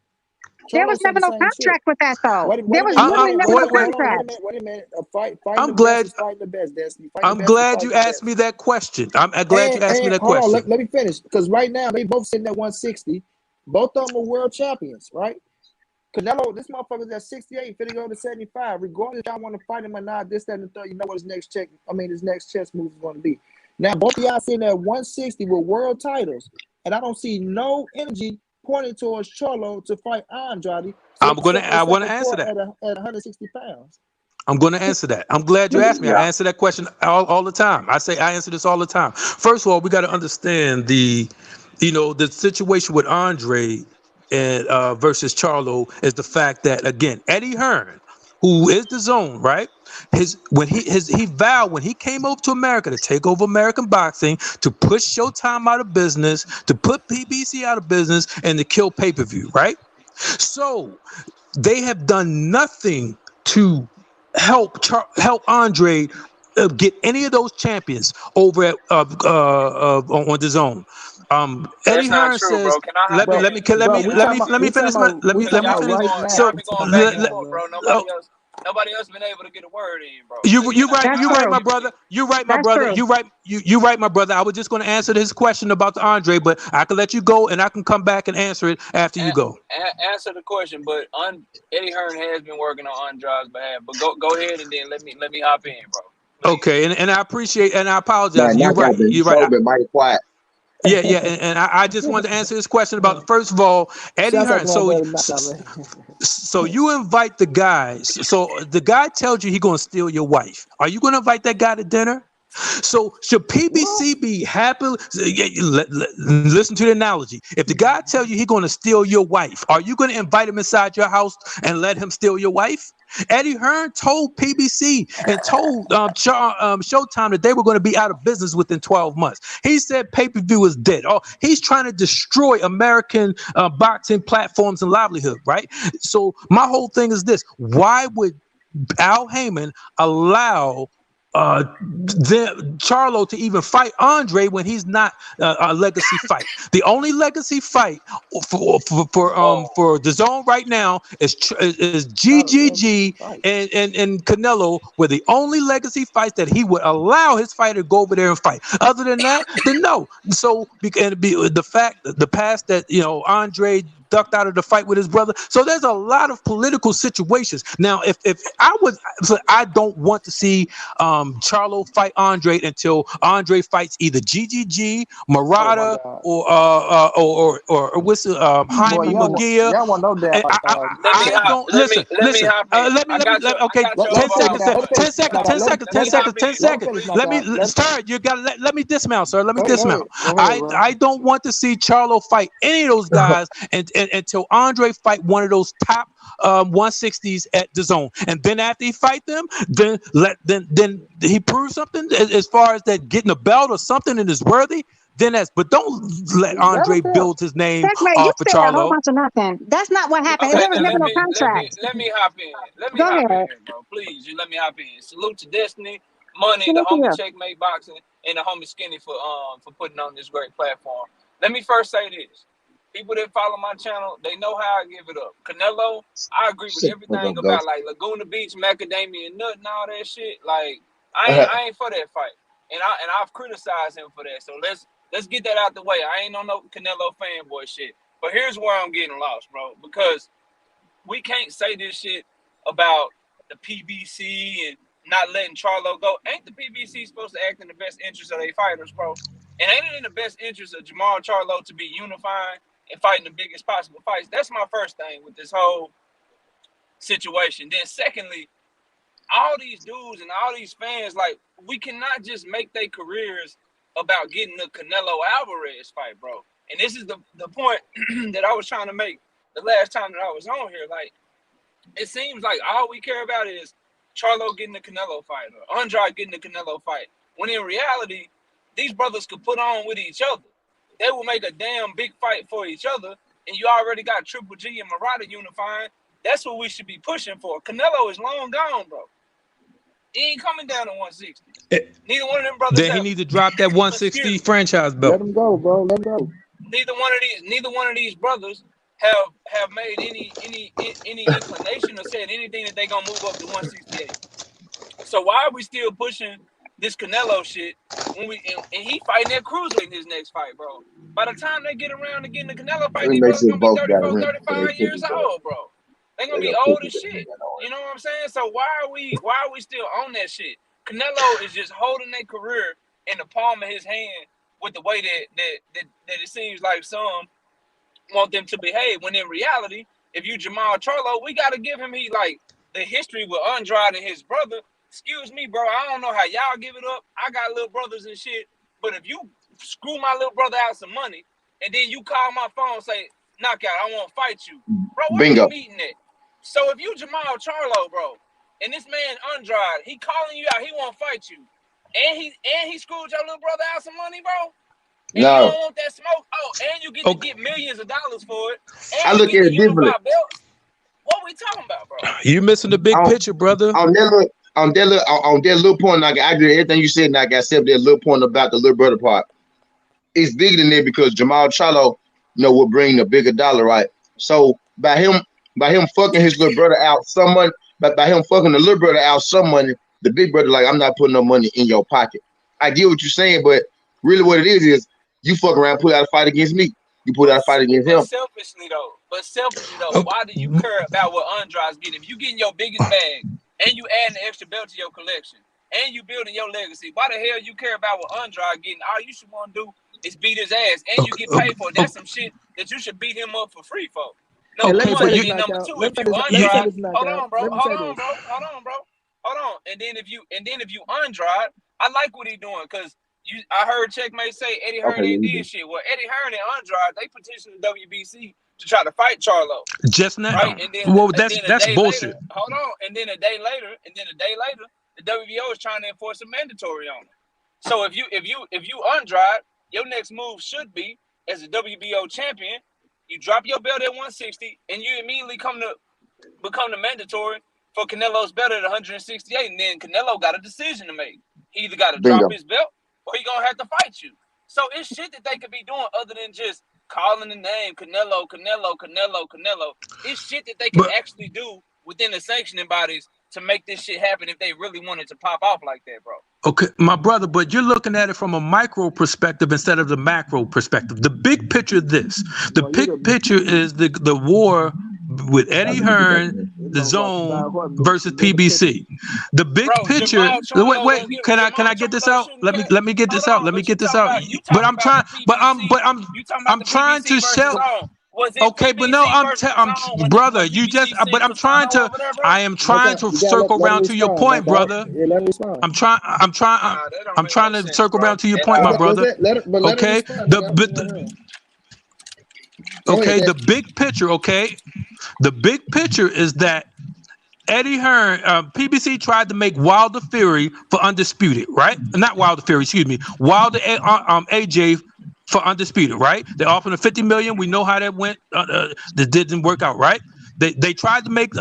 There was Charlo said never the no same shit. contract with that though. Wait There a was minute, literally never no contract. wait a minute. Fighting I'm the best glad. is fighting the best, Destiny. Fighting the I'm best is glad you fighting the asked best. me that question. I'm glad you asked me And that hold on, question. let me finish. Because right now they both sitting at 160. Both of them are world champions, right? Canelo, this motherfucker's at 68, finna go to 75. Regardless if y'all want to fight him or not, this, that, and the third, you know what his next chess move is going to be. Now, both of y'all sitting at 160 with world titles, and I don't see no energy pointing towards Charlo to fight Andrade. So I want to answer that. at 160 pounds. I'm going to answer that. I'm glad you asked me. I answer that question all the time. I answer this all the time. First of all, we got to understand the situation with Andre and versus Charlo is the fact that, again, Eddie Hearn, who is the Zone, right? He vowed when he came over to America to take over American boxing, to push Showtime out of business, to put PBC out of business, and to kill pay-per-view, right? So they have done nothing to help Andre get any of those champions over at on the Zone. Eddie Hearn says, let me finish my let me finish. So nobody else been able to get a word in, bro. You're right, my brother. You're right, my brother. You're right, my brother. I was just going to answer his question about the Andre, but I can let you go and I can come back and answer it after you go. Answer the question, but Eddie Hearn has been working on Andrade's behalf. But go ahead and then let me hop in, bro. Please. Okay, and I appreciate and I apologize. Man, You're right. You're right. Mighty quiet. Yeah, and I just wanted to answer this question about, first of all, Eddie Hearn. So you invite the guys. So the guy tells you he's going to steal your wife. Are you going to invite that guy to dinner? So should PBC be happy? Listen to the analogy. If the guy tells you he's going to steal your wife, are you going to invite him inside your house and let him steal your wife? Eddie Hearn told PBC and told Showtime that they were going to be out of business within 12 months. He said pay-per-view is dead. Oh, he's trying to destroy American boxing platforms and livelihood, right? So my whole thing is this: why would Al Heyman allow Charlo to even fight Andre when he's not a legacy fight? The only legacy fight for the Zone right now is GGG and Canelo were the only legacy fights that he would allow his fighter to go over there and fight. Other than that, then no. So the past that Andre ducked out of the fight with his brother. So there's a lot of political situations. Now, if I don't want to see Charlo fight Andre until Andre fights either GGG, Murata, or what's Jaime Munguia. Y'all want no damn. I don't listen. Okay, 10 seconds. Let me start. You got let me dismount, sir. Let me dismount. I don't want to see Charlo fight any of those guys until Andre fight one of those top 160s at the Zone, and then after he fight them, then he proves something as far as that getting a belt or something and is worthy. Then but don't let Andre build his name off of Charlo. A whole bunch of nothing. That's not what happened. Okay, there was never no contract. Let me hop in. Let me hop in, bro. Please, you let me hop in. Salute to Destiny, Money, the homie Checkmate Boxing, and the homie Skinny for putting on this great platform. Let me first say this. People that follow my channel, they know how I give it up. Canelo, I agree with everything about like Laguna Beach, macadamia nut, and all that shit. Like I ain't for that fight, and I've criticized him for that. So let's get that out the way. I ain't on no Canelo fanboy shit. But here's where I'm getting lost, bro, because we can't say this shit about the PBC and not letting Charlo go. Ain't the PBC supposed to act in the best interest of their fighters, bro? And ain't it in the best interest of Jamal Charlo to be unifying and fighting the biggest possible fights? That's my first thing with this whole situation. Then secondly, all these dudes and all these fans, like, we cannot just make their careers about getting the Canelo Alvarez fight, bro. And this is the point that I was trying to make the last time that I was on here. Like, it seems like all we care about is Charlo getting the Canelo fight or Andrade getting the Canelo fight. When in reality, these brothers could put on with each other. They will make a damn big fight for each other, and you already got Triple G and Murata unifying. That's what we should be pushing for. Canelo is long gone, bro. He ain't coming down to 160. Neither one of them brothers. Then he need to drop that 160 franchise belt. Let him go, bro. Let him go. Neither one of these brothers have made any inclination or said anything that they gonna move up to 168. So why are we still pushing this Canelo shit when and he fighting that cruiser in his next fight, bro? By the time they get around to getting the Canelo fight, these brothers gonna be 34, 35 years old, bro. They gonna be old as shit. You know what I'm saying? So why are we still on that shit? Canelo is just holding their career in the palm of his hand with the way that it seems like some want them to behave. When in reality, if you Jamal Charlo, we gotta give him the history with Andrade and his brother. Excuse me, bro. I don't know how y'all give it up. I got little brothers and shit. But if you screw my little brother out some money and then you call my phone and say, knockout, I want to fight you. Bro, where you meeting at? So if you Jamal Charlo, bro, and this man Andrade, he calling you out, he want to fight you. And he screwed your little brother out some money, bro. And you don't want that smoke. Oh, and you get to get millions of dollars for it. And I look at it differently. What we talking about, bro? You missing the big picture, brother. On that little point, I agree with everything you said, and I got said that little point about the little brother part. It's bigger than that because Jamal Charlo, will bring the bigger dollar, right? So by him fucking his little brother out some money, by him fucking the little brother out some money, the big brother like, I'm not putting no money in your pocket. I get what you're saying, but really what it is you fuck around, put out a fight against me. You put out a fight against him. Selfishly though, why do you care about what Andrade's getting? If you getting your biggest bag and you adding an extra belt to your collection and you building your legacy, why the hell you care about what Andrade getting? All you should want to do is beat his ass and you get paid for it. That's some shit that you should beat him up for free for. Number one, and then number two, if you Andrade, hold on, bro. And then if you Andrade, I like what he doing because I heard Checkmate say Eddie Hearn ain't did shit. Well, Eddie Hearn and Andrade, they petitioned the WBC to try to fight Charlo. Just now. Right? And then, that's bullshit. Later, hold on. And then a day later, the WBO is trying to enforce a mandatory on it. So if you Andrade, your next move should be as a WBO champion, you drop your belt at 160 and you immediately become the mandatory for Canelo's belt at 168. And then Canelo got a decision to make. He either got to drop his belt or he gonna have to fight you. So it's shit that they could be doing other than just calling the name Canelo. It's shit that they can actually do within the sanctioning bodies to make this shit happen if they really wanted to pop off like that, bro. Okay, my brother, but you're looking at it from a micro perspective instead of the macro perspective. The big picture big picture is the war with Eddie Hearn, the Zone versus PBC. The big picture. Wait, can I get this out? Let me get this out. But I'm trying to sell. Okay, but no, I'm brother. I am trying to circle around to your point, brother. I'm trying to circle around to your point, my brother. Okay, the big picture. Okay, the big picture is that Eddie Hearn, PBC tried to make Wilder Fury for Undisputed, right? Not Wilder Fury, excuse me, Wilder AJ for Undisputed, right? They offered him $50 million. We know how that went. That didn't work out, right? They tried to make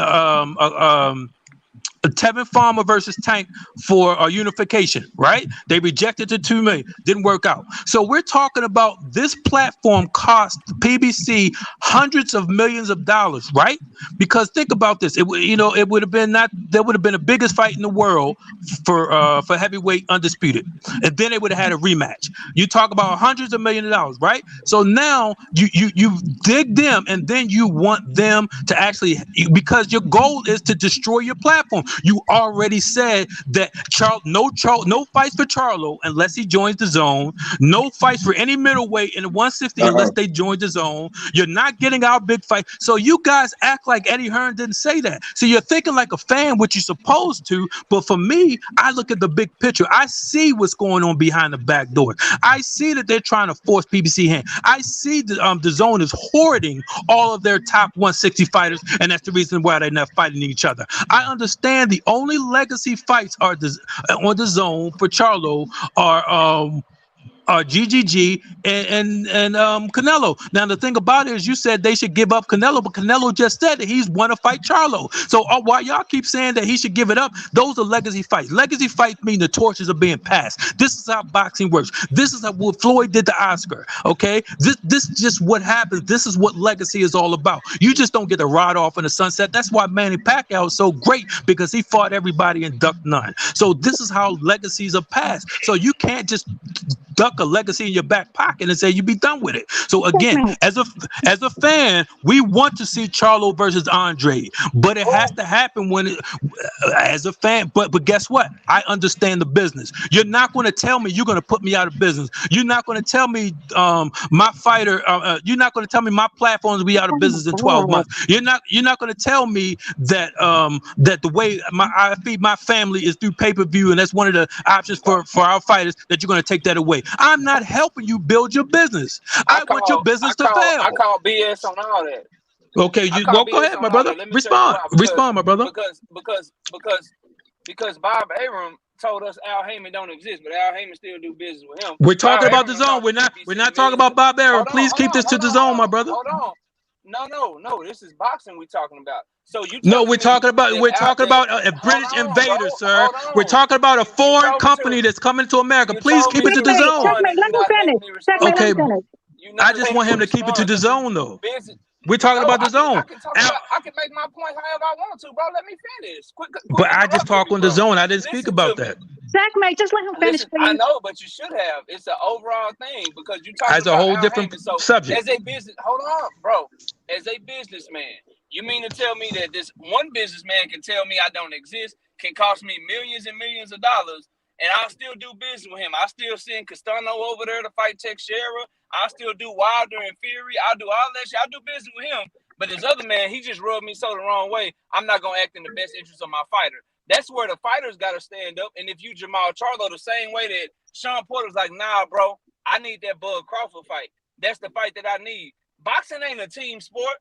Tevin Farmer versus Tank for unification, right? They rejected the $2 million. Didn't work out. So we're talking about this platform cost PBC hundreds of millions of dollars, right? Because think about this. It would have been the biggest fight in the world for heavyweight undisputed, and then they would have had a rematch. You talk about hundreds of millions of dollars, right? So now you dig them, and then you want them to actually, because your goal is to destroy your platform. You already said that no fights for Charlo unless he joins the Zone. No fights for any middleweight in the 160 unless they join the Zone. You're not getting our big fight. So you guys act like Eddie Hearn didn't say that. So you're thinking like a fan, which you're supposed to. But for me, I look at the big picture. I see what's going on behind the back door. I see that they're trying to force PBC hand. I see the Zone is hoarding all of their top 160 fighters, and that's the reason why they're not fighting each other. I understand the only legacy fights are on the Zone for Charlo are GGG and Canelo. Now the thing about it is, you said they should give up Canelo, but Canelo just said that he's want to fight Charlo. So while y'all keep saying that he should give it up, those are legacy fights. Legacy fights mean the torches are being passed. This is how boxing works. This is how what Floyd did to Oscar. Okay, this is just what happens. This is what legacy is all about. You just don't get to ride off in the sunset. That's why Manny Pacquiao is so great, because he fought everybody and ducked none. So this is how legacies are passed. So you can't just duck a legacy in your back pocket and say you be done with it. So again, as a fan, we want to see Charlo versus Andre, but it has to happen when as a fan. But guess what? I understand the business. You're not going to tell me you're going to put me out of business. You're not going to tell me my fighter. You're not going to tell me my platforms will be out of business in 12 months. You're not going to tell me that that the way I feed my family is through pay-per-view, and that's one of the options for our fighters, that you're going to take that away. I'm not helping you build your business. I want your business to fail. I call BS on all that. Okay, go ahead, my brother. Respond, my brother. Because Bob Arum told us Al Heyman don't exist, but Al Heyman still do business with him. We're talking about the zone. We're not talking about Bob Arum. Please keep this to the zone, my brother. Hold on. No. This is boxing we're talking about. So you? No, we're talking about a British invader, sir. We're talking about a foreign company that's coming to America. Please keep it to the zone. Let me finish. Okay, I just want him to keep it to the zone, though. We're talking about the zone. I can make my point however I want to, bro. Let me finish. But I just talk on the zone. I didn't speak about that. Checkmate, just let him finish. Listen, I know, but you should have. It's an overall thing, because you talk as about a whole different subject. As a business, hold on, bro. As a businessman, you mean to tell me that this one businessman can tell me I don't exist, can cost me millions and millions of dollars, and I'll still do business with him? I still send Castano over there to fight Teixeira. I still do Wilder and Fury. I do all that shit. I do business with him. But this other man, he just rubbed me so the wrong way. I'm not gonna act in the best interest of my fighter. That's where the fighters gotta stand up. And if you Jamal Charlo, the same way that Sean Porter's like, nah, bro, I need that Bud Crawford fight. That's the fight that I need. Boxing ain't a team sport.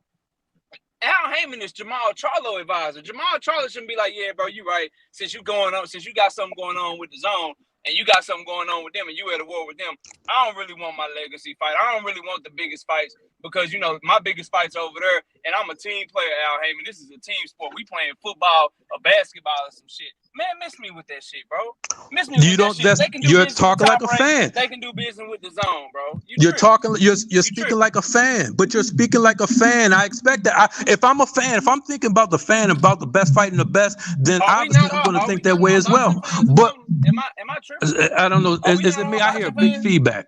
Al Heyman is Jamal Charlo advisor. Jamal Charlo shouldn't be like, yeah, bro, you right. Since you got something going on with the zone, and you got something going on with them, and you at a war with them, I don't really want my legacy fight. I don't really want the biggest fights, because, my biggest fights over there, and I'm a team player, Al Heyman. This is a team sport. We playing football or basketball or some shit. Man, miss me with that shit, bro. Miss me with that shit. They can do you're business talking with like a fan. They can do business with the zone, bro. You're speaking like a fan, but you're speaking like a fan. I expect that. If I'm a fan, if I'm thinking about the fan, about the best fighting the best, then obviously I'm going to think that way as well. But am I tripping? I don't know. Is it me? I hear big feedback.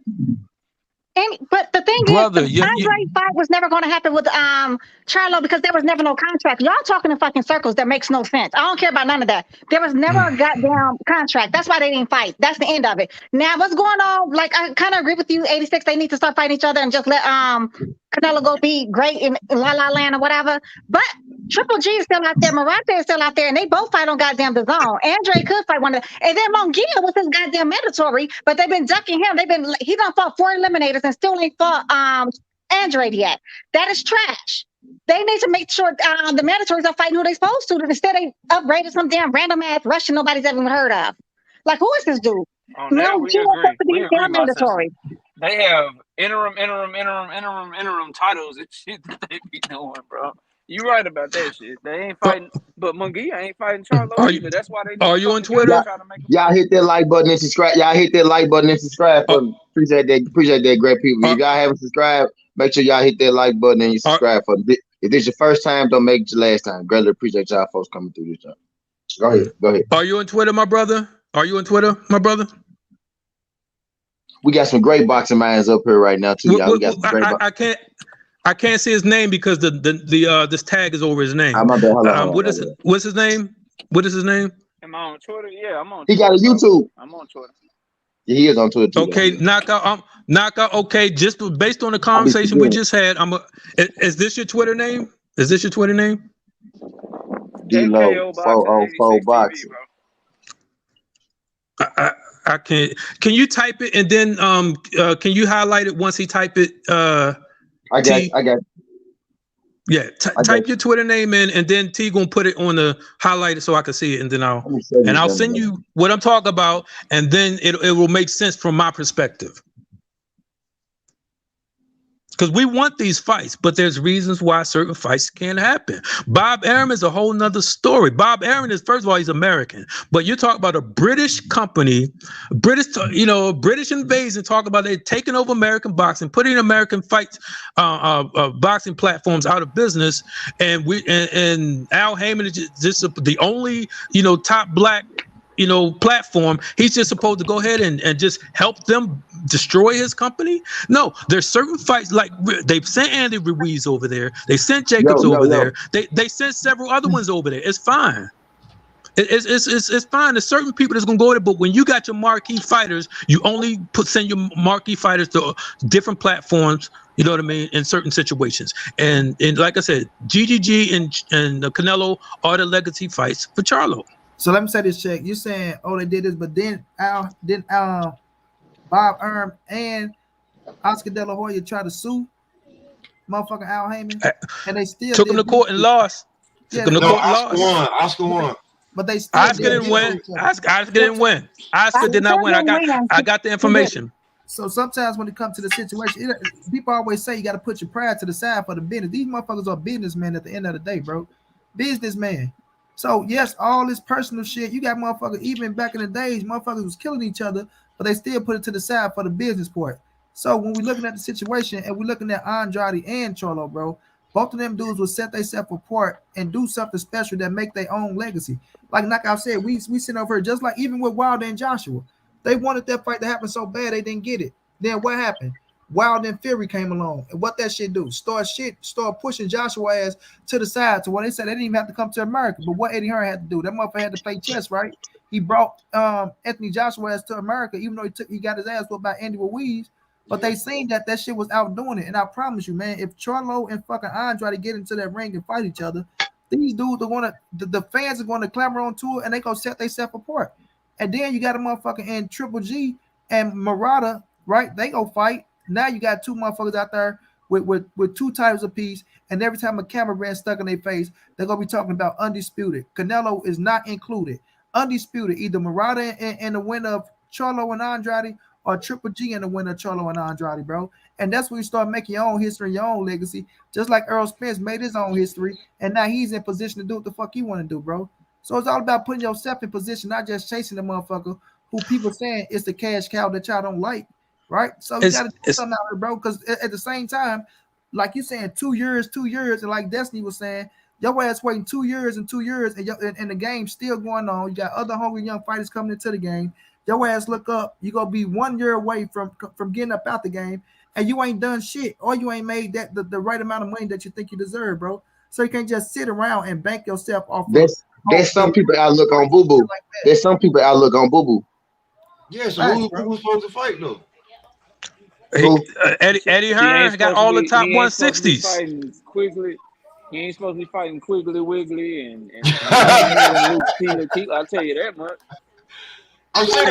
But the thing Brother, is, Andre's fight was never going to happen with Charlo, because there was never no contract. Y'all talking in fucking circles that makes no sense. I don't care about none of that. There was never a goddamn contract. That's why they didn't fight. That's the end of it. Now, what's going on? Like, I kind of agree with you, 86. They need to start fighting each other and just let Canelo go be great in La La Land or whatever. But Triple G is still out there. Morante is still out there, and they both fight on goddamn the zone. Andre could fight one of them. And then Mongia was his goddamn mandatory, but they've been ducking him. He done fought 4 eliminators and still ain't fought Andre yet. That is trash. They need to make sure the mandatories are fighting who they're supposed to. Instead, they upgraded some damn random ass Russian nobody's ever even heard of. Like, who is this dude? No, we agree mandatory. They have interim titles and shit that they be doing, bro. You right about that shit. They ain't fighting, but Munguia ain't fighting Charlo either. That's why they. Are you on Twitter? Y'all hit that like button and subscribe. Appreciate that, great people. If y'all haven't subscribed, make sure y'all hit that like button and you subscribe. If this your first time, don't make it your last time. Greatly appreciate y'all folks coming through this time. Go ahead. Are you on Twitter, my brother? We got some great boxing minds up here right now too, y'all. We got some great I can't say his name because this tag is over his name. What's his name? What is his name? Am I on Twitter? Yeah, I'm on. He got a YouTube. I'm on Twitter. Yeah, he is on Twitter too. Okay, knockout. Okay, just based on the conversation we just had, is this your Twitter name? D-Lo 404 boxing. I can't. Can you type it and then can you highlight it once he type it? I got. Yeah, type your Twitter name in, and then T gonna put it on the highlighter so I can see it, and then I'll send you what I'm talking about, and then it will make sense from my perspective. Because we want these fights, but there's reasons why certain fights can't happen. Bob Arum is a whole nother story. Bob Arum is, first of all, he's American, but you're talking about a British company, British invasion, talking about they taking over American boxing, putting American fights, boxing platforms out of business, and Al Heyman is just the only, top black, platform. He's just supposed to go ahead and just help them destroy his company. No, there's certain fights, like they've sent Andy Ruiz over there. They sent Jacobs over there. They sent several other ones over there. It's fine. It's fine. There's certain people that's gonna go there, but when you got your marquee fighters, you only send your marquee fighters to different platforms. You know what I mean? In certain situations, and like I said, GGG and Canelo are the legacy fights for Charlo. So let me say this, check. You're saying, they did this, but then Bob Arum and Oscar De La Hoya tried to sue motherfucking Al Heyman, and they still took him to court and lost. Oscar won. But they still Oscar didn't win. Oscar didn't win. Oscar did not win. I got the information. So sometimes when it comes to the situation, people always say you got to put your pride to the side for the business. These motherfuckers are businessmen at the end of the day, bro. Businessmen. So yes, all this personal shit, you got motherfuckers, even back in the days, motherfuckers was killing each other, but they still put it to the side for the business part. So when we're looking at the situation and we're looking at Andrade and Charlo, bro, both of them dudes will set themselves apart and do something special that make their own legacy. Like I said, we sitting over here, just like even with Wilder and Joshua, they wanted that fight to happen so bad they didn't get it. Then what happened? Wilder and Fury came along, and what that shit do? Start pushing Joshua ass to the side to where they said they didn't even have to come to America. But what Eddie Hearn had to do, that motherfucker had to play chess, right? He brought Anthony Joshua ass to America, even though he got his ass whooped by Andy Ruiz. But they seen that shit was outdoing it. And I promise you, man, if Charlo and fucking Andrade get into that ring and fight each other, these dudes are gonna, the fans are gonna clamor onto it, and they gonna set themselves apart. And then you got a motherfucker in Triple G and Murata, right? They go fight. Now you got two motherfuckers out there with two titles apiece, and every time a cameraman stuck in their face, they're gonna be talking about undisputed. Canelo is not included. Undisputed, either Murata and the winner of Charlo and Andrade, or Triple G and the winner of Charlo and Andrade, bro. And that's when you start making your own history, your own legacy. Just like Errol Spence made his own history, and now he's in position to do what the fuck he want to do, bro. So it's all about putting yourself in position, not just chasing the motherfucker who people saying is the cash cow that y'all don't like. Right, so you got to do something out here, bro. Because at the same time, like you saying, 2 years, and like Destiny was saying, your ass waiting 2 years, and the game's still going on. You got other hungry young fighters coming into the game. Your ass look up, you gonna be 1 year away from getting up out the game, and you ain't done shit, or you ain't made that the right amount of money that you think you deserve, bro. So you can't just sit around and bank yourself off. There's some people outlook on Boo Boo. There's some people outlook on Boo Boo. Yeah, so who's supposed to fight though? Eddie Hearn got all the top 160s. He ain't supposed to be fighting Quigley Wiggly and I'll tell you that much.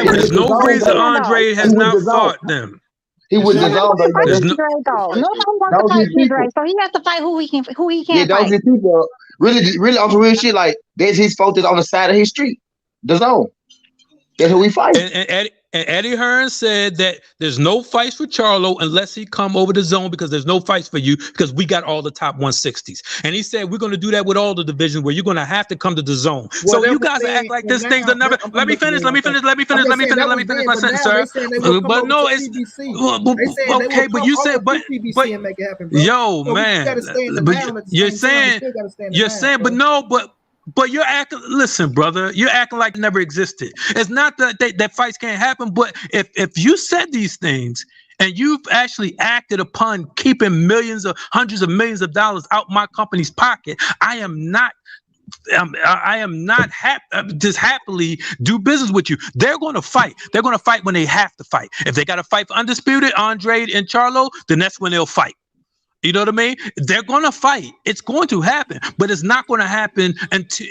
There's no reason Andre has not fought them. He was his own. Nobody wants to fight Andre, so he has to fight who he can fight. Yeah, those are people really on some real shit. Like there's his focus on the side of his street, the zone. That's who we fight. And Eddie Hearn said that there's no fights for Charlo unless he come over the zone, because there's no fights for you because we got all the top 160s. And he said we're going to do that with all the divisions where you're going to have to come to the zone. Well, so you guys act like this thing's another. Let me finish my sentence, sir. But no, it's okay. But you said, but yo, man, you're saying, but no, But you're acting. Listen, brother. You're acting like it never existed. It's not that fights can't happen, but if you said these things and you've actually acted upon keeping hundreds of millions of dollars out my company's pocket, I am not just happily do business with you. They're going to fight. They're going to fight when they have to fight. If they got to fight for undisputed, Andrade and Charlo, then that's when they'll fight. You know what I mean? They're going to fight. It's going to happen, but it's not going to happen until,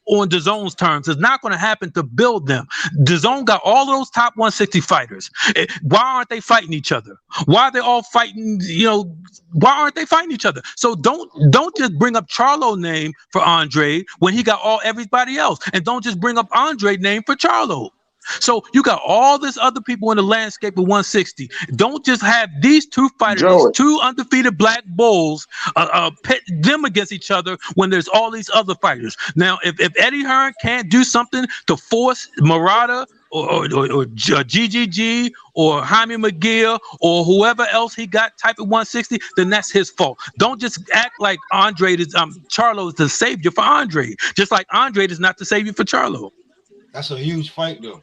on DAZN's terms. It's not going to happen to build them. DAZN got all those top 160 fighters. Why aren't they fighting each other? Why are they all fighting? Why aren't they fighting each other? So don't just bring up Charlo's name for Andre when he got everybody else, and don't just bring up Andre's name for Charlo. So you got all this other people in the landscape of 160. Don't just have these two fighters, Joey. these two undefeated black bulls, pit them against each other when there's all these other fighters. Now, if Eddie Hearn can't do something to force Murata or GGG or Jaime McGill or whoever else he got type of 160, then that's his fault. Don't just act like Andre is Charlo is the savior for Andre, just like Andre is not the savior for Charlo. That's a huge fight, though.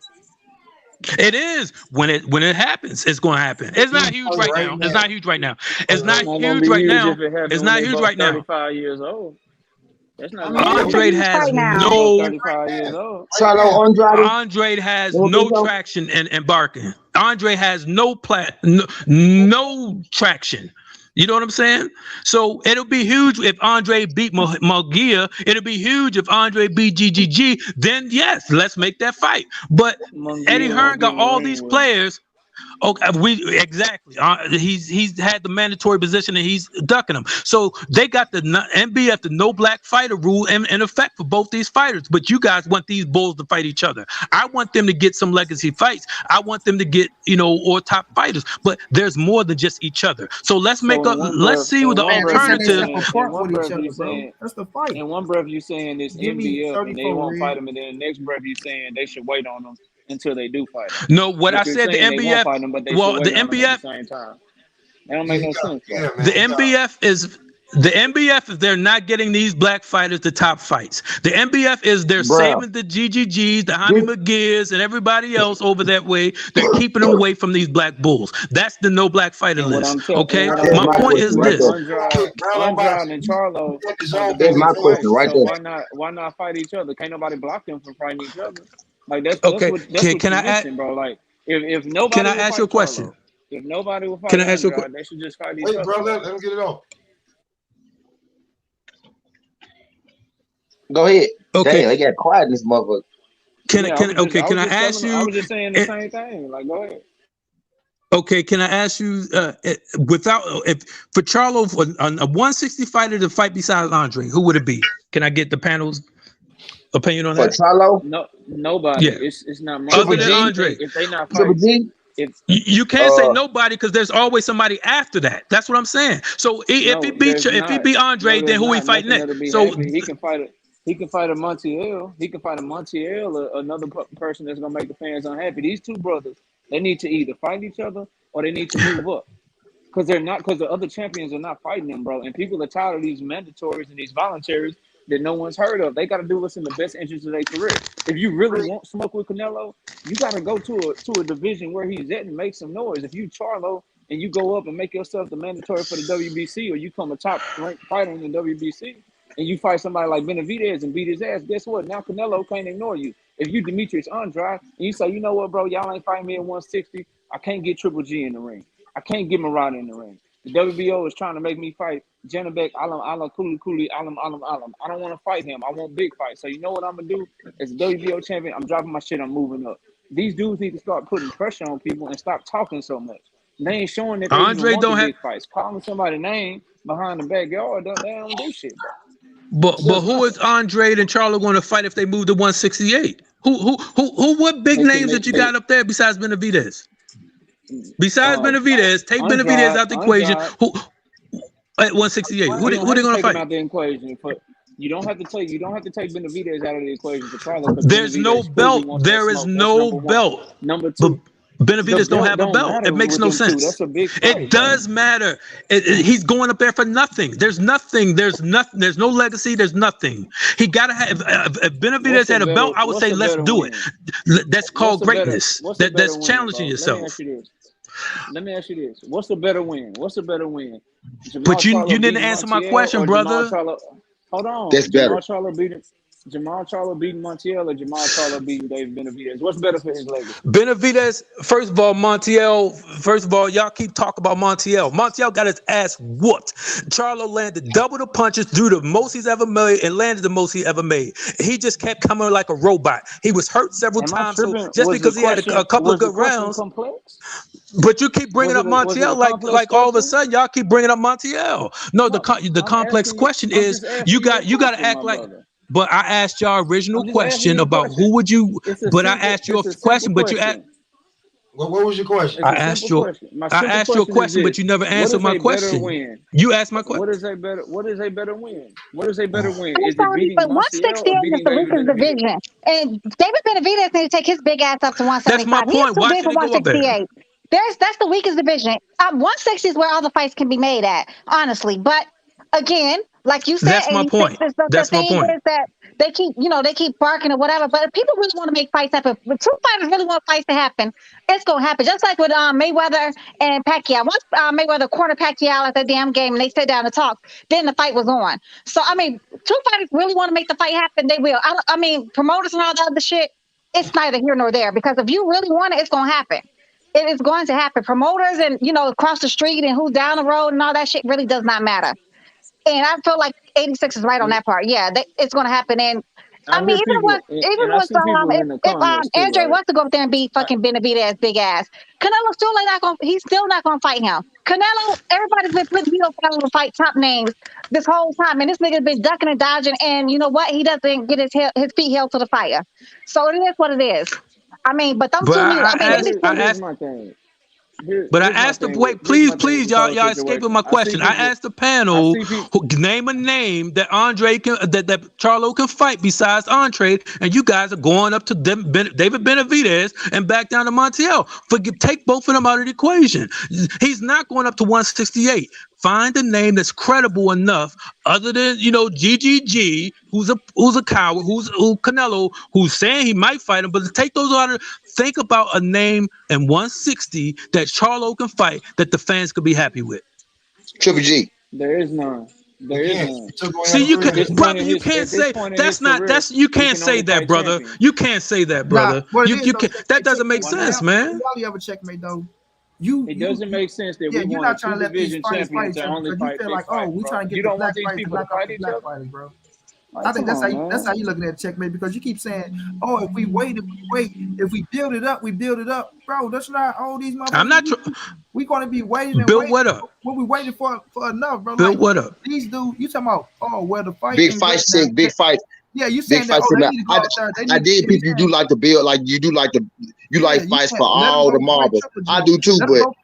It is when it happens. It's going to happen. It's not huge right now. It's not huge right now. It's not huge right now. It's not huge right now. 35 years old. That's not. Andre has no. Andre has no traction in barking. Andre has no traction. You know what I'm saying? So it'll be huge if Andre beat Muggia. It'll be huge if Andre beat GGG. Then yes, let's make that fight. But Eddie Hearn got all these players. Okay, exactly. He's had the mandatory position and he's ducking them. So they got the NBF, the no black fighter rule in effect for both these fighters. But you guys want these bulls to fight each other. I want them to get some legacy fights. I want them to get, or top fighters. But there's more than just each other. So let's let's see what the alternative. That's the fight. In one breath, you saying this NBF and they won't fight them, and then the next breath, you saying they should wait on them until they do fight them. No, what I said, the NBF. The NBF. That don't make no sense. The NBF is they're not getting these black fighters the top fights. The NBF is they're saving the GGGs, the Jaime McGears, and everybody else over that way. They're keeping them away from these black bulls. That's the no black fighter list. Okay, my point is this. Andrade and Charlo. That's my question right there. So why not fight each other? Can't nobody block them from fighting each other. Like that's okay. What can I ask, bro? Like if nobody. Can I ask you a question? If nobody will fight, can I ask you a question? They should just fight each other. Wait, bro, let him get it off. Go ahead. Okay. Damn, they got quiet in this motherfucker. Can I ask you? I was just saying the same thing. Like, go ahead. Okay, can I ask you for Charlo, for a 160 fighter to fight besides Andre, who would it be? Can I get the panel's opinion on that? For Charlo? No, nobody. Yeah. It's not other than Andre. If they not fighting, you can't say nobody because there's always somebody after that. That's what I'm saying. So if he beat Andre, then who he fighting next? So he can fight it. He can fight a Montiel. He can fight a Montiel, another person that's gonna make the fans unhappy. These two brothers, they need to either fight each other or they need to move up, because the other champions are not fighting them, bro. And people are tired of these mandatories and these voluntaries that no one's heard of. They got to do what's in the best interest of their career. If you really want smoke with Canelo, you got to go to a division where he's at and make some noise. If you Charlo and you go up and make yourself the mandatory for the WBC, or you come a top ranked fighter in the WBC, and you fight somebody like Benavidez and beat his ass, guess what? Now Canelo can't ignore you. If you Demetrius Andrade and you say, you know what, bro, y'all ain't fighting me at 160, I can't get Triple G in the ring. I can't get Murata in the ring. The WBO is trying to make me fight Janabek, Alam, Kuli, Alam. I don't want to fight him. I want big fights. So you know what I'm going to do? As a WBO champion, I'm dropping my shit. I'm moving up. These dudes need to start putting pressure on people and stop talking so much. They ain't showing that they Andre even don't want have big fights. Calling somebody's name behind the backyard, they don't do shit, bro. But who is Andre and Charlo going to fight if they move to 168? Who what big names that you got up there besides Benavidez? Besides Benavidez, take Benavidez out the equation. Who at 168? Who they going to fight? Out the equation. You don't have to take Benavidez out of the equation for Charlo. There's no belt. There is no belt. Number two. Benavidez don't have a belt. It makes no sense. That's a big fight, it does matter. He's going up there for nothing. There's nothing. There's nothing. There's no legacy. There's nothing. He gotta have. If Benavidez had a belt, I would say let's do it. That's called greatness. That's challenging yourself. Let me ask you this: what's the better win? But you didn't answer my question, brother. Hold on. That's better. Jamal Charlo beating Montiel or Jamal Charlo beating David Benavidez? What's better for his legacy? Benavidez, first of all, y'all keep talking about Montiel. Montiel got his ass whooped. Charlo landed double the punches, threw the most he's ever made, and landed the most he ever made. He just kept coming like a robot. He was hurt several times, so just because he had a couple of good rounds. Complex? But you keep bringing up Montiel like all of a sudden y'all keep bringing up Montiel. No, the complex question is you got to act like. But I asked y'all original I'm just asking question you a about question. who would you. It's a But I simple. asked you a It's a question. simple But you asked. question. What was your question? It's I a asked simple you. question. My I simple asked you a question is question, but this: you never What answered is my a better question. win? You asked my question. What is a better? What is a better win? What is a better win? I'm Is it sorry, beating but Montiel 168 or is beating the David weakest Benavidez? division. And David Benavidez need to take his big ass up to That's my 175. He is point. too Why big should for it go up there? 168. That's the weakest division. 160 is where all the fights can be made at, honestly. But again, like you said, That's my 86 point. is the That's my thing point. is that they keep barking or whatever. But if people really want to make fights happen, if two fighters really want fights to happen, it's gonna happen. Just like with Mayweather and Pacquiao. Once Mayweather cornered Pacquiao at the damn game and they sat down to talk, then the fight was on. So I mean, two fighters really want to make the fight happen, they will. I mean, promoters and all that other shit, it's neither here nor there because if you really want it, it's gonna happen. It is going to happen. Promoters and across the street and who's down the road and all that shit really does not matter. And I feel like 86 is right on that part. Yeah, it's going to happen. And I I mean, hear people, and I see people in the if comments too, Andre right? wants to go up there and beat fucking Benavidez big ass, Canelo he's still not gonna fight him. Canelo, everybody's been putting Canelo to fight top names this whole time, and this nigga's been ducking and dodging. And you know what? He doesn't get his feet held to the fire. So it is what it is. I mean, but them But two new. I mean, I Here's asked. my thing. But I Here's my asked the thing wait, here's my thing please, with the whole y'all escaping situation. my question. I asked the panel, see people. Name a name that Andre can that Charlo can fight besides Andre, and you guys are going up to David Benavidez and back down to Montiel. Take both of them out of the equation. He's not going up to 168. Find a name that's credible enough, other than GGG, who's a coward, who's Canelo, who's saying he might fight him. But to take those out, think about a name in 160 that Charlo can fight that the fans could be happy with. Triple G. There is none. There is none. See, you can, brother. You can't say that's not. That's you can't say that, brother. You can't say that, brother. You can't. That doesn't make sense, man. You ever checkmate though? It doesn't make sense that we you're want not a trying to let these two-division fighters champion fight each to other only because you fight feel big like, fights, we bro. trying to get You the don't black want these fighters to people to knock out fight the each black other? fighters, bro. Like, I think come on, that's how man. you looking at checkmate because you keep saying, if we wait, if we build it up, bro. That's not all these motherfuckers. I'm not. We gonna be waiting and Build waiting. what up? What we waiting for enough, bro? Build Like what up? these dudes, you talking about? The fight Big ain't fight, good now. big fight. Yeah, you Big saying that? fights. They need to go out there. I did. People, you do like to build, like you do like to. You like fights for all the marbles. I do too, but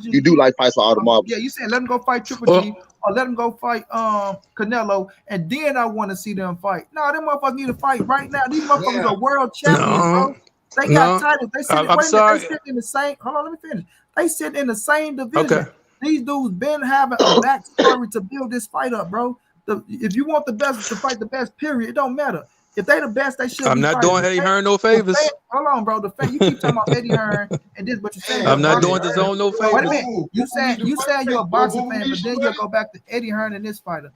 you do like fights for all the marbles. Yeah, you saying let them go fight Triple G or let them go fight Canelo, and then I want to see them fight. No, them motherfuckers need to fight right now. These motherfuckers are world champions, bro. They got titles. They sit. They sit in the same. Hold on, let me finish. They sit in the same division. Okay. These dudes been having a backstory to build this fight up, bro. If you want the best to fight the best, period, it don't matter. If they the best, they should. I'm not doing Eddie Hearn no favors. Hold on, bro. You keep talking about Eddie Hearn and this, but you saying I'm not doing the zone no favors. Wait a minute. You saying you're a boxing fan, but then you'll go back to Eddie Hearn and this fighter.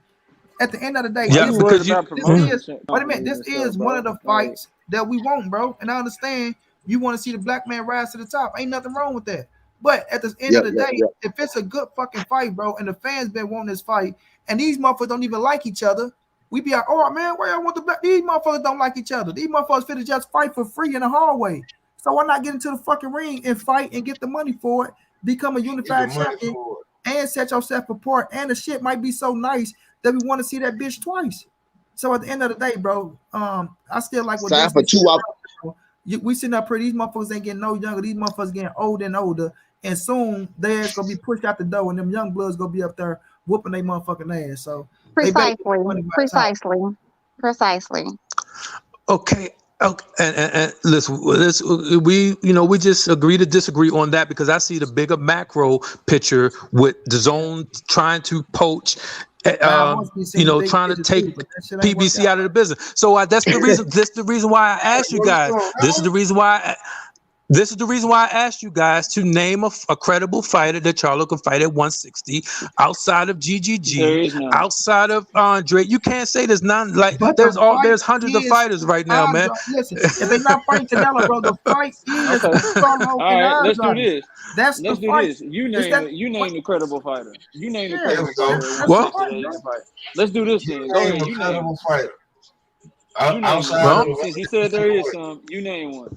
At the end of the day, this is one of the fights that we want, bro. And I understand you want to see the black man rise to the top. Ain't nothing wrong with that. But at the end of the day, if it's a good fucking fight, bro, and the fans been wanting this fight, and these motherfuckers don't even like each other, we be like, oh man, where I want the black? These motherfuckers don't like each other. These motherfuckers fit to just fight for free in the hallway. So why not get into the fucking ring and fight and get the money for it, become a unified champion, and set yourself apart? And the shit might be so nice that we want to see that bitch twice. So at the end of the day, bro, I still like what we sitting up here. These motherfuckers ain't getting no younger. These motherfuckers getting older and older, and soon they're gonna be pushed out the door, and them young bloods gonna be up there whooping their motherfucking ass. So precisely. Okay. And listen, we just agree to disagree on that because I see the bigger macro picture with the zone trying to poach, trying to take PBC out of the business. So that's the reason. That's the reason why I asked you guys. This is the reason why. This is the reason why I asked you guys to name a credible fighter that Charlo can fight at 160 outside of GGG, outside of Andre. You can't say there's none. Like there's hundreds of fighters right now, man. Listen, if they're not fighting Canelo, bro, the fight is. All right, let's do this. Let's do this. You name the credible fighter. You name the credible fighter. What? Let's do this then. Go ahead. You name a fighter. Outside. Since he said there is some, you name one.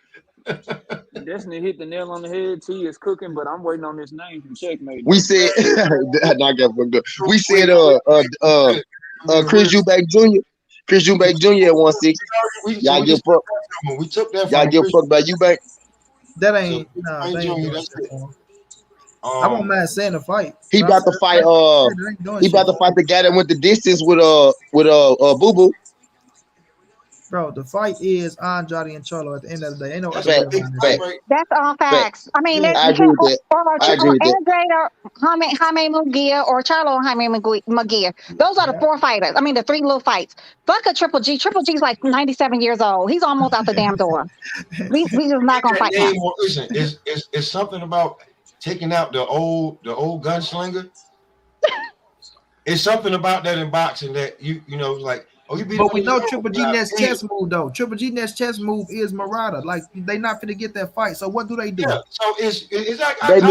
Destiny hit the nail on the head. T is cooking, but I'm waiting on this name from Checkmate. We said, not got fucked up. We said, Chris Eubank Jr. Chris Eubank Jr. at 160. Y'all give fuck. We took that. Y'all give fuck by Eubank. That ain't no. They ain't doing shit for him. I won't mind saying the fight. He about to fight. He about to fight the guy that went the distance with Boo Boo. Bro, the fight is Andrade and Charlo at the end of the day. Ain't no other Fact. That's all facts. I mean, I agree with that. I agree with that. Andrade or Jaime Munguia or Charlo and Jaime Munguia. Those are the four fighters. I mean, the three little fights. Fuck a Triple G. Triple G's like 97 years old. He's almost out the damn door. We just not gonna fight him. Listen, it's something about taking out the old gunslinger. It's something about that in boxing that you know like. But we know Triple G next chess move though. Triple G next chess move is Murata. Like they not finna get that fight. So what do they do? Yeah, so it's like they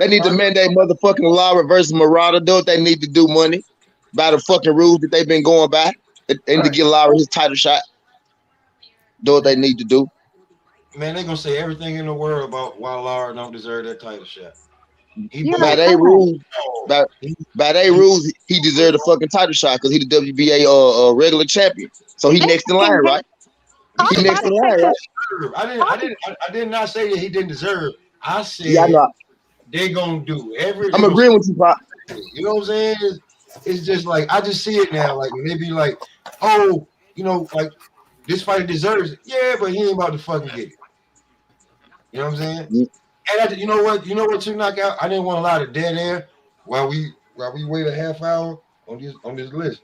need to mandate motherfucking Lara versus Murata. Do what they need to do, money by the fucking rules that they've been going by, and to get Lara his title shot. Do what they need to do. Man, they gonna say everything in the world about why Lara don't deserve that title shot. By their rules, he deserved a fucking title shot because he the WBA regular champion. So he next in line, right? He next in line, right? I did not say that he didn't deserve. I said they gonna do everything. I'm agreeing with you, Pop. You know what I'm saying? It's just like I just see it now. Like when they be like, oh, you know, like this fighter deserves it. Yeah, but he ain't about to fucking get it. You know what I'm saying? Yeah. And you know what to knock out? I didn't want a lot of dead air while we wait a half hour on this list.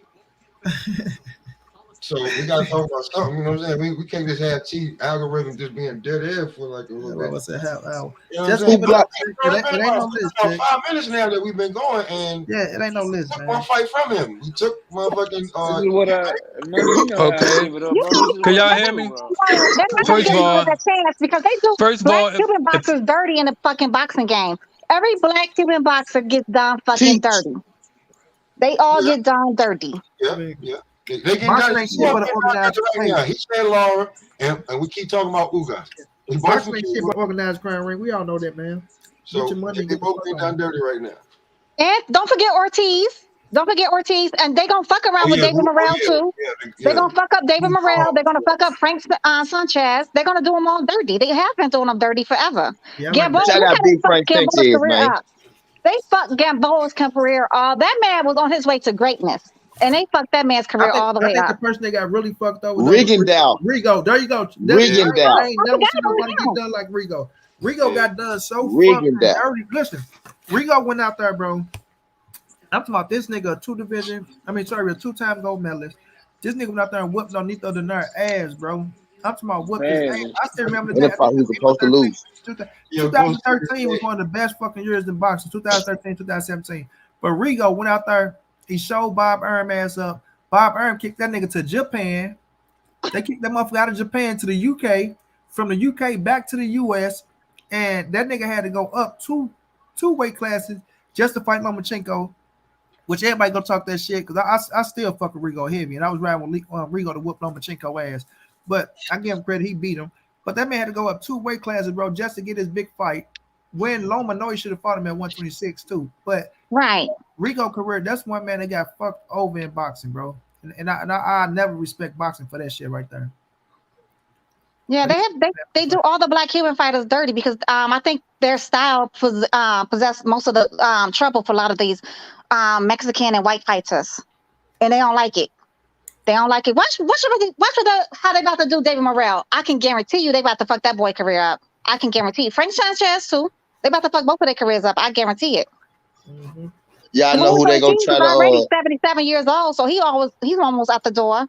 So we gotta talk about something, you know what I'm saying? We can't just have algorithm just being dead air for like a little bit. What's a half hour? You know Just keep it up. It ain't no list. About 5 minutes now that we've been going, and yeah, it ain't no list. Took one fight from him. We took motherfucking. Can y'all hear me? First of all, because they do black Cuban boxers dirty in the fucking boxing game. Every black Cuban boxer gets done fucking dirty. They all get done dirty. Yeah. They get done. He said Laura, and we keep talking about Ugas. Boxing ain't shit but organized crime ring. We all know that, man. So they both get done dirty right now. And don't forget Ortiz. And they gonna fuck around with David Morrell too. They're gonna fuck up David Morrell. They're gonna fuck up Frank Sanchez. They're gonna do them all dirty. They have been doing them dirty forever. Gamboa, shout out Big Frank Sanchez, man. They fucked Gamboa's career all. That man was on his way to greatness. And they fucked that man's career all the way up. The person that got really fucked up was Rigondeaux. Rigo. There you go. Rigondeaux. I ain't never seen nobody get done like Rigo. Rigo got done so fucking dirty. Listen, Rigo went out there, bro. I'm talking about this nigga, a a two-time gold medalist. This nigga went out there and whipped on Nito Donaire ass, bro. I'm talking about whipped his ass. I still remember the day. He was supposed to lose. 2013 was one of the best fucking years in boxing. 2013, 2017. But Rigo went out there. He showed Bob Arum ass up. Bob Arum kicked that nigga to Japan. They kicked that motherfucker out of Japan to the UK. From the UK back to the US. And that nigga had to go up two weight classes just to fight Lomachenko. Which everybody gonna talk that shit because I still fuck with Rigo heavy. And I was riding with Rigo to whoop Lomachenko ass. But I give him credit, he beat him. But that man had to go up 2 weight classes, bro, just to get his big fight. When Loma know he should have fought him at 126 too. But Rigo career, that's one man that got fucked over in boxing, bro. And I never respect boxing for that shit right there. Yeah, they do all the black Cuban fighters dirty because I think their style possess most of the trouble for a lot of these Mexican and white fighters, and they don't like it. They don't like it. Watch how they about to do David Morrell. I can guarantee you they about to fuck that boy career up. I can guarantee you. Frank Sanchez too. They about to fuck both of their careers up. I guarantee it. Mm-hmm. Yeah, I know who they gonna try to. Already 77 years old, so he's almost out the door.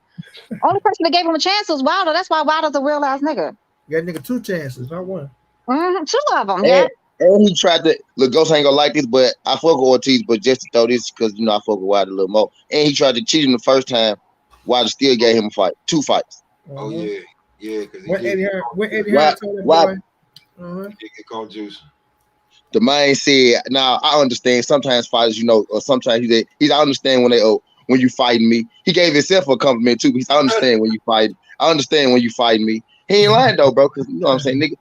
Only person that gave him a chance was Wilder. That's why Wilder's a real ass nigga. Got nigga 2 chances, not 1. 2 of them. Yeah. And he tried to look. Ghost ain't gonna like this, but I fuck with Ortiz. But just to throw this because I fuck with Wilder a little more. And he tried to cheat him the first time. Wilder still gave him a fight, 2 fights. Oh yeah. Because what Eddie Hearn told that boy. He get called juice. The man said, "Now I understand. Sometimes fighters, or sometimes I understand when you fighting me." He gave himself a compliment too. I understand when you fight. I understand when you fighting me. He ain't lying though, bro. Because you know what I'm saying, nigga.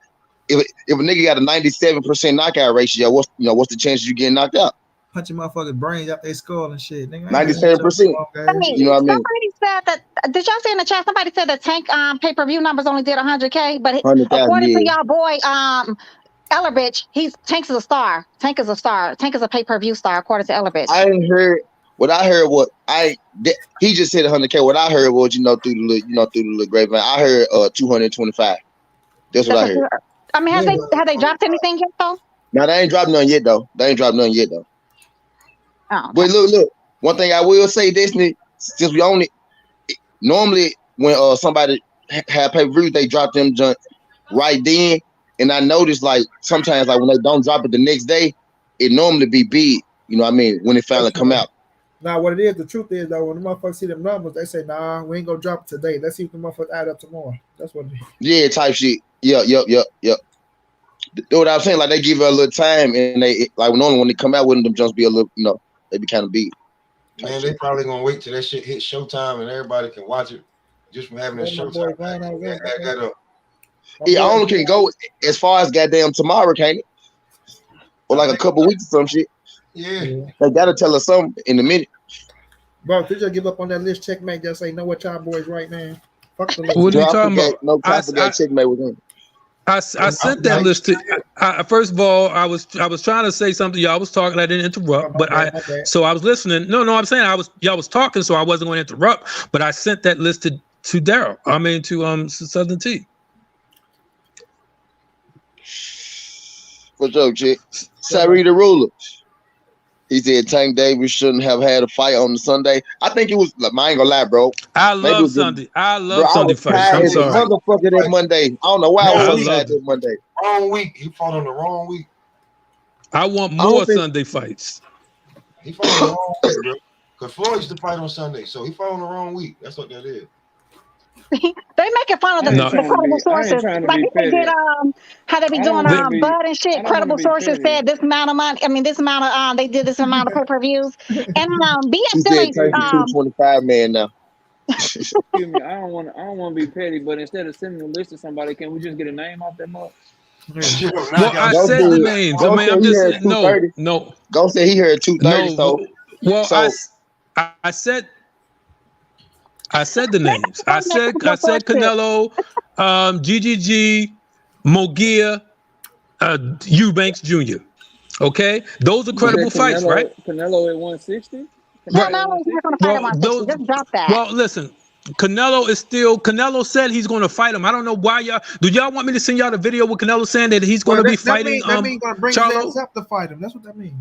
If a nigga got a 97% knockout ratio, what's the chances you getting knocked out? Punching motherfuckers' brains out their skull and shit. 97%. You know what I mean? Somebody said that. Did y'all see in the chat? Somebody said the Tank pay-per-view numbers only did 100K, but 100,000. according to Yeah. y'all boy Ellerbitch, Tank is a star. Tank is a star. Tank is a pay-per-view star, according to Ellerbitch. I ain't heard. What I heard, he just said 100K. What I heard was, through the little grapevine, I heard 225. That's what I heard. I mean, have they dropped anything yet though? Now they ain't dropped none yet though. Oh, okay. But look. One thing I will say, Destiny, since we own it, normally when somebody have pay-per-view, they drop them junk right then. And I noticed like sometimes like when they don't drop it the next day, it normally be big. You know what I mean? When it finally come out. Now, what it is, the truth is though, when the motherfuckers see them numbers, they say, "Nah, we ain't gonna drop it today. Let's see if the motherfuckers add up tomorrow." That's what it is. Yeah, type shit. Yep. Do what I'm saying, like they give it a little time, and they like normally when they come out with them jumps be a little, they be kind of big. Man, they probably gonna wait till that shit hit Showtime and everybody can watch it just from having that Showtime. Add that up. It only can go as far as goddamn tomorrow, can't it? Or like a couple weeks or some shit. Yeah. They gotta tell us something in a minute. Bro, could you give up on that list? Checkmate just say, know what y'all boys right now. Fuck the list. What are you talking about? No, I forgot Checkmate was in. I sent that list to. First of all, I was trying to say something. Y'all was talking. I didn't interrupt, but I was listening. No, I'm saying y'all was talking, so I wasn't going to interrupt. But I sent that list to Daryl. I mean to SouthernTea. What's up, chick? Sari the ruler. He said Tank Davis shouldn't have had a fight on the Sunday. I think it was. Like, I ain't gonna lie, bro. I love Sunday. I love Sunday fights. I'm sorry. Motherfucker, that Monday. I don't know why I was tired that Monday. Wrong week. He fought on the wrong week. I want more Sunday fights. He fought on the wrong week, bro. Because Floyd used to fight on Sunday, so he fought on the wrong week. That's what that is. They making fun of the credible sources, like they did how they be doing Bud and shit. Credible sources said this amount of money. I mean, this amount of they did this amount of pay-per-views, and BF still ain't 225 man now. Excuse me, I don't want to be petty, but instead of sending a list to somebody, can we just get a name off that mug? Well, I said the names. I mean, I'm just saying, no. Go say he heard 230. No, well, I said the names. I said Canelo, GGG, Mogia, Eubanks Jr. Okay, those are credible fights, right? Canelo at 160. No, he's not going to fight at 160. Just drop that. Well, listen. Canelo said he's going to fight him. I don't know why y'all want me to send y'all the video with Canelo saying that he's going to be fighting that means gonna bring Charlo? his ass up to fight him. That's what that means.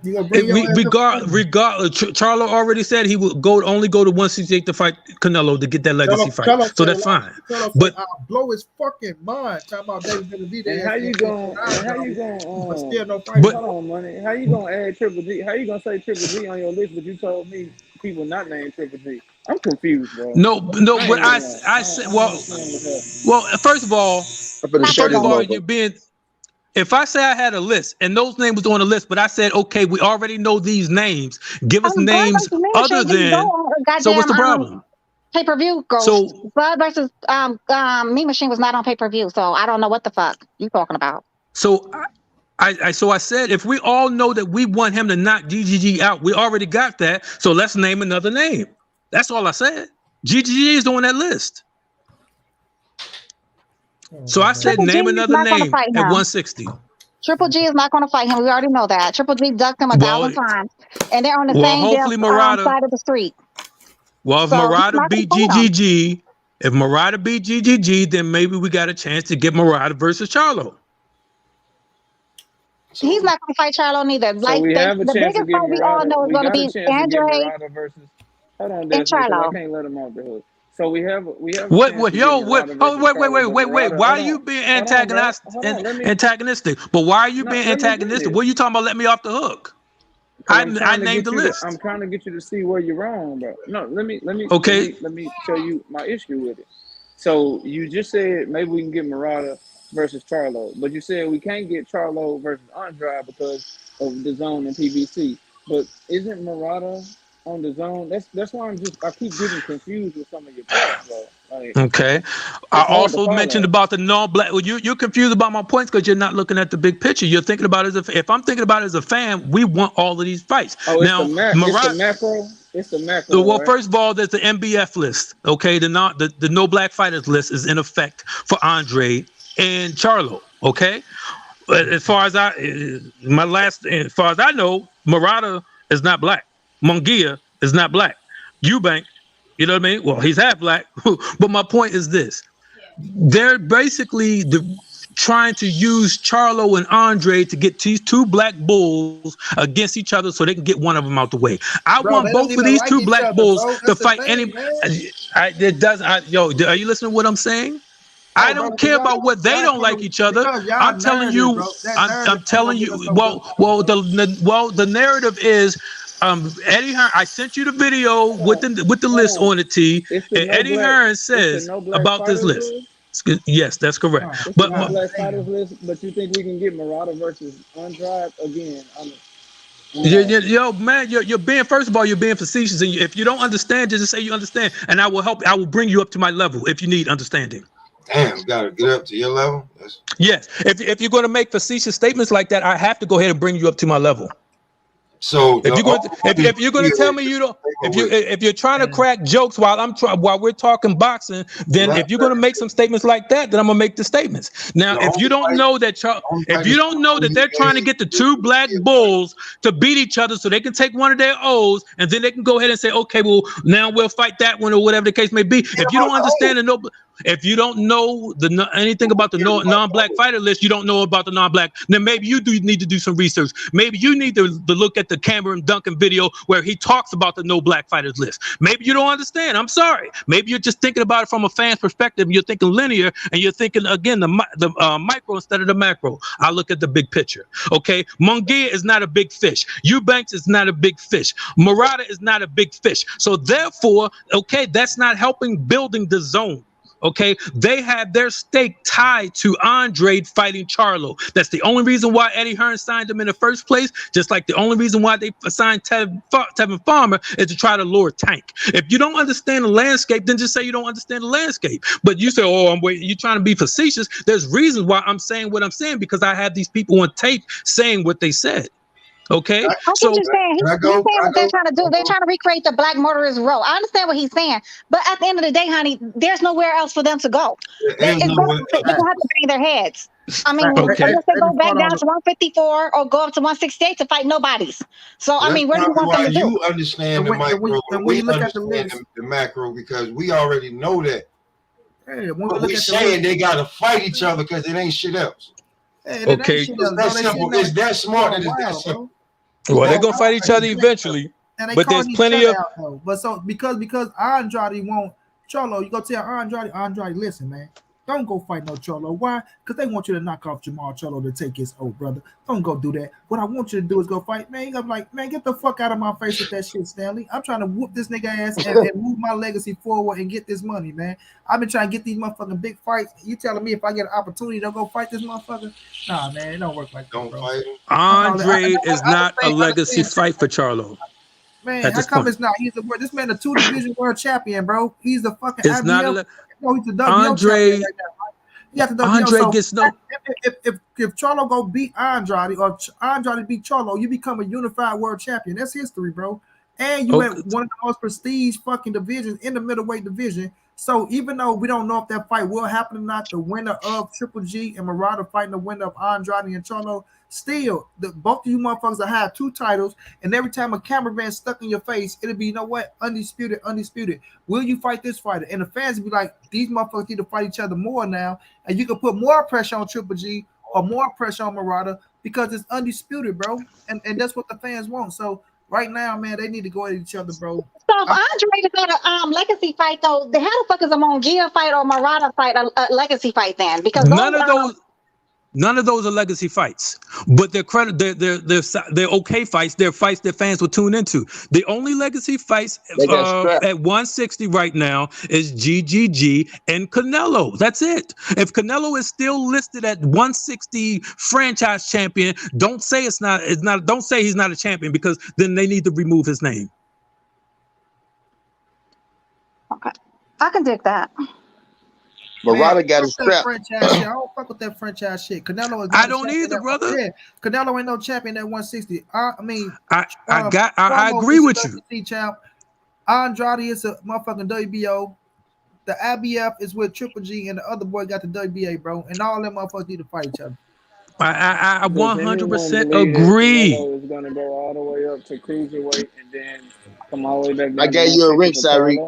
Regardless, Charlo already said he would only go to 168 to fight Canelo to get that legacy fight. So that's fine. But I'll blow his fucking mind. Talking about David and how you going? But still no fight. Hold on, money. How you gonna add Triple G? How you gonna say Triple G on your list? But you told me people not named Triple G. I'm confused, bro. No. But I said, well, first of all, you're being. If I say I had a list and those names was on the list, but I said, okay, we already know these names. Give us names other than. So what's the problem? Pay-per-view goes. So Bud versus Meat Machine was not on pay-per-view, so I don't know what the fuck you talking about. So I said if we all know that we want him to knock GGG out, we already got that. So let's name another name. That's all I said. GGG is on that list. So I said name another name at 160. Triple G is not going to fight him. We already know that. Triple G ducked him 1,000 times, and they're on the same side of the street. Well, if Murata beat GGG, then maybe we got a chance to get Murata versus Charlo. He's not going to fight Charlo neither. So like the biggest fight we all know is going to be Andre and Charlo. I can't let him off the hook. So we have. Wait. Why are you being antagonistic? But why are you being antagonistic? What are you talking about? Let me off the hook. I named the list. I'm trying to get you to see where you're wrong, bro. No, let me tell you my issue with it. So you just said maybe we can get Murata versus Charlo, but you said we can't get Charlo versus Andrade because of the zone and PBC. But isn't Murata on the zone. That's why I keep getting confused with some of your points, bro. Like, Okay. I also mentioned about the non-black. Well, you're confused about my points because you're not looking at the big picture. You're thinking about it as if I'm thinking about it as a fan, we want all of these fights. Oh, now, it's the macro. It's the macro. Well, right? first of all, there's the MBF list. Okay, the no black fighters list is in effect for Andre and Charlo. Okay, but as far as I know, Murata is not black. Munguia is not black. Eubank, you know what I mean? Well, he's half black. But my point is this: they're basically trying to use Charlo and Andre to get these two black bulls against each other so they can get one of them out the way. I want both of these two black bulls to fight any. Are you listening to what I'm saying? I don't care about what they don't like each other. I'm telling you. I'm telling you. Well, the narrative is. Eddie Hearn, I sent you the video with the list on it, T. And Eddie Hearn says about this list. Yes, that's correct. It's but no black fighters list, but you think we can get Murata versus Andrade again? Yo, man, you're being, first of all, you're being facetious, and if you don't understand, just say you understand, and I will help. I will bring you up to my level if you need understanding. Damn, gotta get up to your level. Yes, if you're going to make facetious statements like that, I have to go ahead and bring you up to my level. So if you're going to tell me you don't, if you're trying to crack jokes while we're talking boxing, then if you're going to make some statements like that, then I'm going to make the statements. Now, if you don't know that they're trying to get the two black bulls to beat each other so they can take one of their O's, and then they can go ahead and say, okay, well, now we'll fight that one or whatever the case may be. If you don't understand if you don't know anything about the non-black fighter list, you don't know about the non-black, then maybe you do need to do some research. Maybe you need to look at the Cameron Duncan video where he talks about the no black fighters list. Maybe you don't understand. I'm sorry. Maybe you're just thinking about it from a fan's perspective. You're thinking linear, and you're thinking, again, the micro instead of the macro. I look at the big picture. Okay? Munguia is not a big fish. Eubanks is not a big fish. Murata is not a big fish. So therefore, okay, that's not helping building the zone. Okay, they have their stake tied to Andre fighting Charlo. That's the only reason why Eddie Hearn signed him in the first place. Just like the only reason why they signed Tevin Farmer is to try to lure Tank. If you don't understand the landscape, then just say you don't understand the landscape. But you say, "Oh, I'm waiting." You're trying to be facetious. There's reasons why I'm saying what I'm saying because I have these people on tape saying what they said. Okay, I see what you're saying. He's saying what they're trying to do. They're trying to recreate the black murderers row. I understand what he's saying, but at the end of the day, honey, there's nowhere else for them to go. They're going to have to bang their heads. I mean, unless they go back down to 154 or go up to 168 to fight nobodies. So, I mean, where do you want them to do? You understand the micro, and we understand the macro because we already know that. Hey, but we saying they got to fight each other because it ain't shit else. Hey, okay, it's that simple. It's that smart. It's that simple. Well, they're gonna fight each other eventually, but there's plenty of. But so because Andrade won't Charlo, you go tell Andrade, listen, man, don't go fight no Charlo. Why? Because they want you to knock off Jamal Charlo to take his old brother. Don't go do that. What I want you to do is go fight, man. I'm like, man, get the fuck out of my face with that shit, Stanley. I'm trying to whoop this nigga ass and move my legacy forward and get this money, man. I've been trying to get these motherfucking big fights. You telling me if I get an opportunity to go fight this motherfucker? Nah, man, it don't work like that, bro. Andre is not a legacy fight for Charlo. Man, how come it's not? He's this man a 2-division world champion, bro. He's a fucking it's not he's a WO Andre. Right now, Andre gets no. If Charlo go beat Andrade or Andrade beat Charlo, you become a unified world champion. That's history, bro. And you had one of the most prestige fucking divisions in the middleweight division. So even though we don't know if that fight will happen or not, the winner of Triple G and Murata fighting the winner of Andrade and Charlo, still, both of you motherfuckers that have 2 titles, and every time a cameraman stuck in your face, it'll be, you know what, undisputed. Will you fight this fighter? And the fans will be like, these motherfuckers need to fight each other more now, and you can put more pressure on Triple G or more pressure on Murata because it's undisputed, bro, and that's what the fans want. So right now, man, they need to go at each other, bro. So if Andre is got a legacy fight, though, how the fuck is a Munguia fight or Murata fight a legacy fight then? Because none of those are legacy fights, but they're okay fights. They're fights that fans will tune into. The only legacy fights at 160 right now is GGG and Canelo. That's it. If Canelo is still listed at 160 franchise champion, don't say it's not. Don't say he's not a champion because then they need to remove his name. I can dig that. Murata got his that strap. franchise shit. I don't fuck with that franchise shit. Canelo is not I don't either, brother. Yeah, Canelo ain't no champion at 160. I agree with you. WC champ. Andrade is a motherfucking WBO. The IBF is with Triple G, and the other boy got the WBA, bro. And all them motherfuckers need to fight each other. I 100% agree. agree. Is gonna go all the way up to cruiserweight and then come all the way back down. I gave you a ring, Sari.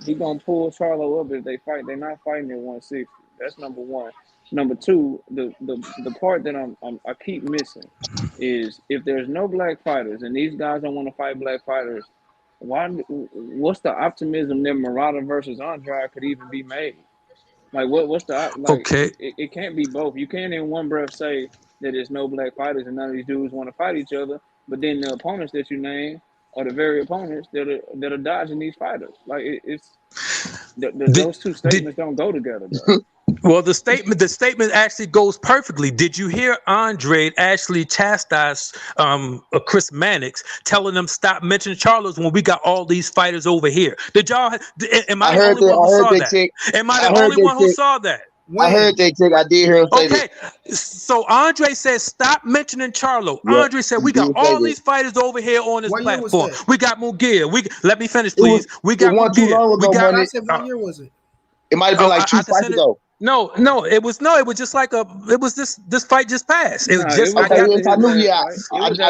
He gonna pull Charlo up if they fight. They're not fighting at 160. That's number one. Number two, the part that I keep missing is if there's no black fighters and these guys don't want to fight black fighters, what's the optimism that Murata versus Andrade could even be made? Like what's the okay? It can't be both. You can't in one breath say that there's no black fighters and none of these dudes want to fight each other, but then the opponents that you name are the very opponents that are dodging these fighters. Like those two statements don't go together, bro. Well, the statement actually goes perfectly. Did you hear Andre actually chastise Chris Mannix, telling them stop mentioning Charlos when we got all these fighters over here? Did y'all? Am I the only one who saw that? Am I the only one who saw that? I heard that chick. I did hear him say that. Okay, so Andre said, stop mentioning Charlo. Yep. Andre said, we got all these fighters over here on this platform. We got Munguia. Let me finish, please. We got Munguia. I said, what year was it? It might have been like 2 fights ago. No, it was just like this fight just passed. It was just I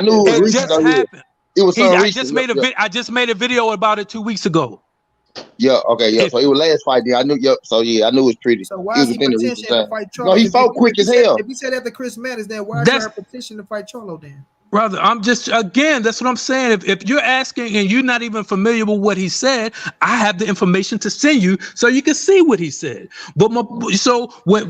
knew it was just happened. It was so recent. I just made a video about it 2 weeks ago. Yeah, okay, yeah. So it was last fight. Then I knew. Yep. So yeah, I knew it was pretty. So why is he petitioning to fight Charlo? No, he fought quick as hell. If he said after Chris Mannix, then why is there a petition to fight Charlo then? Brother, I'm just, again, that's what I'm saying. If you're asking and you're not even familiar with what he said, I have the information to send you so you can see what he said. But so when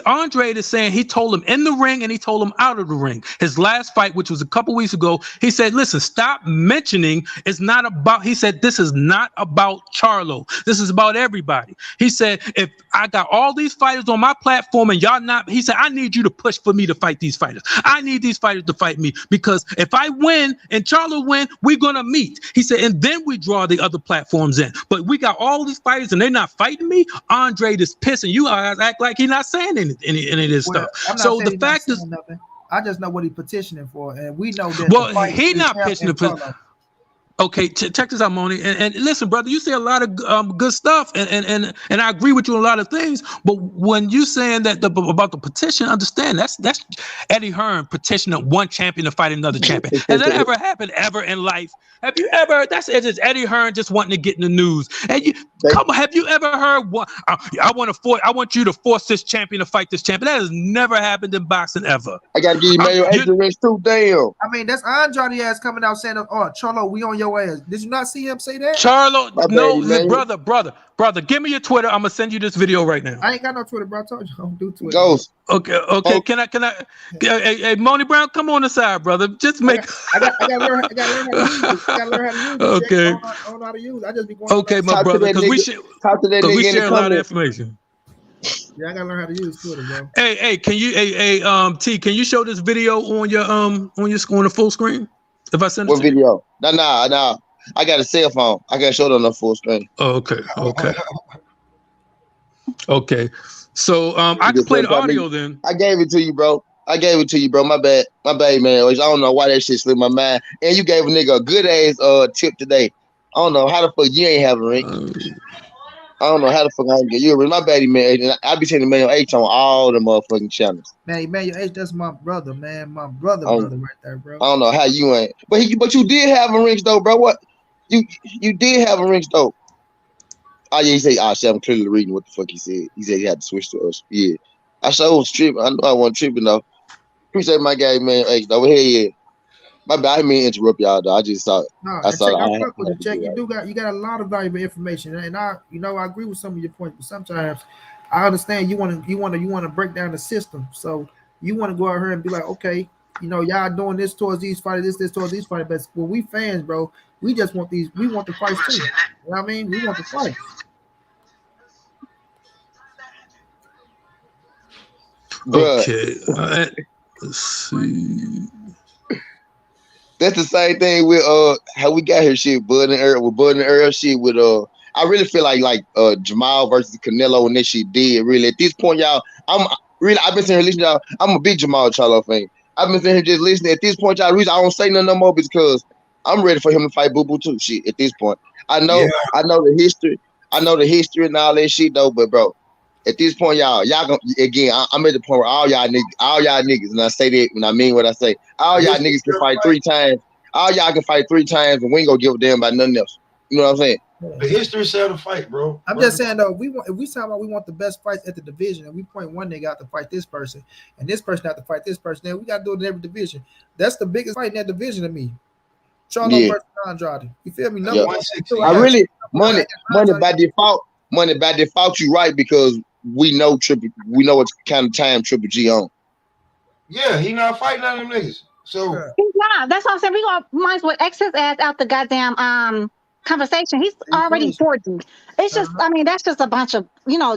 Andre is saying he told him in the ring and he told him out of the ring. His last fight, which was a couple weeks ago, he said, listen, stop mentioning it's not about, he said, this is not about Charlo. This is about everybody. He said, if I got all these fighters on my platform and y'all not, he said, I need you to push for me to fight these fighters. I need these fighters to fight me because if I win and Charlo win, we're gonna meet. He said, and then we draw the other platforms in. But we got all these fighters and they're not fighting me. Andre is pissing. You guys act like he's not saying any of this stuff. So the fact is, nothing. I just know what he's petitioning for, and we know that. Well, he's not petitioning for. Okay, check this out, Moni. And listen, brother, you say a lot of good stuff, and I agree with you on a lot of things. But when you saying that about the petition, understand that's Eddie Hearn petitioning one champion to fight another champion. Has that ever happened ever in life? Have you ever? That's just Eddie Hearn just wanting to get in the news. And come on, have you ever heard what? I want you to force this champion to fight this champion. That has never happened in boxing ever. I gotta give you Mayo Adrian too. Damn. I mean, that's Andrade ass coming out saying, "Oh, Charlo, we on your ass." Did you not see him say that? Charlo, no, brother, give me your Twitter. I'm gonna send you this video right now. I ain't got no Twitter, bro. I told you I don't do Twitter. Ghost. Okay. Oh. Can I? Hey, Moni Brown, come on the side, brother. Just make. I gotta learn how to use it. Okay. I don't know how to use it. I just be going. Okay, my brother, because we share a lot of information. Yeah, I gotta learn how to use Twitter, bro. Hey, can you, T, can you show this video on your on the full screen? If I send it what video? No. I got a cell phone. I got to show it on the full screen. Oh, okay. So I can play the audio then. I gave it to you, bro. My bad, man. I don't know why that shit slipped my mind. And you gave a nigga a good ass tip today. I don't know how the fuck you ain't have a ring. I don't know how the fuck I can get you a ring. My baddie, man. I be saying Mayo H on all the motherfucking channels. Man, Mayo H, that's my brother, man. My brother right there, bro. I don't know how you ain't. But you did have a ring though, bro. What? You did have a ring though. Oh yeah, he said, shit, I'm clearly reading what the fuck he said. He said he had to switch to us. Yeah. I sure was tripping. I know I wasn't tripping though. Appreciate my guy, man. Hey, over here, yeah. My bad, I didn't mean to interrupt y'all though. I just thought I saw you got a lot of valuable information. And I agree with some of your points, but sometimes I understand you want to break down the system. So you want to go out here and be like, okay, y'all doing this towards these fighters, this towards these fighters. But when we fans, bro, we just want we want the fights too. You know what I mean? We want the fights. Okay. Let's see. That's the same thing with how we got here shit, Bud and Earl shit with I really feel like Jamal versus Canelo and this shit did really. At this point, y'all, I've been sitting here listening, y'all. I'm a big Jamal Charlo fan. I've been sitting here just listening. At this point, y'all, the reason I don't say nothing no more because I'm ready for him to fight Boo Boo too. Shit, at this point, I know the history. I know the history and all that shit though. But bro, at this point, y'all gonna again. I'm at the point where all y'all niggas, and I say that when I mean what I say. All y'all niggas can fight 3 times. All y'all can fight 3 times, and we ain't gonna give a damn about nothing else. You know what I'm saying? The history sell the fight, bro. I'm just saying though, if we talk about we want the best fights at the division, and we point one nigga out to fight this person, and this person out to fight this person, then we gotta do it in every division. That's the biggest fight in that division to me. Charlo versus Andrade. You feel me? Number 160. I really money by default. Money by default. You right because we know what kind of time Triple G on. Yeah, he not fighting none of them niggas. So he's not. That's what I'm saying. We might as well X his ass out the goddamn conversation. He's already 40. It's just, I mean, that's just a bunch of,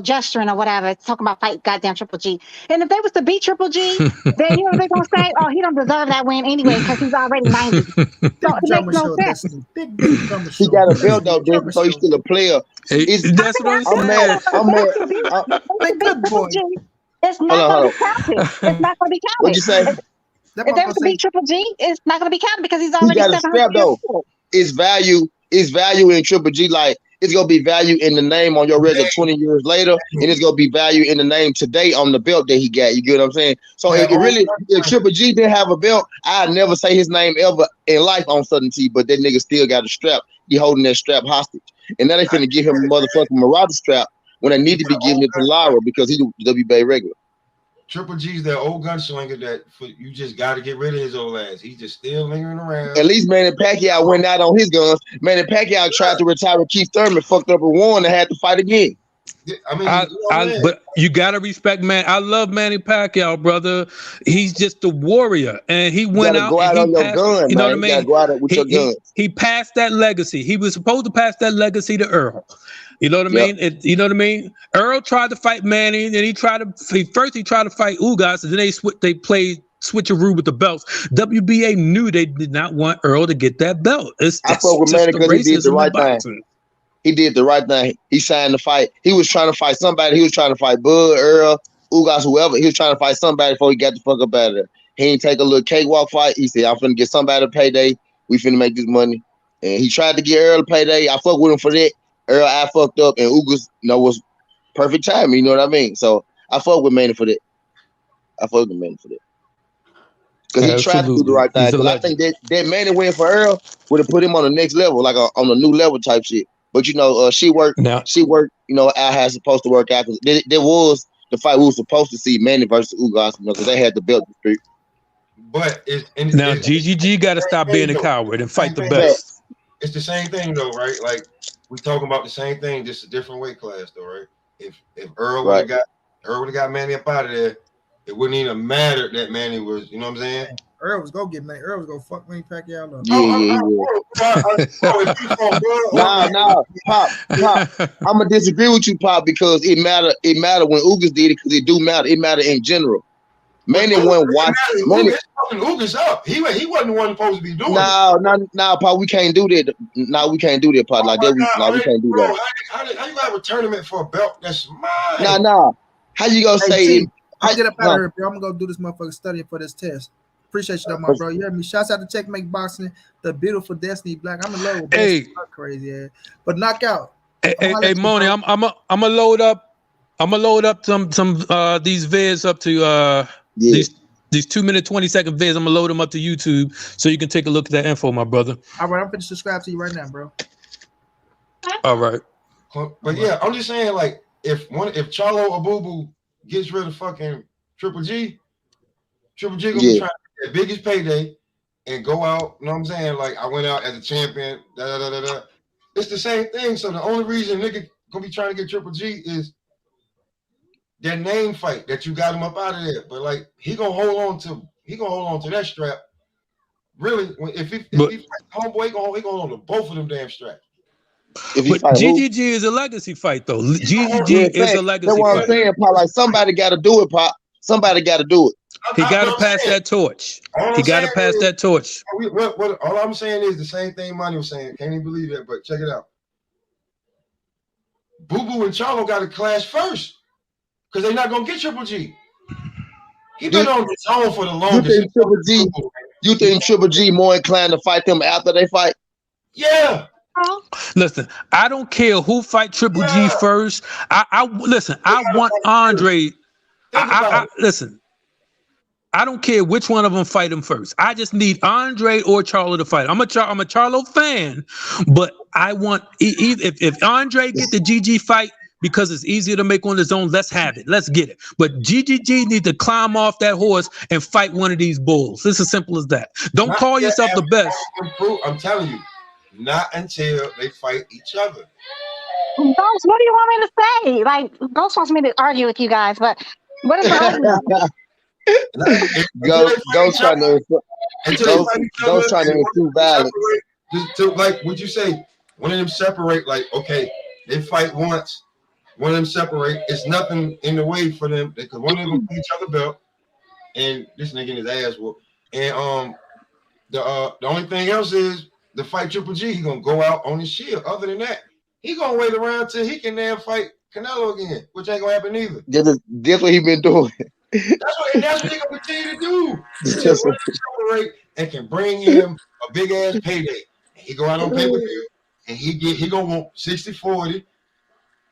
gesturing or whatever, talking about fight goddamn Triple G. And if they was to beat Triple G, then they're gonna say, oh, he don't deserve that win anyway because he's already 90. So it makes no sense. He got a belt though, so he's still a player. That's what I'm saying. I'm mad. Good boy. It's not going to be counted. It's not going to be counted. What'd you say? If they were to beat Triple G, it's not going to be counted because he's He already got a strap though. It's value in Triple G. Like it's gonna be value in the name on your resume 20 years later, and it's gonna be value in the name today on the belt that he got. You get what I'm saying? So if Triple G didn't have a belt, I'd never say his name ever in life on SouthernTea. But that nigga still got a strap. He holding that strap hostage, and now they finna give him a motherfucking Marauder strap when they need to be giving it to Lara because he's WBA regular. Triple G's that old gunslinger that you just got to get rid of his old ass. He's just still lingering around. At least Manny Pacquiao went out on his guns. Manny Pacquiao tried to retire with Keith Thurman, fucked up and won, and had to fight again. I mean, but you gotta respect, man. I love Manny Pacquiao, brother. He's just a warrior, and he went out. Go out on your gun, you know man. what I mean? Go out with your guns. He passed that legacy. He was supposed to pass that legacy to Earl. You know what I mean? You know what I mean? Earl tried to fight Manny, and he tried to fight Ugas, and then they played switcheroo with the belts. WBA knew they did not want Earl to get that belt. I fuck with Manny because he did the right thing. He did the right thing. He signed the fight. He was trying to fight somebody. He was trying to fight Bud, Earl, Ugas, whoever. He was trying to fight somebody before he got the fuck up out of there. He didn't take a little cakewalk fight. He said, I'm finna get somebody a payday. We finna make this money. And he tried to get Earl a payday. I fuck with him for that. Earl, I fucked up, and Ugas, was perfect timing. You know what I mean? So I fuck with Manny for that. Because he tried to do the right thing. Because I think that Manny win for Earl would have put him on the next level, like on a new level type shit. But she worked. She worked. Out how it's supposed to work out. Because there was the fight we were supposed to see Manny versus Ugas, because they had the belt streak. But now GGG got to stop being a coward and fight the best. It's the same thing though, right? Like we talking about the same thing, just a different weight class though, right? If Earl would have got Manny up out of there, it wouldn't even matter that Manny was, you know what I'm saying? Earl was gonna get Manny. Earl was gonna fuck Manny Pacquiao up. No, Pop. I'm gonna disagree with you, Pop, because it mattered when Ugas did it, because it do matter. It mattered in general. Manny won watch. Ugas up. He wasn't the one supposed to be doing it. No, Pop. We can't do that. No, we can't do that, Pop. Like that. We can't do that. How you have a tournament for a belt that's mine? No. How you gonna say it? I get up out of here, bro. I'm gonna go do this motherfucker studying for this test. Appreciate you, though, my bro. You heard me. Shouts out to Checkmate Boxing, the beautiful Destiny Black. I'm in love with Destiny. Crazy ass. But knockout. Hey, Moni, I'm gonna load up. I'm gonna load up some these vids up to these 2-minute 20-second vids. I'm gonna load them up to YouTube so you can take a look at that info, my brother. All right, I'm gonna subscribe to you right now, bro. All right. But yeah, I'm just saying, like, if Charlo or Boo Boo gets rid of fucking Triple G gonna be trying to get the biggest payday and go out. You know what I'm saying? Like, I went out as a champion. It's the same thing. So the only reason nigga gonna be trying to get Triple G is that name fight that you got him up out of there. But like, he gonna hold on to that strap. Really, if he fight homeboy, he gonna hold on to both of them damn straps. But GGG is a legacy fight, though. GGG is a legacy fight. That's what I'm saying, Pop. Like, somebody got to do it, Pop. Somebody got to do it. He got to pass that torch. He got to pass that torch. All I'm saying is the same thing Money was saying. Can't even believe that, but check it out. Boo Boo and Charlo got to clash first because they're not gonna get Triple G. He been on his own for the longest. You think Triple G more inclined to fight them after they fight? Yeah. Listen, I don't care who fight Triple G first. I listen. I want Andre. Listen. I don't care which one of them fight him first. I just need Andre or Charlo to fight. I'm a Charlo fan, but I want if Andre get the GG fight because it's easier to make on his own, let's have it. Let's get it. But GGG need to climb off that horse and fight one of these bulls. It's as simple as that. Don't call yourself the best. I'm telling you, not until they fight each other. Ghost, what do you want me to say? Like, Ghost wants me to argue with you guys, but what is the argument? Ghost trying to improve violence. Like, would you say one of them separate? Like, okay, they fight once, one of them separate. It's nothing in the way for them because one of them beat each other belt, and this nigga in his ass whoop. And the only thing else is the fight Triple G. He gonna go out on his shield. Other than that, he gonna wait around till he can then fight Canelo again, which ain't gonna happen either. That's what he been doing. That's what they gonna continue to do. Until one separate and can bring him a big ass payday. And he go out on pay-per-view and he gonna want 60-40.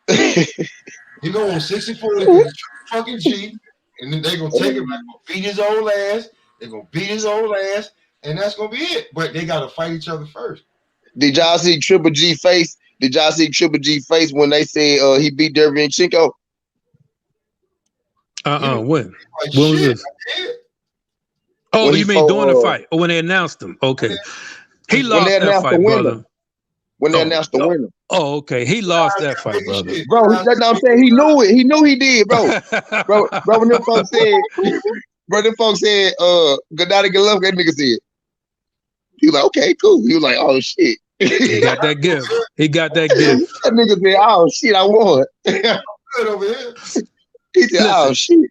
He gonna want 60-40 because fucking G, and then they gonna take him, gonna beat his old ass. They gonna beat his old ass, and that's gonna be it. But they gotta fight each other first. Did y'all see Triple G face? Did y'all see Triple G face when they said he beat Derevyanchenko? When? When was this? Oh, when you mean during the fight? Or when they announced him? Okay. He lost that fight, brother. When they announced the winner. Oh, okay. He lost that fight, brother. Bro, that's what I'm saying. He knew it. He knew he did, bro. bro, when them folks said, good night and good luck, that nigga said. He was like, okay, cool. He was like, oh, shit. He got that gift. He got that gift. That nigga said, oh, shit, I won. Good over here. He said, oh, shit.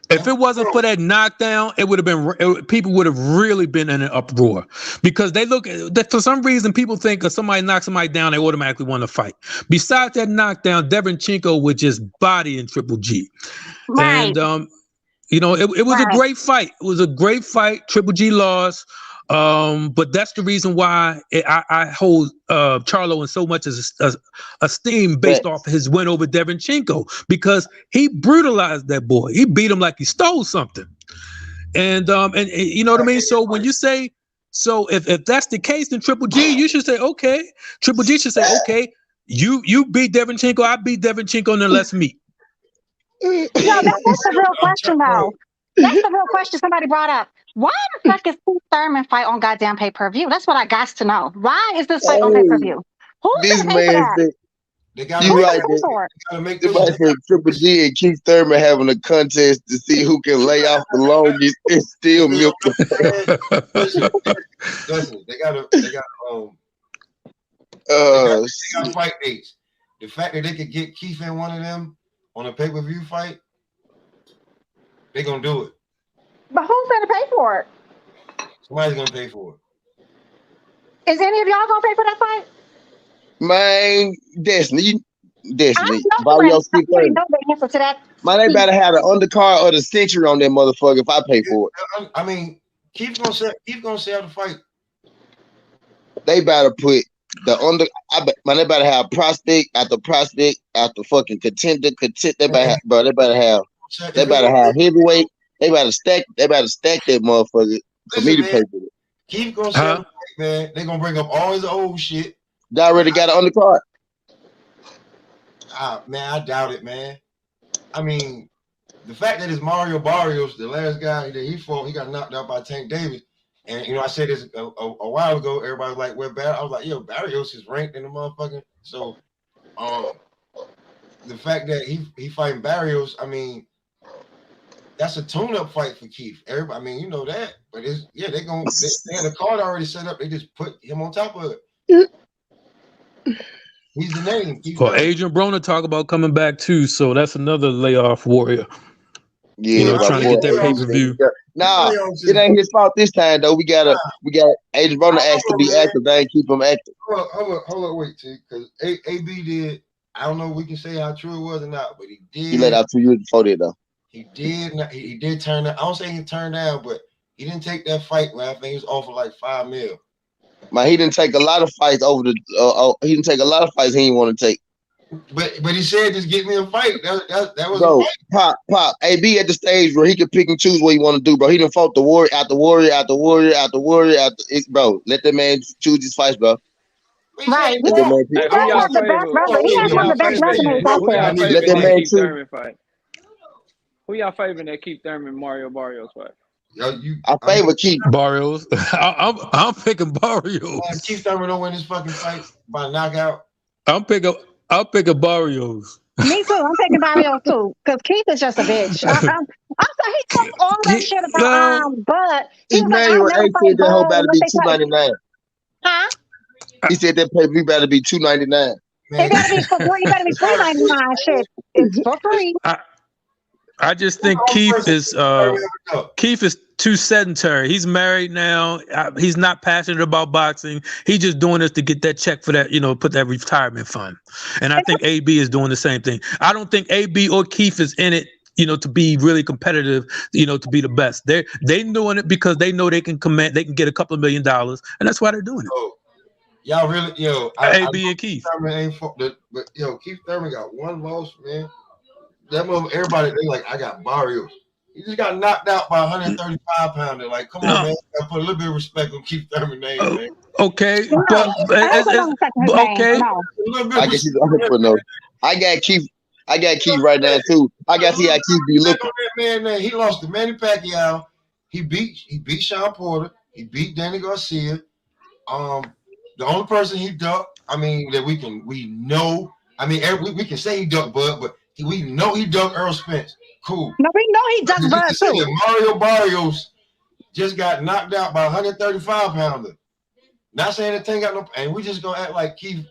If it wasn't for that knockdown, it would have been people would have really been in an uproar because they look for some reason people think if somebody knocks somebody down, they automatically want to fight. Besides that knockdown, Derevyanchenko was just bodying Triple G, right. And it was a great fight. It was a great fight. Triple G lost. But that's the reason why I hold Charlo in so much as esteem based off his win over Derevyanchenko because he brutalized that boy. He beat him like he stole something. And you know what I mean? So when you say, if that's the case, then Triple G, you should say, okay. Triple G should say, okay, you beat Derevyanchenko, I beat Derevyanchenko, and then let's meet. No, that's a real question, though. That's the real question somebody brought up. Why the fuck is Keith Thurman fight on goddamn pay-per-view? That's what I got to know. Why is this fight on pay-per-view? Who's this gonna pay for that? You right there. Triple G and Keith Thurman having a contest to see who can lay off the longest and still milk the Listen, they gotta fight dates. The fact that they could get Keith in one of them on a pay-per-view fight, they gonna do it. But who's gonna pay for it? Somebody's gonna pay for it. Is any of y'all gonna pay for that fight? Man, Destiny. Nobody know the answer to that. Man, they better have the undercard or the century on that motherfucker if I pay for it. I mean, Keith's gonna sell the fight. They better put the they better have prospect after fucking contender. They better have heavyweight. They better stack that motherfucker for me to pay for it. Keith gonna sell the fight, man. They gonna bring up all his old shit. They already got an undercard. Man, I doubt it, man. I mean, the fact that it's Mario Barrios, the last guy that he fought, he got knocked out by Tank Davis. And, I said this a while ago. Everybody was like, where Barrios? I was like, yo, Barrios is ranked in the motherfucking. So, the fact that he fighting Barrios, I mean, that's a tune-up fight for Keith. Everybody, I mean, you know that. But they had the card already set up. They just put him on top of it. He's the name. Well, Adrian Broner talk about coming back too, so that's another layoff warrior. Yeah, trying to get that pay-per-view. Nah, it ain't his fault this time though. We got Adrian Broner asked to be active. They ain't keep him active. Hold up, wait, T, because AB did I don't know if we can say how true it was or not, but he did. He let out 2 years before that though. He did turn down. I don't say he turned down, but he didn't take that fight, man. I think he was offered like $5 million. Man, he didn't take a lot of fights over the. He didn't take a lot of fights he didn't want to take. But he said, just get me a fight. That was bro, a fight. Pop. AB at the stage where he can pick and choose what he want to do, bro. He done fought the warrior after warrior after warrior after warrior after. Bro, let that man choose his fights, bro. Right. Let that man He does have the best resume. He has one of the best resumes out there. Let that man choose. Who y'all favoring that Keith Thurman Mario Barrios fight? I favor Keith Barrios. I'm picking Barrios. Keith Thurman don't win this fucking fight by knockout. I'll pick a Barrios. Me too. I'm taking Barrios too, because Keith is just a bitch. I'm sorry, he talked all that shit about but he was like, Emmanuel I'll never said fight that whole Bud better unless be they fight. $299. Huh? He said that pay-per-view better be $299. It better be for free. It better be $3.99. Shit, it's for free. I just think Keith is too sedentary. He's married now. He's not passionate about boxing. He's just doing this to get that check for that, put that retirement fund. And I think AB is doing the same thing. I don't think AB or Keith is in it, to be really competitive, to be the best. They doing it because they know they can get a couple of $1 million, and that's why they're doing it. Y'all really, AB and Keith. Thurman ain't but Keith Thurman got one loss, man. That moment, everybody, they like, I got Barrios. He just got knocked out by 135 pounder. Like, come on, man. I put a little bit of respect on Keith Thurman's name, man. Okay, No, but okay. I guess he's for no. I got Keith right now too. I got to see how Keith be looking. Man, he lost to Manny Pacquiao. He beat Sean Porter. He beat Danny Garcia. The only person he ducked, that we know. We can say he ducked Bud, but we know he ducked Earl Spence. Cool. No, we know he ducked Bud too. Mario Barrios just got knocked out by 135 pounder. Not saying that thing got no, and we just gonna act like Keith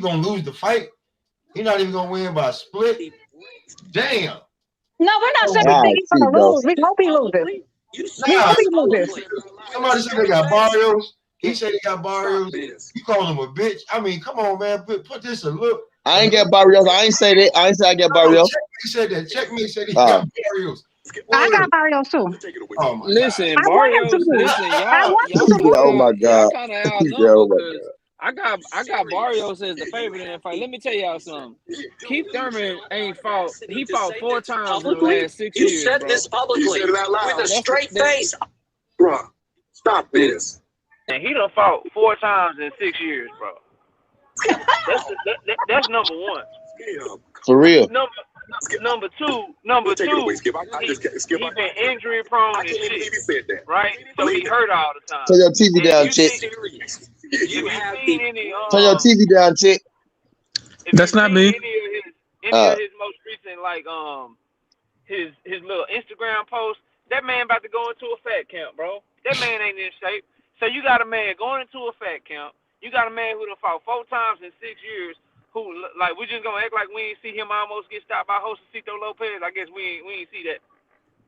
gonna lose the fight. He's not even gonna win by a split. Damn. No, we're not saying he's gonna lose. We hope he loses. We hope he loses. Somebody said they got Barrios. He said he got Barrios. You call him a bitch. Come on, man. Put this a look. I ain't got Barrios. I ain't say that. I ain't say I got Barrios. He said that. Checkmate said he got Barrios. I got Barrios too. Listen, Barrios. Oh my God. Y'all kind of out because I got Barrios as the favorite in that fight. Let me tell y'all something. Keith Thurman ain't fought. He fought 4 times in the last 6 years. You said this publicly with a straight face, bro. Stop this. And he done fought 4 times in 6 years, bro. That's number one. For real. Number two, he's been injury prone and shit, right? So he hurt all the time. Turn your TV down, chick. Turn your TV down, chick. That's not me. Any of his most recent, his little Instagram post, that man about to go into a fat camp, bro. That man ain't in shape. So you got a man going into a fat camp. You got a man who done fought 4 times in 6 years. Who we just gonna act like we ain't see him almost get stopped by Josecito Lopez? I guess we ain't see that.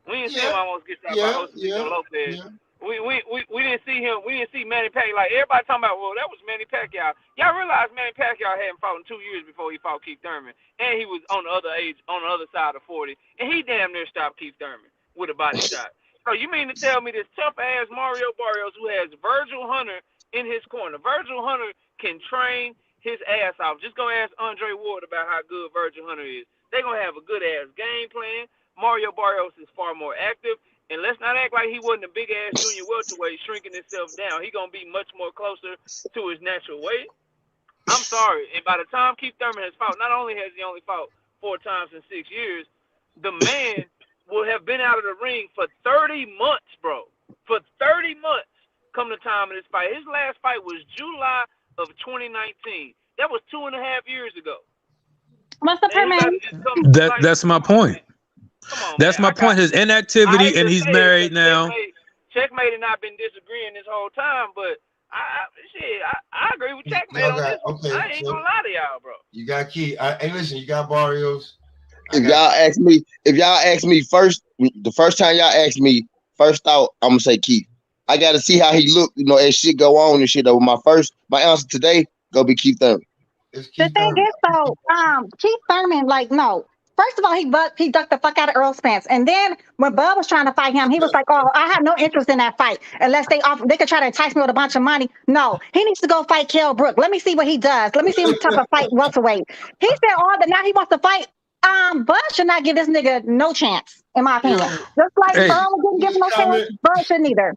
We didn't see him almost get stopped by Josecito Lopez. Yeah. We didn't see him. We didn't see Manny Pacquiao. Like everybody talking about, well, that was Manny Pacquiao. Y'all realize Manny Pacquiao hadn't fought in 2 years before he fought Keith Thurman, and he was on the other side of 40, and he damn near stopped Keith Thurman with a body shot. So you mean to tell me this tough ass Mario Barrios, who has Virgil Hunter in his corner? Virgil Hunter can train his ass off. Just go ask Andre Ward about how good Virgil Hunter is. They're going to have a good-ass game plan. Mario Barrios is far more active. And let's not act like he wasn't a big-ass junior welterweight shrinking himself down. He's going to be much more closer to his natural weight. I'm sorry. And by the time Keith Thurman has fought, not only has he only fought 4 times in 6 years, the man will have been out of the ring for 30 months, bro. For 30 months come the time of this fight. His last fight was July of 2019. That was 2.5 years ago. What's the man? That's my point. That's my point. His inactivity, and he's married now. Checkmate and I've been disagreeing this whole time, but I agree with Checkmate on this. Okay, I ain't gonna lie to y'all, bro. You got Key. Hey, listen, you got Barrios. If y'all ask me first, the first time y'all ask me, first thought, I'm gonna say Keith. I gotta see how he look, as shit go on and shit. My answer today gonna be Keith Thurman. It's The Keith thing Thurman. is, though, Keith Thurman, like, no. First of all, he ducked the fuck out of Earl Spence, and then when Bud was trying to fight him, he was like, "Oh, I have no interest in that fight unless they could try to entice me with a bunch of money." No, he needs to go fight Kell Brook. Let me see what he does. Let me see what type of fight welterweight. He said all that. Now he wants to fight. Bud should not give this nigga no chance, in my opinion. Just like Hey, Earl didn't give him no chance, Bud shouldn't either.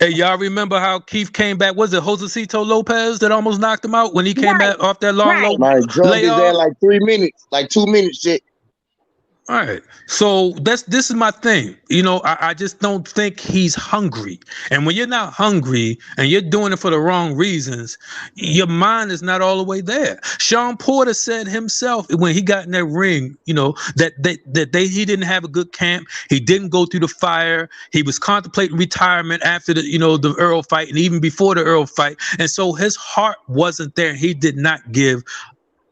hey, y'all remember how Keith came back? Was it Josecito Lopez that almost knocked him out when he came back off that long low Man, drugged his layoff? ass like 3 minutes, like 2 minutes shit. All right. So this is my thing. You know, I just don't think he's hungry. And when you're not hungry and you're doing it for the wrong reasons, your mind is not all the way there. Sean Porter said himself when he got in that ring, you know, that he didn't have a good camp. He didn't go through the fire. He was contemplating retirement after the Earl fight and even before the Earl fight. And so his heart wasn't there. He did not give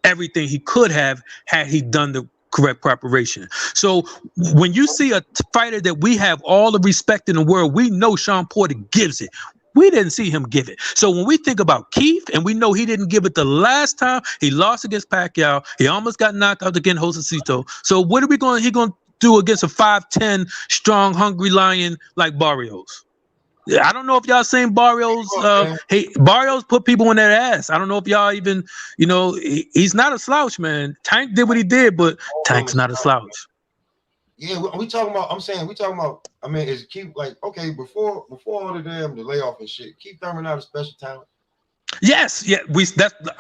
everything he could have had he done the correct preparation. So when you see a fighter that we have all the respect in the world, we know Sean Porter gives it. We didn't see him give it. So when we think about Keith, and we know he didn't give it the last time he lost against Pacquiao, he almost got knocked out against Josecito. So what are he going to do against a 5'10" strong, hungry lion like Barrios? I don't know if y'all seen Barrios. Barrios put people in their ass. I don't know if y'all even, he's not a slouch, man. Tank did what he did, but Tank's not a slouch. Yeah, we talking about. I'm saying we talking about. I mean, is Keith like okay before all the layoff and shit? Keith Thurman not a special talent. Yes, yeah.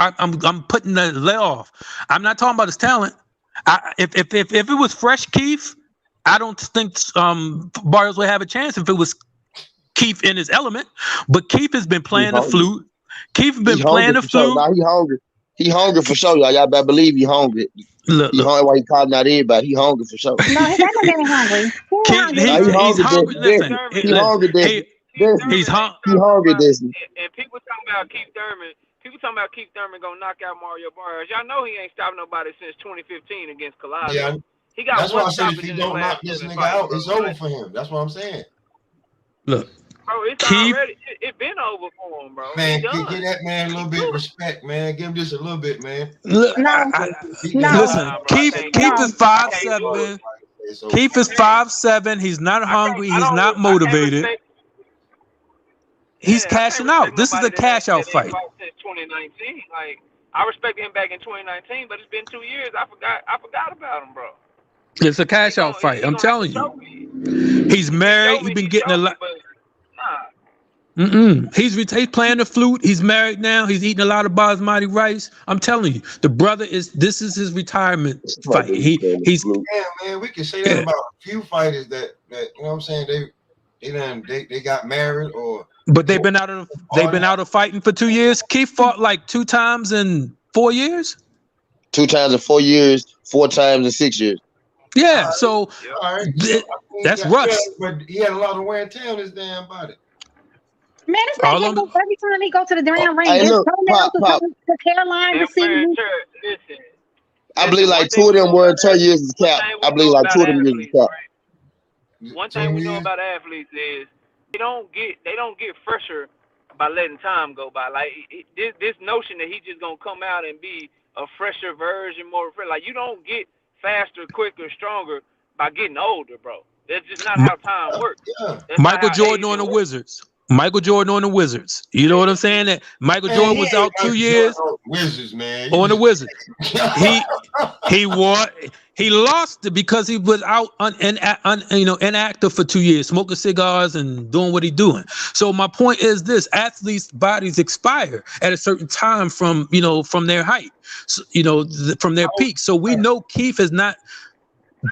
I'm putting the layoff. I'm not talking about his talent. If it was fresh Keith, I don't think Barrios would have a chance if it was Keith in his element, but Keith has been playing the flute. Keith has been playing the flute. Now he hungry. He hungry for sure, y'all. Y'all better believe he hungry. Look. Hungry while he calling out everybody. He hungry for sure. No, he's not getting hungry. He's hungry. Listen, he hungry. He's hungry. He hungry. Disney. And people talking about Keith Thurman. People talking about Keith Thurman gonna knock out Mario Barrios. Y'all know he ain't stopped nobody since 2015 against Colossus. Yeah, he got that's why I said one if he don't knock this nigga out, it's over for him. That's what I'm saying. Look. Bro, it's Keith, already been over for him, bro. Man, give that man a little bit of respect, man. Give him just a little bit, man. Look, listen, Keith is 5'7", man. Keith is 5'7". He's not hungry. He's not motivated. He's cashing out. This is a cash out fight. Since 2019, like I respected him back in 2019, but it's been 2 years. I forgot about him, bro. It's a cash out fight. I'm telling you. He's married. He's been getting a lot. He's playing the flute. He's married now. He's eating a lot of basmati rice. I'm telling you, the brother this is his retirement fight. He's man. We can say that about a few fighters that you know what I'm saying. They got married or. But they've been out of fighting for 2 years. Keith fought like 2 times in 4 years. 2 times in 4 years. 4 times in 6 years. Yeah, so that's rust. But he had a lot of wear and tear on his damn body. Man, it's like every time he go to the damn ring, hey, look, Pop. the hairline, the city. I believe like 2 of them wear and tear years is cap. I believe like 2 of them years is cap. One thing we know about athletes is they don't get fresher by letting time go by. Like this notion that he just gonna come out and be a fresher version, more fresh. Like you don't get faster, quicker, stronger by getting older, bro. That's just not how time works. Michael Jordan on the Wizards. Michael Jordan on the Wizards. You know what I'm saying? That Michael Jordan was out 2 years. Wizards, man. On the Wizards. He won. He lost it because he was out inactive for 2 years, smoking cigars and doing what he's doing. So my point is this: athletes' bodies expire at a certain time from their height, from their peak. So we know Keith has not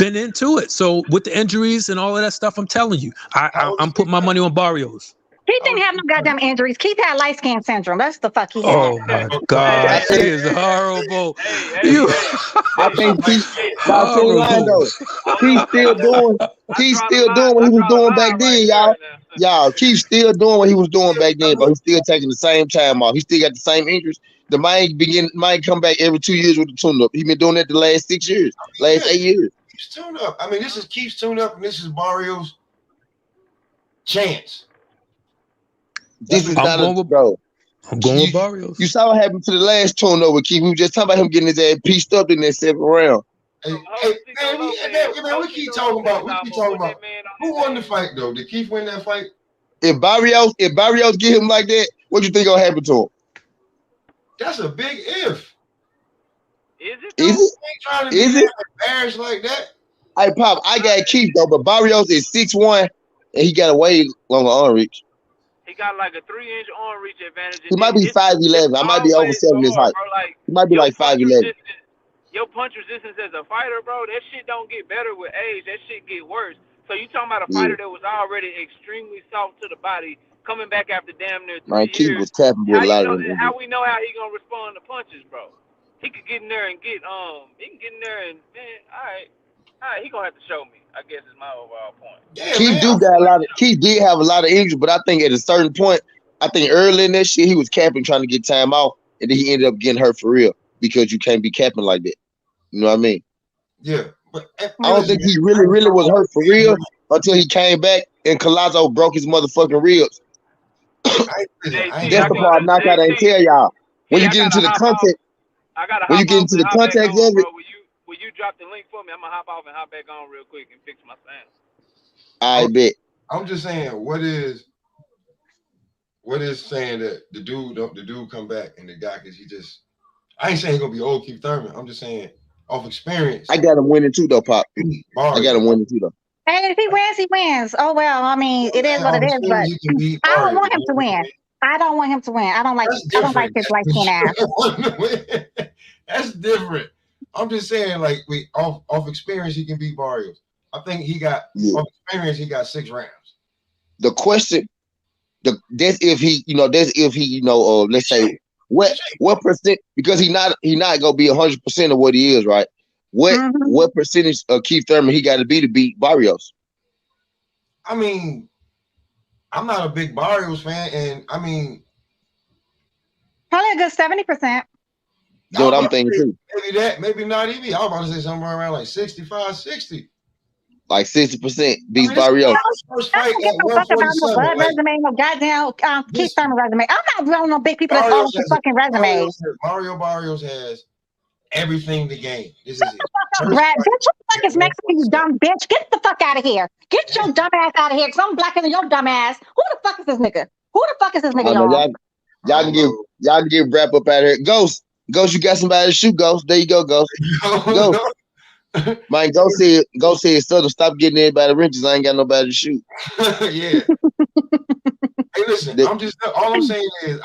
been into it. So with the injuries and all of that stuff, I'm telling you, I'm putting my money on Barrios. He didn't have no goddamn injuries. Keith had light skin syndrome. That's the fuck he had. Oh my God, it is horrible. I think Keith still doing what he was doing back then, y'all. Y'all, Keith still doing what he was doing back then, but he's still taking the same time off. He still got the same injuries. The might come back every 2 years with the tune-up. He's been doing that the last 6 years, last 8 years. Keith's tune-up. I mean, this is Keith's tune-up, and this is Barrios' chance. This is not bro. I'm going with Barrios. You saw what happened to the last tune over Keith. We were just talking about him getting his ass pieced up in that 7th round. Hey, man, we keep talking about. Who won the fight though? Did Keith win that fight? If Barrios get him like that, what you think gonna happen to him? That's a big if. Is it? Is it? Trying to be embarrassed like that. Hey, Pop, I got Keith though, but Barrios is 6'1", and he got a way longer arm reach. He got like a 3-inch arm reach advantage. He might be 5'11". I might be over 7 his height. Like, he might be like 5'11". Your punch resistance as a fighter, bro, that shit don't get better with age. That shit get worse. So you talking about a fighter that was already extremely soft to the body, coming back after damn near 3 years. Keith was tapping with a lot of them. How we know how he gonna respond to punches, bro? He could get in there and he can get in there and man, all right, he gonna have to show me. I guess is my overall point. Yeah, Keith did have a lot of injuries, but I think at a certain point, I think early in that shit he was capping, trying to get time off, and then he ended up getting hurt for real because you can't be capping like that. You know what I mean? Yeah, but I don't think he really was hurt for real until he came back and Collazo broke his motherfucking ribs. That's the part I knock out and tell y'all. When you get into the context, when you get into the context of it. Will you drop the link for me? I'm gonna hop off and hop back on real quick and fix my sound. I bet. I'm just saying, what is saying that the dude come back and the guy, cause he just, I ain't saying he's gonna be old Keith Thurman. I'm just saying off experience. I got him winning too though, Pop. I got him winning too though. Hey, if he wins, he wins. Oh well, I mean, it is what it is. But I don't want him to win. I don't want him to win. I don't like his light skin ass. That's different. I'm just saying, like, off experience, he can beat Barrios. I think he got off experience. He got 6 rounds. The question, that's if he, let's say what percent, because he not gonna be 100% of what he is, right? What percentage of Keith Thurman he got to beat Barrios? I mean, I'm not a big Barrios fan, and I mean, probably a good 70%. That's what I'm thinking too. Maybe that, maybe not even. I was about to say somewhere around like 65, 60. Like 60% beats Barrios. First fight at about no Bud resume, no goddamn Keith Thurman resume. I'm not no big people that's all the fucking resumes. Mario Barrios has everything to gain. This is it. Brad, bitch, who the fuck is Mexican, you dumb bitch? Get the fuck out of here. Get your dumb ass out of here, because I'm blacker than your dumb ass. Who the fuck is this nigga? Y'all can get wrap up out of here. Ghost, you got somebody to shoot, Ghost. There you go, Ghost. Ghost. Man, go see it. Southern, stop getting everybody wrenches. I ain't got nobody to shoot. Yeah. Hey, listen, all I'm saying is,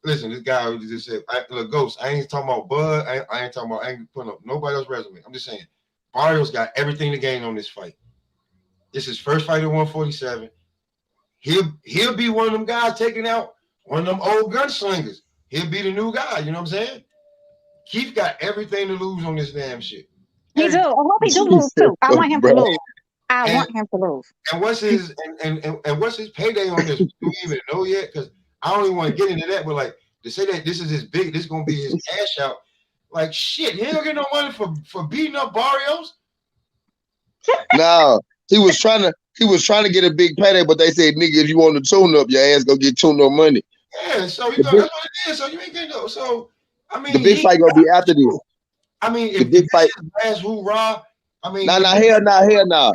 listen, this guy who just said, look, Ghost, I ain't talking about Bud. I ain't putting up nobody else's resume. I'm just saying, Barrios got everything to gain on this fight. This is his first fight at 147. He'll be one of them guys taking out one of them old gunslingers. He'll be the new guy, you know what I'm saying? Keith got everything to lose on this damn shit. He do. I hope he do lose too. I want him to lose. I want him to lose. And what's his payday on this? Do we even know yet? Because I don't even want to get into that, but like to say that this is gonna be his cash out. Like shit, he don't get no money for beating up Barrios. No, he was trying to get a big payday, but they said, nigga, if you want to tune up, your ass gonna get tuned up money. Yeah, so that's what it is. So you ain't getting no. So I mean, the big fight gonna be after this. I mean, if the big fight last hoorah, I mean, hell no.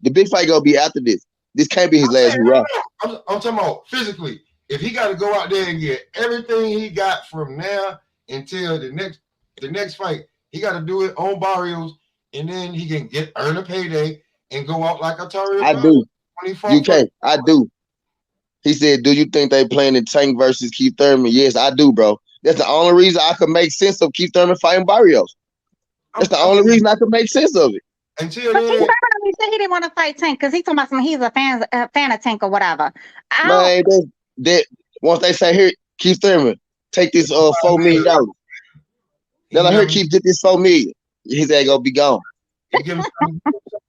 The big fight gonna be after this. This can't be his last hoorah. I'm talking about physically. If he got to go out there and get everything he got from now until the next fight, he got to do it on Barrios, and then he can earn a payday and go out like Atario. I do. UK, I do. He said, "Do you think they playing the Tank versus Keith Thurman?" Yes, I do, bro. That's the only reason I could make sense of Keith Thurman fighting Barrios. That's the only reason I could make sense of it. Until then, he said he didn't want to fight Tank because he talking about he's a fan of Tank or whatever. Man, that once they say here, Keith Thurman, take this $4 million. Then I heard Keith get this $4 million. His ass gonna be gone. He give him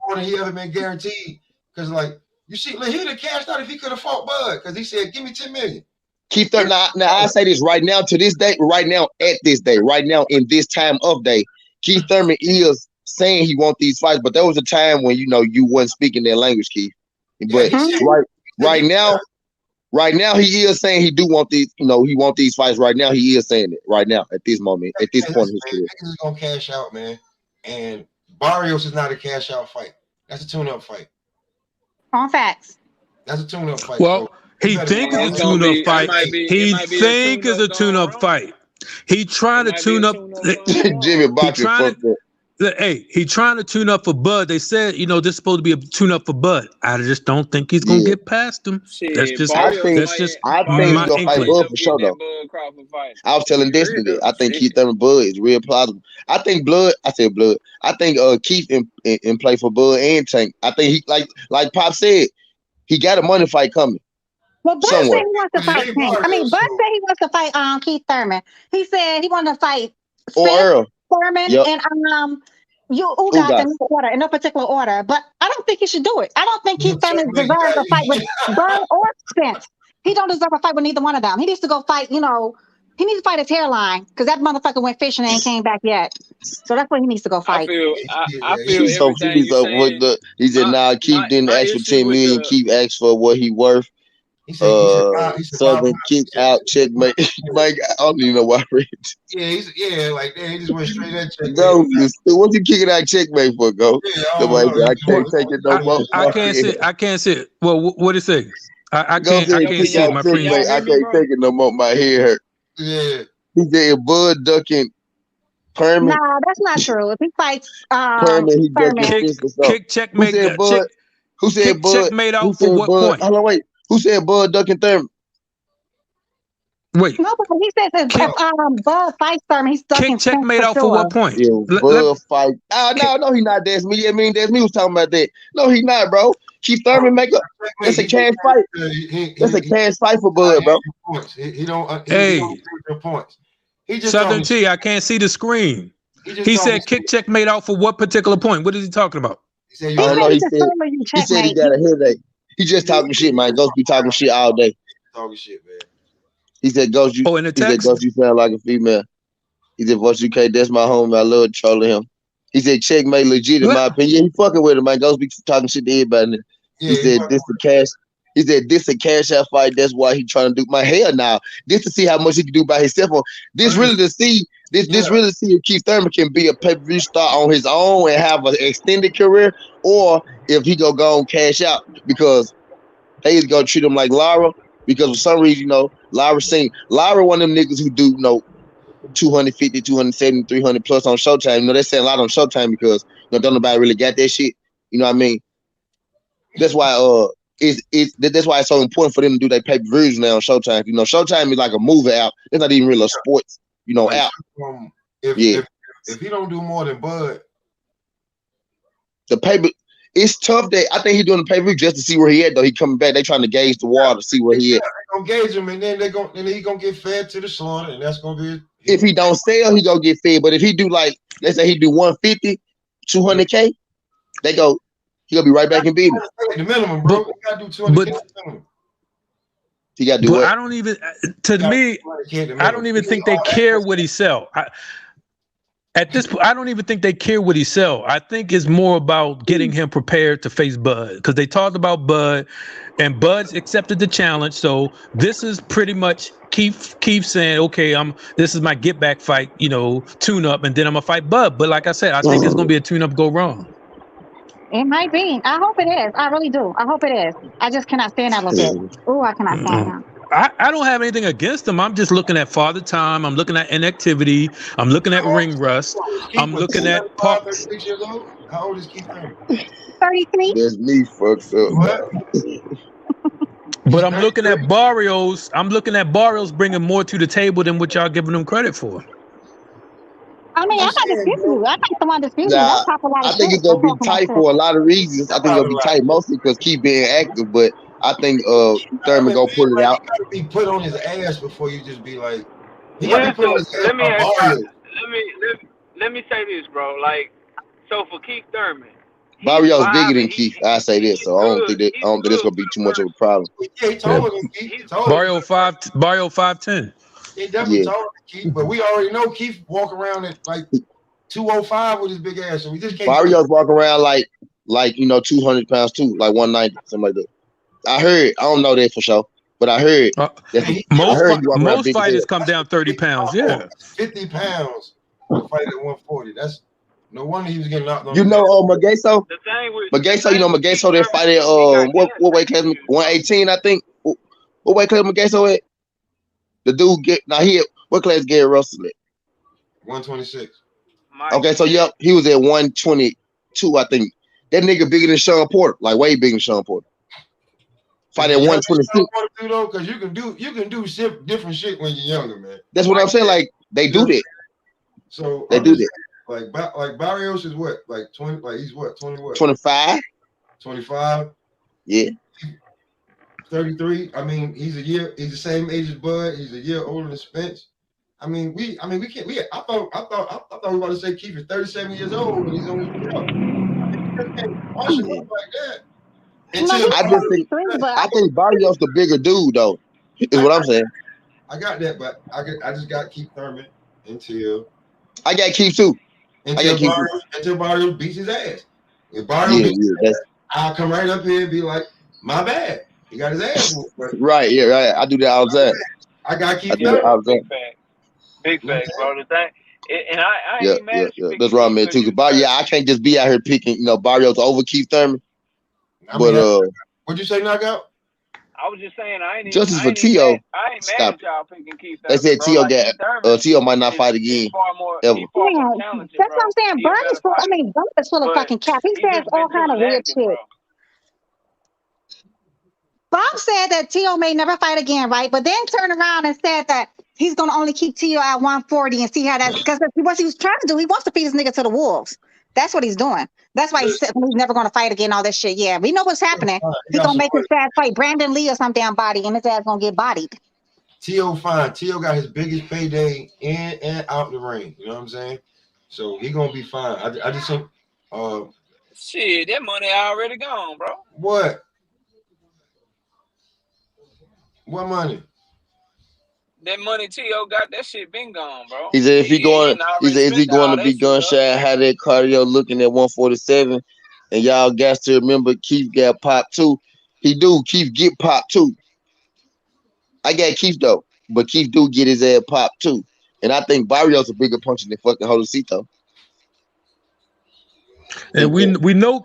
more than he ever been guaranteed. Because like you see, like, he would have cashed out if he could have fought Bud because he said, "Give me $10 million." Keith Thurman. Now I say this right now to this day, right now at this day, right now in this time of day, Keith Thurman is saying he wants these fights, but there was a time when you wasn't speaking their language, Keith. But right now, Right now, he is saying he do want these. You know, he want these fights right now. He is saying it right now at this moment, at this point in his career. Niggas is gonna cash out, man. And Barrios is not a cash out fight. That's a tune-up fight. On facts. That's a tune-up fight. Well, so he think it's a tune-up fight. He think it's a tune-up fight. He trying to tune up. Jimmy boxing fucked up. Hey, he trying to tune up for Bud. They said, you know, this is supposed to be a tune up for Bud. I just don't think he's gonna get past him. That's just I think he's gonna fight Bud for sure though. I was telling Destiny that I think Keith Thurman Bud is real plausible. I think Blood. I said Blood. I think Keith in play for Bud and Tank. I think he like Pop said, he got a money fight coming. Well, Bud said he wants to fight Tank. I mean, Bud said he wants to fight Keith Thurman. He said he wanted to fight Earl Thurman and Ugas in order, in no particular order. But I don't think he should do it. I don't think Keith Thurman deserves a fight with Bud or Spence. He don't deserve a fight with neither one of them. He needs to go fight, you know, he needs to fight his hairline because that motherfucker went fishing and ain't came back yet. So that's what he needs to go fight. I feel everything you're saying. He said, "Nah, Keith didn't ask for 10 million. Keith asked for what he worth." Southern kick out, checkmate. Like, I don't even know why I read it. Yeah, like he just went straight at checkmate. Go, what's he kicking out checkmate for? Go. Yeah, I can't take it no more. I can't see it. Well, what did it say? I can't see it. My friend. I can't take it no more. My head hurt. Yeah. He said Bud ducking Perman. Nah, that's not true. If he fights Perman, he ducking kick checkmate. Who said Bud? Checkmate out for what point? Hold on, wait. Who said Bud ducking Thurman? Wait. No, but he says if Bud fights Thurman, he's ducking. Kick checkmate out for what point? Yeah, Bud fight. No, he not. That's me. I mean, that's me was talking about that. No, he not, bro. Keith Thurman make up. That's a cash fight. That's a cash fight for Bud, bro. He don't. Hey, points. SouthernTea, I can't see the screen. He said kick checkmate out for what particular point? What is he talking about? He said he got a headache. He just talking shit, man. Ghost be talking shit all day. Talking shit, man. He said, Ghost, you. In the text? He said, Ghost, you sound like a female. He said, Voice UK, that's my homie. I love trolling him. He said, checkmate legit in my opinion. Yeah, he fucking with him, man. Ghost be talking shit to everybody. He said, this the cash. He said, this a cash out fight. That's why he trying to do my hair now. This to see how much he can do by himself. This really to see. This really see if Keith Thurman can be a pay-per-view star on his own and have an extended career, or if he go and cash out because they is gonna treat him like Lara. Because for some reason, you know, Lara one of them niggas who do, you know, 250, 270, 300 plus on Showtime. You know, they say a lot on Showtime because you know don't nobody really got that shit. You know what I mean? That's why that's why it's so important for them to do their pay-per-views now on Showtime. You know, Showtime is like a movie app. It's not even really a sports, you know, app. If he don't do more than Bud, the paper, it's tough. That I think he's doing the pay-per-view just to see where he at. Though he coming back, they trying to gauge the water to see where he at. They gonna gauge him, and then he gonna get fed to the slaughter, and that's gonna be. If he don't sell, he gonna get fed. But if he do like, let's say he do 150, 200K, he gonna be right back in business. The minimum, bro. You gotta do 200K minimum. He got to do but what? I don't even. To me, I don't even think they care what he sell. At this point, I don't even think they care what he sell. I think it's more about getting him prepared to face Bud because they talked about Bud, and Bud's accepted the challenge. So this is pretty much Keith saying, "Okay, this is my get back fight, you know, tune up, and then I'm gonna fight Bud." But like I said, I think it's gonna be a tune up go wrong. It might be. I hope it is. I really do. I hope it is. I just cannot stand that little bit. Oh, I cannot stand him. I don't have anything against him. I'm just looking at Father Time. I'm looking at inactivity. I'm looking at ring rust. I'm looking at parts. How old is Keith Thurman? 33. That's me fucked up. But I'm looking at Barrios. I'm looking at Barrios bringing more to the table than what y'all giving him credit for. I mean, I'm not disputing you. I'm not the one disputing you. I think it's gonna be tight for a lot of reasons. I think it's gonna be tight mostly because Keith being active, but I think Thurman gonna pull it out. You gotta be put on his ass before you just be like. Let me say this, bro. Like, so for Keith Thurman, Barrios bigger than Keith. I say this, so I don't think it's gonna be too much of a problem. Yeah, he taller than Keith. Barrio 5'10". He definitely taller than Keith, but we already know Keith walk around at like 205 with his big ass, so we just can't. Barrios walk around like you know 200 pounds too, like 190, something like that. I heard. I don't know that for sure. but I heard most fighters come down 30 pounds. Yeah, 50 pounds to fight at 140. That's no wonder he was getting knocked on. You know, Mageso. Mageso, you know Mageso that fight at what weight class? 118, I think. What weight class Mageso at? The dude what class Gary Russell at? 126. Okay, so he was at 122, I think. That nigga bigger than Sean Porter, like way bigger than Sean Porter. Fight at 126. Because you can do different shit when you're younger, man. That's what I'm saying. Like they do that. So they do that. Like Barrios is what? Like 20, like he's what? 20 what? 25. 25? Yeah. 33. I mean, he's the same age as Bud. He's a year older than Spence. I thought we were about to say Keith is 37 years old and he's only like that. I think Barrios the bigger dude though. Is what I'm saying. I got that, but I just got Keith Thurman until I got Keith too. Until Barrios beats his ass. If Barrios beats his ass, I'll come right up here and be like, my bad. He got his ass whooped. Right, yeah, right. I do that all the time. I got Keith Thurman. Big facts, bro. The thing, and I ain't mad at you. That's right, man. Too. I can't just be out here picking, Barrios over Keith Thurman. What'd you say, knockout? I was just saying I ain't justice for T.O. I ain't mad at y'all picking Keith Thurman. They said T.O. T.O. might not fight again. That's what I'm saying. Bud is full of fucking cap. He says all kind of weird shit. Bob said that T.O. may never fight again, right? But then turned around and said that he's going to only keep T.O. at 140 and see how that's, because what he was trying to do, he wants to feed his nigga to the wolves. That's what he's doing. That's why he's never going to fight again, all this shit. Yeah, we know what's happening. He's going to make his ass fight Brandon Lee or some damn body, and his ass going to get bodied. T.O. fine. T.O. got his biggest payday in and out the ring. You know what I'm saying? So he going to be fine. I just think... shit, that money already gone, bro. What? What money? That money T.O. got, that shit been gone, bro. He said if he going to be gun shy, have that cardio looking at 147, and y'all got to remember Keith got popped too. Keith get popped too. I got Keith though, but Keith do get his ass popped too. And I think Barrios a bigger puncher than fucking Jodocito. And we know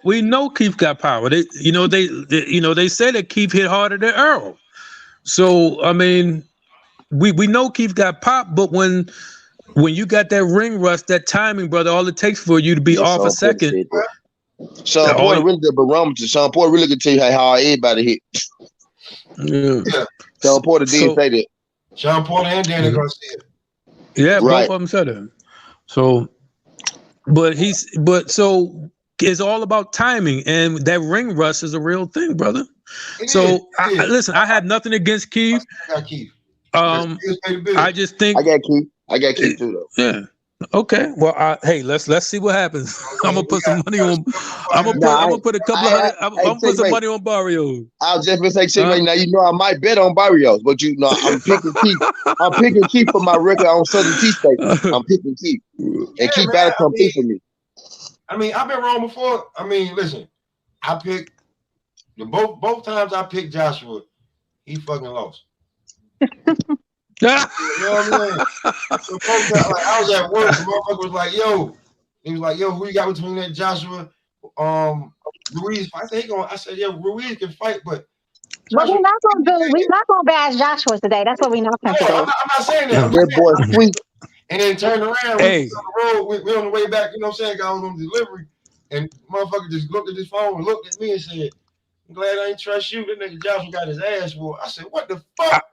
Keith got power. They say that Keith hit harder than Earl. So I mean, we know Keith got popped, but when you got that ring rust, that timing, brother, all it takes for you to be off a second. Sean Porter really the barometer. Sean Porter really could tell you how everybody hit. Yeah. Sean Porter did say that. Sean Porter and Danny Garcia. Yeah, both of them said that. So, but it's all about timing, and that ring rust is a real thing, brother. So listen, I have nothing against Keith. I got Keith. I just think I got Keith too though. Yeah. Okay. Well, hey, let's see what happens. I'm gonna put some money on. I'm gonna put a couple of hundred. I'm gonna put some money on Barrios. I was just gonna say shit right now. You know I might bet on Barrios, but I'm picking Keith. I'm picking Keith for my record on SouthernTea State. I'm picking Keith, and Keith better come through for me. I mean, I've been wrong before. I mean, listen, I picked both times I picked Joshua, he fucking lost. You know what I mean? So I was at work, the motherfucker was like, yo, who you got between that Joshua, Ruiz? I said, yeah, Ruiz can fight, but we're not gonna bash Joshua today. That's what we're not going to do. I'm not saying that. That boy sweet. And then turned around, we on the road, we on the way back, you know what I'm saying? I was on delivery, and motherfucker just looked at his phone and looked at me and said, I'm glad I ain't trust you. That nigga Joshua got his ass whooped. I said, what the fuck?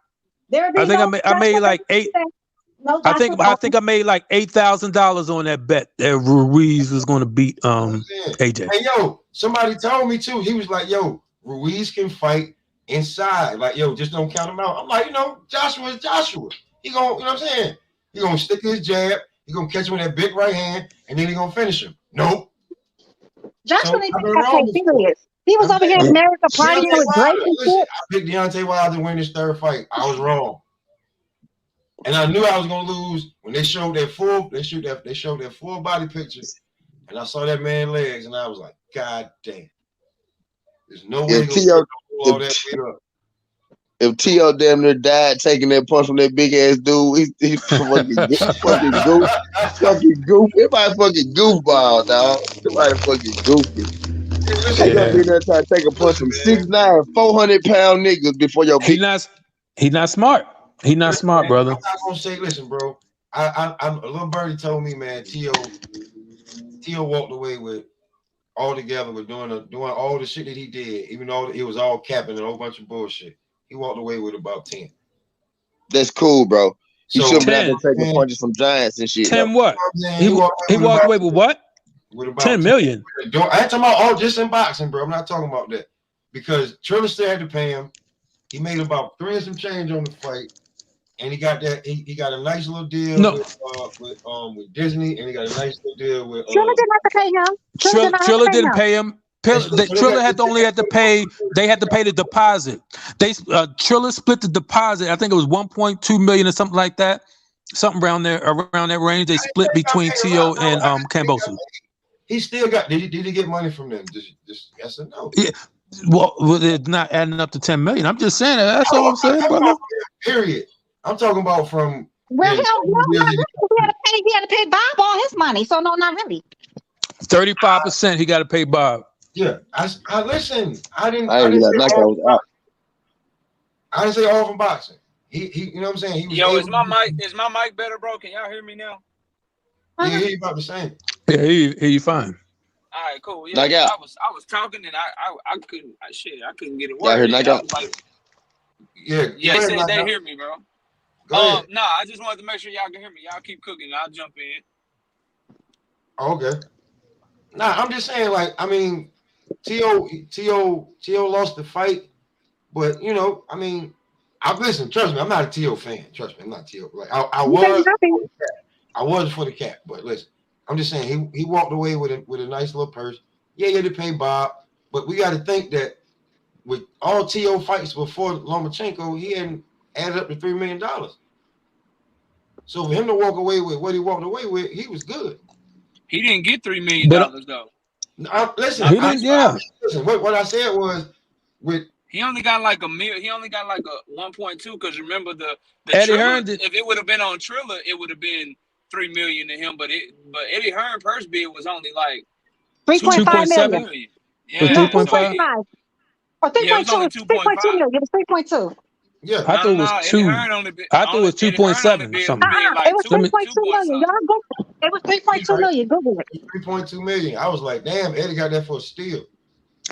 I think I made like eight. I think I made like $8,000 on that bet that Ruiz was going to beat AJ. Hey yo, somebody told me too. He was like, yo, Ruiz can fight inside. Like, yo, just don't count him out. I'm like, Joshua is Joshua. He gonna, you know what I'm saying? He gonna stick his jab. He gonna catch him with that big right hand, and then he gonna finish him. Nope. Joshua didn't take that serious. He was over here in America partying with Drake and shit. I picked Deontay Wilder to win his third fight. I was wrong, and I knew I was gonna lose when they showed that full body picture, and I saw that man's legs, and I was like, God damn, there's no way he's gonna all that weight up. if T.O. damn near died taking that punch from that big ass dude, he's fucking goof. Everybody fucking goofball, dog. Everybody fucking goofy. They gonna be there trying to take a punch from 6'9", 400-pound niggas before your He big. not smart. He not smart, brother. I'm not gonna say, listen, bro. I'm a little birdie told me, man. T.O. walked away with all together with doing all the shit that he did, even though it was all capping and a whole bunch of bullshit. He walked away with about 10. That's cool, bro. He shouldn't be out 10. there taking punches from giants and shit. 10 though. what? He walked away with what? With about 10 million. I ain't talking about all just in boxing, bro. I'm not talking about that because Triller still had to pay him. He made about 3 and some change on the fight, and he got that. He got a nice little deal with Disney, and he got a nice little deal with. Triller didn't have to pay him. Triller didn't pay him. Triller only had to pay. They had to pay the deposit. Triller split the deposit. I think it was 1.2 million or something like that. Something around that range. They split between T.O. and Cambosa. He still got. Did he get money from them? Just yes or no? Yeah. Well, it's not adding up to 10 million. I'm just saying that. That's all I'm saying, brother. Period. I'm talking about from. Well, he had to pay Bob all his money. So no, not really. 35% he got to pay Bob. Yeah, I listen. I didn't say all from boxing. He you know what I'm saying? Is my mic better, bro? Can y'all hear me now? Yeah, he about the same. Yeah, he fine. All right, cool. Yeah, I was talking and I couldn't get it working. Yeah, said they hear me, bro. Nah, I just wanted to make sure y'all can hear me. Y'all keep cooking. I'll jump in. Okay. Nah, I'm just saying, like, I mean, T.O. lost the fight, but you know, I mean, listen, trust me, I'm not a T.O. fan. Trust me, I'm not T.O. Like I was for the cat, but listen, I'm just saying he walked away with a nice little purse. Yeah, he had to pay Bob, but we got to think that with all T.O. fights before Lomachenko, he hadn't added up to $3 million. So for him to walk away with what he walked away with, he was good. He didn't get $3 million though. Listen, listen. What I said was he only got like $1 million. He only got like a 1.2 because remember the Eddie Triller, Hearn if it would have been on Triller, it would have been $3 million to him. But Eddie Hearn purse bid was only like 3.5 million. Yeah, 3.5 or 3.2. 3.2 million. It was 3.2. Yeah, I thought it was 2. I thought it was 2.7 something. It was 3.2 million. Y'all go. It was 3.2 million. Google it. 3.2 million. I was like, damn, Eddie got that for a steal.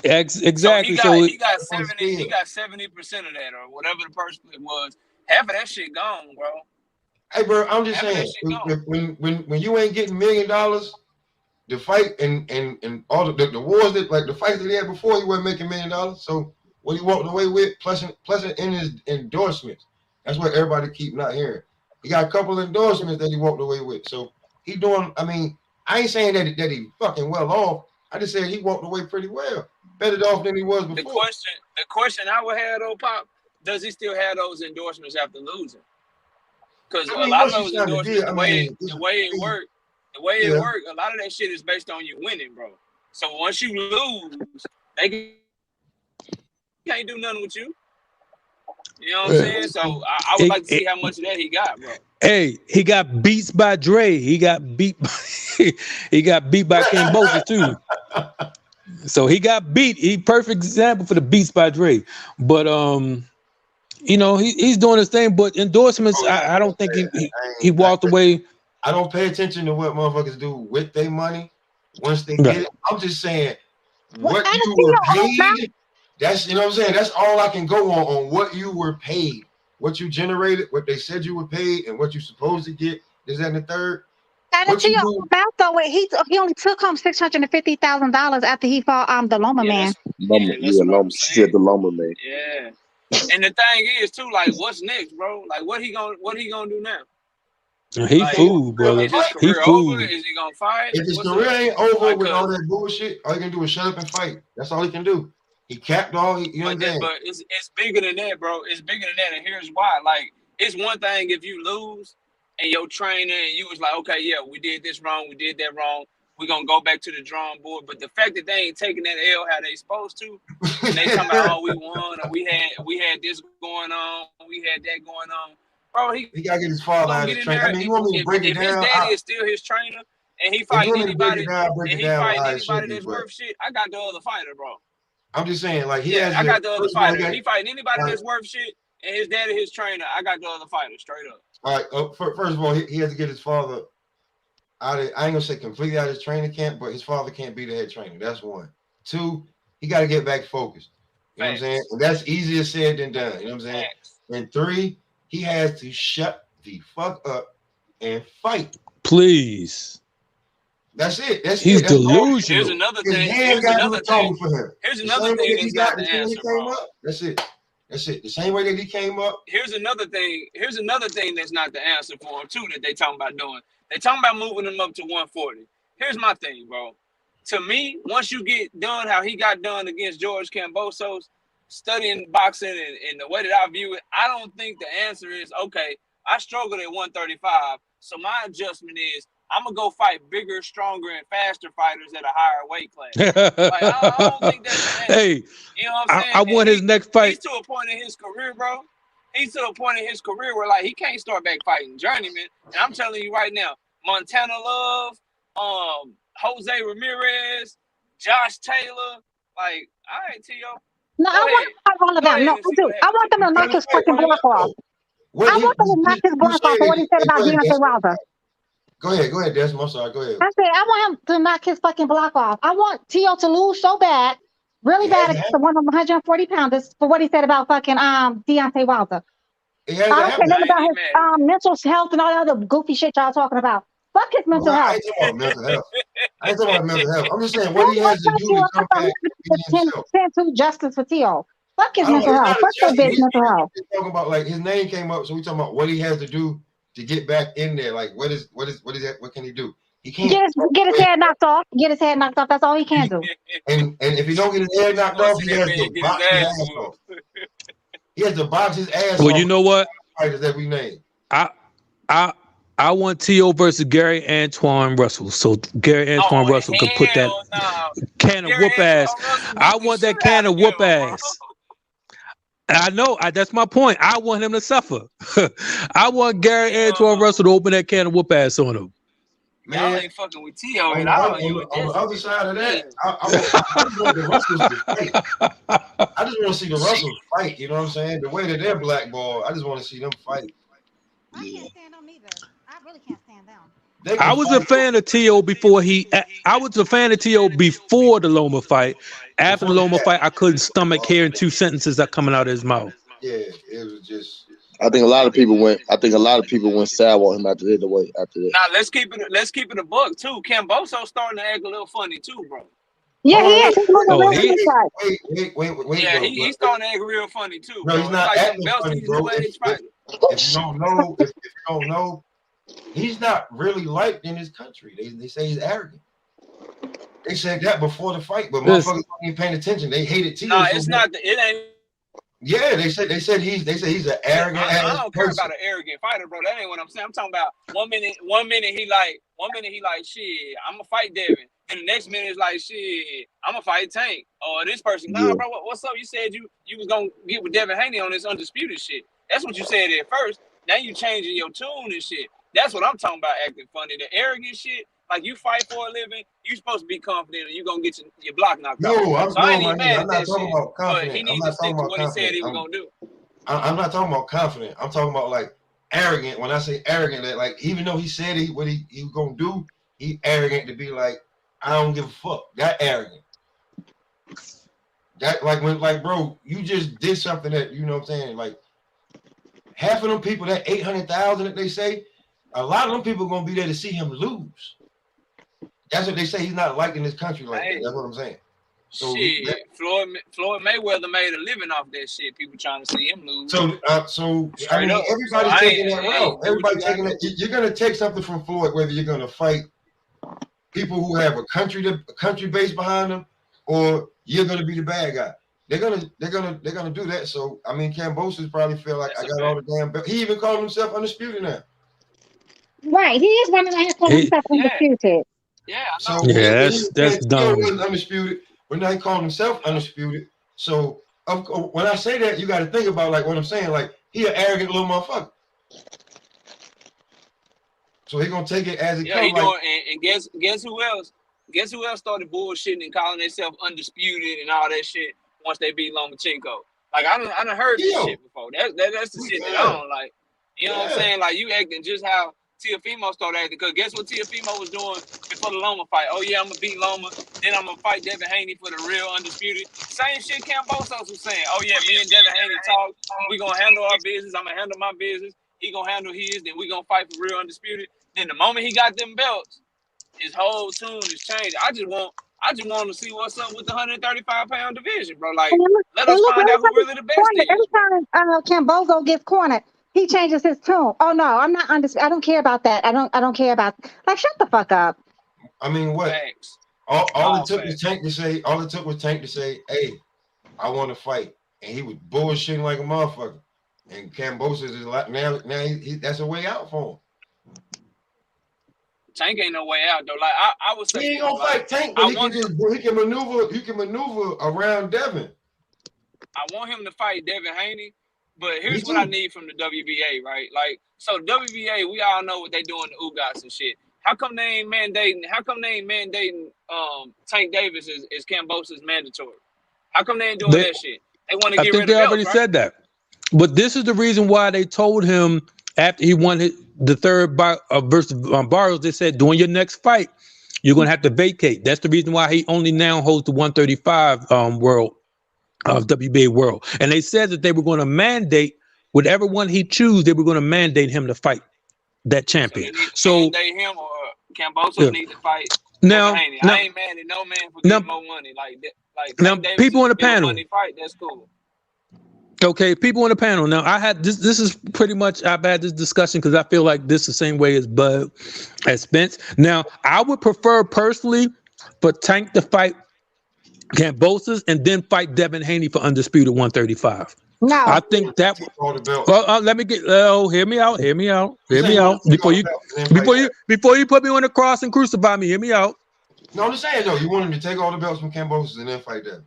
Exactly. So he got 70% of that, or whatever the purse split was. Half of that shit gone, bro. Hey, bro, I'm just saying, when you ain't getting $1 million, the fight and all the wars that like the fights that he had before, he wasn't making $1 million. So what he walked away with, plus in his endorsements, that's what everybody keep not hearing. He got a couple of endorsements that he walked away with. So he doing. I mean, I ain't saying that he fucking well off. I just said he walked away pretty well, better off than he was before. The question I would have though, Pop, does he still have those endorsements after losing? Because a lot of those endorsements, the way it worked, a lot of that shit is based on you winning, bro. So once you lose, they can't do nothing with you. You know what I'm saying? So I would like to see how much of that he got, bro. Hey, he got beats by Dre. He got beat by Cambosa too. So he got beat. He perfect example for the beats by Dre. But you know, he's doing his thing. But endorsements, I don't think he walked away. I don't pay attention to what motherfuckers do with their money once they get it. I'm just saying what you were paid. That's, you know what I'm saying? That's all I can go on what you were paid, what you generated, what they said you were paid, and what you supposed to get. Is that in the third? And to your mouth though, he only took home $650,000 after he fought the Loma man. The Loma man. Yeah. And the thing is too, like, what's next, bro? Like, what he gonna do now? He fooled, brother. Is his career over? Is he gonna fight? If his career ain't over with all that bullshit, all he can do is shut up and fight. That's all he can do. He capped all. You know what I'm saying? But it's bigger than that, bro. It's bigger than that, and here's why. Like, it's one thing if you lose and your trainer and you was like, okay, yeah, we did this wrong, we did that wrong. we're gonna go back to the drawing board. But the fact that they ain't taking that L how they supposed to, and they talking about, oh, we won, or we had this going on, we had that going on. Bro, he gotta get his father out of the train. I mean, you want me to break it down? If his daddy is still his trainer and he fighting anybody, that's worth shit, I got the other fighter, bro. I'm just saying, like I got the other fighter. If he fighting anybody that's worth shit and his daddy his trainer, I got the other fighter straight up. All right. First of all, he has to get his father out of, I ain't gonna say completely out of his training camp, but his father can't be the head trainer. That's one. Two, he got to get back focused. You know what I'm saying? And that's easier said than done. You know what I'm saying? And three, he has to shut the fuck up and fight. Please. That's it. He's delusional. Here's another thing. Here's another thing that's not the answer, bro. That's it. The same way that he came up. Here's another thing that's not the answer for him too that they talking about doing. They talking about moving him up to 140. Here's my thing, bro. To me, once you get done how he got done against George Kambosos, studying boxing and the way that I view it, I don't think the answer is, okay, I struggled at 135, so my adjustment is I'm going to go fight bigger, stronger, and faster fighters at a higher weight class. Like, I don't think that's the answer. Hey, you know what I'm saying? I want his next fight. He's to a point in his career, bro. He's to a point in his career where, like, he can't start back fighting journeyman. And I'm telling you right now, Montana Love, Jose Ramirez, Josh Taylor, like, all right, T.O. No, I want to fight all of them. No, I do. I want them to knock his fucking block off. I want them to knock his block off for what he said about Deontay Wilder. Go ahead, Desmond. I'm sorry. Go ahead. I said I want him to knock his fucking block off. I want T.O. to lose so bad, really bad against the 140 pounders for what he said about fucking Deontay Wilder. I don't care nothing about his mental health and all the other goofy shit y'all talking about. Fuck his mental health. I ain't talking about mental health. I'm just saying what he has to do to come back himself. Send to justice for T.O. Fuck his mental health. Fuck that bitch mental health. Talking about like his name came up, so we talking about what he has to do to get back in there. Like what is that? What can he do? He can't get his head knocked off. Get his head knocked off. That's all he can do. And if he don't get his head knocked off, he has to box his ass off. He has to box his ass off. Well, you know what? Fighters that we name. I want T.O. versus Gary Antoine Russell. So Gary Antoine Russell can put that can of whoop ass. I want that can of whoop ass. I know. That's my point. I want him to suffer. I want Gary Antoine Russell to open that can of whoop ass on him. Man, y'all ain't fucking with T.O. On the other side of that, I just want the Russells to fight. I just want to see the Russells fight. You know what I'm saying? The way that they're blackballed, I just want to see them fight. I can't stand them either. I really can't stand them. I was a fan of T.O. before I was a fan of T.O. before the Loma fight. After the Loma fight, I couldn't stomach hearing two sentences that coming out of his mouth. Yeah, it was just. I think a lot of people went sour on him after that. Nah, let's keep it a buck too. Kambosos starting to act a little funny too, bro. Yeah, he is. Wait. Yeah, he's starting to act real funny too. No, bro. he's not acting funny, bro. If you don't know, he's not really liked in his country. They say he's arrogant. They said that before the fight, but motherfuckers ain't paying attention. They hated T.O. No, it's not. It ain't. Yeah, they said he's an arrogant. I don't care about an arrogant fighter, bro. That ain't what I'm saying. I'm talking about one minute he like shit, I'm gonna fight Devin, and the next minute is like shit, I'm gonna fight Tank. Or this person, nah, bro, what's up? You said you was gonna get with Devin Haney on this undisputed shit. That's what you said at first. Now you changing your tune and shit. That's what I'm talking about. Acting funny, the arrogant shit. Like you fight for a living, you supposed to be confident, or you gonna get your block knocked out. I ain't even mad at that shit. But he needs to stick to what he said he was gonna do. I'm not talking about confident. I'm talking about like arrogant. When I say arrogant, that like even though he said what he was gonna do, he arrogant to be like, I don't give a fuck. That arrogant. That like bro, you just did something that you know what I'm saying. Like half of them people, that 800,000 that they say, a lot of them people are gonna be there to see him lose. That's what they say. He's not liked in this country like that. That's what I'm saying. So shit, Floyd Mayweather made a living off that shit. People trying to see him lose. So I mean, everybody's taking that route. Everybody's taking that. You're gonna take something from Floyd, whether you're gonna fight people who have a country base behind them, or you're gonna be the bad guy. They're gonna do that. So I mean, Kambosos probably feel like I got all the damn belt. He even called himself undisputed now. Right, he is running around calling himself undisputed. Yeah, I So know. Yeah, he that's dumb. wasn't undisputed, but now he called himself undisputed. So when I say that, you got to think about like what I'm saying. Like he an arrogant little motherfucker. So he gonna take it as it Yeah, he comes. Like, doing, and guess who else? Guess who else started bullshitting and calling themselves undisputed and all that shit once they beat Lomachenko? Like I done heard this shit before. That's the shit that I don't like. You know what I'm saying? Like you acting just how Teofimo started acting. Cause guess what Teofimo was doing before the Loma fight? Oh yeah, I'm gonna beat Loma, then I'm gonna fight Devin Haney for the real undisputed. Same shit Kambosos was saying. Oh yeah, me and Devin Haney talk. We gonna handle our business. I'm gonna handle my business. He gonna handle his. Then we gonna fight for real undisputed. Then the moment he got them belts, his whole tune is changed. I just want to see what's up with the 135-pound division, bro. Like, let us find out who really the best is. Every time Cambozo gets cornered, he changes his tune. Oh no, I'm not I don't care about that. I don't care about. Like, shut the fuck up. I mean, what? Facts. All it took was Tank to say. All it took was Tank to say, "Hey, I want to fight," and he was bullshitting like a motherfucker. And Kambosos is like now that's a way out for him. Tank ain't no way out though. Like I would say he ain't gonna fight Tank, but he can maneuver. You can maneuver around Devin. I want him to fight Devin Haney, but here's what I need from the WBA, right? Like, so WBA, we all know what they doing to UGAS and shit. How come they ain't mandating? Tank Davis is Kambosos mandatory? How come they ain't doing that shit? They want to get rid of belts, they already said that. But this is the reason why they told him after he won the third versus Barrios, they said during your next fight, you're gonna have to vacate. That's the reason why he only now holds the 135 world WBA world. And they said that they were going to mandate whatever one he choose, they were going to mandate him to fight that champion. So mandate him or Kambosos need to fight. Now, I ain't mad at no man for getting more money like that. Like now, Davis people on the panel. Money fight, that's cool. Okay, people on the panel. Now, I had this is pretty much, I've had this discussion because I feel like this is the same way as Spence. Now, I would prefer personally for Tank to fight Kambosos and then fight Devin Haney for undisputed 135. No, I think that. Well, let me get. Oh, hear me out. Before you put me on the cross and crucify me, hear me out. No, I'm just saying though. You want him to take all the belts from Kambosos and then fight Devin.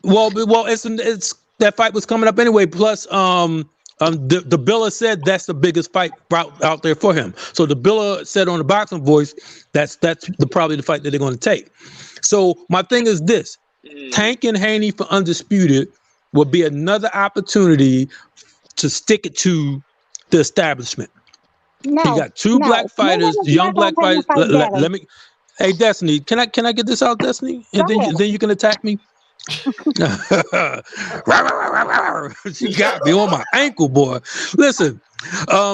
Well, it's that fight was coming up anyway. Plus, the Billa said that's the biggest fight out there for him. So the Billa said on the Boxing Voice that's probably the fight that they're going to take. So my thing is this: Tank and Haney for undisputed will be another opportunity to stick it to the establishment. No, he got two black fighters, young black fighters. Let me. Hey, Destiny, can I get this out, Destiny? And then you can attack me. She got me on my ankle, boy. Listen,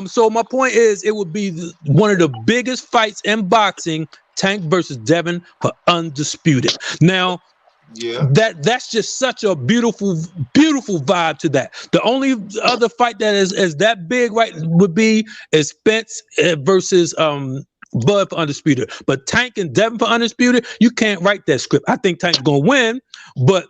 so my point is, it would be one of the biggest fights in boxing, Tank versus Devin for undisputed. Now, that's just such a beautiful vibe to that. The only other fight that is that big, right, would be Spence versus Bud for undisputed. But Tank and Devin for undisputed, you can't write that script. I think Tank's gonna win, but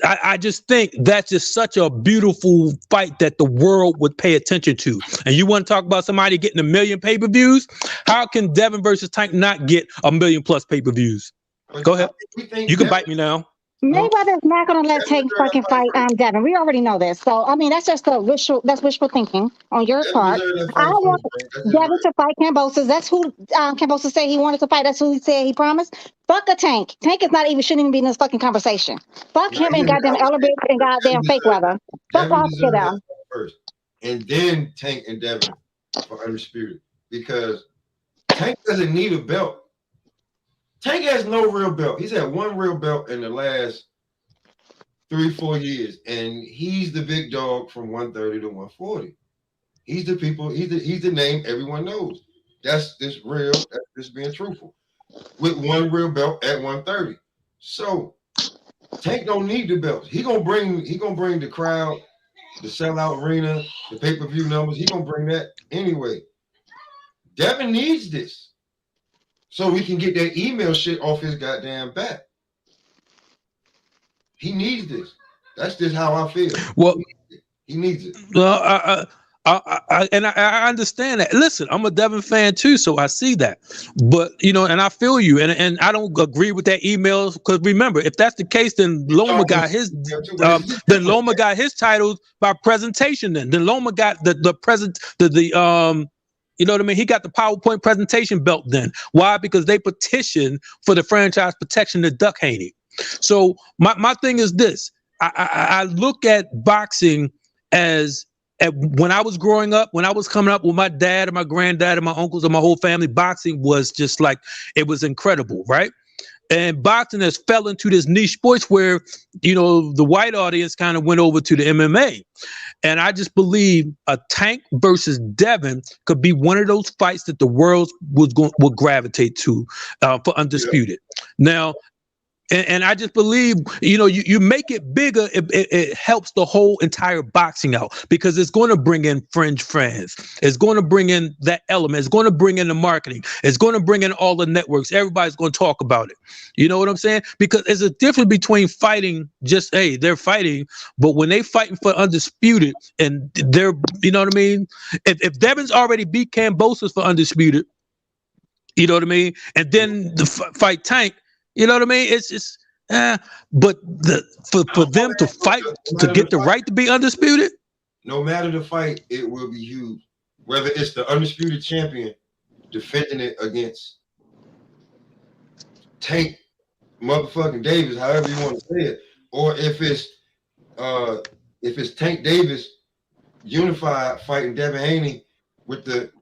I just think that's just such a beautiful fight that the world would pay attention to. And you want to talk about somebody getting 1 million pay-per-views? How can Devin versus Tank not get 1 million plus pay-per-views? Go ahead. You can bite me now. Mayweather's not going to let Tank fucking fight Devin. We already know this. So, I mean, that's just wishful thinking on your part. I want Devin to fight Kambosos. That's who Kambosos said he wanted to fight. That's who he said he promised. Fuck a Tank. Tank is shouldn't even be in this fucking conversation. Fuck him and goddamn Elevate and goddamn fake weather. Fuck off to them. First. And then Tank and Devin for undisputed. Because Tank doesn't need a belt. Tank has no real belt. He's had one real belt in the last 3-4 years, and he's the big dog from 130 to 140. He's the people. He's the name everyone knows. That's just real. That's just being truthful. With one real belt at 130. So Tank don't need the belts. He gonna bring the crowd, the sellout arena, the pay-per-view numbers. He gonna bring that anyway. Devin needs this. So we can get that email shit off his goddamn back. He needs this. That's just how I feel. Well, he needs it. Well, I understand that. Listen, I'm a Devin fan too, so I see that. But and I feel you, and I don't agree with that email because remember, if that's the case, then Loma got his titles by presentation. Then Loma got the present you know what I mean? He got the PowerPoint presentation belt then. Why? Because they petitioned for the franchise protection to Duck Haney. So my thing is this. I look at boxing as when I was growing up, when I was coming up with my dad and my granddad and my uncles and my whole family, boxing was just like, it was incredible, right? And boxing has fell into this niche sports where, the white audience kind of went over to the MMA. And I just believe a Tank versus Devin could be one of those fights that the world would gravitate to for Undisputed. Yeah. Now, and I just believe, you make it bigger, it helps the whole entire boxing out because it's going to bring in fringe fans. It's going to bring in that element. It's going to bring in the marketing. It's going to bring in all the networks. Everybody's going to talk about it. You know what I'm saying? Because there's a difference between fighting just, hey, they're fighting, but when they fighting for Undisputed and they're, you know what I mean? If Devin's already beat Kambosos for Undisputed, you know what I mean? And then the fight Tank, you know what I mean? It's but for them to fight to get the right to be undisputed. No matter the fight, it will be huge. Whether it's the undisputed champion defending it against Tank motherfucking Davis, however you want to say it, or if it's Tank Davis unified fighting Devin Haney with the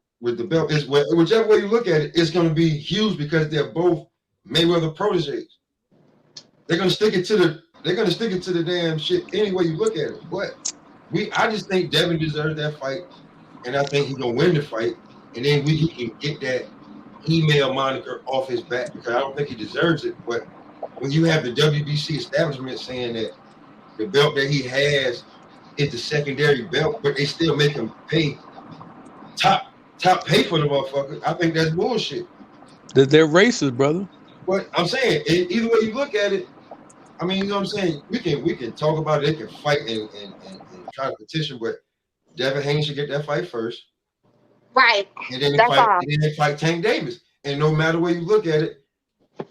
belt, whichever way you look at it, it's going to be huge because they're both Mayweather proteges. They're gonna stick it to the damn shit any way you look at it. But I just think Devin deserves that fight, and I think he's gonna win the fight, and then he can get that email moniker off his back because I don't think he deserves it. But when you have the WBC establishment saying that the belt that he has is the secondary belt, but they still make him pay top pay for the motherfucker, I think that's bullshit. They're racist, brother. But I'm saying, either way you look at it, I mean, you know what I'm saying? We can talk about it. They can fight and try to petition, but Devin Haney should get that fight first. Right. And then they fight Tank Davis. And no matter where you look at it,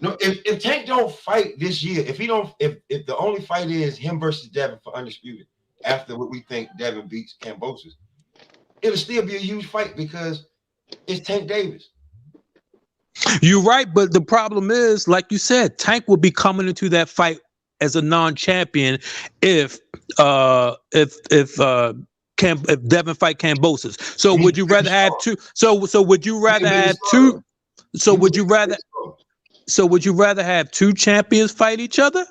if Tank don't fight this year, if the only fight is him versus Devin for Undisputed, after what we think Devin beats Kambosos, it'll still be a huge fight because it's Tank Davis. You're right, but the problem is, like you said, Tank will be coming into that fight as a non-champion if Devin fight Kambosos. So would you rather have two? So would you rather have two? So would you rather have two champions fight each other,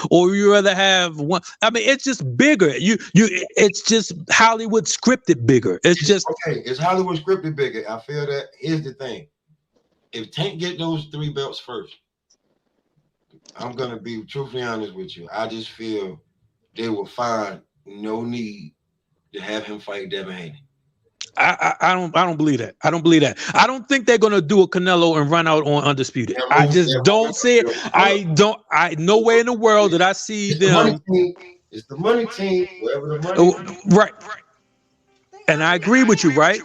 or would you rather have one? I mean, it's just bigger. It's just Hollywood scripted bigger. It's just okay. It's Hollywood scripted bigger. I feel that. Here's the thing. If Tank get those 3 belts first, I'm going to be truthfully honest with you. I just feel they will find no need to have him fight Devin Haney. I don't believe that. I don't believe that. I don't think they're going to do a Canelo and run out on Undisputed. I just don't see it. I no way in the world that I see them. It's the money team. Wherever the money right. And I agree with you, right?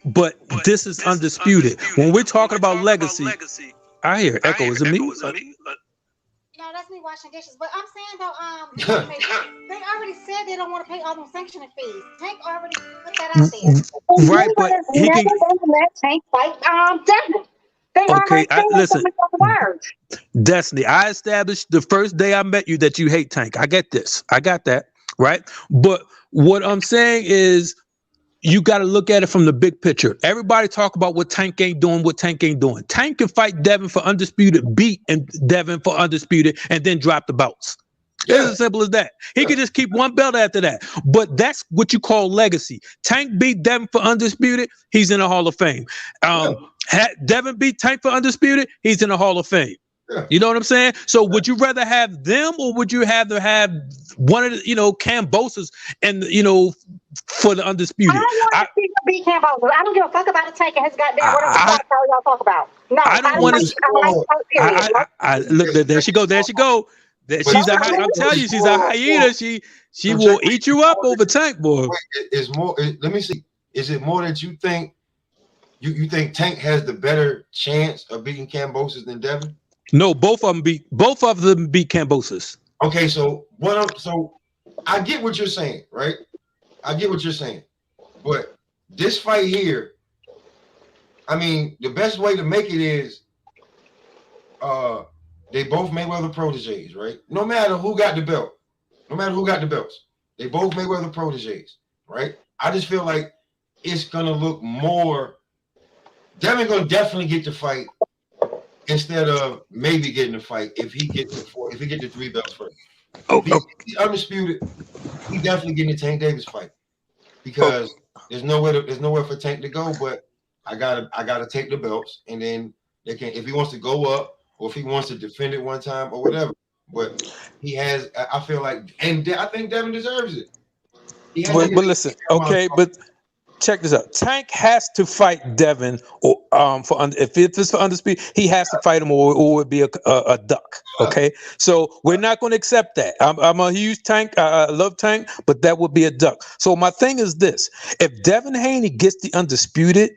But this is Undisputed. When we're talking about legacy, I hear echo. Is it me? No, that's me washing dishes. But I'm saying though, they already said they don't want to pay all them sanctioning fees. Tank already put that out there. Right, but he can let Tank fight Devin. Okay, listen, Destiny. I established the first day I met you that you hate Tank. I get this. I got that. Right. But what I'm saying is, you got to look at it from the big picture. Everybody talk about what Tank ain't doing, Tank can fight Devin for Undisputed, beat and Devin for Undisputed, and then drop the belts. It's as simple as that. He could just keep one belt after that. But that's what you call legacy. Tank beat Devin for Undisputed, he's in the Hall of Fame. Devin beat Tank for Undisputed, he's in the Hall of Fame. You know what I'm saying? So would you rather have them, or would you rather have one of the, Kambosos and, for the Undisputed? I don't want to see him beat Kambosos. I don't give a fuck about the Tank and his goddamn whatever y'all talk about. No, I don't want to. Look, there she go. That she's a I'm telling you, she's a hyena. She will eat you up over Tank, boy. It's more. Let me see. Is it more that you think you think Tank has the better chance of beating Kambosos than Devin? No, both of them beat Kambosos. Okay, so I get what you're saying, right? I get what you're saying, but this fight here, I mean, the best way to make it is, they both Mayweather proteges, right? No matter who got the belt, they both Mayweather proteges, right? I just feel like it's gonna look more. Devin gonna definitely get the fight instead of maybe getting the fight if he get the 3 belts first. If he's undisputed, he definitely getting the Tank Davis fight because there's nowhere for Tank to go. But I gotta take the belts, and then they can, if he wants to go up or if he wants to defend it one time or whatever. But he has, I feel like, and I think Devin deserves it. But listen, okay, but check this out. Tank has to fight Devin, or if it's for undisputed, he has to fight him, or it would be a duck. Okay, so we're not going to accept that. I'm a huge Tank. I love Tank, but that would be a duck. So my thing is this: if Devin Haney gets the undisputed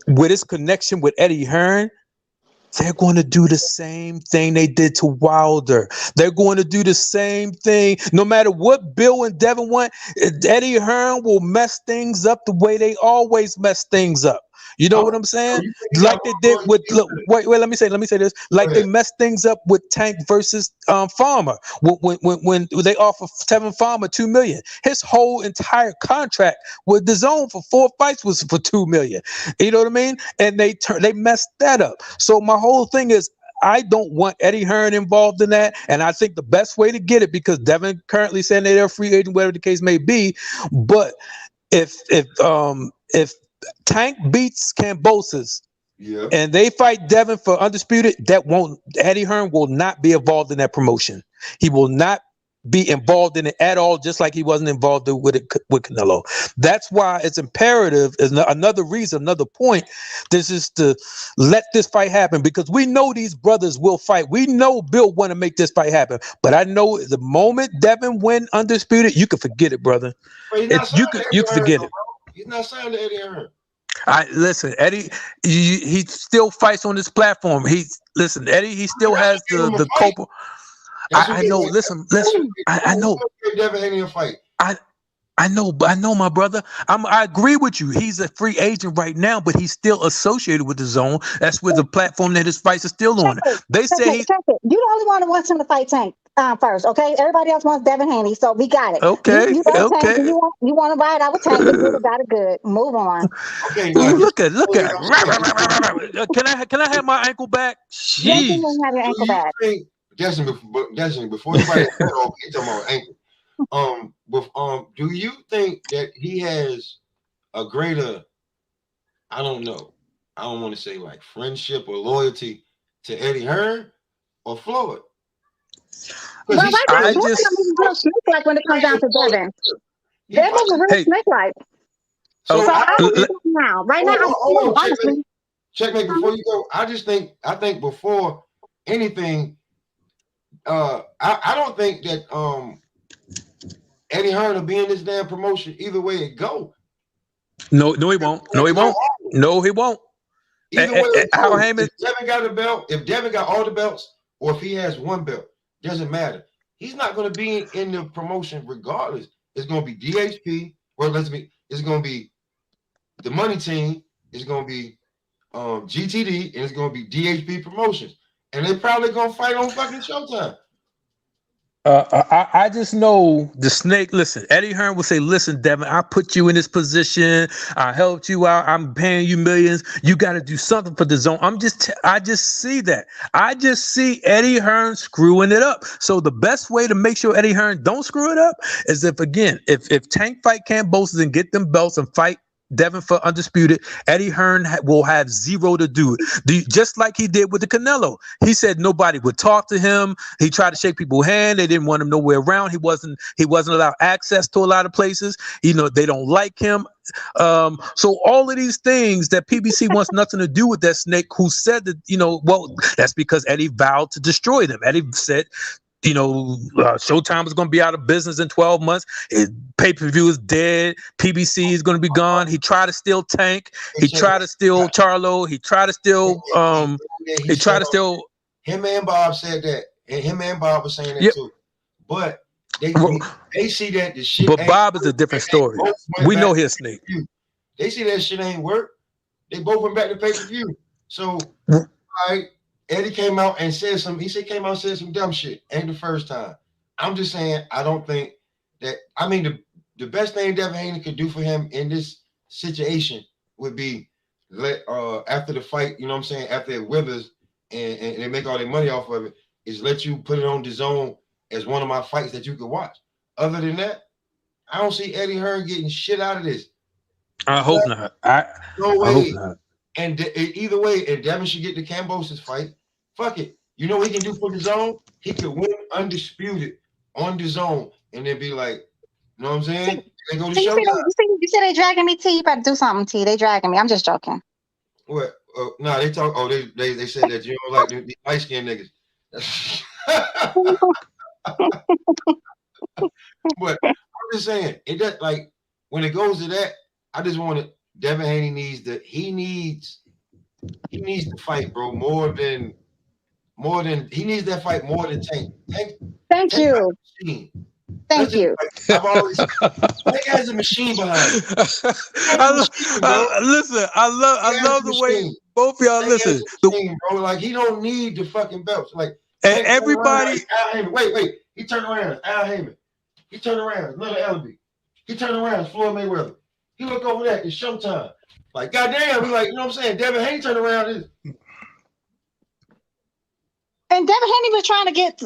with his connection with Eddie Hearn, they're going to do the same thing they did to Wilder. They're going to do the same thing. No matter what Bill and Devin want, Eddie Hearn will mess things up the way they always mess things up. You know what I'm saying? Like they did with, wait, let me say this. Like they messed things up with Tank versus Farmer when they offered Tevin Farmer $2 million. His whole entire contract with the Zone for 4 fights was for $2 million. You know what I mean? And they messed that up. So my whole thing is, I don't want Eddie Hearn involved in that, and I think the best way to get it, because Devin currently saying they're a free agent, whatever the case may be, but if Tank beats Kambosos and they fight Devin for undisputed, Eddie Hearn will not be involved in that promotion. He will not be involved in it at all, just like he wasn't involved with Canelo. That's why it's imperative, is another reason, another point, this is to let this fight happen, because we know these brothers will fight. We know Bill want to make this fight happen, but I know the moment Devin win undisputed, you can forget it, brother. You can forget it. He's not signed to Eddie Hearn. Listen, Eddie, he still fights on this platform. Eddie, he still has the Copa. I know. Listen. I know. Devin Haney a fight. I know, my brother. I agree with you. He's a free agent right now, but he's still associated with the Zone. That's where the platform that his fights are still on. They say you the only one who wants him to fight Tank first, okay? Everybody else wants Devin Haney, so we got it. Okay, you Tank, you want to ride out with Tank? You got it good. Move on. Okay, look at. Can I have my ankle back? Jeez. Yes, you can have your ankle back. Destiny, before you fight, you talking about ankle. Do you think that he has a greater, I don't know, I don't want to say like friendship or loyalty to Eddie Hearn or Floyd? Well, I just snake like when it comes down to Devin. Devin was real snake like. So right now, honestly. Checkmate before you go. I think before anything, I don't think that Eddie Hearn will be in this damn promotion either way it go. No, he won't. No, he won't. No, he won't. Either way it go. If Devin got a belt, if Devin got all the belts, or if he has one belt, doesn't matter. He's not going to be in the promotion regardless. It's going to be DHP. It's going to be the money team. It's going to be GTD, and it's going to be DHP Promotions. And they're probably going to fight on fucking Showtime. I just know the snake. Listen, Eddie Hearn will say, "Listen, Devin, I put you in this position. I helped you out. I'm paying you millions. You got to do something for the Zone." I just see that. I just see Eddie Hearn screwing it up. So the best way to make sure Eddie Hearn don't screw it up is if Tank fight Kambosos and get them belts and fight Devin for undisputed. Eddie Hearn will have zero to do. Just like he did with the Canelo. He said nobody would talk to him. He tried to shake people's hand. They didn't want him nowhere around. He wasn't allowed access to a lot of places. You know, they don't like him. So all of these things that PBC wants nothing to do with that snake who said that, you know, well, that's because Eddie vowed to destroy them. Eddie said, you know, Showtime is going to be out of business in 12 months. Pay-per-view is dead. PBC is going to be gone. He tried to steal Tank. He tried to steal Charlo. He tried to steal, him and Bob said that. And him and Bob was saying that too. But they see that the shit. But Bob is a different story. We know his snake. They see that shit ain't work. They both went back to pay-per-view. So, all right. Eddie came out and said some. He came out and said some dumb shit. Ain't the first time. I'm just saying. I don't think that. I mean, the best thing Devin Haney could do for him in this situation would be let after the fight. You know what I'm saying? After it withers and they make all their money off of it, is let you put it on DAZN as one of my fights that you could watch. Other than that, I don't see Eddie Hearn getting shit out of this. I hope not. No way. I hope not. And either way, and Devin should get the Cambosis fight. Fuck it. You know what he can do for DAZN? He could win undisputed on DAZN and then be like, you know what I'm saying? They go to Showtime. You say they dragging me, T. You better do something, T. They dragging me. I'm just joking. What? No, they talk. Oh, they said that you don't like the light skinned niggas. But I'm just saying, it does, like, when it goes to that, I just want to. Devin Haney needs to fight, bro, more than he needs that fight more than Tank. Thank you. Thank you. I've always Tank has a machine behind it. Listen, I love the way both of y'all listen. Bro, like he don't need the fucking belts. Like and everybody. Wait. He turned around. Al Heyman. He turned around. Little Elby. He turned around. Floyd Mayweather. He looked over there. It's Showtime. Like, goddamn, we like, you know what I'm saying? Devin Haney turned around. And Devin Haney was trying to get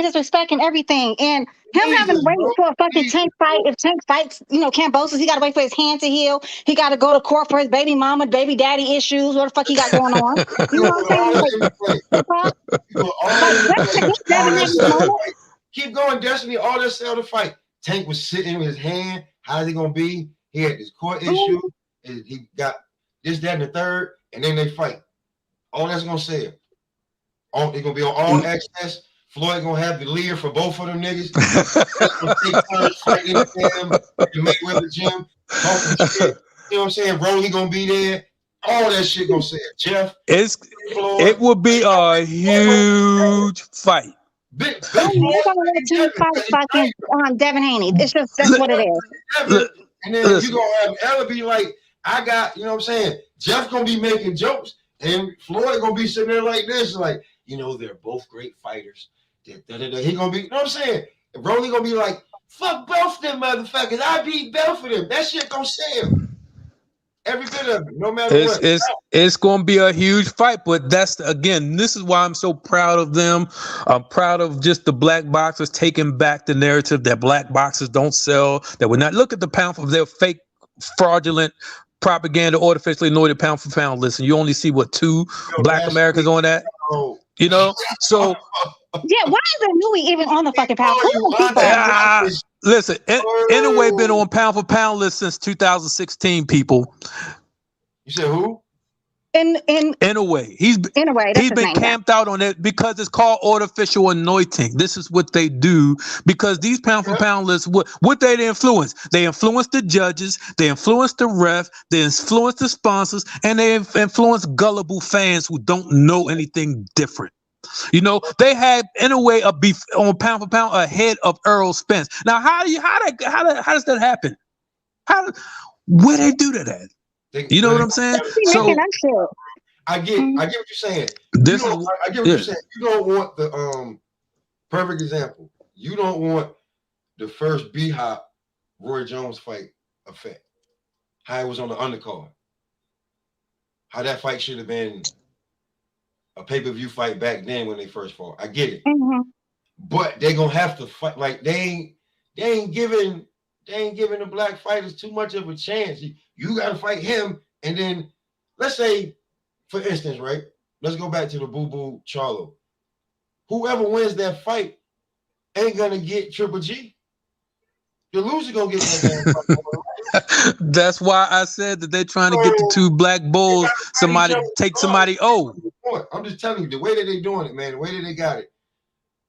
his respect and everything. And him having to wait for a fucking Tank fight. If Tank fights, Cambosis, he got to wait for his hand to heal. He got to go to court for his baby mama, baby daddy issues. What the fuck he got going on? You know what I'm saying? Keep going, Destiny. All that sell to fight. Tank was sitting with his hand. How's he going to be? He had this court issue. He got this, that, and the third. And then they fight. All that's going to sell. They're going to be on all access. Floyd going to have the leader for both of them niggas. Gonna take turns fighting them in the Mayweather gym. Shit. You know what I'm saying? Rolly going to be there. All that shit going to sell. Jeff. It will be a huge fight. Devin Haney. It's just that's what it is. And then you gonna have Ella be like, I got, you know what I'm saying? Jeff gonna be making jokes, and Floyd gonna be sitting there like this, like, they're both great fighters. He gonna be, you know what I'm saying? And Rolly gonna be like, fuck both them motherfuckers. I beat both of them. That shit gonna sell. Every bit of it, no matter what. It's going to be a huge fight, but this is why I'm so proud of them. I'm proud of just the black boxers taking back the narrative that black boxers don't sell, that we're not. Look at the pound for their fake, fraudulent propaganda, artificially anointed pound for pound list, and you only see, 2 black Americans on that? So... Yeah, why is Louis even on the fucking pound? Listen, Inouye been on pound for pound list since 2016. People, you said who? Inouye. He's been camped out on it because it's called artificial anointing. This is what they do because these pound for pound lists. What they influence? They influence the judges. They influence the ref. They influence the sponsors, and they influence gullible fans who don't know anything different. They had Inouye a beef on pound for pound ahead of Errol Spence. Now, how does that happen? Where they do that at? You know what I'm saying? So I get what you're saying. I get what you're saying. You don't want the perfect example. You don't want the first B-Hop Roy Jones fight effect. How it was on the undercard. How that fight should have been a pay-per-view fight back then when they first fought. I get it. Mm-hmm. But they're gonna have to fight. Like they ain't giving the black fighters too much of a chance. You got to fight him, and then let's say, for instance, right? Let's go back to the Boo Boo Charlo. Whoever wins that fight ain't gonna get Triple G. The loser gonna get that damn fight. That's why I said that they're trying to get the two black bulls. Somebody take somebody old. I'm just telling you the way that they doing it, man. The way that they got it.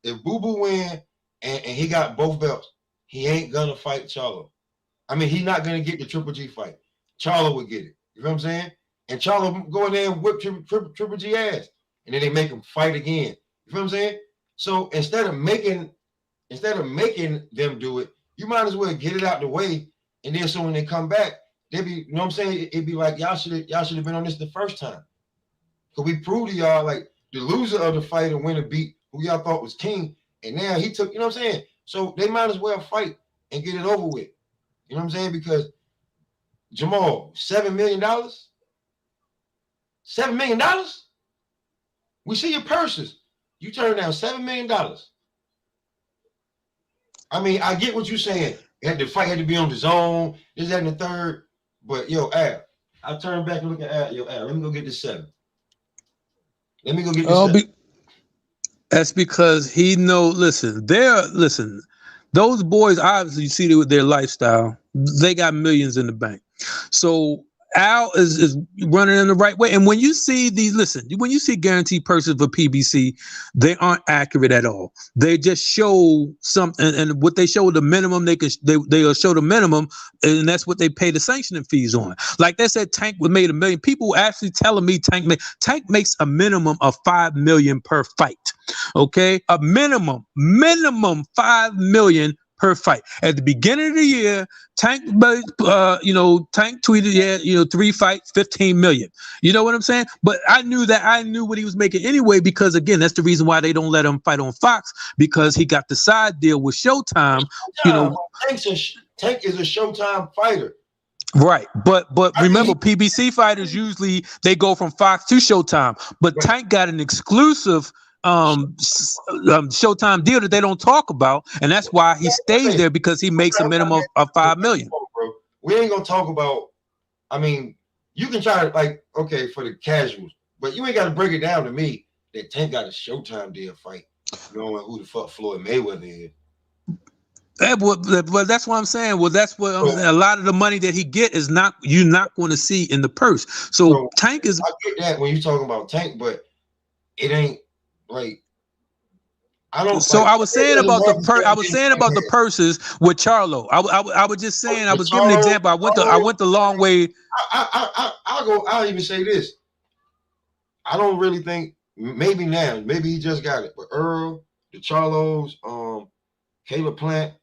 If Boo Boo win and he got both belts, he ain't gonna fight Charlo. I mean, he's not gonna get the Triple G fight. Charlo would get it. You know what I'm saying? And Charlo go in there and whip Triple G ass, and then they make him fight again. You know what I'm saying? So instead of making them do it, you might as well get it out the way, and then so when they come back, they be, you know what I'm saying? It'd be like y'all should have been on this the first time. Cause we proved to y'all like the loser of the fight and winner beat who y'all thought was king, and now he took, you know what I'm saying? So they might as well fight and get it over with. You know what I'm saying? Because Jamal, $7 million? $7 million? We see your purses. You turn down $7 million. I mean, I get what you're saying. The fight had to be on the zone, this, that, and the third. But yo, Al, I turn back and look at Al. Yo, Al, let me go get this 7. Let me go get this 7. That's because he know. Listen, those boys obviously, you see with their lifestyle, they got millions in the bank. So Al is running in the right way. And when you see when you see guaranteed purses for PBC, they aren't accurate at all. They just show something, and what they show the minimum, they'll show the minimum, and that's what they pay the sanctioning fees on. Like they said, Tank made $1 million. People actually telling me Tank makes a minimum of $5 million per fight. Okay, a minimum $5 million per fight. At the beginning of the year, Tank tweeted, 3 fights, $15 million. You know what I'm saying? But I knew what he was making anyway, because again, that's the reason why they don't let him fight on Fox, because he got the side deal with Showtime. Tank is a Showtime fighter. Right, but remember, PBC fighters usually they go from Fox to Showtime, but Tank got an exclusive Showtime deal that they don't talk about, and that's why he stays there, because he makes a minimum of $5 million. We ain't gonna talk about. I mean, you can try to for the casuals, but you ain't got to break it down to me that Tank got a Showtime deal fight, knowing who the fuck Floyd Mayweather is. Well, that's what I'm saying. Well, that's what a lot of the money that he get is you're not going to see in the purse. So Tank is. I get that when you're talking about Tank, but it ain't like I don't. So I was saying about the purses with Charlo. I was just saying, I was giving an example. I went the long way. I'll even say this. I don't really think maybe he just got it, but Earl, the Charlos, Caleb Plant,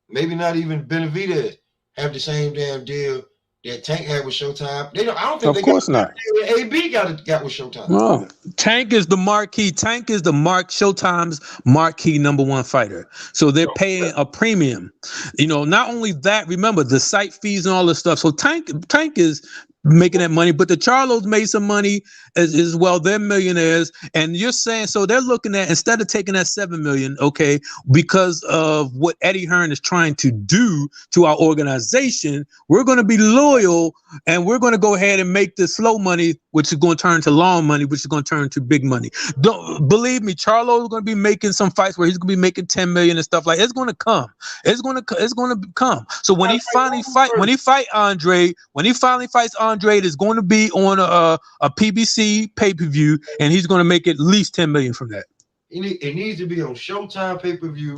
maybe not even Benavidez have the same damn deal that Tank had with Showtime. I don't think of course not. AB got with Showtime. No. Tank is the marquee. Tank is Showtime's marquee #1 fighter. So they're paying a premium. Not only that, remember the site fees and all this stuff. So Tank is making that money, but the Charlos made some money as well. They're millionaires, and you're saying, so they're looking at, instead of taking that $7 million, okay, because of what Eddie Hearn is trying to do to our organization, we're going to be loyal, and we're going to go ahead and make this slow money, which is going to turn to long money, which is going to turn to big money. Don't believe me, Charlo is going to be making some fights where he's going to be making 10 million and stuff like that. It's going to come. It's going to come. So when he finally fights Andre, it's going to be on a PBC pay-per-view, and he's going to make at least 10 million from that. It needs to be on Showtime pay-per-view,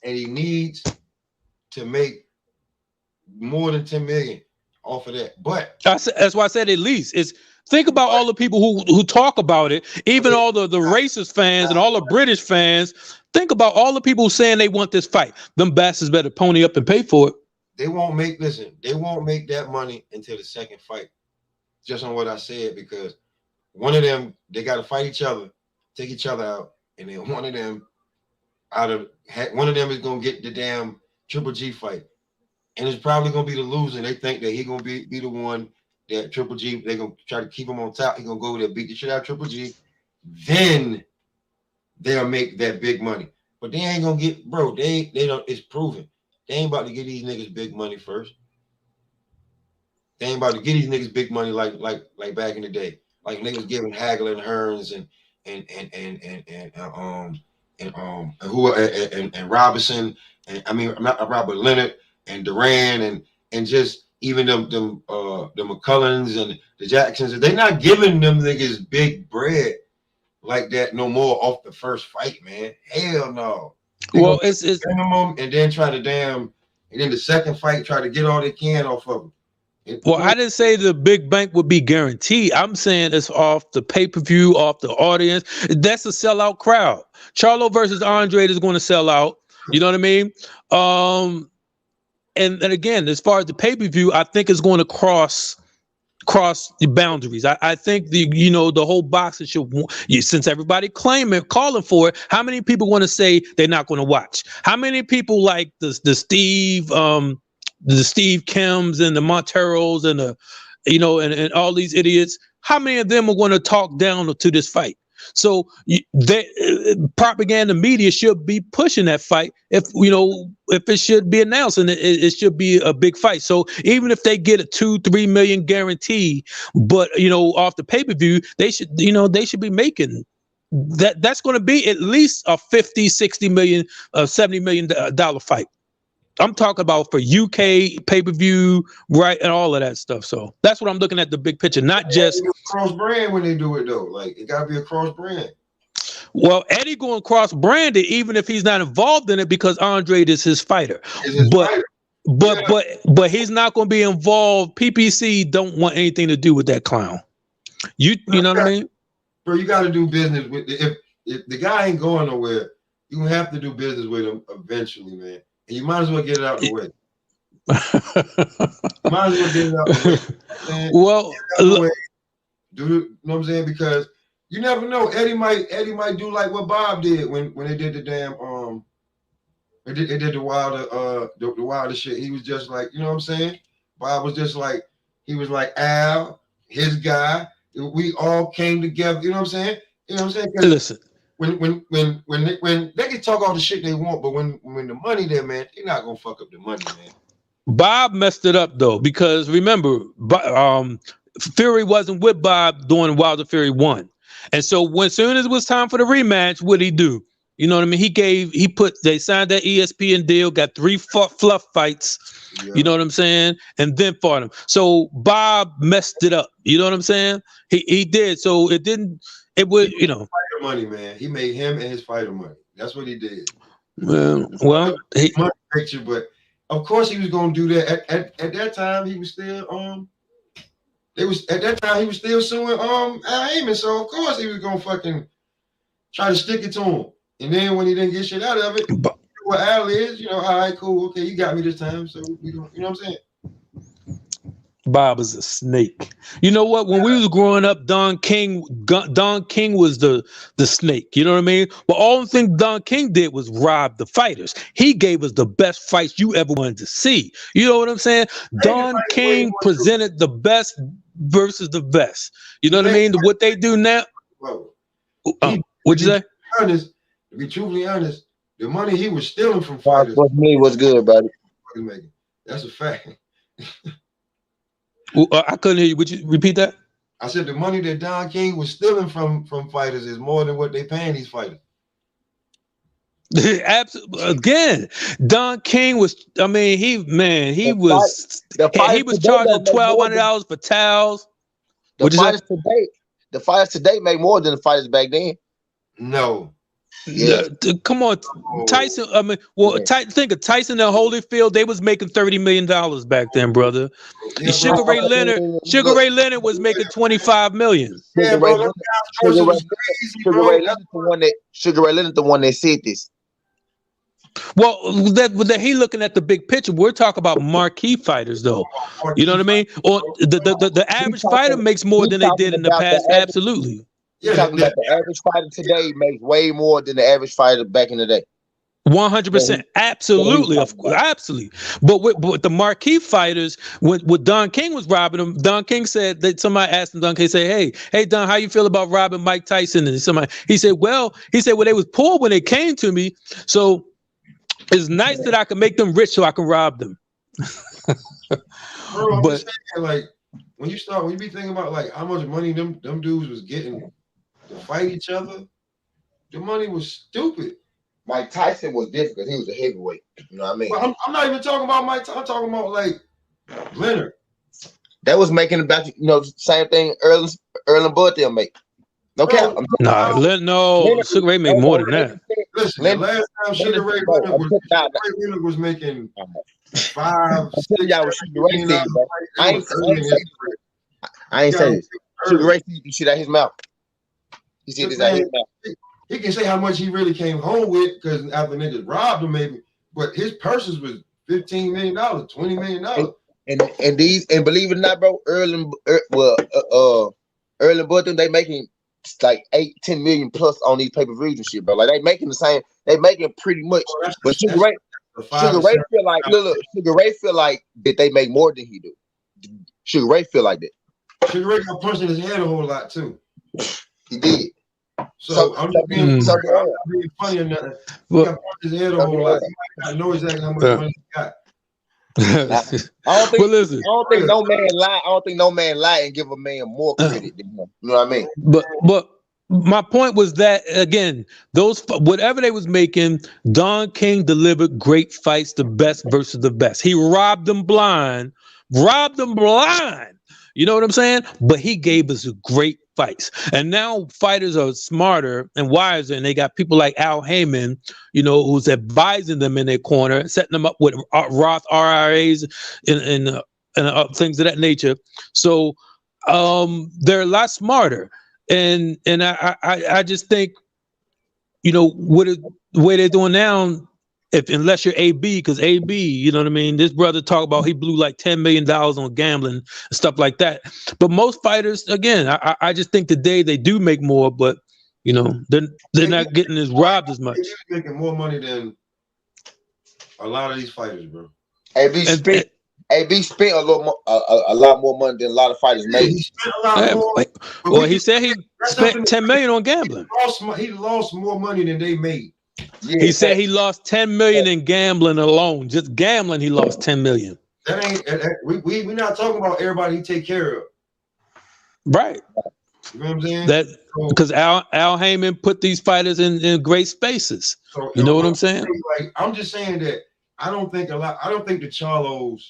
and he needs to make more than 10 million off of that. But that's why I said at least. Think about all the people who talk about it, even all the racist fans and all the British fans. Think about all the people saying they want this fight. Them bastards better pony up and pay for it. They won't make that money until the second fight, just on what I said, because one of them, they got to fight each other, take each other out, and then one of them is going to get the damn Triple G fight, and it's probably going to be the loser. They think that he's going to be the one that Triple G, they're going to try to keep him on top. He's going to go there, beat the shit out of Triple G, then they'll make that big money. But they ain't going to get, bro, they don't, it's proven. They ain't about to get these niggas big money first. They ain't about to get these niggas big money like back in the day. Like niggas giving Hagler and Hearns and Robinson and not Robert Leonard and Duran and just even them the McCullens and the Jacksons. They not giving them niggas big bread like that no more off the first fight, man. Hell no. Well, it's minimum and then try to and then the second fight try to get all they can off of them. Well, I didn't say the big bank would be guaranteed. I'm saying it's off the pay-per-view, off the audience. That's a sellout crowd. Charlo versus Andre is going to sell out. You know what I mean? And again, as far as the pay-per-view, I think it's going to cross the boundaries. I think the whole boxing should, since everybody calling for it, how many people want to say they're not going to watch? How many people like the Steve Kims and the Monteros and and all these idiots? How many of them are going to talk down to this fight? So propaganda media should be pushing that fight if it should be announced, and it should be a big fight. So even if they get a 2-3 million guarantee, but off the pay-per-view, they should be making that's going to be at least a 50, 60 million, $70 million fight. I'm talking about for UK pay-per-view, right, and all of that stuff. So that's what I'm looking at, the big picture, not just cross brand when they do it though. Like it gotta be a cross brand. Well, Eddie going cross branded even if he's not involved in it because Andre is his fighter. But he's not going to be involved. PPC don't want anything to do with that clown. You know what I mean? Bro, you got to do business with if the guy ain't going nowhere, you have to do business with him eventually, man. And you might as well get it out the way. Might as well get it out the way. Well, you know what I'm saying? Because you never know. Eddie might do like what Bob did when they did the damn they did the wilder shit. He was just like, you know what I'm saying? Bob was just like, he was like Al, his guy. We all came together. You know what I'm saying? You know what I'm saying? Listen. When they can talk all the shit they want, but when the money there, man, they're not gonna fuck up the money, man. Bob messed it up though, because remember, Fury wasn't with Bob during Wilder Fury 1. And so when soon as it was time for the rematch, what'd he do? You know what I mean? They signed that ESPN deal, got 3 fluff fights, you know what I'm saying? And then fought him. So Bob messed it up. You know what I'm saying? He did. So it would, fighter money, man. He made him and his fighter money. That's what he did. Well, picture, but of course he was gonna do that. At that time, he was still he was still suing Al Heyman, so of course he was gonna fucking try to stick it to him. And then when he didn't get shit out of it, what Al is, all right, cool, okay, you got me this time, so we don't, you know what I'm saying? Bob is a snake. You know what? When we was growing up, Don King was the snake. You know what I mean? But all the thing Don King did was rob the fighters. He gave us the best fights you ever wanted to see. You know what I'm saying? Don King presented the best versus the best. You know what I mean? What they do now. What'd you say? To be truthfully honest, the money he was stealing from fighters. What me was good, buddy. That's a fact. I couldn't hear you. Would you repeat that? I said the money that Don King was stealing from fighters is more than what they paying these fighters. Absolutely. Again, Don King was. I mean, he was charging $1,200 for towels. The fighters today make more than the fighters back then. No. Yeah. Come on, Tyson. I mean, think of Tyson and Holyfield. They was making $30 million back then, brother. Yeah, Sugar Ray Leonard was making $25 million. Sugar Ray Leonard, the one that said this. Well, that he looking at the big picture. We're talking about marquee fighters, though. You know what I mean? Or the average fighter makes more than they did in the past. Absolutely. You're talking about the average fighter today makes way more than the average fighter back in the day. 100%, absolutely, absolutely. But with the marquee fighters, when Don King was robbing them, Don King said that somebody asked him, Don King said, "Hey, Don, how you feel about robbing Mike Tyson?" And he said, "Well, they was poor when they came to me, so It's nice that I can make them rich so I can rob them. Bro, I'm But just saying, like, when you be thinking about like how much money them dudes was getting to fight each other, the money was stupid. Mike Tyson was different because he was a heavyweight. You know what I mean? But I'm not even talking about Mike Tyson. I'm talking about like Leonard. That was making about same thing Earl and Bud they'll make. No cap. Sugar Ray made more than that. Listen, the last time Sugar Ray Leonard was making $5, $6 I ain't say this. Sugar Ray see shit out his mouth. He said this out his mouth. He can say how much he really came home with because after niggas robbed him, maybe, but his purses was $15 million, $20 million. And believe it or not, bro, Earl and Bud they making like 8-10 million plus on these pay-per-views and shit, bro. Like they making the same, they making pretty much. But Sugar Ray feel like look, Sugar Ray feel like that they make more than he do. Sugar Ray feel like that. Sugar Ray got punched in his head a whole lot too. He did. So I'm just being funny or nothing. He got punched in his head a whole lot. I know exactly how much money he got. I don't think no man lie. I don't think no man lie and give a man more credit than him. You know what I mean? But my point was that again, those whatever they was making, Don King delivered great fights, the best versus the best. He robbed them blind. You know what I'm saying? But he gave us a great fights. And now fighters are smarter and wiser, and they got people like Al Heyman, who's advising them in their corner, setting them up with Roth RIAs and things of that nature. So they're a lot smarter. And I just think, the way they're doing now, unless you're AB, because AB, you know what I mean? This brother talk about he blew like $10 million on gambling and stuff like that. But most fighters, again, I just think today they do make more, but they're not getting as robbed as much. They're making more money than a lot of these fighters, bro. AB spent a lot more money than a lot of fighters made. He spent a lot more. He said he spent $10 million on gambling. He lost more money than they made. Yeah, he said he lost $10 million in gambling alone. Just gambling, he lost $10 million. That ain't we're not talking about everybody he take care of. Right. You know what I'm saying? That because Al Heyman put these fighters in great spaces. So, you know what I'm saying? Like, I'm just saying that I don't think the Charlos.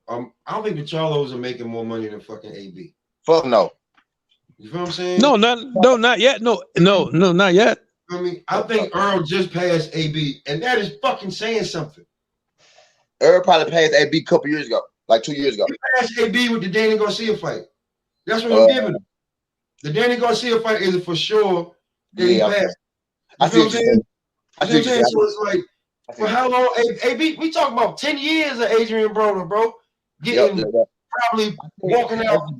I don't think the Charlos are making more money than fucking AB. Fuck no. You feel what I'm saying? No, not yet. No, not yet. I mean, I think Earl just passed AB, and that is fucking saying something. Earl probably passed AB a couple years ago, like 2 years ago. He passed AB with the Danny Garcia fight. That's what I'm giving him. The Danny Garcia fight is for sure that he passed. You feel what I'm saying? So it's like, for how long? AB, we talking about 10 years of Adrian Broner, bro. Getting probably walking out.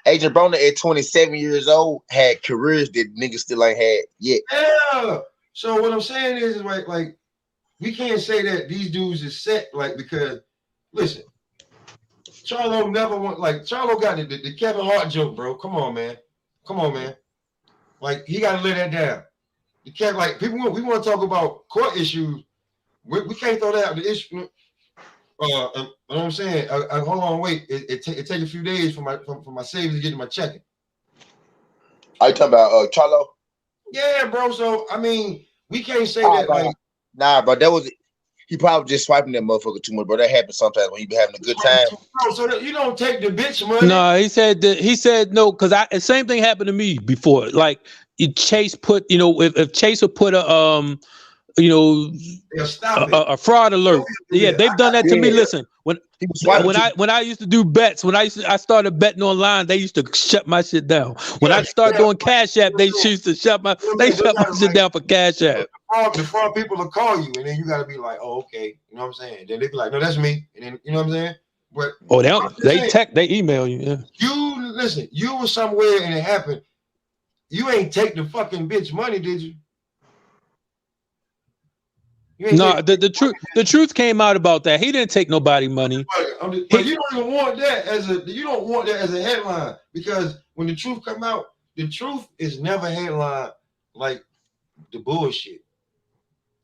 Adrian Broner at 27 years old had careers that niggas still ain't had yet. Yeah. So what I'm saying is like we can't say that these dudes is set because listen, Charlo never Charlo got the Kevin Hart joke, bro. Come on, man. Like he gotta lay that down. You can't people. We want to talk about court issues. We can't throw that out the issue. You know what I'm saying? Hold on, wait. It take a few days for my savings to get to my checking. Are you talking about Charlo? Yeah, bro. So I mean, we can't say that nah, bro. That was he probably just swiping that motherfucker too much, bro. That happens sometimes when he be having a good time. So that you don't take the bitch money. No, he said no, because the same thing happened to me before. Like Chase put, if Chase would put a fraud alert. Yeah, they've done that to me. Listen, when I used to do bets, I started betting online, they used to shut my shit down. When I started doing Cash App, they used to shut my shit down for Cash App. The fraud people will call you, and then you gotta be like, oh, okay, you know what I'm saying? Then they be like, no, that's me, and then you know what I'm saying? But they email you. Yeah. You listen, you were somewhere and it happened. You ain't take the fucking bitch money, did you? No, the truth came out about that. He didn't take nobody money. But you don't even want that as a headline, because when the truth come out, the truth is never headline like the bullshit.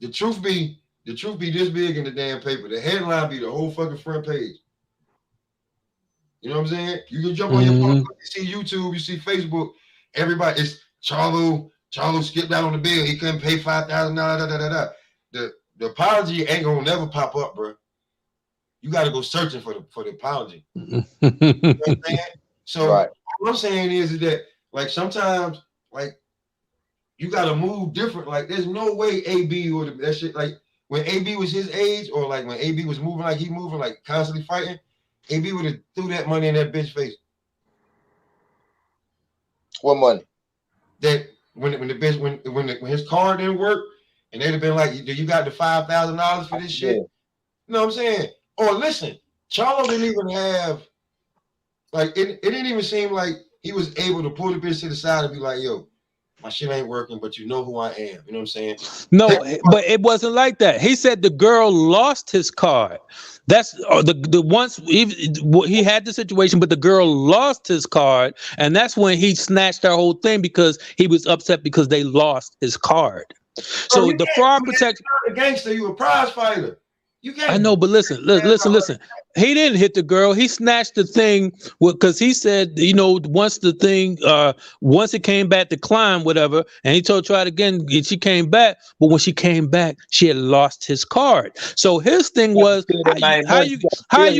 the truth be this big in the damn paper. The headline be the whole fucking front page. You know what I'm saying? You can jump on your phone, you see YouTube, you see Facebook. Everybody, it's Charlo skipped out on the bill. He couldn't pay $5,000. The apology ain't gonna never pop up, bro. You got to go searching for the apology. You know what I'm saying? So what I'm saying is that like sometimes like you got to move different. Like there's no way AB would have that shit like when AB was his age or like when AB was moving like he moving like constantly fighting. AB would have threw that money in that bitch face. What money? That when the bitch when his car didn't work and they'd have been like, you got the $5,000 for this shit. You know what I'm saying? Or listen, Charlo didn't even have like it didn't even seem like he was able to pull the bitch to the side and be like, yo, my shit ain't working, but you know who I am. You know what I'm saying? No, but it wasn't like that. He said the girl lost his card. That's the once he had the situation, but the girl lost his card, and that's when he snatched their whole thing because he was upset because they lost his card. So the fraud protection. You're a gangster, you a prize fighter. You can't. I know, but listen. He didn't hit the girl. He snatched the thing because he said, you know, once it came back to climb, whatever, and he try it again, and she came back. But when she came back, she had lost his card. So his thing was, how you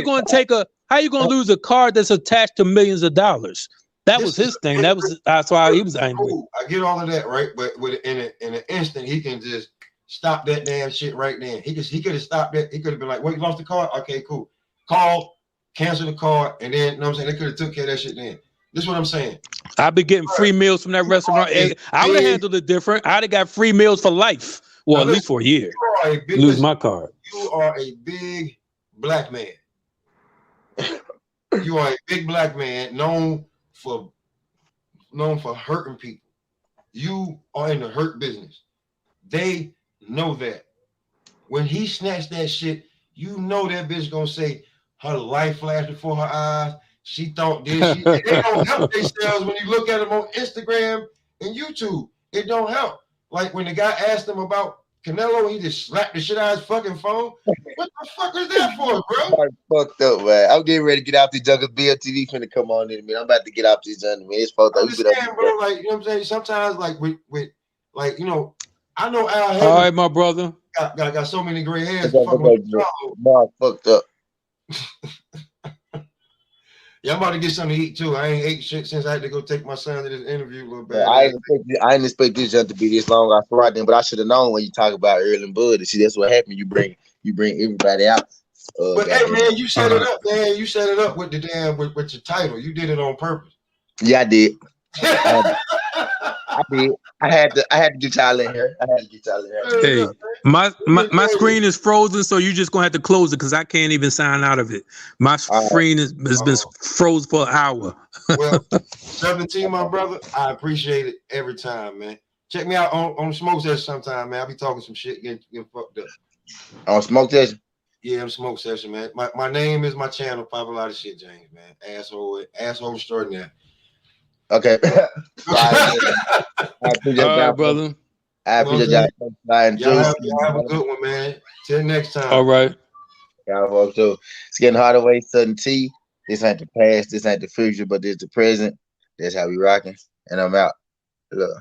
going to lose a card that's attached to millions of dollars? That was his thing. That's why he was angry. I get all of that, right? But in an instant, he can just stop that damn shit right then. He could have stopped that. He could have been like, "Wait, you lost the card? Okay, cool. Call, cancel the card, and then you know what I'm saying? They could have took care of that shit then." This is what I'm saying. I've been getting free meals from that restaurant. I would have handled it different. I'd have got free meals for life. Well, at least for a year. Lose my card. You are a big black man. You are a big black man known for hurting people. You are in the hurt business. They know that. When he snatched that shit, you know that bitch gonna say her life flashed before her eyes. She thought this. They don't help themselves when you look at them on Instagram and YouTube. It don't help. Like when the guy asked him about Canelo, he just slapped the shit out of his fucking phone. What the fuck is that for, bro? I'm fucked up, man. I'm getting ready to get out these junkers. BLTV finna come on in a minute. I'm about to get out these junkers, man. It's fucked up. I'm just saying, bro, like, you know what I'm saying? Sometimes, like, with like, you know, I know Al Hagen. All right, my brother. Got so many gray hairs. Fucked up. Yeah, I'm about to get something to eat too. I ain't ate shit since I had to go take my son to this interview a little bit. I didn't expect this junk to be this long. I thought then, but I should have known when you talk about Earl and Bud. And see, that's what happened. You bring everybody out. But hey, man, you set it up, man. You set it up with the damn with your title. You did it on purpose. Yeah, I did. I did. I had to get y'all in here. Hey, my screen is frozen, so you're just gonna have to close it because I can't even sign out of it. My screen has been frozen for an hour. Well, SouthernTea, my brother, I appreciate it every time, man. Check me out on Smoke Session sometime, man. I'll be talking some shit, getting fucked up. On Smoke Session? Yeah, I'm Smoke Session, man. My name is my channel, Pop a Lot of Shit, James, man. Asshole extraordinaire. Okay. All right, brother. I appreciate y'all. Y'all have a good one, man. Till next time. All right. Y'all folks too. It's getting harder way, SouthernTea. This ain't the past, this ain't the future, but this the present. That's how we rocking. And I'm out. Look.